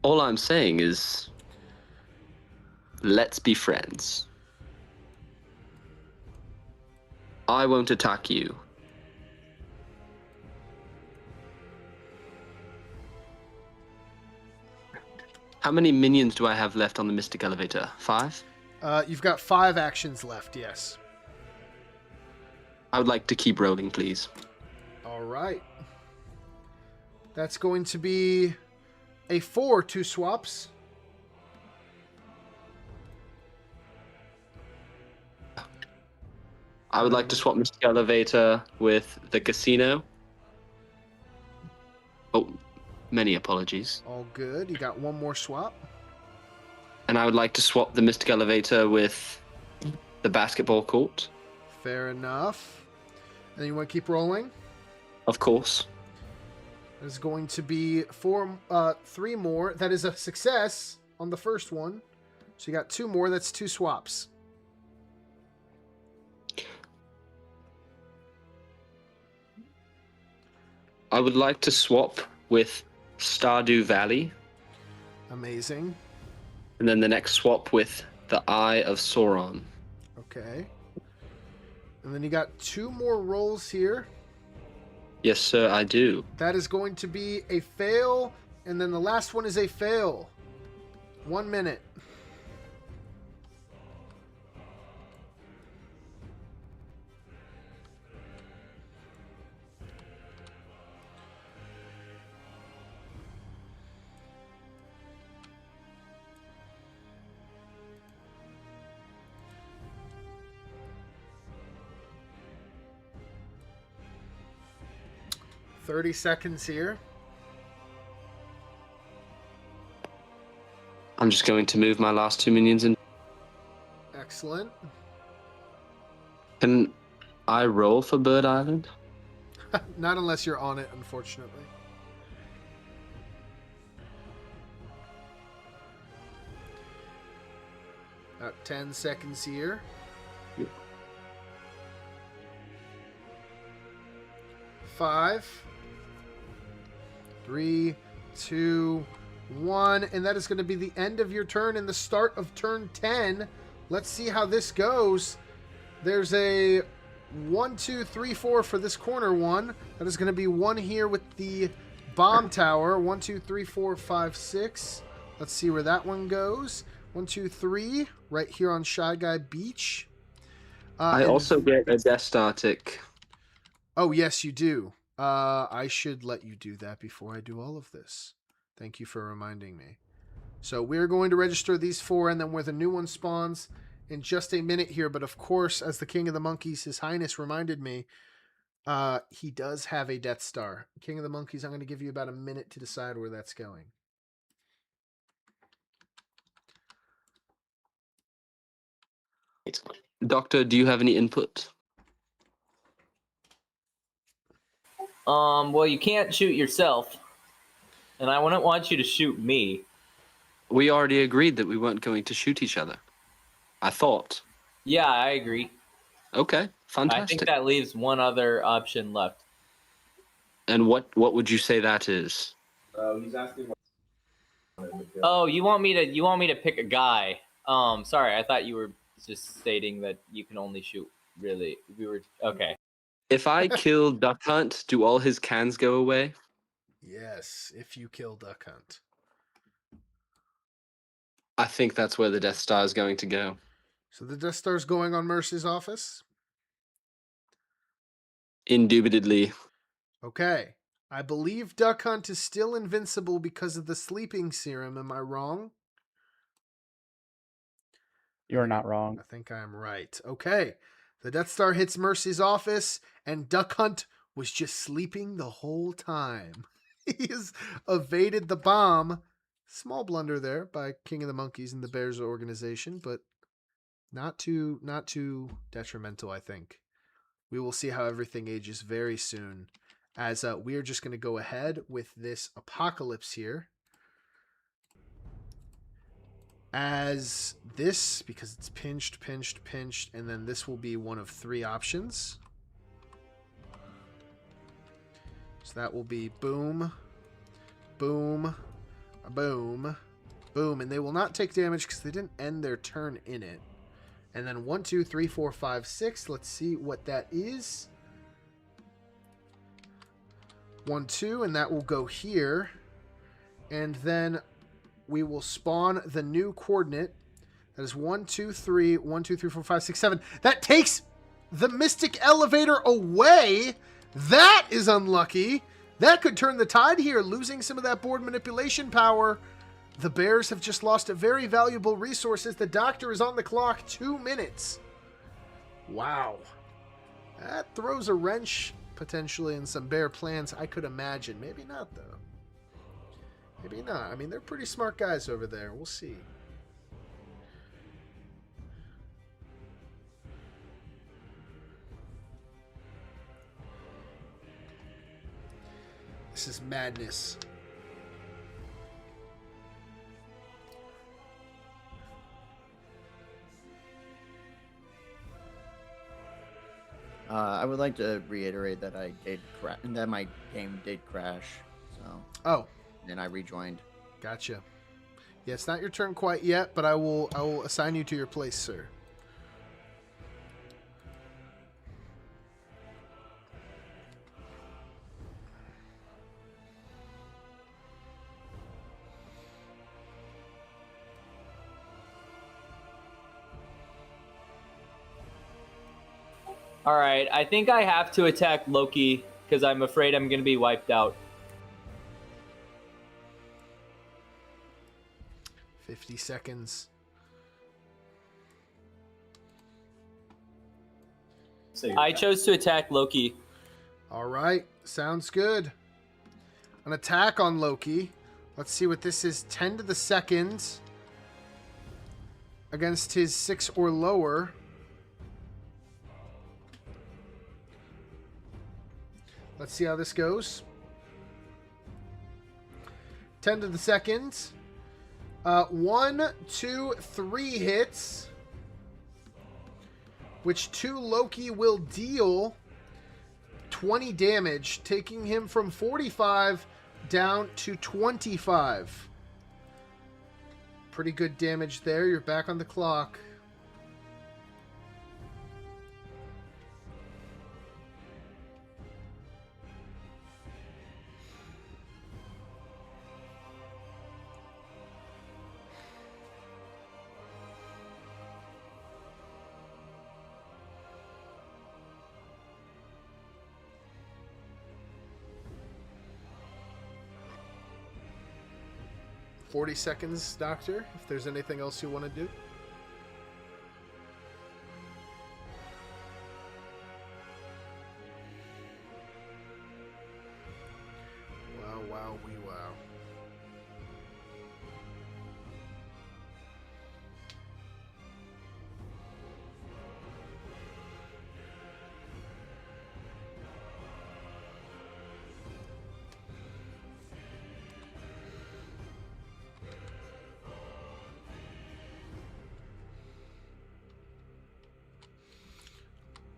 All I'm saying is, let's be friends. I won't attack you. How many minions do I have left on the Mystic Elevator? 5? You've got 5 actions left, yes. I would like to keep rolling, please. All right. That's going to be a 4, 2 swaps. I would like to swap Mystic Elevator with the Casino. Oh, many apologies. All good. You got 1 more swap. And I would like to swap the Mystic Elevator with the Basketball Court. Fair enough. And you want to keep rolling? Of course. There's going to be 3 more. That is a success on the first one. So you got 2 more. That's 2 swaps. I would like to swap with Stardew Valley. Amazing. And then the next swap with the Eye of Sauron. Okay. And then you got 2 more rolls here. Yes, sir, I do. That is going to be a fail. And then the last one is a fail. 1 minute. $30 seconds here. I'm just going to move my last 2 minions in. Excellent. Can I roll for Bird Island? Not unless you're on it, unfortunately. About 10 seconds here. Yep. 5, 3, 2, 1, and that is going to be the end of your turn and the start of turn 10. Let's see how this goes. There's a 1, 2, 3, 4 for this corner one. That is going to be 1 here with the bomb tower. 1, 2, 3, 4, 5, 6. Let's see where that one goes. 1, 2, 3, right here on Shy Guy Beach. I also get a Death Star tick. Oh, yes, you do. I should let you do that before I do all of this. Thank you for reminding me. So we're going to register these 4, and then where the new one spawns in just a minute here. But of course, as the King of the Monkeys, His Highness reminded me, he does have a Death Star. King of the Monkeys, I'm going to give you about a minute to decide where that's going. Doctor, do you have any input? Well, you can't shoot yourself, and I wouldn't want you to shoot me. We already agreed that we weren't going to shoot each other. I thought. Yeah, I agree. Okay, fantastic. I think that leaves one other option left. And what would you say that is? He's asking. Oh, you want me to pick a guy? Sorry, I thought you were just stating that you can only shoot. Really, we were okay. If I kill Duck Hunt, do all his cans go away? Yes, if you kill Duck Hunt. I think that's where the Death Star is going to go. So the Death Star's going on Mercy's office? Indubitably. Okay. I believe Duck Hunt is still invincible because of the sleeping serum. Am I wrong? You're not wrong. I think I am right. Okay. The Death Star hits Mercy's office, and Duck Hunt was just sleeping the whole time. He has evaded the bomb. Small blunder there by King of the Monkeys and the Bears organization, but not too detrimental, I think. We will see how everything ages very soon, as we are just going to go ahead with this apocalypse here. As this, because it's pinched, and then this will be one of 3 options. So that will be boom, boom, boom, boom, and they will not take damage because they didn't end their turn in it. And then 1, 2, 3, 4, 5, 6. Let's see what that is. 1, 2, and that will go here. And then we will spawn the new coordinate. That is 1, 2, 3, 1, 2, 3, 4, 5, 6, 7. That takes the Mystic Elevator away. That is unlucky. That could turn the tide here, losing some of that board manipulation power. The Bears have just lost a very valuable resource as the Doctor is on the clock. 2 minutes. Wow. That throws a wrench potentially in some Bear plans, I could imagine. Maybe not, though. Maybe not. I mean, they're pretty smart guys over there. We'll see. This is madness. I would like to reiterate that that my game did crash. So. Oh. And I rejoined. Gotcha. Yeah, it's not your turn quite yet, but I will assign you to your place, sir. All right, I think I have to attack Loki because I'm afraid I'm going to be wiped out. 50 seconds. I chose to attack Loki. All right, sounds good. An attack on Loki. Let's see what this is. 10 to the second against his 6 or lower. Let's see how this goes. 10 to the second. 1, 2, 3 hits, which to Loki will deal 20 damage, taking him from 45 down to 25. Pretty good damage there. You're back on the clock. $40 seconds, Doctor, if there's anything else you want to do. Wow, wow, wee wow.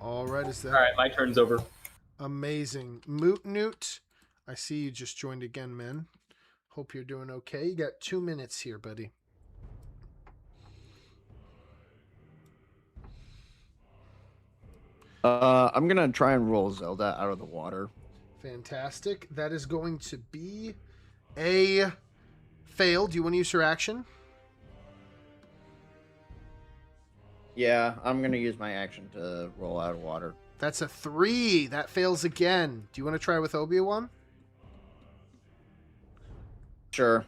All right, is that... All right, my turn's over. Amazing. MootNoot, I see you just joined again, man. Hope you're doing okay. You got 2 minutes here, buddy. I'm going to try and roll Zelda out of the water. Fantastic. That is going to be a fail. Do you want to use your action? Yeah, I'm going to use my action to roll out of water. That's a 3. That fails again. Do you want to try with Obi-Wan? Sure.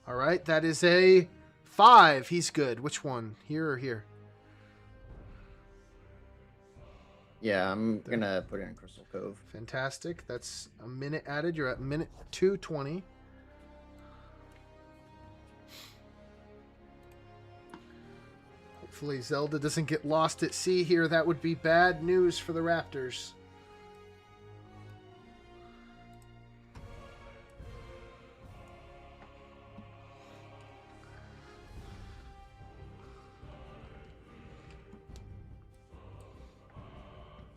All right. That is a 5. He's good. Which one? Here or here? Yeah, I'm going to put it in Crystal Cove. Fantastic. That's a minute added. You're at minute 2:20. Hopefully Zelda doesn't get lost at sea here. That would be bad news for the Raptors.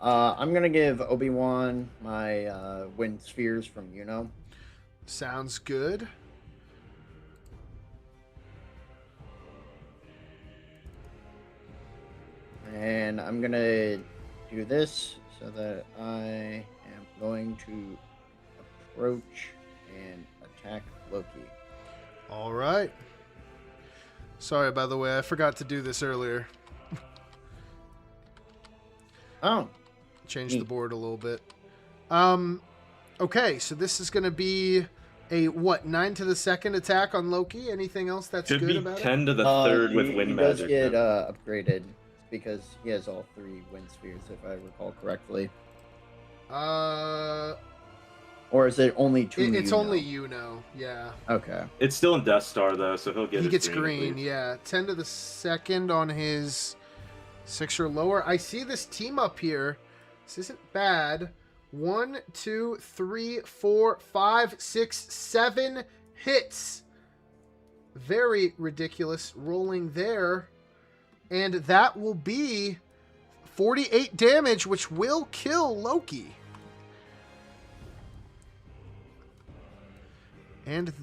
I'm going to give Obi-Wan my wind spheres from Sounds good. And I'm going to do this so that I am going to approach and attack Loki. All right. Sorry, by the way, I forgot to do this earlier. Oh. Change the board a little bit. Okay, so this is going to be a, 9 to the second attack on Loki? Anything else that's Should good be about 10 to the third with wind he does magic. get upgraded because he has all 3 wind spheres, if I recall correctly. it? Or is it only 2? It's only yeah. Okay. It's still in Death Star, though, so he'll get He his gets at green, least. yeah. 10 to the second on his 6 or lower. I see this team up here. This isn't bad. 1, 2, 3, 4, 5, 6, 7 hits. Very ridiculous rolling there. And that will be 48 damage, which will kill Loki. And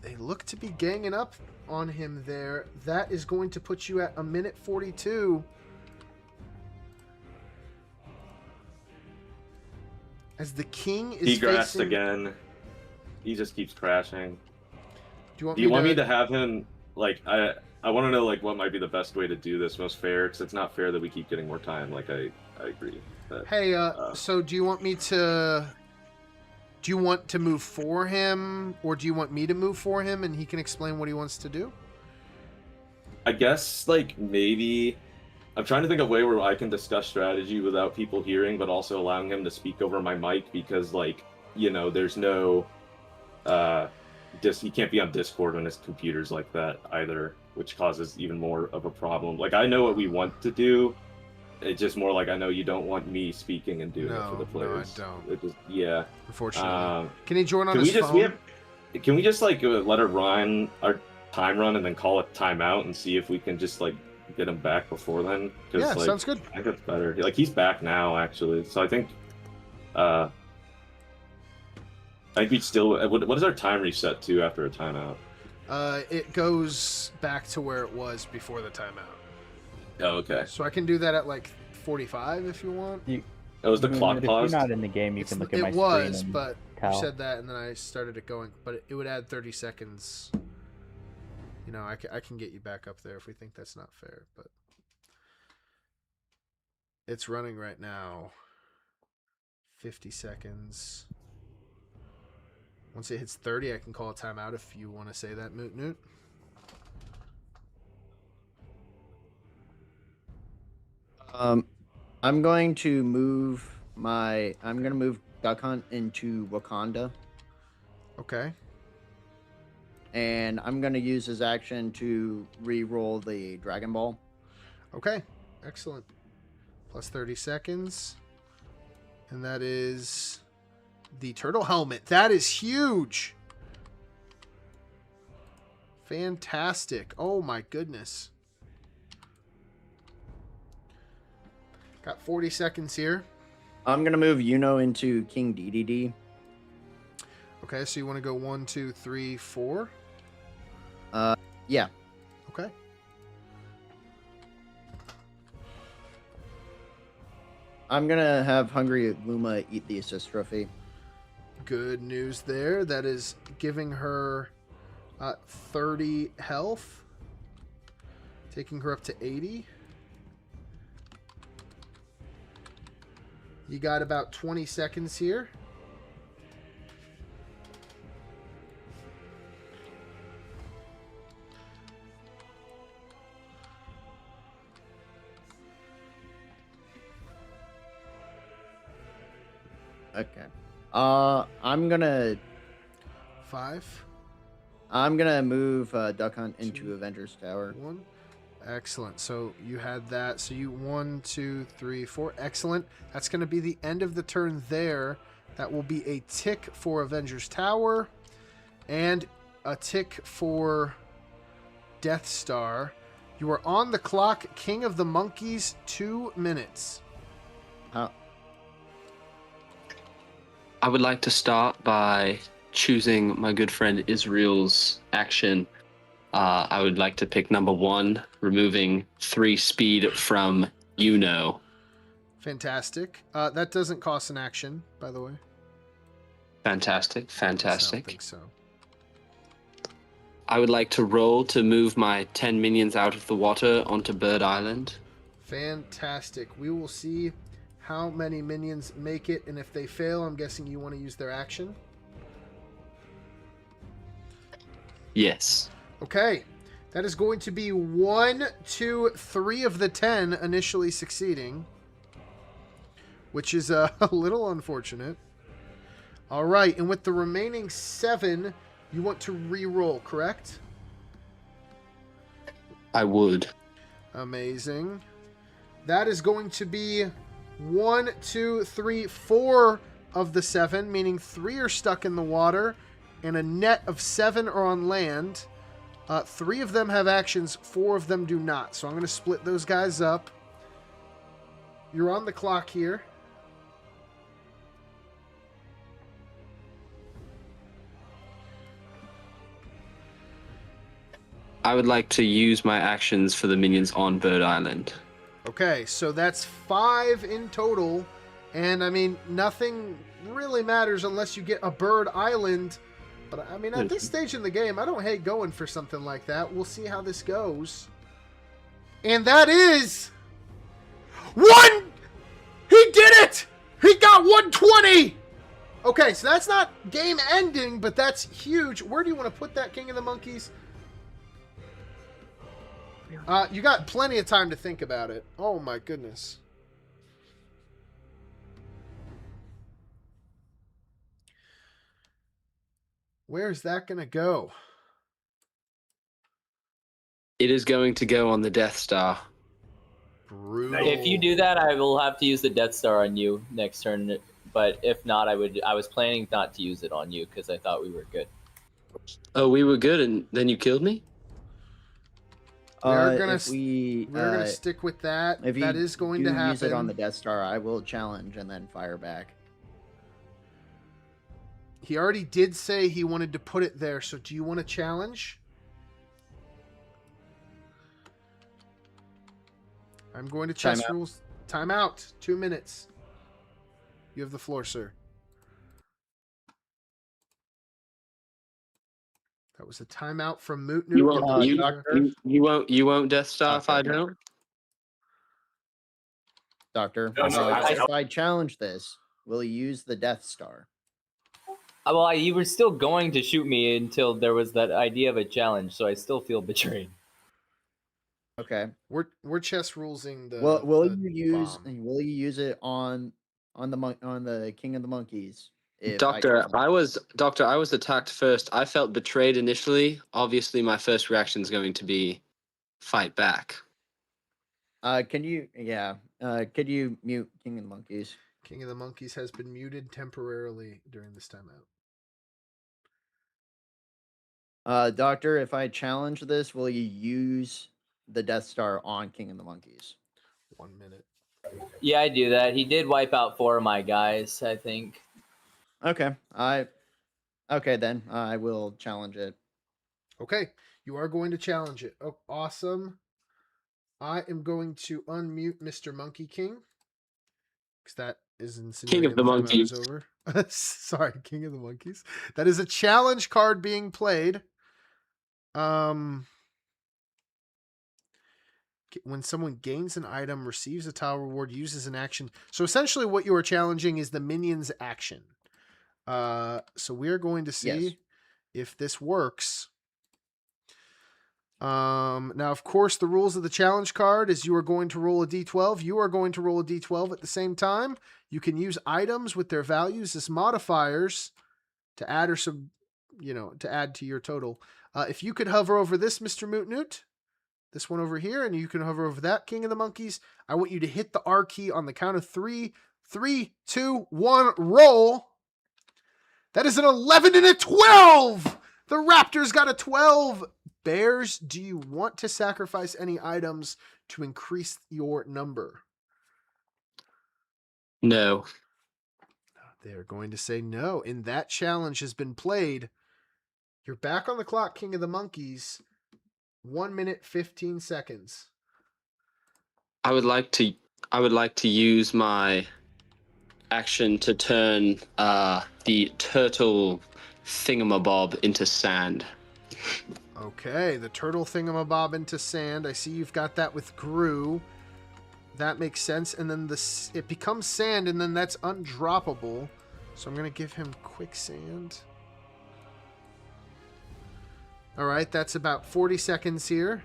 they look to be ganging up on him there. That is going to put you at a minute 42. As the king is Degrassed facing... again. He just keeps crashing. Do you want me to have him, like, I want to know, like, what might be the best way to do this most fair, because it's not fair that we keep getting more time. Like, I agree. But, hey, so do you want me to... Do you want to move for him, or do you want me to move for him and he can explain what he wants to do? I guess, like, maybe... I'm trying to think of a way where I can discuss strategy without people hearing, but also allowing him to speak over my mic, because, like, you know, there's no... he can't be on Discord on his computers like that either, which causes even more of a problem. Like, I know what we want to do, it's just more like I know you don't want me speaking and doing it for the No, players. I don't. It just, yeah. Unfortunately. Can he join on Can his we just phone? can we just like let our time run and then call it timeout and see if we can just like get him back before then? Yeah, like, sounds good. I think that's better. Like he's back now actually, so I think we'd still. What is our time reset to after a timeout? It goes back to where it was before the timeout. Oh, okay. So I can do that at like 45 if you want. Oh, was the clock If paused? you're not in the game, you can look at my It was, screen and but tell. you said that, and then I started it going. But it would add 30 seconds. You know, I can get you back up there if we think that's not fair, but it's running right now. 50 seconds. Once it hits 30, I can call a timeout if you want to say that, MootNoot. I'm going to move Duck Hunt into Wakanda, Okay. and I'm going to use his action to re-roll the Dragon Ball. Okay. Excellent. Plus 30 seconds. And that is the turtle helmet. That is huge. Fantastic. Oh my goodness. Got 40 seconds here. I'm going to move Yuno into King DDD. Okay, so you want to go 1, 2, 3, 4? Yeah. Okay. I'm going to have Hungry Luma eat the assist trophy. Good news there. That is giving her 30 health. Taking her up to 80. You got about 20 seconds here. Okay. I'm gonna 5, move Duck Hunt into 2, Avengers Tower. 1. Excellent. So you had that. So you 1, 2, 3, 4. Excellent. That's going to be the end of the turn there. That will be a tick for Avengers Tower and a tick for Death Star. You are on the clock, King of the Monkeys, 2 minutes. I would like to start by choosing my good friend Israel's action. I would like to pick number 1, removing 3 speed from Yuno. Fantastic. That doesn't cost an action, by the way. Fantastic. I don't Fantastic. think so. I would like to roll to move my 10 minions out of the water onto Bird Island. Fantastic. We will see how many minions make it, and if they fail, I'm guessing you want to use their action. Yes. Okay. That is going to be 1, 2, 3 of the 10 initially succeeding, which is a little unfortunate. All right, and with the remaining 7, you want to re-roll, correct? I would. Amazing. That is going to be 1, 2, 3, 4 of the 7, meaning 3 are stuck in the water, and a net of 7 are on land. 3 of them have actions, 4 of them do not. So I'm going to split those guys up. You're on the clock here. I would like to use my actions for the minions on Bird Island. Okay, so that's 5 in total. And, I mean, nothing really matters unless you get a Bird Island. But, I mean, at this stage in the game, I don't hate going for something like that. We'll see how this goes. And that is... 1! He did it! He got 120! Okay, so that's not game ending, but that's huge. Where do you want to put that, King of the Monkeys? You got plenty of time to think about it. Oh, my goodness. Where's that going to go? It is going to go on the Death Star. Brutal. If you do that, I will have to use the Death Star on you next turn. But if not, I was planning not to use it on you because I thought we were good. Oh, we were good, and then you killed me? We're gonna If we we're gonna stick with that. if That you is going do to happen. use it on the Death Star, I will challenge and then fire back. He already did say he wanted to put it there, so do you want to challenge? I'm going to chess Timeout. rules. Timeout. 2 minutes. You have the floor, sir. That was a timeout from MootNoot. You won't, Doctor? you won't Death Star if I Doctor. don't? Doctor, No, no, if I challenge this, will you use the Death Star? Well, you were still going to shoot me until there was that idea of a challenge, so I still feel betrayed. Okay. We're chess rulesing the. Well, will the you use it on the King of the Monkeys? if I Doctor, challenge? I was attacked first. I felt betrayed initially. Obviously, my first reaction is going to be fight back. Could you mute King of the Monkeys? King of the Monkeys has been muted temporarily during this timeout. Doctor, if I challenge this, will you use the Death Star on King of the Monkeys? 1 minute. Yeah, I do that. He did wipe out 4 of my guys, I think. Okay. Okay then. I will challenge it. Okay, you are going to challenge it. Oh, awesome. I am going to unmute Mr. Monkey King because that is insinuating King of the timeout Monkeys. is over. Sorry, King of the Monkeys. That is a challenge card being played. When someone gains an item, receives a tile reward, uses an action. So essentially what you are challenging is the minion's action. So we are going to see if this works. Now, of course, the rules of the challenge card is you are going to roll a d12. You are going to roll a d12 at the same time. You can use items with their values as modifiers to add to add to your total. If you could hover over this, Mr. MootNoot, this one over here, and you can hover over that, King of the Monkeys, I want you to hit the R key on the count of 3. 3, 2, 1, roll. That is an 11 and a 12. The Raptors got a 12. Bears, do you want to sacrifice any items to increase your number? No. They're going to say no. And that challenge has been played. You're back on the clock, King of the Monkeys. 1 minute, 15 seconds. I would like to use my action to turn the turtle thingamabob into sand. Okay, the turtle thingamabob into sand. I see you've got that with Gru. That makes sense. And then it becomes sand, and then that's undroppable. So I'm going to give him quicksand. All right, that's about 40 seconds here.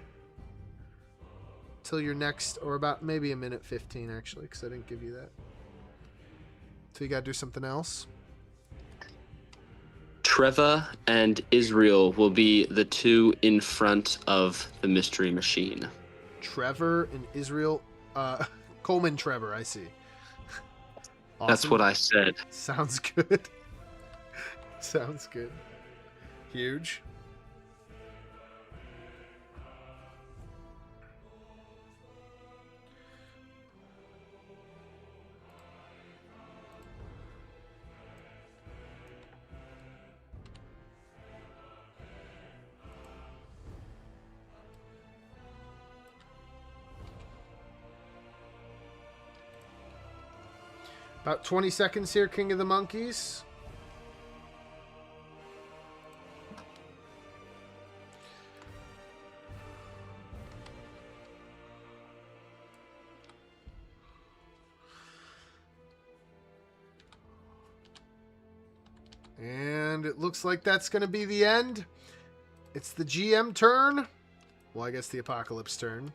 Till your next, or about maybe a minute 15, actually, because I didn't give you that. So you got to do something else. Trevor and Israel will be the two in front of the mystery machine. Trevor and Israel. Coleman Trevor, I see. Awesome. That's what I said. Sounds good. Sounds good. Huge. About 20 seconds here, King of the Monkeys. And it looks like that's going to be the end. It's the GM turn. Well, I guess the Apocalypse turn.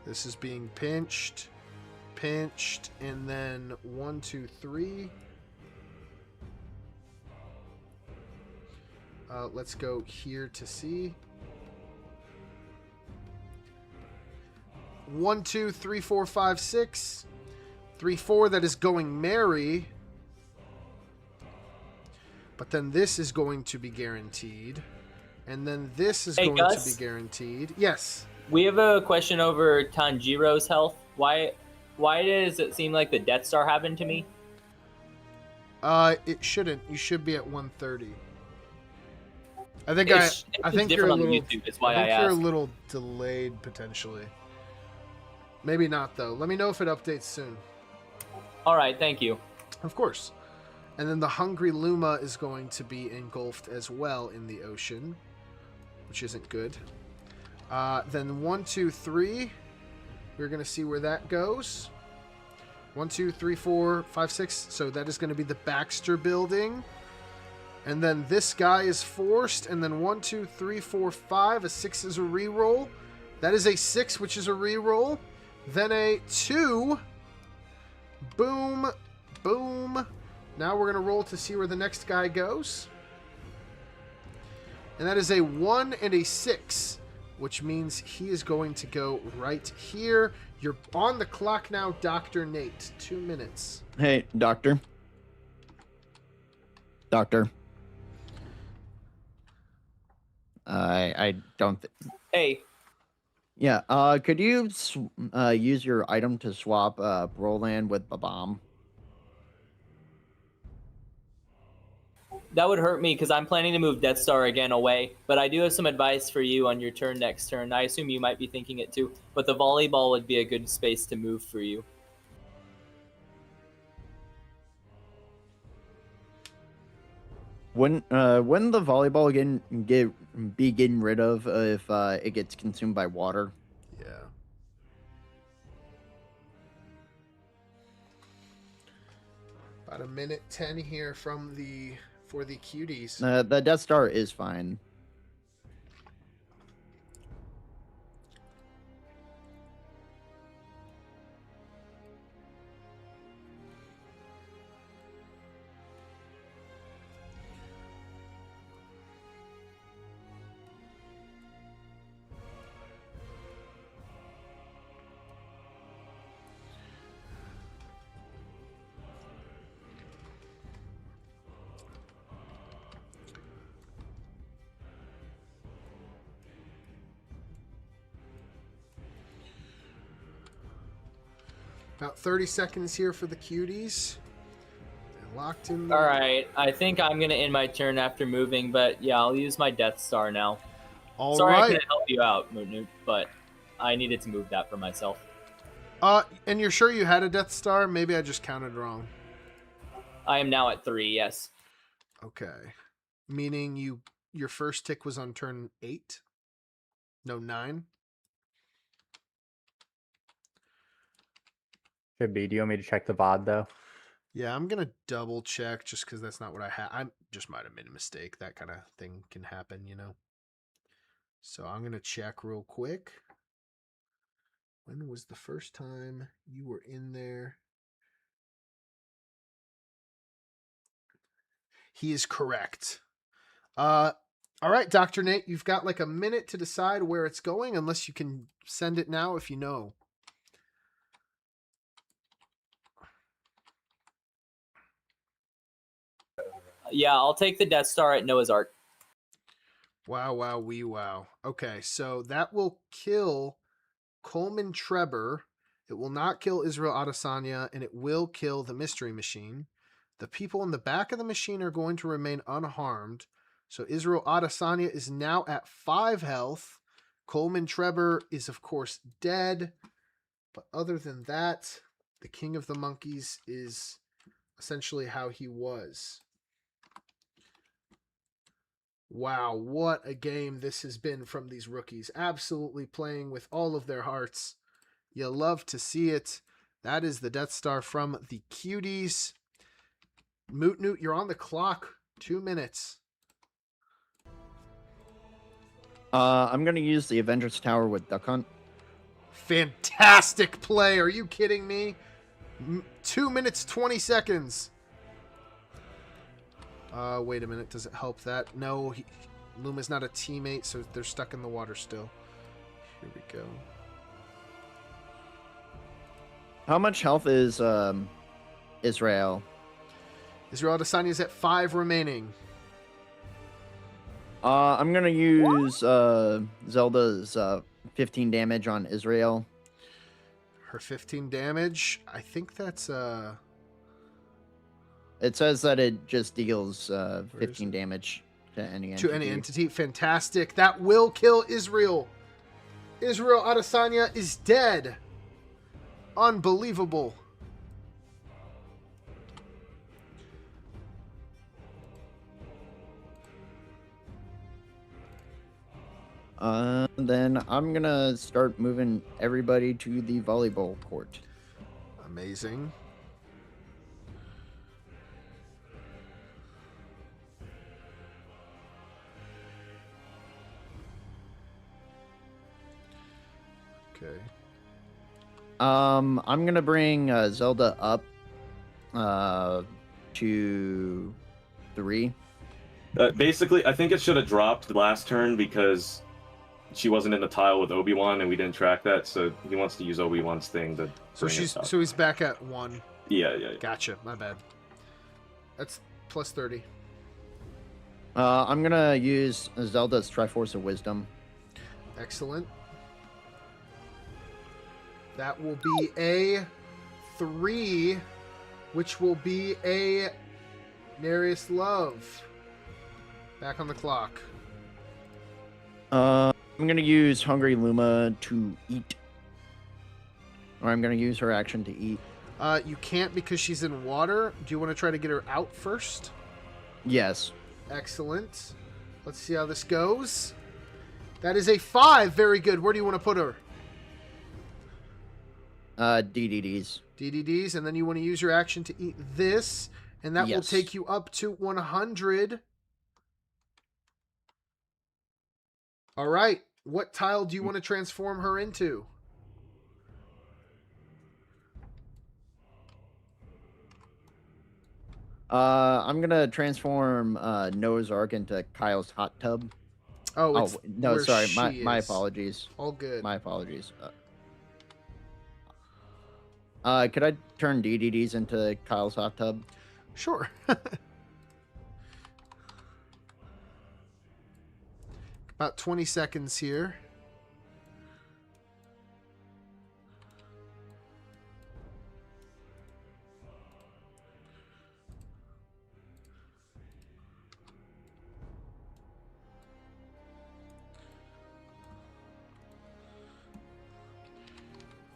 This is being pinched. And then 1, 2, 3. Let's go here to see. 1, 2, 3, 4, 5, 6. 3, 4, that is going Mary. But then this is going to be guaranteed. And then this is going Gus? to be guaranteed. Yes. We have a question over Tanjiro's health. Why does it seem like the Death Star happened to me? It shouldn't. You should be at 130. I think It's I think you're a different on little. YouTube. That's why I think I you're a asked. little delayed potentially. Maybe not though. Let me know if it updates soon. All right, thank you. Of course. And then the Hungry Luma is going to be engulfed as well in the ocean, which isn't good. Then 1, 2, 3. We're going to see where that goes. 1, 2, 3, 4, 5, 6. So that is going to be the Baxter building. And then this guy is forced. And then 1, 2, 3, 4, 5. A 6 is a reroll. That is a 6, which is a reroll. Then a 2. Boom. Boom. Now we're going to roll to see where the next guy goes. And that is a 1 and a 6, which means he is going to go right here. You're on the clock now, Dr. Nate. 2 minutes. Hey, Doctor. Doctor. I don't... Hey, Yeah, could you use your item to swap Broland with a bomb? that would hurt me because I'm planning to move Death Star again away. But I do have some advice for you on your turn next turn. I assume you might be thinking it too. But the volleyball would be a good space to move for you. Wouldn't the volleyball be getting rid of if it gets consumed by water? Yeah. About 1:10 here for the cuties. The Death Star is fine. About 30 seconds here for the cuties. They're locked in. All right, I think I'm gonna end my turn after moving, but yeah, I'll use my Death Star now. All Sorry I right. couldn't help you out, MootNoot, but I needed to move that for myself. And you're sure you had a Death Star? Maybe I just counted wrong. I am now at 3. Yes. Okay. Meaning your first tick was on turn 8? No, 9? Should be. Do you want me to check the VOD though? Yeah, I'm going to double check just because that's not what I had. I just might have made a mistake. That kind of thing can happen, you know. So I'm going to check real quick. When was the first time you were in there? He is correct. All right, Dr. Nate, you've got like a minute to decide where it's going, unless you can send it now if you know. Yeah, I'll take the Death Star at Noah's Ark. Wow, wow, wee wow. Okay, so that will kill Coleman Trebor. It will not kill Israel Adesanya, and it will kill the Mystery Machine. The people in the back of the machine are going to remain unharmed. So Israel Adesanya is now at 5 health. Coleman Trebor is, of course, dead. But other than that, the King of the Monkeys is essentially how he was. Wow, what a game this has been from these rookies. Absolutely playing with all of their hearts. You love to see it. That is the Death Star from the Cuties. MootNoot, you're on the clock. 2 minutes. I'm gonna use the Avengers Tower with Duck Hunt. Fantastic play. Are you kidding me? 2 minutes, 20 seconds. Wait a minute. Does it help that? No, Luma's not a teammate, so they're stuck in the water still. Here we go. How much health is Israel? Israel Adesanya is at 5 remaining. I'm gonna use Zelda's 15 damage on Israel. Her 15 damage. I think that's It says that it just deals is 15 damage to any entity. to any entity. Fantastic. That will kill Israel. Israel Adesanya is dead. Unbelievable. Then I'm gonna start moving everybody to the volleyball court. Amazing. Okay. I'm gonna bring Zelda up to 3. Basically, I think it should have dropped last turn because she wasn't in the tile with Obi-Wan and we didn't track that, so he wants to use Obi-Wan's thing to So bring she's us up. so he's back at 1. Yeah. Gotcha. My bad. That's plus 30. I'm gonna use Zelda's Triforce of Wisdom. Excellent. That will be a 3, which will be a Narius Love. Back on the clock. I'm gonna use Hungry Luma to eat. Or I'm gonna use her action to eat. You can't because she's in water. Do you want to try to get her out first? Yes. Excellent. Let's see how this goes. That is a 5. Very good. Where do you want to put her? DDDs. DDDs, and then you want to use your action to eat this, and that will Yes. take you up to 100. All right. What tile do you want to transform her into? I'm gonna transform Noah's Ark into Kyle's hot tub. Oh, it's no, where sorry, she my is. apologies. All good. My apologies. Could I turn DDDs into Kyle's hot tub? Sure. About 20 seconds here.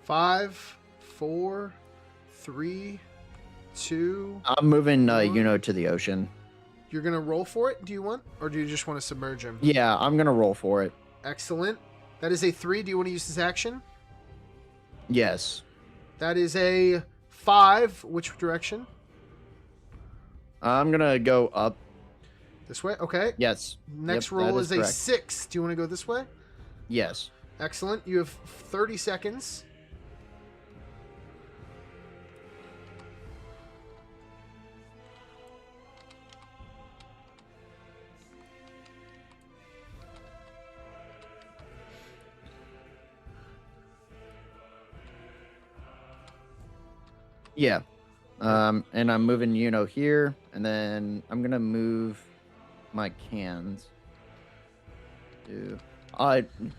Five, 4, 3, 2. I'm moving One. Yuno to the ocean. You're going to roll for it, do you want? Or do you just want to submerge him? Yeah, I'm gonna roll for it. Excellent. That is a 3. Do you want to use this action? Yes. That is a 5. Which direction? I'm gonna go up. This way? Okay. Yes. Next Yep, roll that is a correct. 6. Do you want to go this way? Yes. Excellent. You have 30 seconds. Yeah. And I'm moving Yuno here, and then I'm gonna move my cans.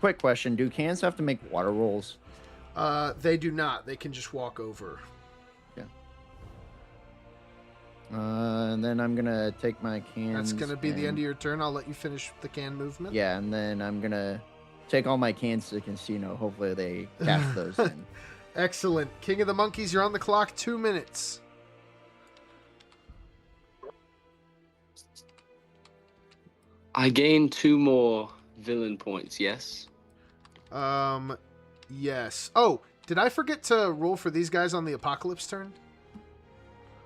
Quick question: do cans have to make water rolls? They do not. They can just walk over. And then I'm gonna take my cans. That's going to be the end and- of your turn. I'll let you finish the can movement. Yeah, and then I'm gonna take all my cans to the casino. Hopefully they cast those in. Excellent. King of the Monkeys, you're on the clock. 2 minutes. I gained 2 more villain points, yes? Yes. Oh, did I forget to roll for these guys on the Apocalypse turn?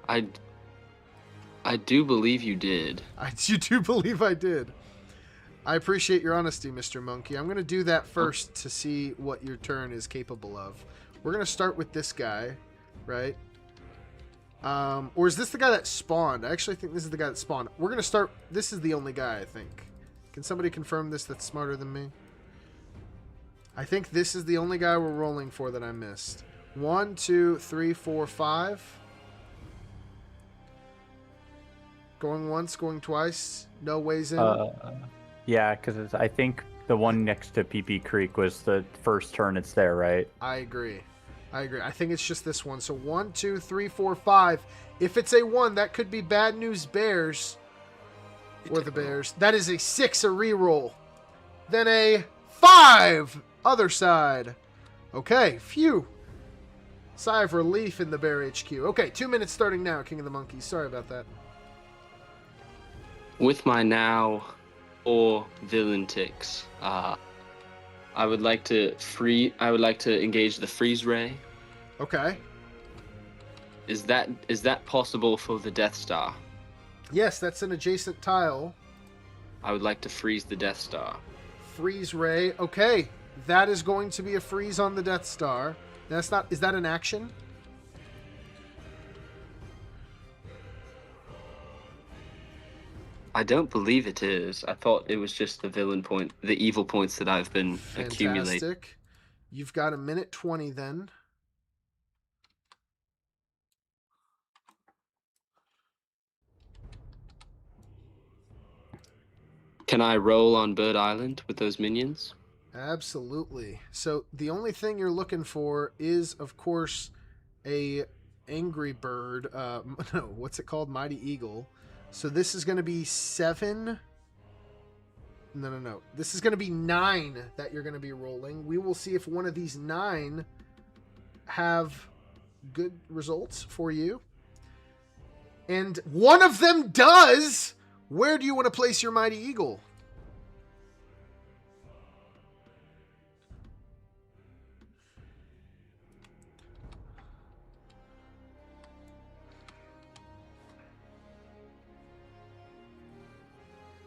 I do believe you did. You do believe I did. I appreciate your honesty, Mr. Monkey. I'm going to do that first to see what your turn is capable of. We're going to start with this guy, right? Or is this the guy that spawned? I actually think this is the guy that spawned. We're going to start... This is the only guy, I think. Can somebody confirm this that's smarter than me? I think this is the only guy we're rolling for that I missed. 1, 2, 3, 4, 5. Going once, going twice. No ways in. Yeah, because I think the one next to PP Creek was the first turn it's there, right? I agree. I think it's just this one. So 1, 2, 3, 4, 5. If it's a 1, that could be bad news Bears. Or the Bears. That is a 6, a reroll. Then a 5, other side. Okay, phew. Sigh of relief in the Bear HQ. Okay, 2 minutes starting now, King of the Monkeys. Sorry about that. With my now 4 villain ticks, I would like to engage the freeze ray. Okay. Is that possible for the Death Star? Yes, that's an adjacent tile. I would like to freeze the Death Star. Freeze ray. Okay. That is going to be a freeze on the Death Star. That's not... Is that an action? I don't believe it is. I thought it was just the evil points that I've been accumulating. Fantastic. You've got 1:20 then. Can I roll on Bird Island with those minions? Absolutely. So the only thing you're looking for is, of course, a angry bird. No, what's it called? Mighty Eagle. So this is going to be 7. No. This is going to be 9 that you're going to be rolling. We will see if one of these 9 have good results for you. And one of them does! Where do you want to place your Mighty Eagle?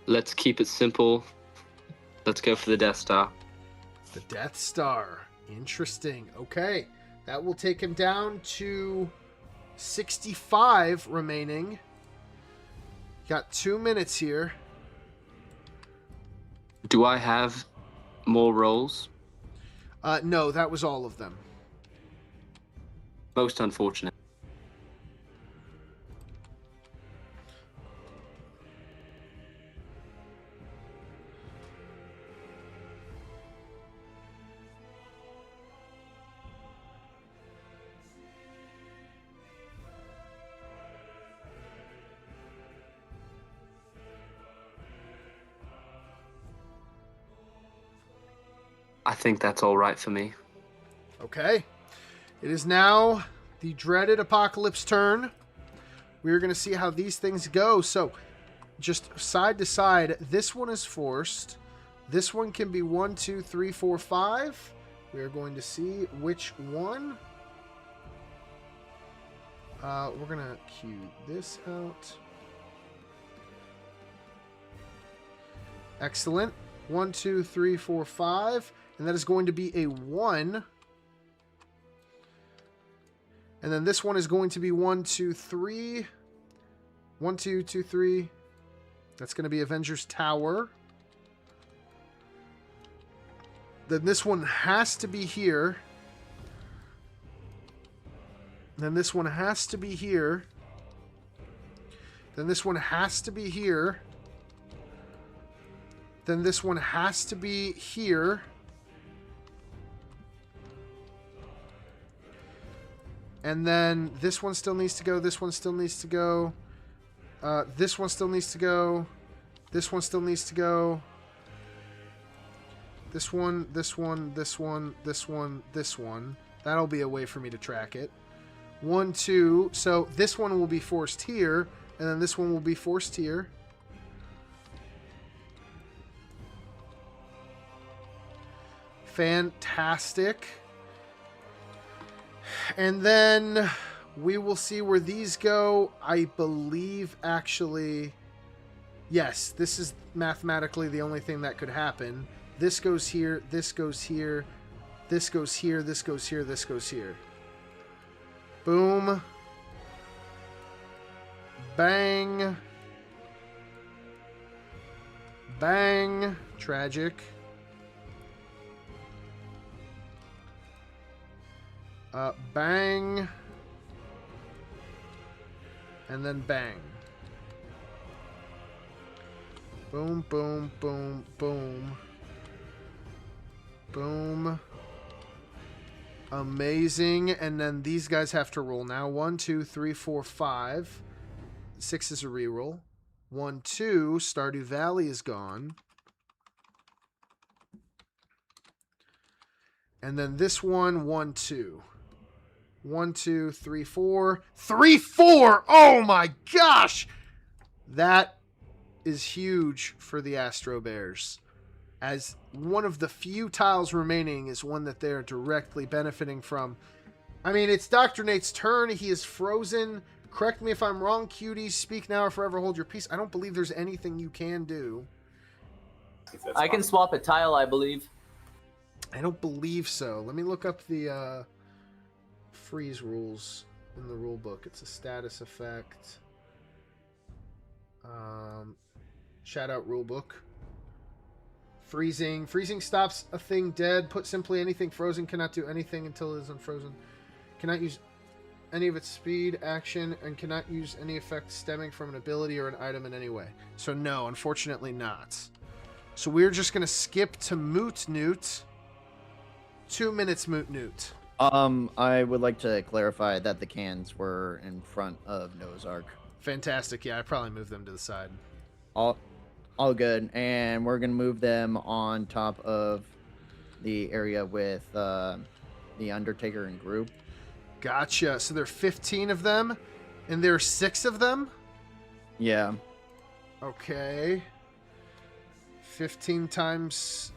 Let's keep it simple. Let's go for the Death Star. The Death Star. Interesting. Okay. That will take him down to 65 remaining. Got 2 minutes here. Do I have more rolls? No, that was all of them. Most unfortunate. I think that's all right for me. Okay. It is now the dreaded Apocalypse turn. We're going to see how these things go. So, just side to side, this one is forced. This one can be 1, 2, 3, 4, 5. We are going to see which one. We're going to cue this out. Excellent. 1, 2, 3, 4, 5. And that is going to be a 1. And then this one is going to be 1, 2, 3. 1, 2, 2, 3. That's going to be Avengers Tower. Then this one has to be here. Then this one has to be here. Then this one has to be here. Then this one has to be here. And then this one still needs to go. This one still needs to go. This one still needs to go. This one still needs to go. This one, this one, this one, this one, this one. That'll be a way for me to track it. 1, 2. So this one will be forced here. And then this one will be forced here. Fantastic. And then we will see where these go. I believe, actually, yes, this is mathematically the only thing that could happen. This goes here, this goes here, this goes here, this goes here, this goes here. Boom. Bang. Bang. Tragic. Bang. And then bang. Boom, boom, boom, boom. Boom. Amazing. And then these guys have to roll now. 1, 2, 3, 4, 5. 6 is a reroll. 1, 2. Stardew Valley is gone. And then this one, 1, 2. 1, 2, 3, 4. 3, 4! Oh my gosh! That is huge for the Astro Bears. As one of the few tiles remaining is one that they're directly benefiting from. I mean, it's Dr. Nate's turn. He is frozen. Correct me if I'm wrong, cuties. Speak now or forever hold your peace. I don't believe there's anything you can do. I can swap a tile, I believe. I don't believe so. Let me look up the freeze rules in the rule book. It's a status effect. Shout out rule book. Freezing. Freezing stops a thing dead. Put simply, anything frozen cannot do anything until it is unfrozen. Cannot use any of its speed, action, and cannot use any effect stemming from an ability or an item in any way. So no, unfortunately not. So we're just going to skip to MootNoot. 2 minutes, MootNoot. I would like to clarify that the cans were in front of Noah's Ark. Fantastic. Yeah, I probably moved them to the side. All good. And we're gonna move them on top of the area with the Undertaker and group. Gotcha. So there are 15 of them, and there are 6 of them? Yeah. Okay. 15 times...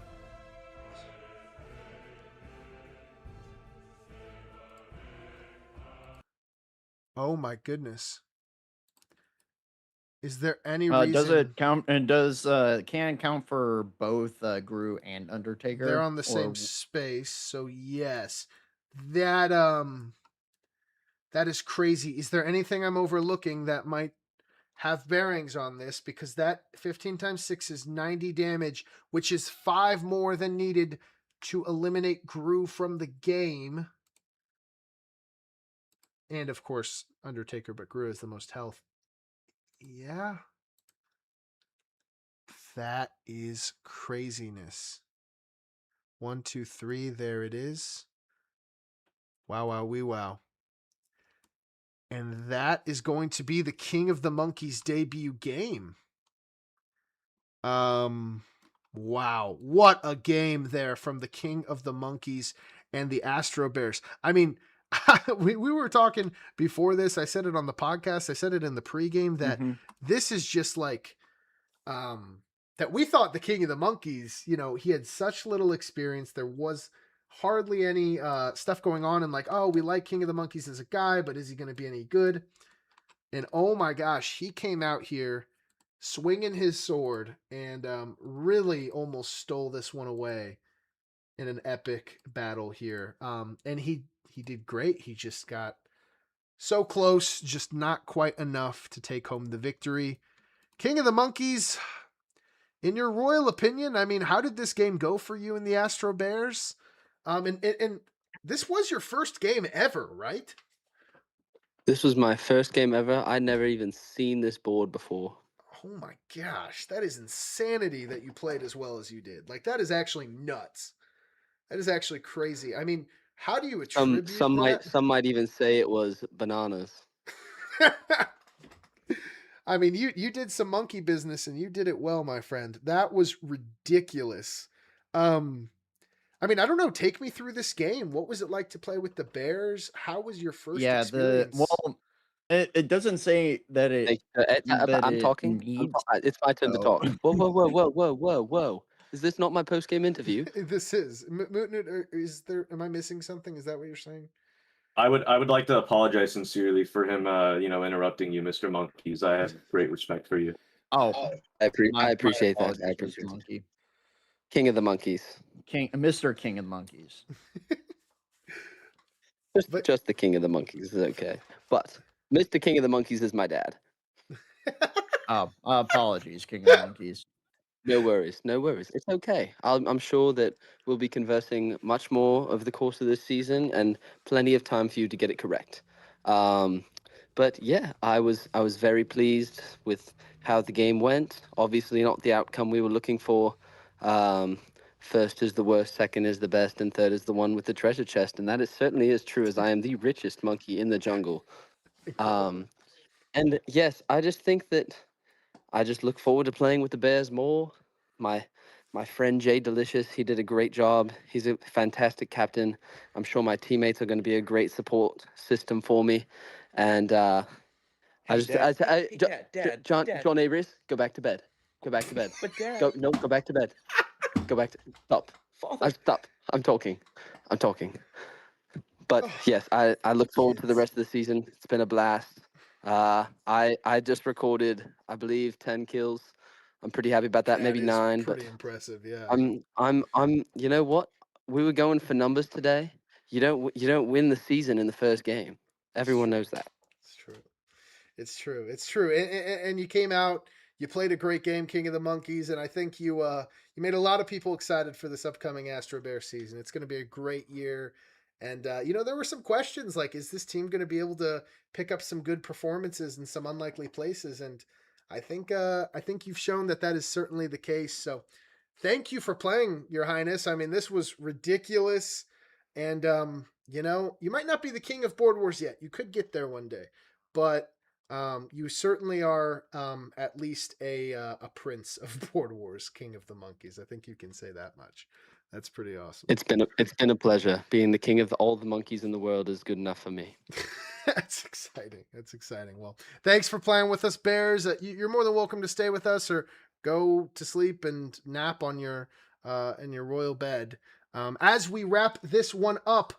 Oh my goodness. Is there any reason... Does it count? And does can count for both Gru and Undertaker? They're on the same space, so yes. That is crazy. Is there anything I'm overlooking that might have bearings on this? Because that 15 times 6 is 90 damage, which is 5 more than needed to eliminate Gru from the game. And of course, Undertaker, but Gru has the most health. Yeah. That is craziness. 1, 2, 3. There it is. Wow, wow, wee, wow. And that is going to be the King of the Monkeys debut game. Wow. What a game there from the King of the Monkeys and the Astro Bears. I mean, we were talking before this. I said it on the podcast. I said it in the pregame that this is just like that we thought the King of the Monkeys, you know, he had such little experience. There was hardly any stuff going on, and like, oh, we like King of the Monkeys as a guy, but is he going to be any good? And oh my gosh, he came out here swinging his sword and really almost stole this one away in an epic battle here. And he did great. He just got so close, just not quite enough to take home the victory. King of the Monkeys, in your royal opinion, I mean, how did this game go for you in the Astro Bears? And this was your first game ever, right? This was my first game ever. I'd never even seen this board before. Oh my gosh, that is insanity that you played as well as you did. Like, that is actually nuts. That is actually crazy. I mean, how do you attribute that? Some might even say it was bananas. I mean, you did some monkey business and you did it well, my friend. That was ridiculous. I mean, I don't know. Take me through this game. What was it like to play with the Bears? How was your first experience? It doesn't say that it. I'm talking. It's my turn to talk. Whoa. Is this not my post-game interview? This is. MootNoot, am I missing something? Is that what you're saying? I would like to apologize sincerely for him, interrupting you, Mr. Monkeys. I have great respect for you. Oh, I appreciate that. I appreciate Monkey. King of the Monkeys. Mr. King of the Monkeys. Just the King of the Monkeys is okay. But Mr. King of the Monkeys is my dad. Oh, apologies, King of the Monkeys. No worries, no worries. It's okay. I'm sure that we'll be conversing much more over the course of this season, and plenty of time for you to get it correct. But yeah, I was very pleased with how the game went. Obviously, not the outcome we were looking for. First is the worst, second is the best, and third is the one with the treasure chest, and that is certainly as true as I am the richest monkey in the jungle. And yes, I just think that I just look forward to playing with the Bears more. My friend Jay Delicious, he did a great job. He's a fantastic captain. I'm sure my teammates are going to be a great support system for me. And I just, John Avery, go back to bed. Go back to bed. But Dad, Go back to bed. Go back to stop. Stop. I'm talking. But yes, I look forward to the rest of the season. It's been a blast. I just recorded, I believe, 10 kills. I'm pretty happy about that. Maybe is 9, but pretty impressive. Yeah. I'm. You know what? We were going for numbers today. You don't win the season in the first game. Everyone knows that. It's true. It's true. It's true. And you came out. You played a great game, King of the Monkeys, and I think you made a lot of people excited for this upcoming Astro Bear season. It's going to be a great year. And there were some questions like, is this team going to be able to pick up some good performances in some unlikely places? And I think you've shown that is certainly the case. So thank you for playing, Your Highness. I mean, this was ridiculous. And, you might not be the king of Board Wars yet. You could get there one day. But you certainly are at least a prince of Board Wars, King of the Monkeys. I think you can say that much. That's pretty awesome. It's been a pleasure. Being the king of all the monkeys in the world is good enough for me. That's exciting. Well, thanks for playing with us, Bears. You're more than welcome to stay with us or go to sleep and nap on your in your royal bed. As we wrap this one up,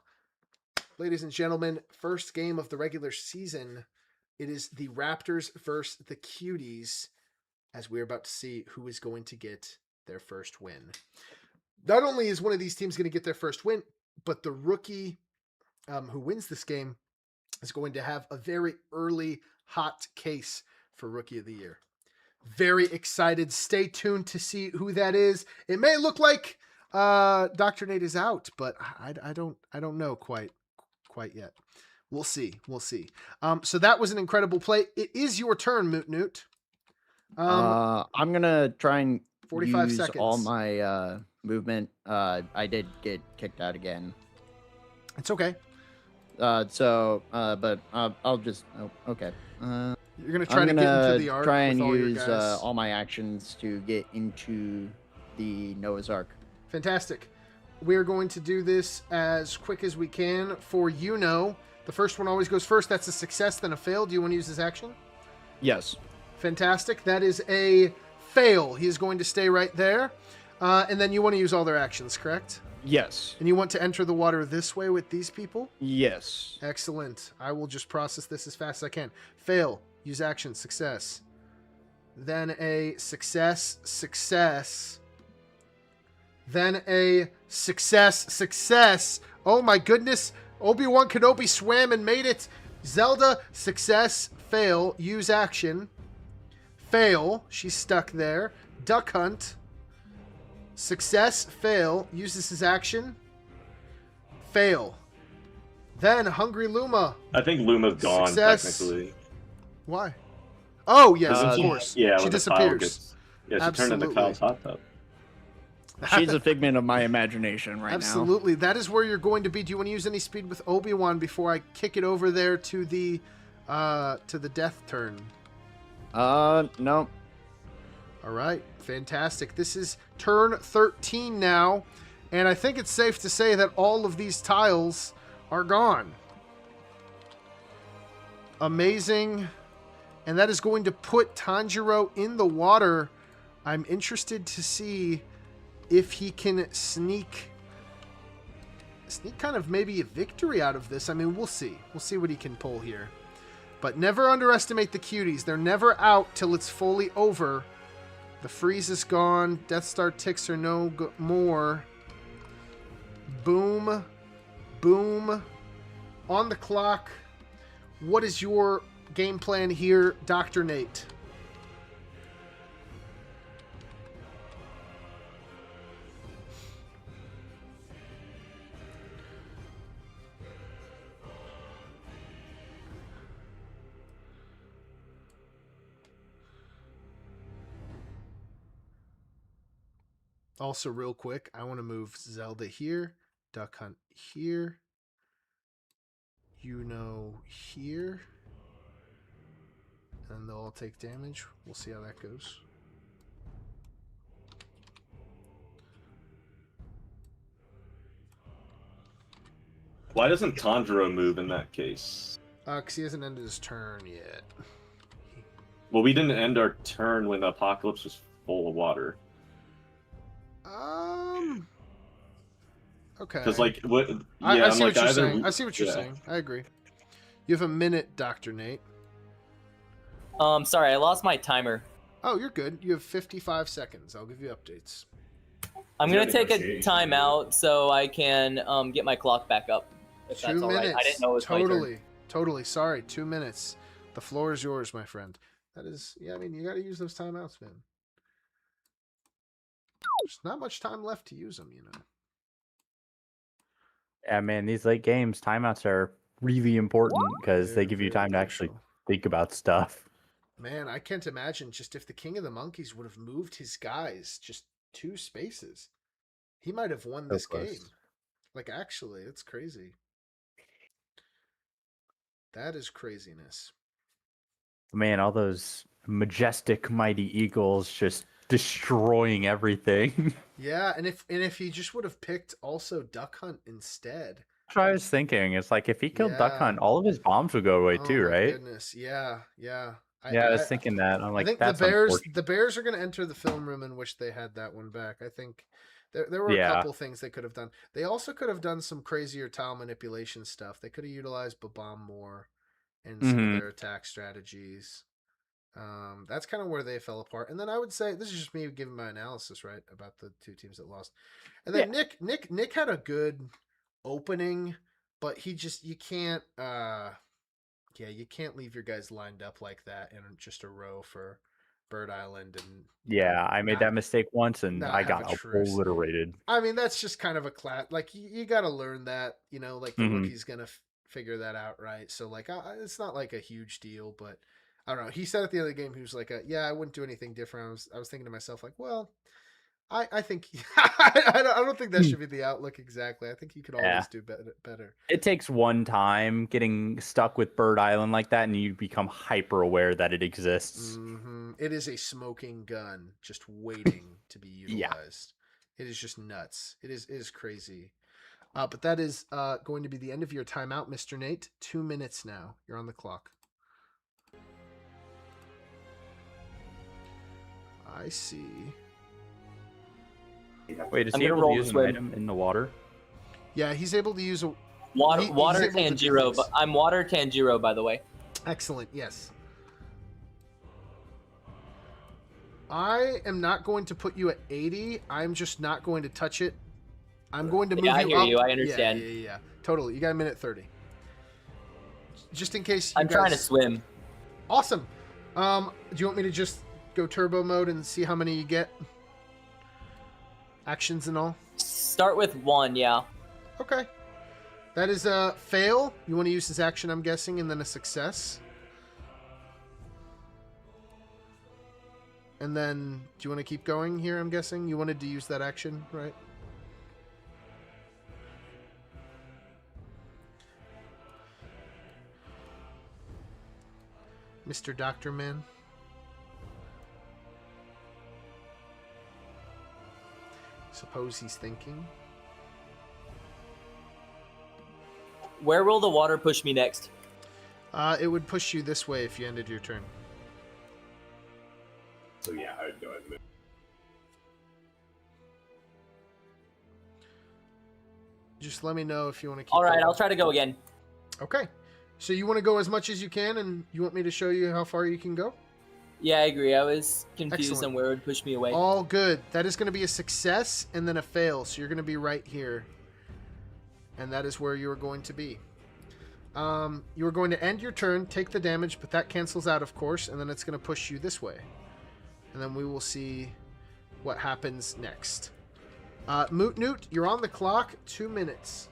ladies and gentlemen, first game of the regular season. It is the Raptors versus the Cuties, as we're about to see who is going to get their first win. Not only is one of these teams going to get their first win, but the rookie who wins this game is going to have a very early hot case for Rookie of the Year. Very excited. Stay tuned to see who that is. It may look like Dr. Nate is out, but I don't know quite yet. We'll see. So that was an incredible play. It is your turn, MootNoot. I'm gonna try and 45 use seconds. all my movement. I did get kicked out again. It's okay. But I'll just. Oh, okay. You're gonna try to get into the arc. Try and with all use your guys. all my actions to get into the Noah's Ark. Fantastic. We're going to do this as quick as we can. For the first one always goes first. That's a success, then a fail. Do you want to use this action? Yes. Fantastic. That is a fail. He is going to stay right there. And then you want to use all their actions, correct? Yes. And you want to enter the water this way with these people? Yes. Excellent. I will just process this as fast as I can. Fail. Use action. Success. Then a success. Then a success. Oh my goodness. Obi-Wan Kenobi swam and made it. Zelda, success, fail, use action. Fail, she's stuck there. Duck Hunt, success, fail, use this as action. Fail. Then Hungry Luma. I think Luma's gone, Success. technically. Why? Oh, yes, of Isn't course. Yeah, she when the tile disappears. gets- Yeah, she turned into Absolutely. Kyle's hot tub. She's a figment of my imagination right now. Absolutely. That is where you're going to be. Do you want to use any speed with Obi-Wan before I kick it over there to the death turn? No. All right. Fantastic. This is turn 13 now, and I think it's safe to say that all of these tiles are gone. Amazing. And that is going to put Tanjiro in the water. I'm interested to see if he can sneak kind of maybe a victory out of this. I mean, we'll see. We'll see what he can pull here. But never underestimate the Cuties. They're never out till it's fully over. The freeze is gone. Death Star ticks are no more. Boom. Boom. On the clock. What is your game plan here, Dr. Nate? Also, real quick, I want to move Zelda here, Duck Hunt here, here, and they'll all take damage. We'll see how that goes. Why doesn't Tanjiro move in that case? Because he hasn't ended his turn yet. Well, we didn't end our turn when the apocalypse was full of water. Okay. Because like what? Yeah, I see what you're either... saying. I see what you're saying. I agree. You have a minute, Dr. Nate. Sorry, I lost my timer. Oh, you're good. You have 55 seconds. I'll give you updates. I'm gonna take a timeout so I can get my clock back up. If 2 that's all right. minutes. I didn't know it was my turn. Totally. Sorry. 2 minutes. The floor is yours, my friend. That is, yeah. I mean, you got to use those timeouts, man. There's not much time left to use them, you know. Yeah, man, these late games, timeouts are really important because they They're give you very time to actually crucial. think about stuff. Man, I can't imagine just if the King of the Monkeys would have moved his guys just 2 spaces. He might have won this close. game. Like, actually, it's crazy. That is craziness. Man, all those majestic, mighty eagles just destroying everything. Yeah, and if he just would have picked also Duck Hunt instead. That's what I was thinking. It's like if he killed Duck Yeah. Hunt, all of his bombs would go away Oh too, my right? goodness. Yeah. I was thinking that. I'm like, I think that's the Bears are going to enter the film room and wish they had that one back. I think there were a Yeah. couple things they could have done. They also could have done some crazier tile manipulation stuff. They could have utilized Babam more in some of their attack strategies. That's kind of where they fell apart. And then I would say this is just me giving my analysis, right, about the 2 teams that lost. And then Nick had a good opening, but he just you can't you can't leave your guys lined up like that in just a row for Bird Island and Yeah, I made that mistake once and not I have got a truce. obliterated. I mean, that's just kind of a class. Like you got to learn that, you know, like the Mhm. rookie's gonna figure that out, right? So like, it's not like a huge deal, but I don't know. He said at the end of the game, he was like, "Yeah, I wouldn't do anything different." I was thinking to myself, like, well, I think I don't think that should be the outlook exactly. I think you could always do better. It takes one time getting stuck with Bird Island like that, and you become hyper aware that it exists. It is a smoking gun just waiting to be Yeah. utilized. It is just nuts. It is crazy. But that is going to be the end of your timeout, Mr. Nate. 2 minutes now. You're on the clock. I see. Wait, is I'm he gonna able roll to the use an swim. item in the water? Yeah, he's able to use a Water, he's water able to do Tanjiro, things. but I'm water Tanjiro, by the way. Excellent. Yes. I am not going to put you at 80. I'm just not going to touch it. I'm going to move I you hear up. you. I understand. Yeah. Totally. You got a minute 30. Just in case you I'm trying to guys... swim. Awesome. Do you want me to just go turbo mode and see how many you get? Actions and all? Start with 1, yeah. Okay. That is a fail. You want to use his action, I'm guessing, and then a success. And then, do you want to keep going here, I'm guessing? You wanted to use that action, right? Mr. Doctor Man? Suppose he's thinking. Where will the water push me next? It would push you this way if you ended your turn. So yeah, I would go ahead and move. Just let me know if you want to keep All right, going. I'll try to go again. Okay. So you want to go as much as you can, and you want me to show you how far you can go? Yeah, I agree. I was confused Excellent. on where it would push me away. All good. That is going to be a success and then a fail. So you're going to be right here. And that is where you are going to be. You are going to end your turn, take the damage, but that cancels out, of course, and then it's going to push you this way. And then we will see what happens next. MootNoot, you're on the clock. 2 minutes.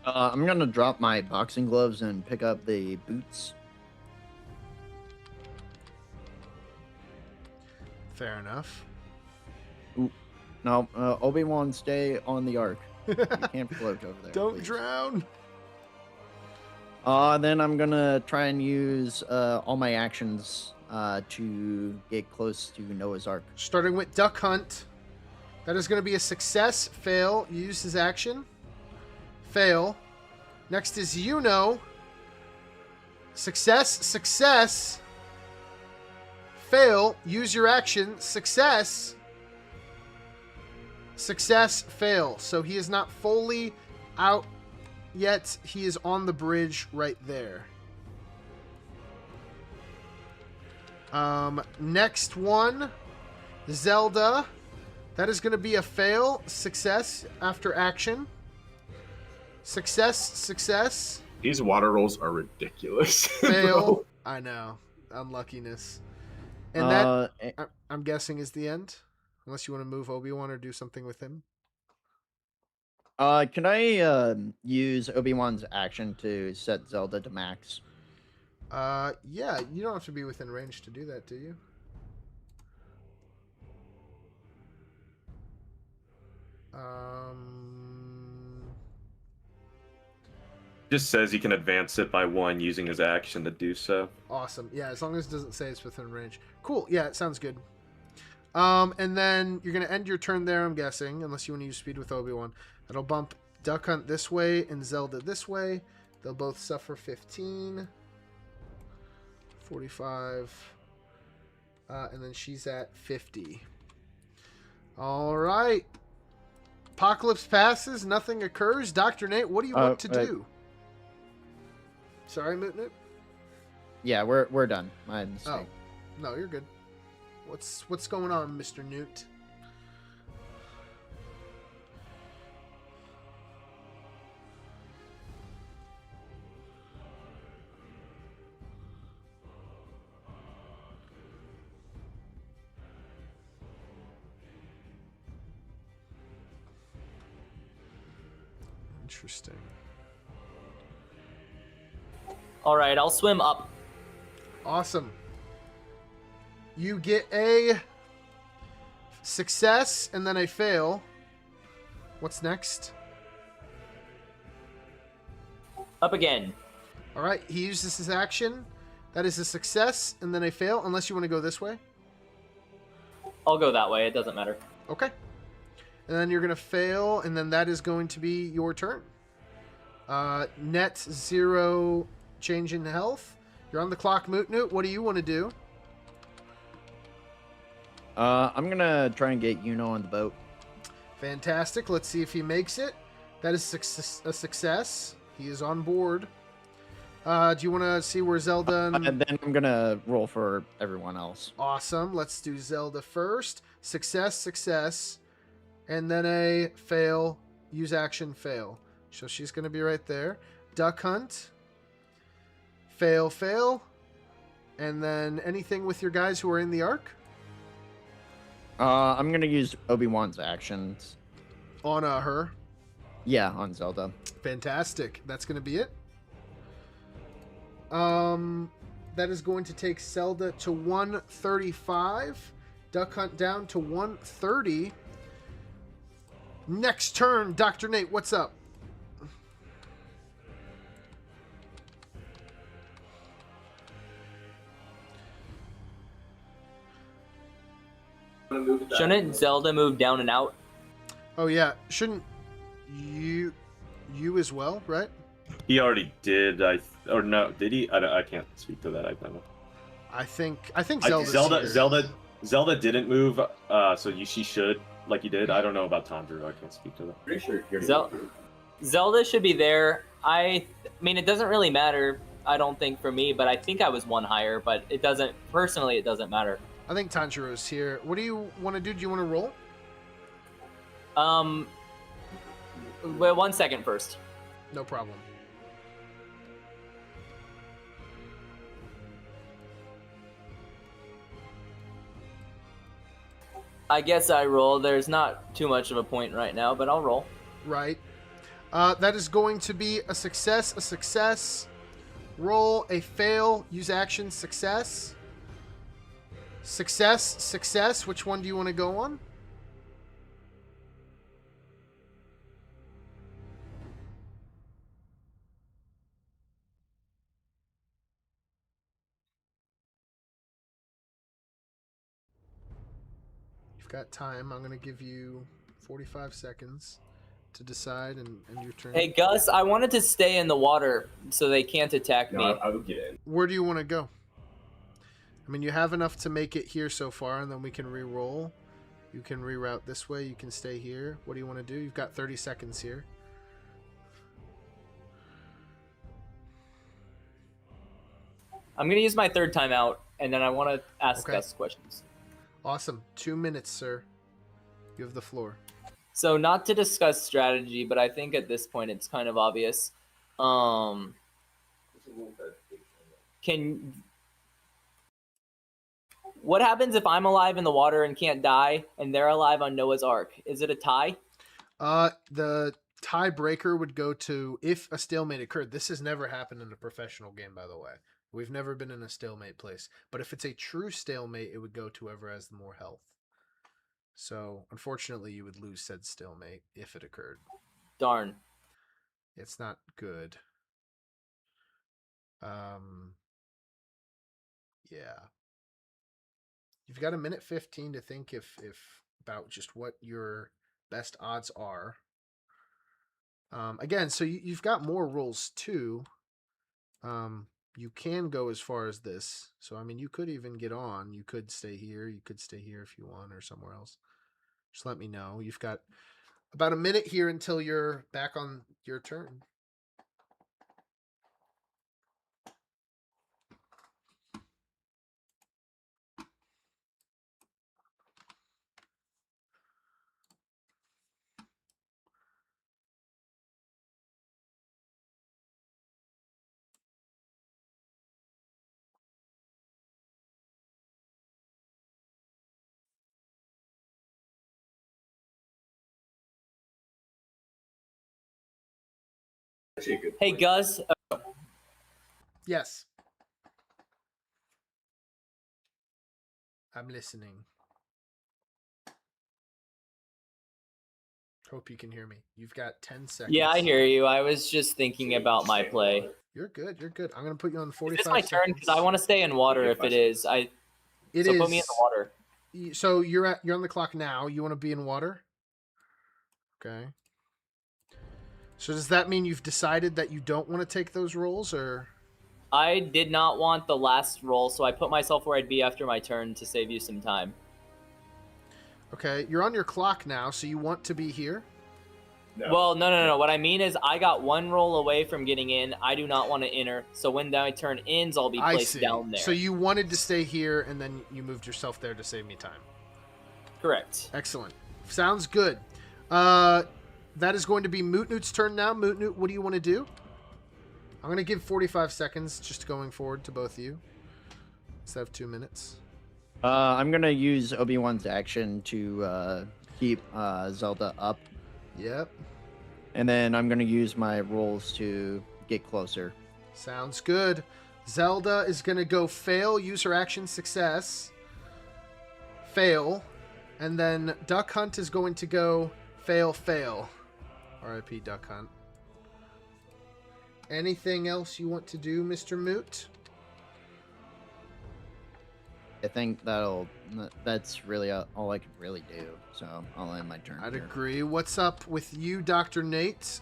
I'm gonna drop my boxing gloves and pick up the boots. Fair enough. No, Obi-Wan, stay on the ark. You can't float over there. Don't please. drown. Then I'm gonna try and use all my actions to get close to Noah's Ark. Starting with Duck Hunt. That is going to be a success. Fail. Use his action. Fail. Next is Success. Success. Fail. Use your action. Success. Success. Fail. So he is not fully out yet. He is on the bridge right there. Next one, Zelda. That is going to be a fail. Success after action. Success. Success. These water rolls are ridiculous. Fail. I know. Unluckiness. And that, I'm guessing, is the end. Unless you want to move Obi-Wan or do something with him. Can I use Obi-Wan's action to set Zelda to max? Yeah, you don't have to be within range to do that, do you? Just says he can advance it by 1 using his action to do so. Awesome. Yeah, as long as it doesn't say it's within range. Cool. Yeah, it sounds good. And then you're going to end your turn there, I'm guessing, unless you want to use speed with Obi-Wan. That'll bump Duck Hunt this way and Zelda this way. They'll both suffer 15. 45. And then she's at 50. All right. Apocalypse passes. Nothing occurs. Dr. Nate, what do you want to do? Sorry, MootNoot? Yeah, we're done. My mistake. Oh, no, you're good. What's going on, Mr. Newt? Interesting. All right, I'll swim up. Awesome. You get a success and then a fail. What's next? Up again. All right, he uses his action. That is a success and then a fail, unless you want to go this way. I'll go that way. It doesn't matter. Okay. And then you're going to fail, and then that is going to be your turn. Net 0 change in health. You're on the clock, MootNoot. What do you want to do? I'm gonna try and get Yuno on the boat. Fantastic. Let's see if he makes it. That is a success. He is on board. Do you want to see where Zelda and then I'm gonna roll for everyone else. Awesome. Let's do Zelda first. Success, success, and then a fail. Use action, fail. So she's going to be right there. Duck Hunt. Fail, fail. And then anything with your guys who are in the arc? I'm gonna use Obi-Wan's actions. On her. Yeah, on Zelda. Fantastic. That's going to be it. That is going to take Zelda to 135. Duck Hunt down to 130. Next turn, Dr. Nate, what's up? Shouldn't Zelda move down and out? Oh yeah, shouldn't you as well, right? He already did. Or no, did he? I can't speak to that. I don't know. I think Zelda didn't move. She should, like you did. I don't know about Tanjiro. I can't speak to that. Pretty sure you're Zelda should be there. I mean, it doesn't really matter. I don't think for me, but I think I was 1 higher. But it doesn't personally. It doesn't matter. I think Tanjiro's here. What do you want to do? Do you want to roll? Well, 1 second first. No problem. I guess I roll. There's not too much of a point right now, but I'll roll. Right. That is going to be a success, roll, a fail, use action, success. Success. Which one do you want to go on? You've got time. I'm going to give you 45 seconds to decide and your turn. Hey, Gus, I wanted to stay in the water so they can't attack me. No, I would get in. Where do you want to go? I mean, you have enough to make it here so far, and then we can re-roll. You can reroute this way. You can stay here. What do you want to do? You've got 30 seconds here. I'm going to use my third timeout, and then I want to ask Gus questions. Awesome. 2 minutes, sir. You have the floor. So not to discuss strategy, but I think at this point it's kind of obvious. What happens if I'm alive in the water and can't die, and they're alive on Noah's Ark? Is it a tie? The tiebreaker would go to if a stalemate occurred. This has never happened in a professional game, by the way. We've never been in a stalemate place. But if it's a true stalemate, it would go to whoever has the more health. So, unfortunately, you would lose said stalemate if it occurred. Darn. It's not good. Yeah. You've got 1:15 to think if about just what your best odds are. Again, so you've got more rolls too. You can go as far as this. So, I mean, you could even get on. You could stay here. You could stay here if you want or somewhere else. Just let me know. You've got about a minute here until you're back on your turn. Hey, Gus. Yes. I'm listening. Hope you can hear me. You've got 10 seconds. Yeah, I hear you. I was just thinking about my play. You're good. You're good. I'm going to put you on 45 Is this my turn? seconds. Because I want to stay in water if it is. So put me in the water. So you're on the clock now. You want to be in water? Okay. So does that mean you've decided that you don't want to take those rolls, or? I did not want the last roll, so I put myself where I'd be after my turn to save you some time. Okay, you're on your clock now, so you want to be here? No. Well, no. What I mean is I got one roll away from getting in. I do not want to enter, so when my turn ends, I'll be placed down there. So you wanted to stay here, and then you moved yourself there to save me time. Correct. Excellent. Sounds good. That is going to be MootNoot's turn now. MootNoot, what do you want to do? I'm going to give 45 seconds just going forward to both of you instead of 2 minutes. I'm going to use Obi-Wan's action to keep Zelda up. Yep. And then I'm going to use my rolls to get closer. Sounds good. Zelda is going to go fail, use her action, success. Fail. And then Duck Hunt is going to go fail. R.I.P. Duck Hunt. Anything else you want to do, Mr. Moot? I think that's really all I could really do. So I'll end my turn. I'd here. agree. What's up with you, Dr. Nate?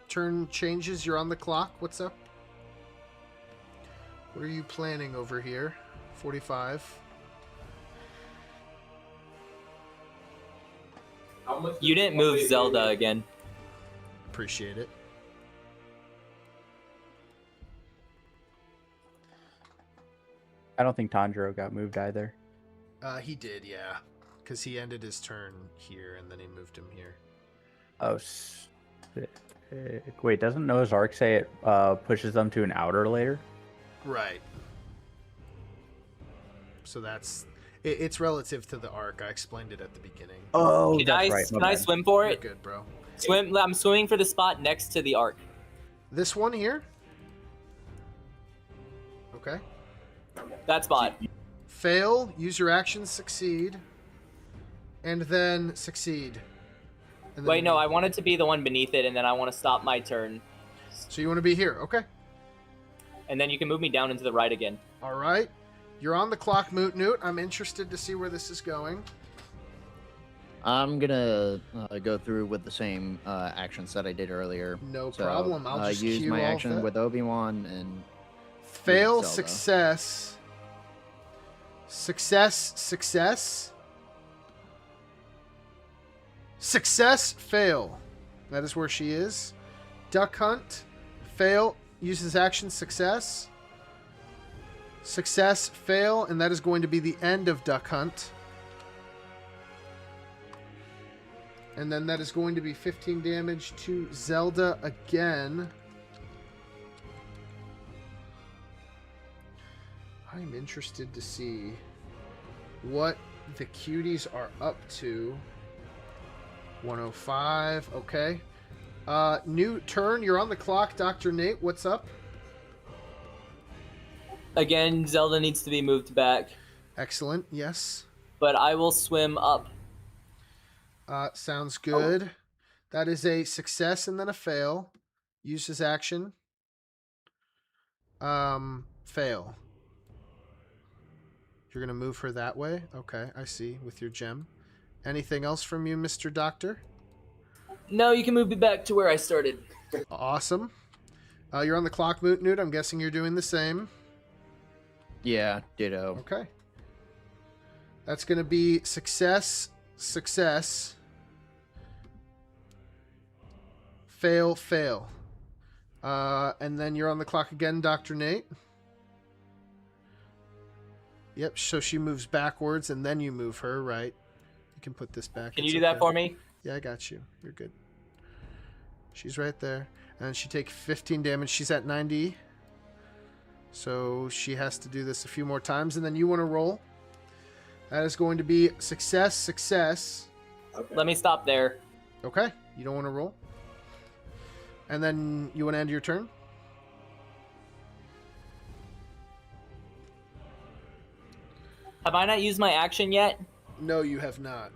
Turn changes. You're on the clock. What's up? What are you planning over here? 45. You didn't move Zelda again. Appreciate it. I don't think Tanjiro got moved either. He did, yeah. Because he ended his turn here, and then he moved him here. Oh, wait, doesn't Noah's Ark say it pushes them to an outer layer? Right. So that's... It's relative to the arc. I explained it at the beginning. Oh, Can that's I, right. my can I bad. swim for You're it? good, bro. I'm swimming for the spot next to the arc. This one here? Okay. That spot. Fail, use your action, succeed, and then succeed. And then Wait, no, I want it to be the one beneath it, and then I want to stop my turn. So you want to be here. Okay. And then you can move me down into the right again. All right. You're on the clock, MootNoot. I'm interested to see where this is going. I'm gonna go through with the same actions that I did earlier. No So, problem. I'll just use cue my all action that. with Obi-Wan and Fail, Zelda. success. Success. Success, fail. That is where she is. Duck hunt, fail, uses action, success. Success, fail, and that is going to be the end of Duck Hunt. And then that is going to be 15 damage to Zelda again. I'm interested to see what the cuties are up to. 105, okay. New turn, you're on the clock, Dr. Nate, what's up? Again, Zelda needs to be moved back, Excellent, yes. but I will swim up. Sounds good. That is a success and then a fail. Use his action. Fail. You're going to move her that way? Okay, I see, with your gem. Anything else from you, Mr. Doctor? No, you can move me back to where I started. Awesome. You're on the clock, MootNoot. I'm guessing you're doing the same. yeah, ditto. Okay. That's going to be success, success, fail, fail. And then you're on the clock again, Dr. Nate. Yep, so she moves backwards, and then you move her, right? You can put this back. Can It's you do that okay. for me? Yeah, I got you. You're good. She's right there. And she takes 15 damage. She's at 90. So she has to do this a few more times, and then you want to roll. That is going to be success, success. Let me stop there. Okay, you don't want to roll. And then you want to end your turn? Have I not used my action yet? No, you have not.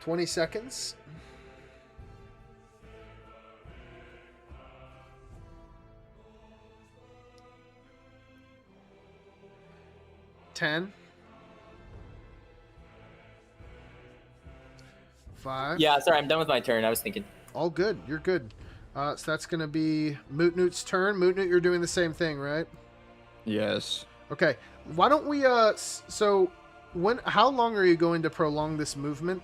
$20 seconds. $10. 5. Yeah, sorry, I'm done with my turn. I was thinking. All good. You're good. So that's going to be MootNoot's turn. MootNoot, you're doing the same thing, right? Yes. Okay. Why don't we so how long are you going to prolong this movement?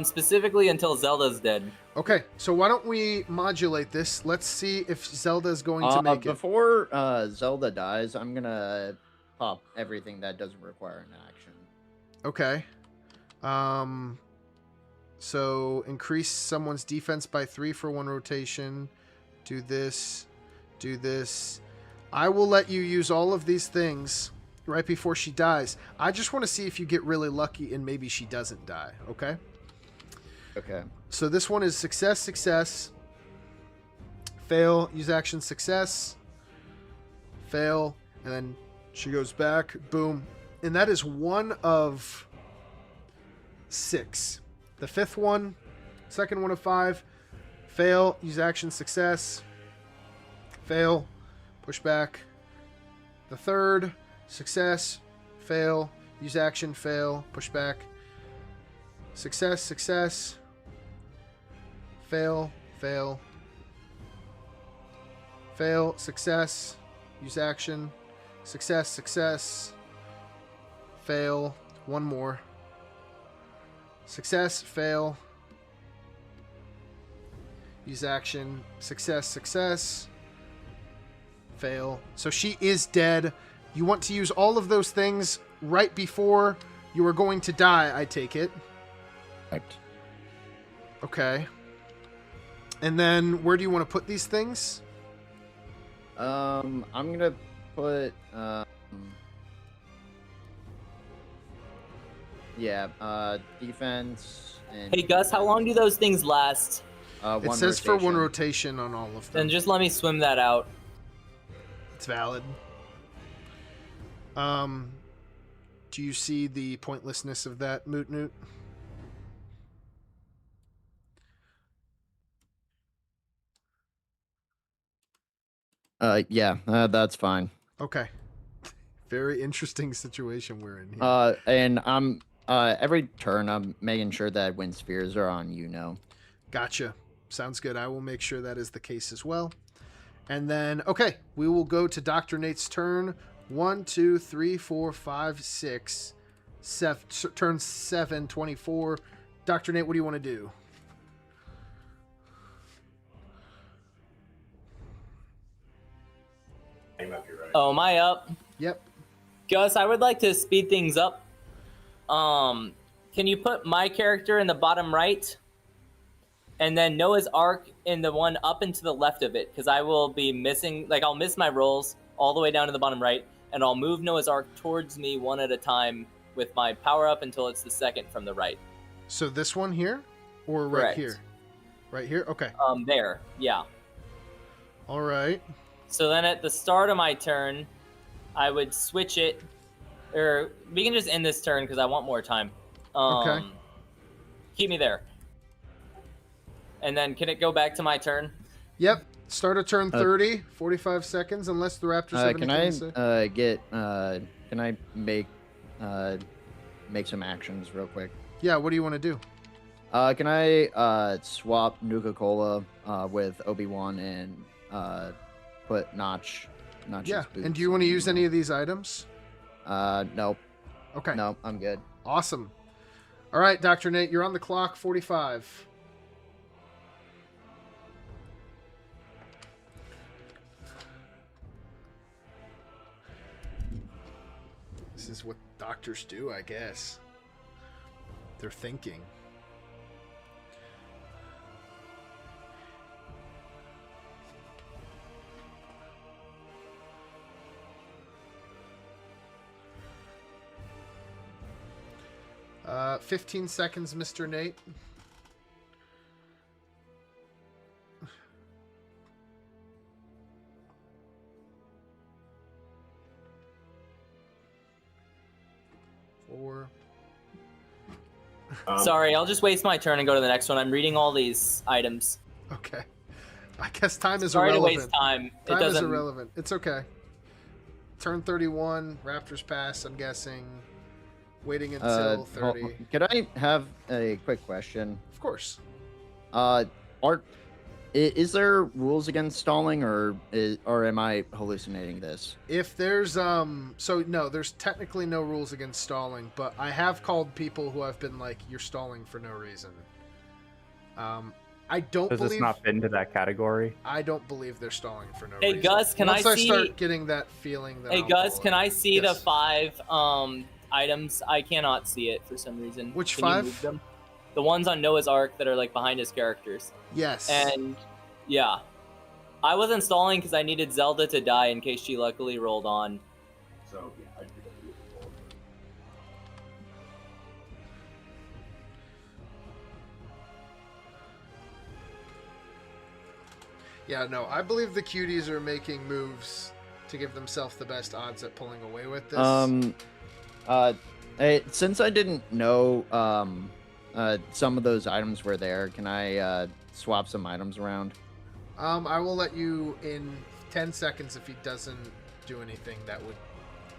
Specifically until Zelda's dead. Okay. So why don't we modulate this? Let's see if Zelda is going to make it. Before Zelda dies, I'm gonna pop everything that doesn't require an action. Okay. So increase someone's defense by 3 for 1 rotation. Do this. Do this. I will let you use all of these things right before she dies. I just want to see if you get really lucky and maybe she doesn't die. Okay. Okay. So this one is success, success. Fail. Use action, success. Fail. And then she goes back. Boom. And that is 1 of 6. The 5th one, 2nd one of 5. Fail. Use action, success. Fail. Push back. The 3rd, success. Fail. Use action. Fail. Push back. Success, success. Fail. Fail. Fail. Success. Use action. Success, success. Fail. 1 more. Success, fail. Use action. Success, success. Fail. So she is dead. You want to use all of those things right before you are going to die, I take it. Right. Okay. And then where do you want to put these things? I'm gonna put defense and Hey Gus, how long do those things last? It says for one rotation on all of them. Then just let me swim that out. It's valid. Do you see the pointlessness of that, MootNoot? That's fine. Okay. Very interesting situation we're in here. And I'm every turn I'm making sure that wind spheres are on Gotcha. Sounds good. I will make sure that is the case as well. And then, okay, we will go to Dr. Nate's turn. 1, 2, 3, 4, 5, 6, 7. Turn 7, 24. Dr. Nate, what do you want to do? Oh, am I up? Yep. Gus, I would like to speed things up. Can you put my character in the bottom right? And then Noah's Ark in the one up and to the left of it, because I will be missing, I'll miss my rolls all the way down to the bottom right, and I'll move Noah's Ark towards me one at a time with my power up until it's the second from the right. So this one here? Or right Correct. here? Right here? Okay. There, yeah. All right. So then at the start of my turn, I would switch it, or we can just end this turn because I want more time. Okay. Keep me there. And then can it go back to my turn? Yep. Start of turn 30, 45 seconds, unless the Raptors have Can anything to say. can I make some actions real quick? Yeah, what do you want to do? Can I swap Nuka-Cola with Obi-Wan and put Notch's Yeah, boots and do you want to on, use any of these items? Nope. Okay. No, I'm good. Awesome. All right, Dr. Nate, you're on the clock, 45. This is what doctors do, I guess. They're thinking. Uh, 15 seconds, Mr. Nate. Four. Sorry, I'll just waste my turn and go to the next one. I'm reading all these items. Okay. I guess time is Sorry irrelevant. to waste time. Time It doesn't. is irrelevant. It's okay. Turn 31. Raptors pass, I'm guessing. Waiting until 30. Could I have a quick question? Of course. Is there rules against stalling, or am I hallucinating this? If there's so no, there's technically no rules against stalling, but I have called people who have been like, you're stalling for no reason. I don't Does believe this not fit into that category? I don't believe they're stalling for no Hey, reason. Gus, can Once I I see- start getting that feeling that Hey I'll Gus, call can it. I see Yes. the 5 items? I cannot see it for some reason. Which Can you 5? move them? The ones on Noah's Ark that are like behind his characters. Yes. And yeah, I wasn't stalling because I needed Zelda to die in case she luckily rolled on. So, yeah, I Yeah, no, I believe the cuties are making moves to give themselves the best odds at pulling away with this. Since I didn't know some of those items were there, can I swap some items around? I will let you in 10 seconds if he doesn't do anything that would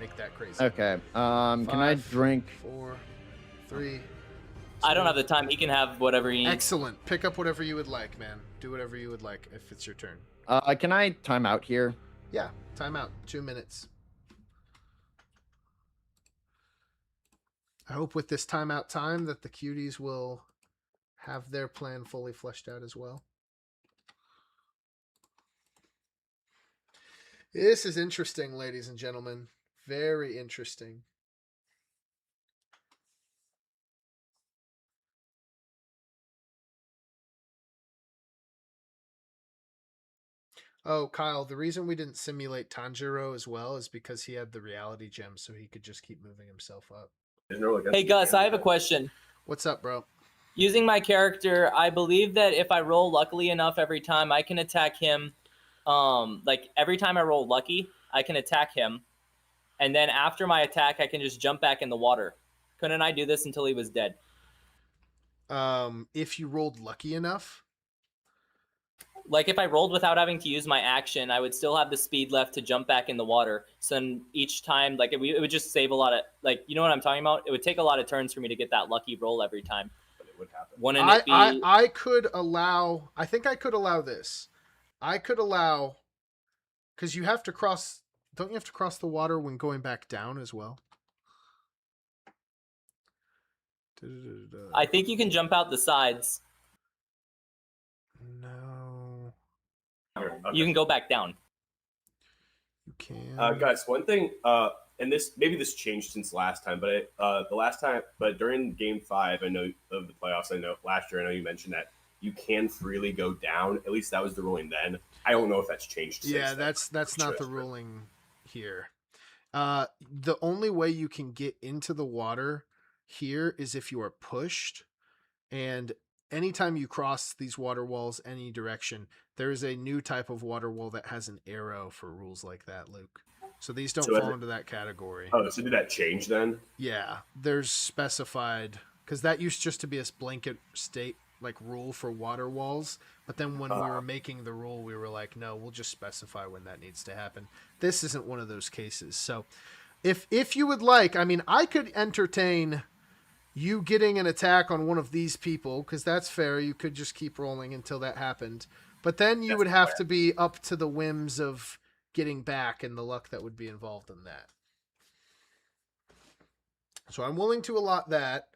make that crazy. Okay. Can I 5, drink? 4, 3. I don't have the time. He can have whatever he needs. Excellent. Pick up whatever you would like, man. Do whatever you would like if it's your turn. Can I time out here? Yeah, timeout. 2 minutes. I hope with this timeout time that the cuties will have their plan fully fleshed out as well. This is interesting, ladies and gentlemen. Very interesting. Oh, Kyle, the reason we didn't simulate Tanjiro as well is because he had the reality gem, so he could just keep moving himself up. Hey Gus, I have a question. What's up, bro? Using my character, I believe that if I roll luckily enough every time, I can attack him. Like every time I roll lucky, I can attack him, and then after my attack, I can just jump back in the water. Couldn't I do this until he was dead? If you rolled lucky enough. Like if I rolled without having to use my action, I would still have the speed left to jump back in the water. So then each time, like it would just save a lot of, like, you know what I'm talking about? It would take a lot of turns for me to get that lucky roll every time. But it would happen. Wouldn't it be? I could allow. I think I could allow this. I could allow, because you have to cross. Don't you have to cross the water when going back down as well? I think you can jump out the sides. No, Okay. You can go back down. you can. Guys, one thing, and this changed since last time, but during Game 5, I know of the playoffs. I know last year, I know you mentioned that you can freely go down. At least that was the ruling then. I don't know if that's changed. Yeah, since that's not the ruling here. The only way you can get into the water here is if you are pushed, and anytime you cross these water walls any direction, there is a new type of water wall that has an arrow for rules like that, Luke. So these don't fall into that category. Oh, so did that change then? Yeah, there's specified, because that used just to be a blanket state like rule for water walls, but then when we were making the rule, we were like, no, we'll just specify when that needs to happen. This isn't one of those cases. So if you would like, I mean, I could entertain you getting an attack on one of these people, because that's fair. You could just keep rolling until that happened, but then you would have to be up to the whims of getting back and the luck that would be involved in that. So I'm willing to allot that,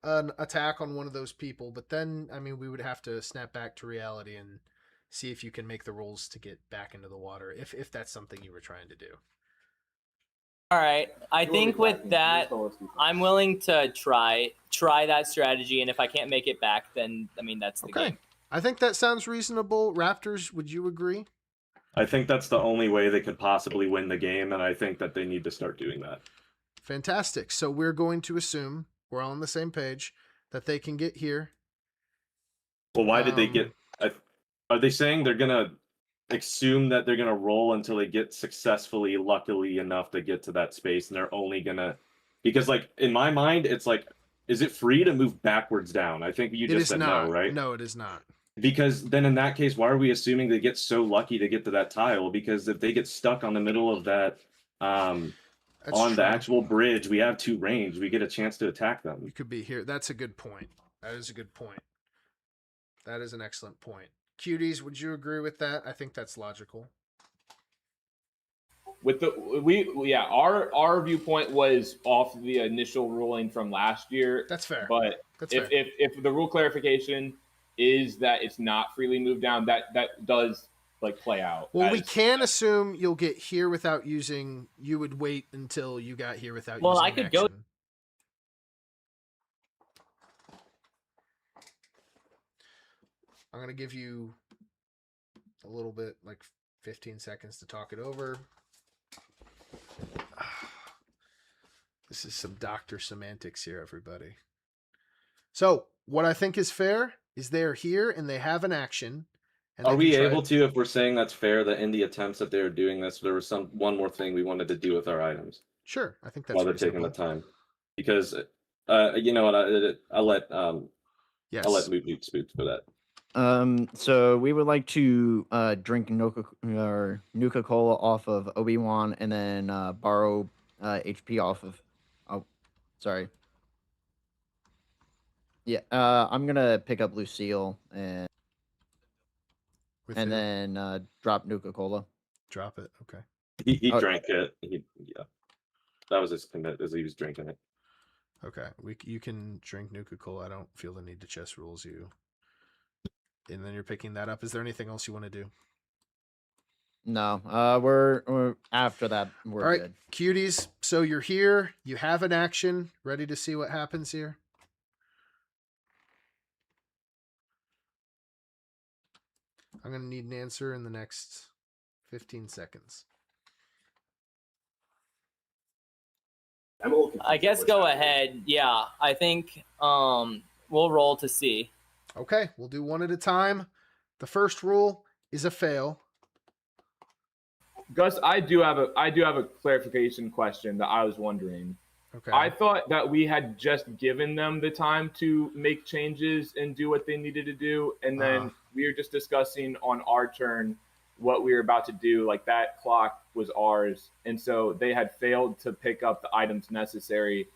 an attack on one of those people, but then, I mean, we would have to snap back to reality and see if you can make the rolls to get back into the water, if that's something you were trying to do. All right. I think with that, I'm willing to try that strategy, and if I can't make it back, then, I mean, that's the game. I think that sounds reasonable. Raptors, would you agree? I think that's the only way they could possibly win the game, and I think that they need to start doing that. Fantastic. So we're going to assume we're all on the same page that they can get here. Well, why did they get... Are they saying they're going to assume that they're going to roll until they get successfully, luckily enough to get to that space, and they're only going to... Because, like, in my mind, it's like, is it free to move backwards down? I think you just said not. no, right? No, it is not. Because then in that case, why are we assuming they get so lucky to get to that tile? Because if they get stuck on the middle of that, on the actual bridge, we have 2 range. We get a chance to attack them. You could be here. That's a good point. That is a good point. That is an excellent point. Cuties, would you agree with that? I think that's logical. With our viewpoint was off the initial ruling from last year. That's fair. But if the rule clarification is that it's not freely moved down, that does like play out. Well, we can assume you'll get here without using. You would wait until you got here without. Well, using I could action. go. I'm gonna give you a little bit, like 15 seconds to talk it over. This is some doctor semantics here, everybody. So, what I think is fair is they're here and they have an action. And Are we able to, if we're saying that's fair, that in the attempts that they were doing this, there was one more thing we wanted to do with our items? Sure, I think that's while they're taking the time, because you know what, I'll let MootNoot speak for that. So we would like to drink Nuka-Cola off of Obi-Wan, and then borrow HP off of. Oh, sorry. Yeah, I'm gonna pick up Lucille and then drop Nuka-Cola. Drop it. Okay. He drank it. Yeah, that was his commit as he was drinking it. Okay, you can drink Nuka-Cola. I don't feel the need to chess rules you. And then you're picking that up. Is there anything else you want to do? No, we're after that. We're All right, good. cuties. So you're here. You have an action. Ready to see what happens here? I'm going to need an answer in the next 15 seconds. I'm a little confused I guess what's go happening. ahead. Yeah, I think we'll roll to see. Okay, we'll do one at a time. The first rule is a fail. Gus, I do have a clarification question that I was wondering. Okay. I thought that we had just given them the time to make changes and do what they needed to do, and then we were just discussing on our turn what we were about to do. Like that clock was ours, and so they had failed to pick up the items necessary.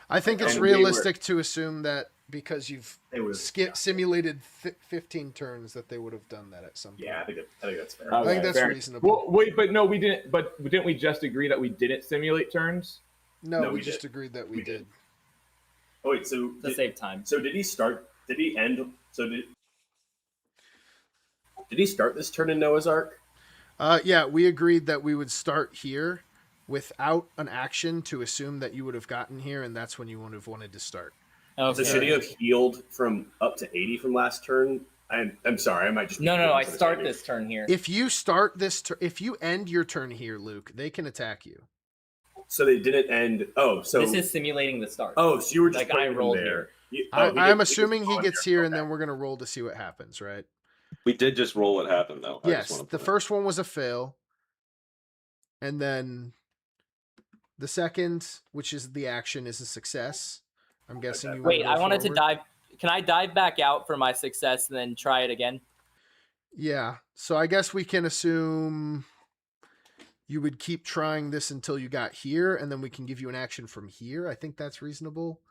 I think it's And we were- realistic to assume that because you've They would've- simulated 15 turns that they would have done that at some point. Yeah, I think that's fair. I think Okay, that's fair. reasonable. Well, wait, but no, we didn't. But didn't we just agree that we didn't simulate turns? No, No, we we just did. agreed that we We did. did. Oh wait, so To save time. So did he start? Did he end? So did he start this turn in Noah's Ark? Yeah, we agreed that we would start here without an action to assume that you would have gotten here, and that's when you would have wanted to start. Okay. So should he have healed from up to 80 from last turn? I'm sorry, I might just be No. I start misunderstanding. this turn here. If you start this, if you end your turn here, Luke, they can attack you. So they didn't end. Oh, so This is simulating the start. oh, so you were just Like, I putting him rolled there. here. I'm assuming he gets here, and then we're gonna roll to see what happens, right? We did just roll what happened though. Yes, the first one was a fail, and then the second, which is the action, is a success. I'm guessing you. Wait, wanna go I wanted forward. to dive. Can I dive back out for my success and then try it again? Yeah, so I guess we can assume you would keep trying this until you got here, and then we can give you an action from here. I think that's reasonable.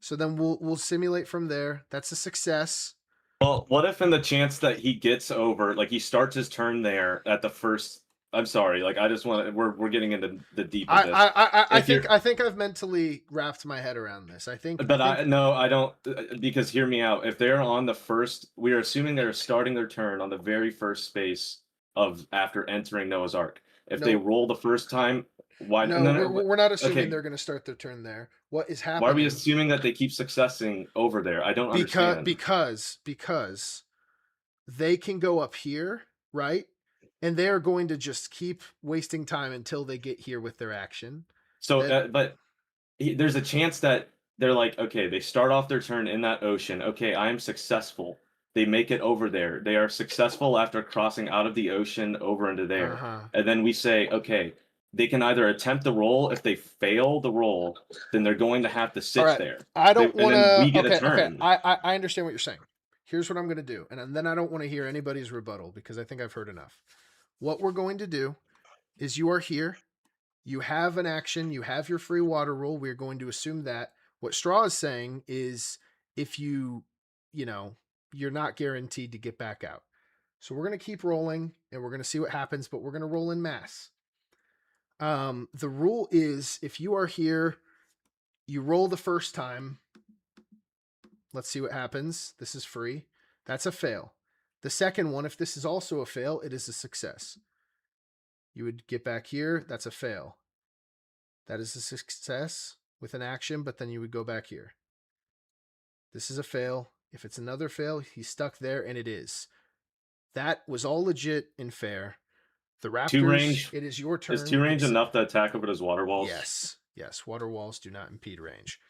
So then we'll simulate from there. That's a success. Well, what if in the chance that he gets over, like he starts his turn there at the first? I'm sorry, like I just want to. We're getting into the deep of this. I think I've mentally wrapped my head around this. I think, But I don't, because hear me out. If they're on the first, we are assuming they're starting their turn on the very first space of after entering Noah's Ark. If they roll the first time, why? no, we're not assuming okay. they're going to start their turn there. What is happening? Why are we assuming that they keep successing over there? I don't understand. Because they can go up here, right? And they are going to just keep wasting time until they get here with their action. So, there's a chance that they're like, okay, they start off their turn in that ocean. Okay, I am successful. They make it over there. They are successful after crossing out of the ocean over into there. And then we say, okay, they can either attempt the roll. If they fail the roll, then they're going to have to sit there. I don't want to. We get a turn. I understand what you're saying. Here's what I'm going to do. And then I don't want to hear anybody's rebuttal because I think I've heard enough. What we're going to do is you are here. You have an action. You have your free water roll. We're going to assume that. What Straw is saying is if you're not guaranteed to get back out. So we're going to keep rolling and we're going to see what happens, but we're going to roll in mass. The rule is if you are here, you roll the first time. Let's see what happens. This is free. That's a fail. The second one, if this is also a fail, it is a success. You would get back here. That's a fail. That is a success with an action, but then you would go back here. This is a fail. If it's another fail, he's stuck there, and it is. That was all legit and fair. The Raptors, Two range, it is your turn. Is 2 range enough to attack over those water walls? Yes. Water walls do not impede range.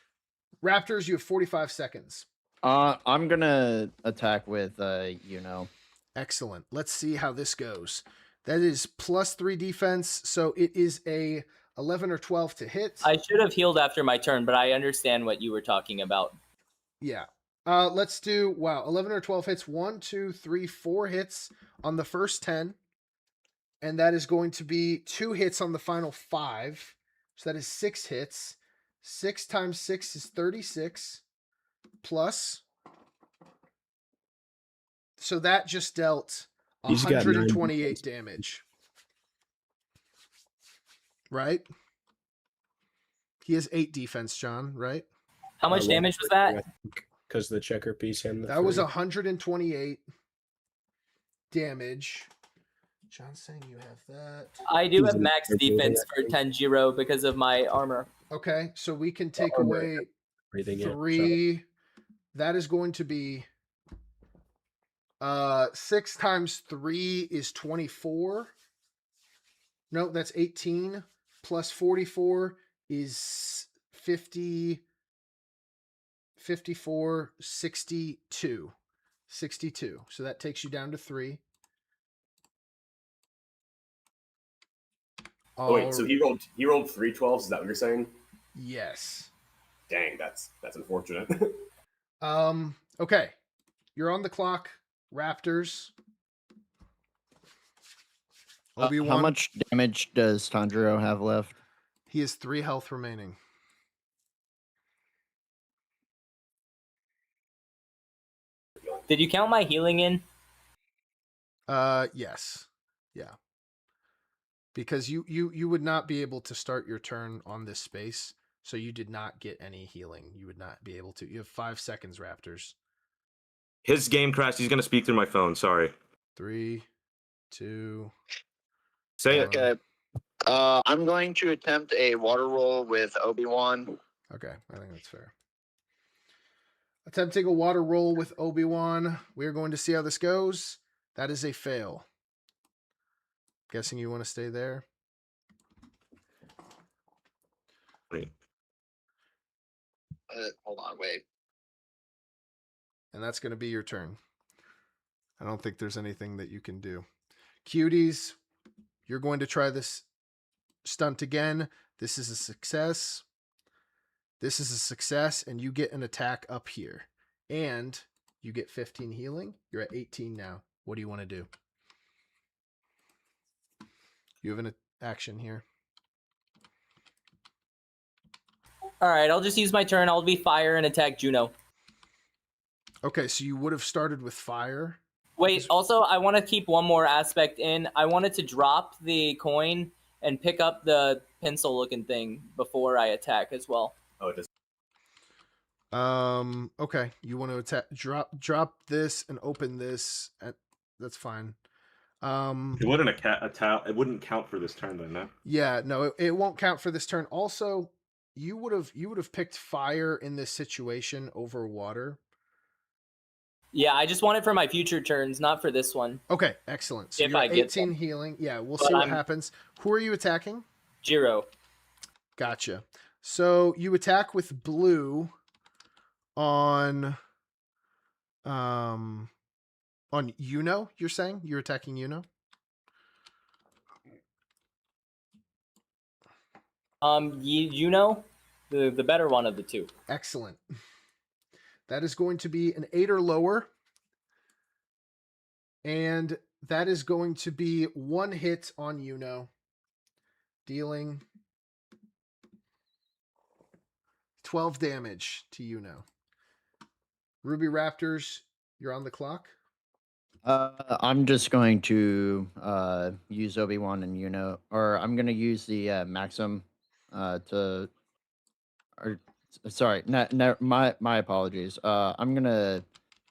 Raptors, you have 45 seconds. I'm gonna attack with Excellent. Let's see how this goes. That is +3 defense, so it is a 11 or 12 to hit. I should have healed after my turn, but I understand what you were talking about. Yeah. Let's do 11 or 12 hits. 1, 2, 3, 4 hits on the first 10. And that is going to be 2 hits on the final 5. So that is 6 hits. 6 times 6 is 36. Plus. So that just dealt 128 damage. Right? He has 8 defense, John, right? How much damage was that? Because the checker piece and that was 128. damage. John's saying you have that. I do have max defense for Tanjiro because of my armor. Okay, so we can take away Breathing it, 3. That is going to be 6 times 3 is 24. No, that's 18 plus 44 is 50. 54, 62. 62. So that takes you down to 3. Oh, wait, so he rolled 3 12s, is that what you're saying? Yes. Dang, that's unfortunate. Okay. You're on the clock, Raptors. Obi-Wan. How much damage does Tanjiro have left? He has 3 health remaining. Did you count my healing in? Yes. Yeah. Because you would not be able to start your turn on this space, so you did not get any healing. You would not be able to. You have 5 seconds, Raptors. His game crashed. He's gonna speak through my phone. Sorry. 3, 2. Say it. Okay. I'm going to attempt a water roll with Obi-Wan. Okay, I think that's fair. Attempting a water roll with Obi-Wan. We're going to see how this goes. That is a fail. Guessing you want to stay there. Wait. Hold on, wait. And that's going to be your turn. I don't think there's anything that you can do. Cuties, you're going to try this stunt again. This is a success. This is a success, and you get an attack up here. And you get 15 healing. You're at 18 now. What do you want to do? You have an action here. All right, I'll just use my turn. I'll be fire and attack Juno. Okay, so you would have started with fire. Wait, also, I want to keep one more aspect in. I wanted to drop the coin and pick up the pencil-looking thing before I attack as well. Oh, it does. Okay, you want to attack? Drop this and open this. That's fine. It wouldn't it wouldn't count for this turn then, no? Yeah, no, it won't count for this turn. Also, you would have picked fire in this situation over water. Yeah, I just want it for my future turns, not for this one. Okay, excellent. So If you're I get 18 them. healing. Yeah, we'll But see what I'm- happens. Who are you attacking? Jiro. Gotcha. So you attack with blue on Yuno, you're saying? You're attacking Yuno? You know, the better one of the two. Excellent. That is going to be an 8 or lower. And that is going to be 1 hit on Yuno, dealing 12 damage to Yuno. Ruby Raptors, you're on the clock. I'm just going to use Obi-Wan and Yuno, or I'm going to use the Maxim sorry, my apologies. I'm going to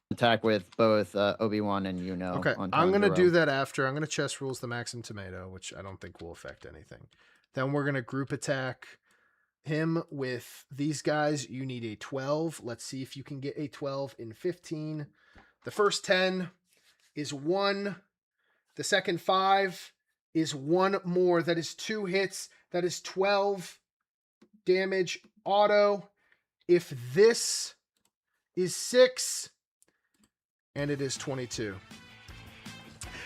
attack with both Obi-Wan and Yuno. Okay, on I'm going to Tanjiro. do that after. I'm going to chess rules the Maxim Tomato, which I don't think will affect anything. Then we're going to group attack him with these guys. You need a 12. Let's see if you can get a 12 in 15. The first 10 is 1. The second 5 is 1 more. That is 2 hits. That is 12 damage auto. If this is 6, and it is 22.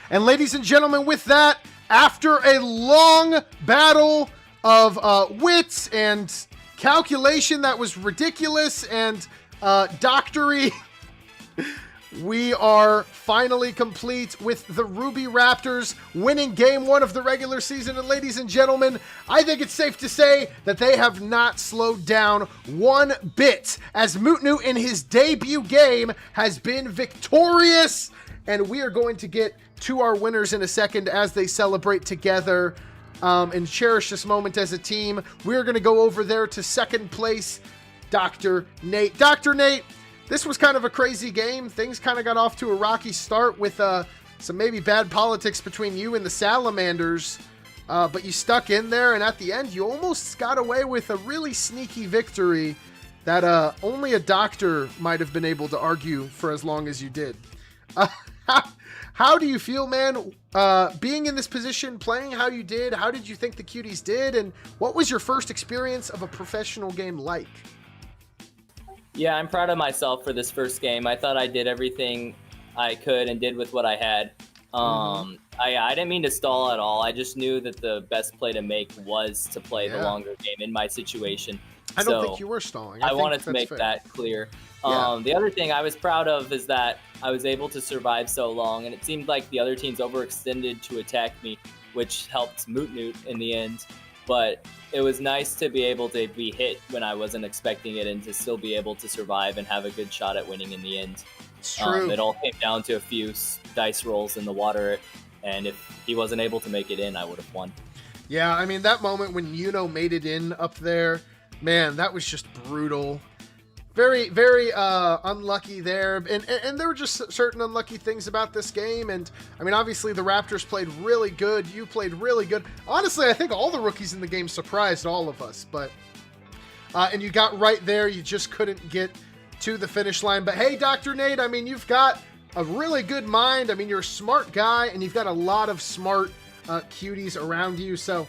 And ladies and gentlemen, with that, after a long battle of wits and calculation that was ridiculous and doctory, we are finally complete with the Ruby Raptors winning game 1 of the regular season. And ladies and gentlemen, I think it's safe to say that they have not slowed down one bit, as MootNoot in his debut game has been victorious. And we are going to get to our winners in a second as they celebrate together and cherish this moment as a team. We're going to go over there to second place, Dr. Nate. Dr. Nate, this was kind of a crazy game. Things kind of got off to a rocky start with some maybe bad politics between you and the Salamanders, but you stuck in there, and at the end, you almost got away with a really sneaky victory that only a doctor might have been able to argue for as long as you did. How do you feel, man, being in this position, playing how you did? How did you think the Cuties did? And what was your first experience of a professional game like? Yeah, I'm proud of myself for this first game. I thought I did everything I could and did with what I had. I didn't mean to stall at all. I just knew that the best play to make was to play the longer game in my situation. I don't think you were stalling. I wanted to make that clear. The other thing I was proud of is that I was able to survive so long, and it seemed like the other teams overextended to attack me, which helped MootNoot in the end. But it was nice to be able to be hit when I wasn't expecting it and to still be able to survive and have a good shot at winning in the end. It's true. It all came down to a few dice rolls in the water, and if he wasn't able to make it in, I would have won. Yeah, I mean, that moment when made it in up there, man, that was just brutal. Very, very unlucky there. And there were just certain unlucky things about this game. And, I mean, obviously the Raptors played really good. You played really good. Honestly, I think all the rookies in the game surprised all of us. But and you got right there. You just couldn't get to the finish line. But, hey, Dr. Nate, I mean, you've got a really good mind. I mean, you're a smart guy, and you've got a lot of smart cuties around you. So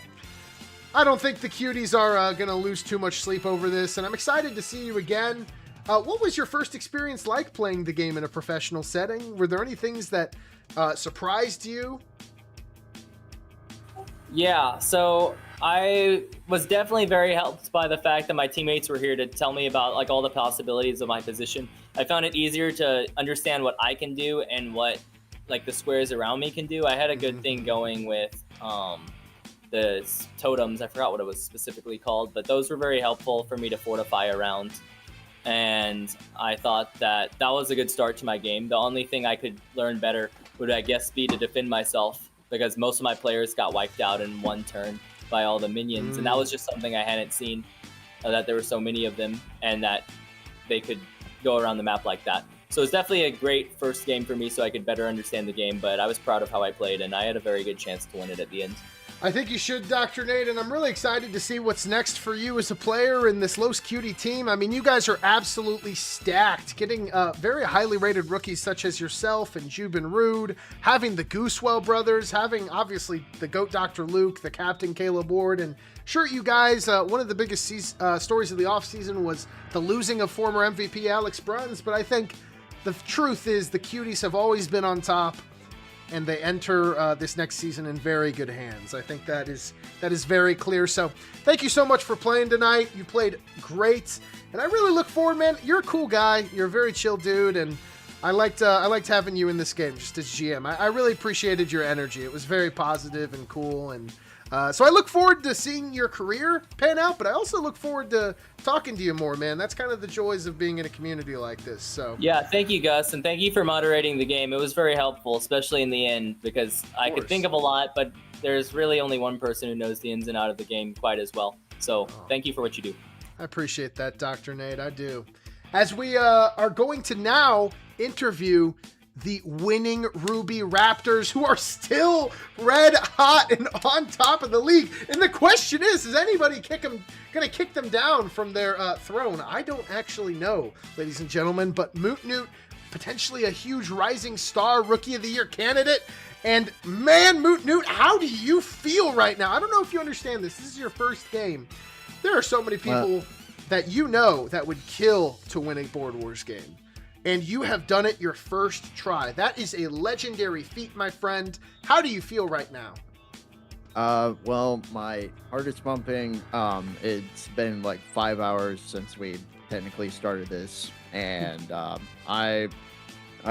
I don't think the Cuties are going to lose too much sleep over this, and I'm excited to see you again. What was your first experience like playing the game in a professional setting? Were there any things that surprised you? Yeah, so I was definitely very helped by the fact that my teammates were here to tell me about like all the possibilities of my position. I found it easier to understand what I can do and what like the squares around me can do. I had a good thing going with the totems. I forgot what it was specifically called, but those were very helpful for me to fortify around. And I thought that was a good start to my game. The only thing I could learn better would, I guess, be to defend myself, because most of my players got wiped out in one turn by all the minions. And that was just something I hadn't seen, that there were so many of them and that they could go around the map like that. So it's definitely a great first game for me so I could better understand the game, but I was proud of how I played, and I had a very good chance to win it at the end. I think you should, Dr. Nate, and I'm really excited to see what's next for you as a player in this Los Cutie team. I mean, you guys are absolutely stacked, getting very highly rated rookies such as yourself and Jubin Rude, having the Goosewell brothers, having, obviously, the GOAT Dr. Luke, the Captain Caleb Ward, and sure, you guys, one of the biggest stories of the offseason was the losing of former MVP Alex Bruns, but I think the truth is the Cuties have always been on top, and they enter this next season in very good hands. I think that is very clear. So thank you so much for playing tonight. You played great, and I really look forward, man. You're a cool guy. You're a very chill dude, and I liked having you in this game just as GM. I really appreciated your energy. It was very positive and cool, and so I look forward to seeing your career pan out, but I also look forward to talking to you more, man. That's kind of the joys of being in a community like this. So yeah, thank you, Gus, and thank you for moderating the game. It was very helpful, especially in the end, because I could think of a lot, but there's really only one person who knows the ins and out of the game quite as well. So thank you for what you do. I appreciate that, Dr. Nate. I do. As we are going to now interview the winning Ruby Raptors, who are still red hot and on top of the league. And the question is anybody going to kick them down from their throne? I don't actually know, ladies and gentlemen, but MootNoot, potentially a huge rising star Rookie of the Year candidate. And man, MootNoot, how do you feel right now? I don't know if you understand this. This is your first game. There are so many people that you know that would kill to win a Board Wars game. And you have done it your first try. That is a legendary feat, my friend. How do you feel right now? Well, my heart is pumping. It's been like 5 hours since we technically started this, and I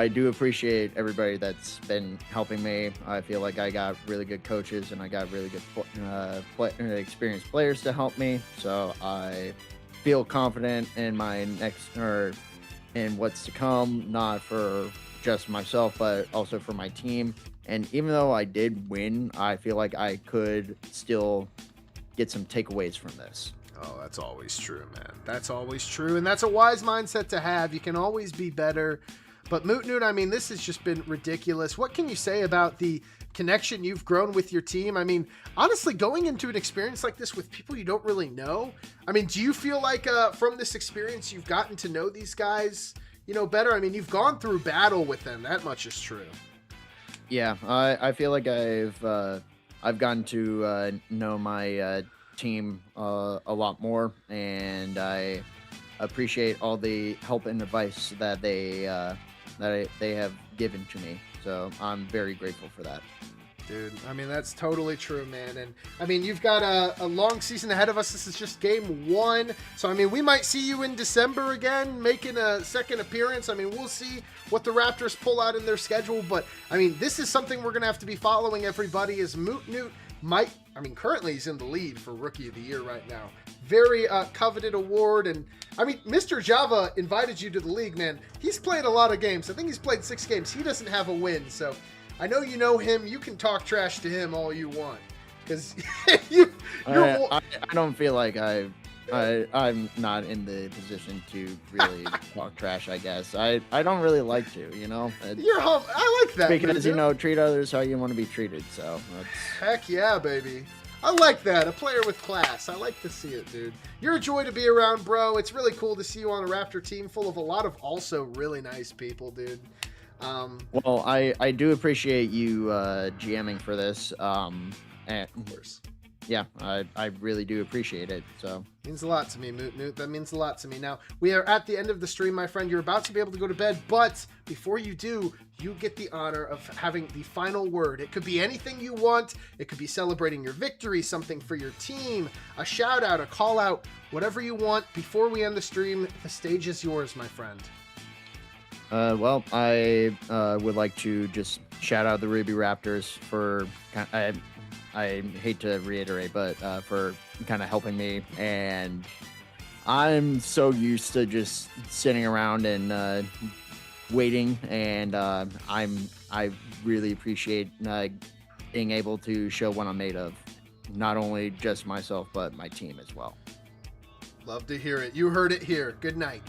do appreciate everybody that's been helping me. I feel like I got really good coaches and I got really good experienced players to help me. So I feel confident in my in what's to come, not for just myself, but also for my team. And even though I did win, I feel like I could still get some takeaways from this. Oh, that's always true, man. That's always true. And that's a wise mindset to have. You can always be better. But MootNoot, I mean, this has just been ridiculous. What can you say about the connection you've grown with your team? I mean, honestly, going into an experience like this with people you don't really know, I mean, do you feel like from this experience you've gotten to know these guys, better? I mean, you've gone through battle with them. That much is true. Yeah, I feel like I've gotten to know my team a lot more, and I appreciate all the help and advice that they have given to me. So I'm very grateful for that. Dude, I mean, that's totally true, man. And I mean, you've got a long season ahead of us. This is just game 1. So, I mean, we might see you in December again, making a second appearance. I mean, we'll see what the Raptors pull out in their schedule. But, I mean, this is something we're going to have to be following, everybody, as MootNoot currently he's in the lead for Rookie of the Year right now. Very coveted award. And, I mean, Mr. Java invited you to the league, man. He's played a lot of games. I think he's played 6 games. He doesn't have a win, so I know you know him. You can talk trash to him all you want, because I don't feel like I'm not in the position to really talk trash. I guess I don't really like to. You're home. I like that because dude. Treat others how you want to be treated. So heck yeah, baby. I like that. A player with class. I like to see it, dude. You're a joy to be around, bro. It's really cool to see you on a Raptor team full of a lot of also really nice people, dude. Well, I do appreciate you GMing for this. And of course. Yeah, I really do appreciate it. So means a lot to me, MootNoot. That means a lot to me. Now, we are at the end of the stream, my friend. You're about to be able to go to bed, but before you do, you get the honor of having the final word. It could be anything you want. It could be celebrating your victory, something for your team, a shout out, a call out, whatever you want. Before we end the stream, the stage is yours, my friend. Well, I would like to just shout out the Ruby Raptors for I hate to reiterate, but for kind of helping me. And I'm so used to just sitting around and waiting, and I really appreciate being able to show what I'm made of, not only just myself but my team as well. Love to hear it. You heard it here. Good night.